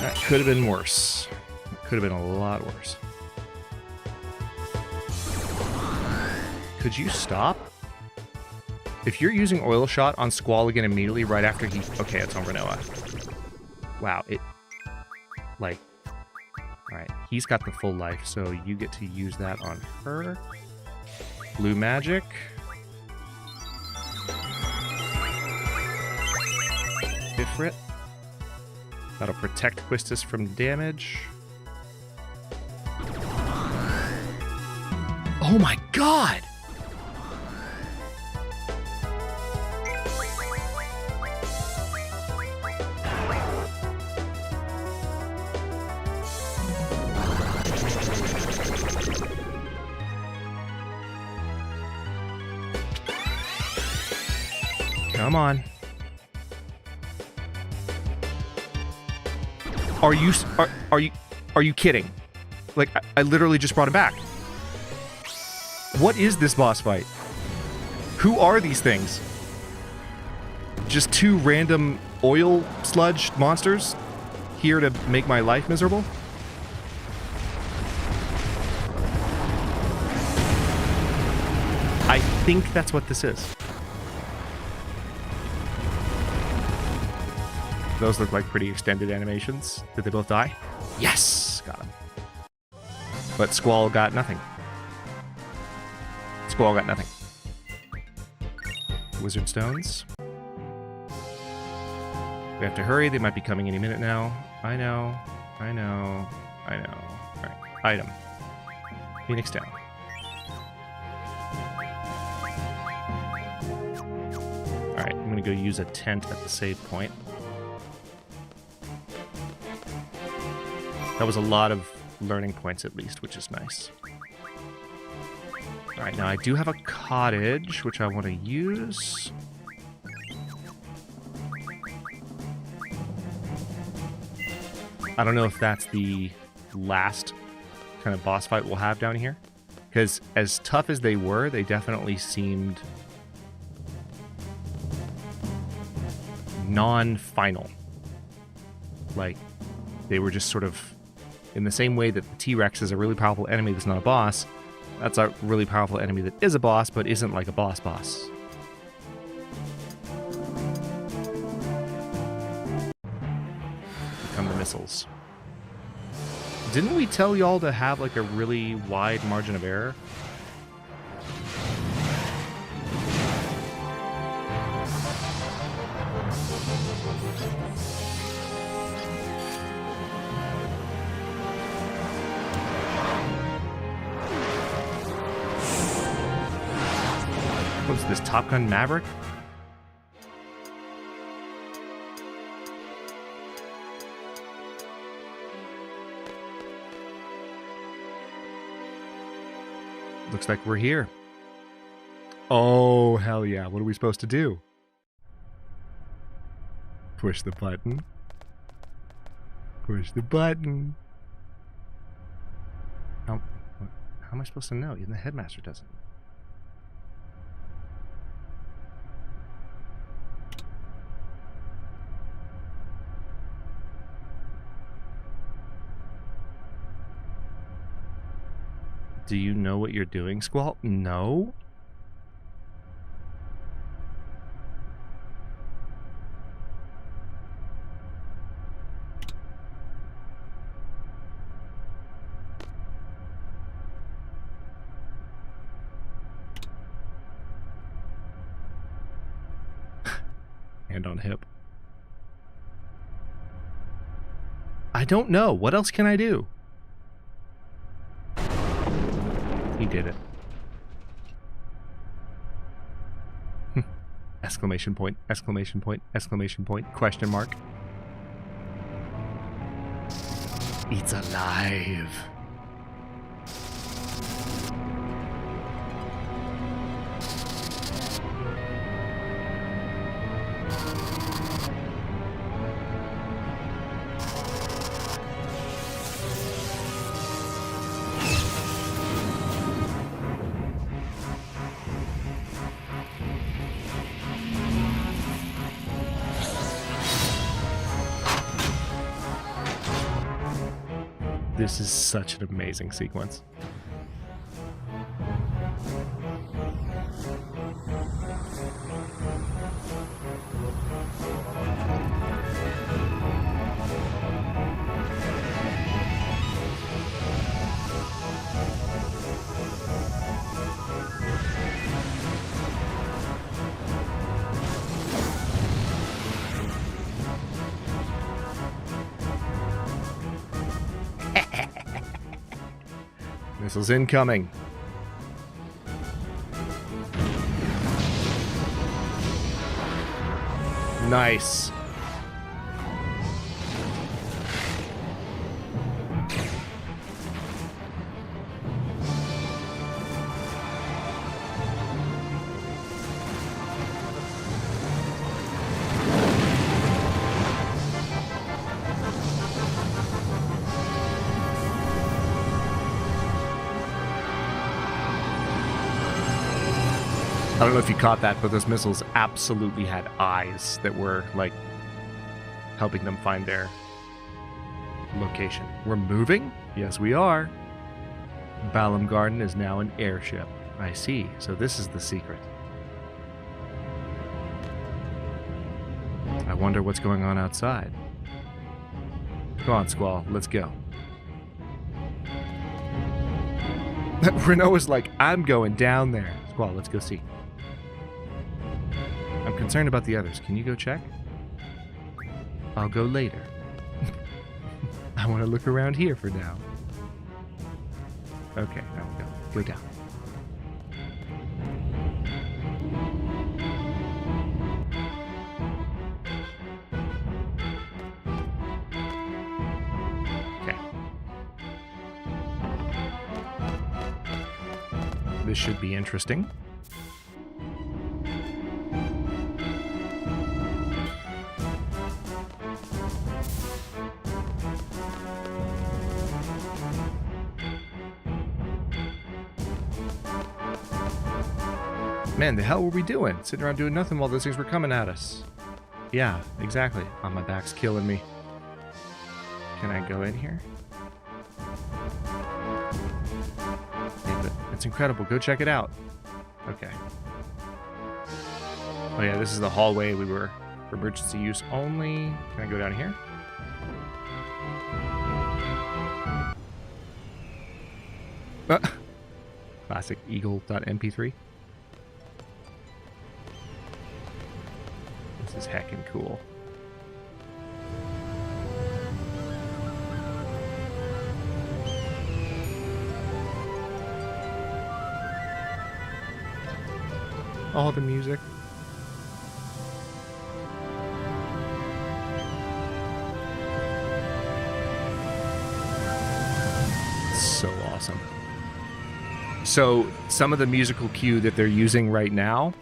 that could have been worse. It could have been a lot worse. Could you stop? If you're using Oil Shot on Squall again immediately right after he... Okay, it's on Renoa. Wow, it... Like... Alright, he's got the full life, so you get to use that on her. Blue Magic. Ifrit. That'll protect Quistis from damage. Oh my god! Come on. Are you kidding? Like, I literally just brought it back. What is this boss fight? Who are these things? Just two random oil sludge monsters here to make my life miserable? I think that's what this is. Those look like pretty extended animations. Did they both die? Yes! Got them. But Squall got nothing. Squall got nothing. Wizard stones. We have to hurry. They might be coming any minute now. I know. I know. I know. Alright. Item. Phoenix down. Alright, I'm gonna go use a tent at the save point. That was a lot of learning points at least, which is nice. Alright, now I do have a cottage, which I want to use. I don't know if that's the last kind of boss fight we'll have down here. Because as tough as they were, they definitely seemed non-final. Like, they were just sort of in the same way that the T-Rex is a really powerful enemy that's not a boss. That's a really powerful enemy that is a boss, but isn't like a boss. Become the missiles. Didn't we tell y'all to have like a really wide margin of error? What's this, Top Gun Maverick? Looks like we're here. Oh, hell yeah. What are we supposed to do? Push the button. Push the button. How am I supposed to know? Even the headmaster doesn't. Do you know what you're doing, Squall? No? Hand on hip. I don't know. What else can I do? He did it. Exclamation point, exclamation point, exclamation point, question mark. It's alive. This is such an amazing sequence. Missiles incoming. Nice. I don't know if you caught that, but those missiles absolutely had eyes that were, like, helping them find their location. We're moving? Yes, we are. Balamb Garden is now an airship. I see. So this is the secret. I wonder what's going on outside. Come on, Squall. Let's go. Renault was like, I'm going down there. Squall, let's go see. I'm concerned about the others. Can you go check? I'll go later. I want to look around here for now. Okay, now we go. Go down. Okay. This should be interesting. Man, the hell were we doing? Sitting around doing nothing while those things were coming at us. Yeah, exactly. Oh, my back's killing me. Can I go in here? Yeah, but it's incredible. Go check it out. Okay. Oh yeah, this is the hallway we were for emergency use only. Can I go down here? Classic eagle.mp3. This is heckin' cool. All the music. So awesome. So some of the musical cue that they're using right now,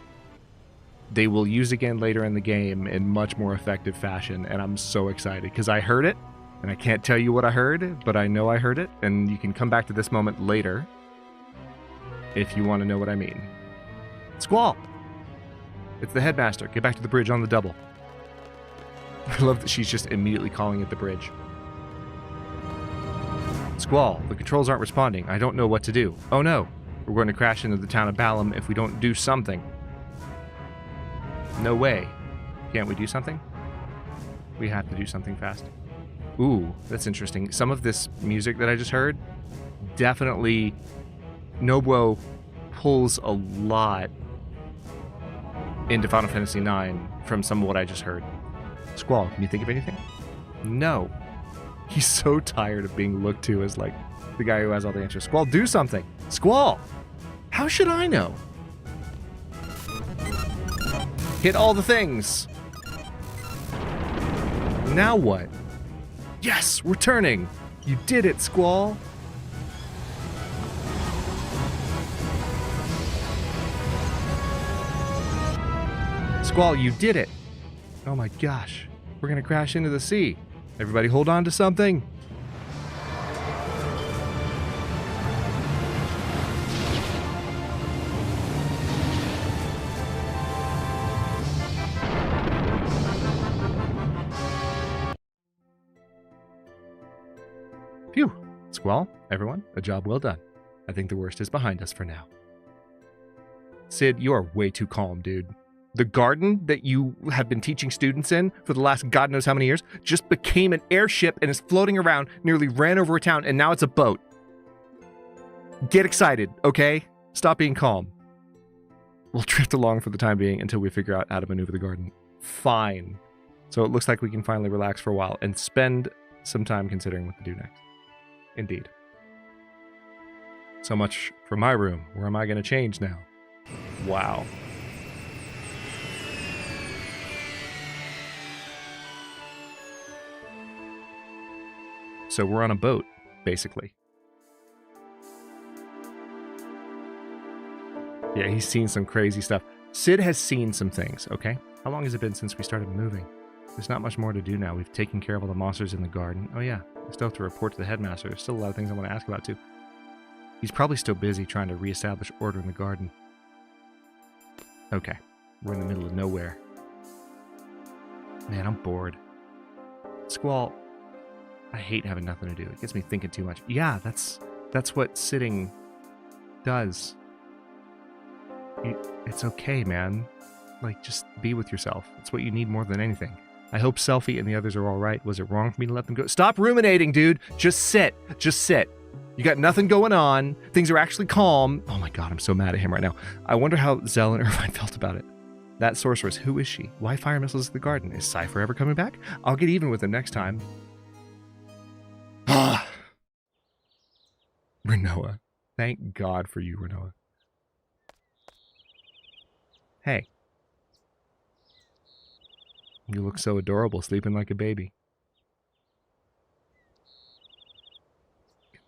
they will use again later in the game in much more effective fashion, and I'm so excited because I heard it, and I can't tell you what I heard, but I know I heard it, and you can come back to this moment later if you want to know what I mean. Squall! It's the headmaster. Get back to the bridge on the double. I love that she's just immediately calling it the bridge. Squall, the controls aren't responding. I don't know what to do. Oh no, we're going to crash into the town of Balamb if we don't do something. No way. Can't we do something? We have to do something fast. Ooh, that's interesting. Some of this music that I just heard, definitely Nobuo pulls a lot into Final Fantasy IX from some of what I just heard. Squall, can you think of anything? No. He's so tired of being looked to as like the guy who has all the answers. Squall, do something. Squall! How should I know? Hit all the things. Now what? Yes, we're turning. You did it, Squall. Squall, you did it. Oh my gosh. We're gonna crash into the sea. Everybody hold on to something. Phew. Squall, everyone, a job well done. I think the worst is behind us for now. Sid, you are way too calm, dude. The garden that you have been teaching students in for the last God knows how many years just became an airship and is floating around, nearly ran over a town, and now it's a boat. Get excited, okay? Stop being calm. We'll drift along for the time being until we figure out how to maneuver the garden. Fine. So it looks like we can finally relax for a while and spend some time considering what to do next. Indeed. So much for my room. Where am I going to change now? Wow. So we're on a boat, basically. Yeah, he's seen some crazy stuff. Sid has seen some things, okay? How long has it been since we started moving? There's not much more to do now. We've taken care of all the monsters in the garden. Oh yeah, I still have to report to the headmaster. There's still a lot of things I want to ask about too. He's probably still busy trying to reestablish order in the garden. Okay, we're in the middle of nowhere. Man, I'm bored. Squall, I hate having nothing to do. It gets me thinking too much. Yeah, that's what sitting does. It's okay, man. Like, just be with yourself. It's what you need more than anything. I hope Selfie and the others are all right. Was it wrong for me to let them go? Stop ruminating, dude. Just sit. Just sit. You got nothing going on. Things are actually calm. Oh my god, I'm so mad at him right now. I wonder how Zell and Irvine felt about it. That sorceress, who is she? Why fire missiles at the garden? Is Cypher ever coming back? I'll get even with him next time. Ah. Renoa. Thank God for you, Renoa. Hey. You look so adorable, sleeping like a baby.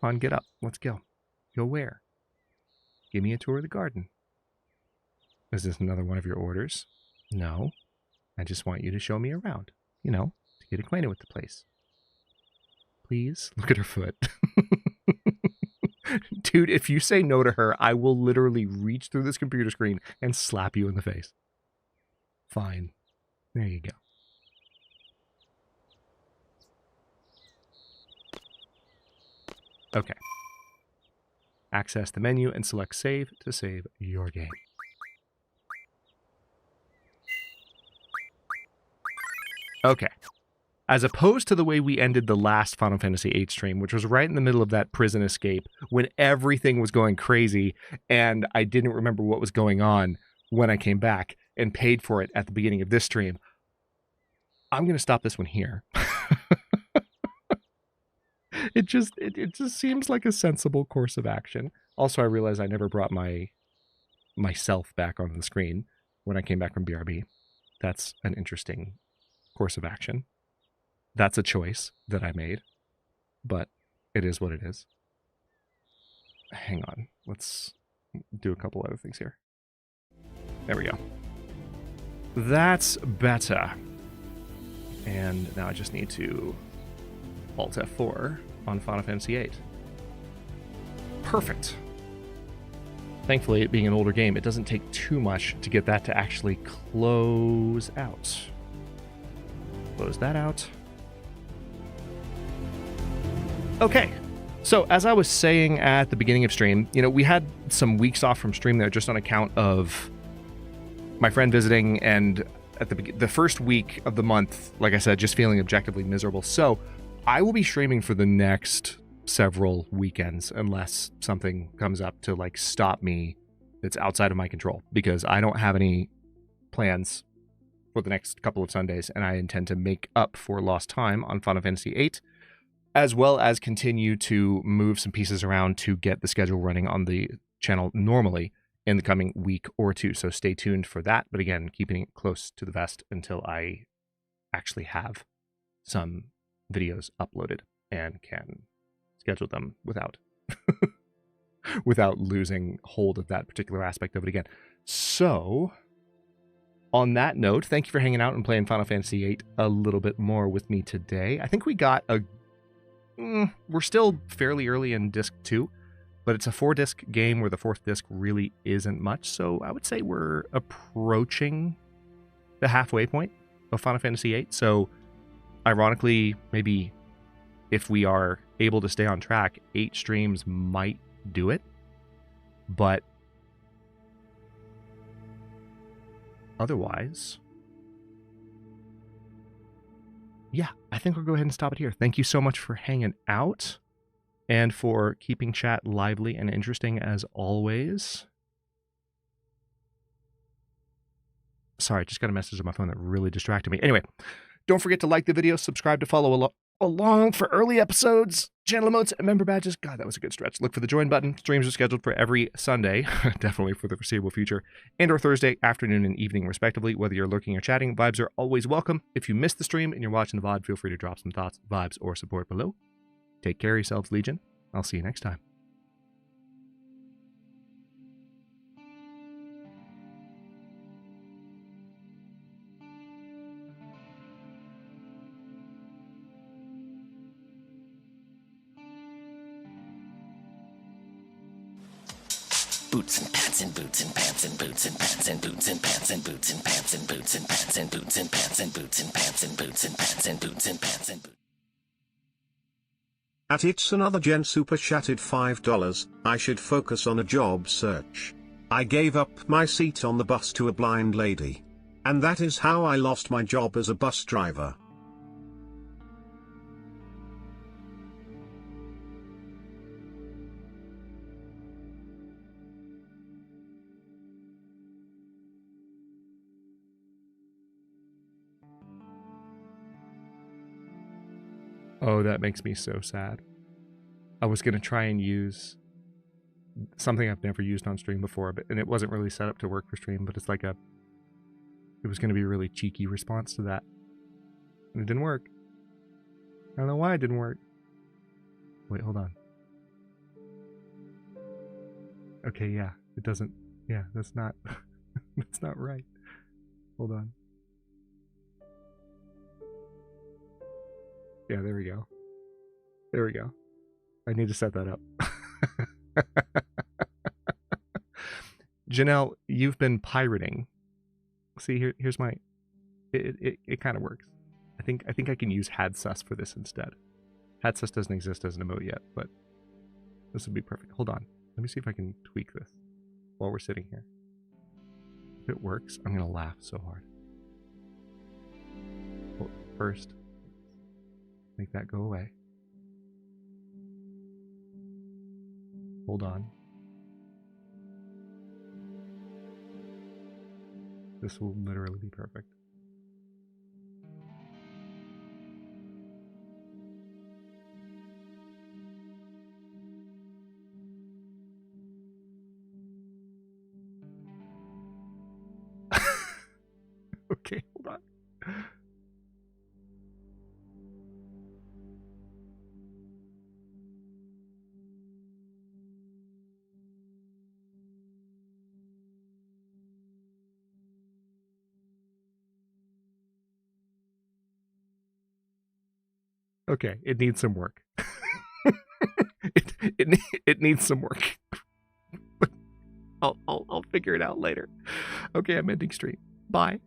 Come on, get up. Let's go. Go where? Give me a tour of the garden. Is this another one of your orders? No. I just want you to show me around. You know, to get acquainted with the place. Please? Look at her foot. Dude, if you say no to her, I will literally reach through this computer screen and slap you in the face. Fine. There you go. Okay. Access the menu and select save to save your game. Okay. As opposed to the way we ended the last Final Fantasy VIII stream, which was right in the middle of that prison escape when everything was going crazy and I didn't remember what was going on when I came back and paid for it at the beginning of this stream. I'm going to stop this one here. It just seems like a sensible course of action. Also, I realized I never brought myself back on the screen when I came back from BRB. That's an interesting course of action. That's a choice that I made, but it is what it is. Hang on. Let's do a couple other things here. There we go. That's better. And now I just need to Alt F4 on Final Fantasy VIII. Perfect. Thankfully, it being an older game, it doesn't take too much to get that to actually close out. Close that out. Okay, so as I was saying at the beginning of stream, you know, we had some weeks off from stream there just on account of my friend visiting, and at the first week of the month, like I said, just feeling objectively miserable. So I will be streaming for the next several weekends unless something comes up to like stop me that's outside of my control, because I don't have any plans for the next couple of Sundays, and I intend to make up for lost time on Final Fantasy VIII, as well as continue to move some pieces around to get the schedule running on the channel normally in the coming week or two. So stay tuned for that. But again, keeping it close to the vest until I actually have some videos uploaded and can schedule them without without losing hold of that particular aspect of it again. So on that note, thank you for hanging out and playing Final Fantasy VIII a little bit more with me today. I think we got a we're still fairly early in disc 2, but it's a 4-disc game where the 4th disc really isn't much, so I would say we're approaching the halfway point of Final Fantasy VIII. So ironically, maybe if we are able to stay on track, 8 streams might do it, but otherwise, yeah, I think we'll go ahead and stop it here. Thank you so much for hanging out and for keeping chat lively and interesting as always. Sorry, I just got a message on my phone that really distracted me. Anyway, don't forget to like the video, subscribe to follow along for early episodes, channel emotes, and member badges. God, that was a good stretch. Look for the join button. Streams are scheduled for every Sunday, definitely for the foreseeable future, and or Thursday afternoon and evening, respectively. Whether you're lurking or chatting, vibes are always welcome. If you missed the stream and you're watching the VOD, feel free to drop some thoughts, vibes, or support below. Take care of yourselves, Legion. I'll see you next time. Boots and pants and boots and pants and boots and pants and boots and pants and boots and pants and boots and pants and boots and pants and boots and pants and boots and pants and boots and pants and boots. At It's Another Gen Super Chatted $5, I should focus on a job search. I gave up my seat on the bus to a blind lady. And that is how I lost my job as a bus driver. Oh, that makes me so sad. I was going to try and use something I've never used on stream before, and it wasn't really set up to work for stream, but it's like it was going to be a really cheeky response to that. And it didn't work. I don't know why it didn't work. Wait, hold on. Okay, yeah, it doesn't, yeah, that's not, that's not right. Hold on. Yeah, there we go. There we go. I need to set that up. Janelle, you've been pirating. See, here's my... It kind of works. I think I can use hadsus for this instead. Hadsus doesn't exist as an emote yet, but this would be perfect. Hold on. Let me see if I can tweak this while we're sitting here. If it works, I'm going to laugh so hard. Well, first, make that go away. Hold on. This will literally be perfect. Okay, hold on. Okay, it needs some work. it needs some work. I'll figure it out later. Okay, I'm ending stream. Bye.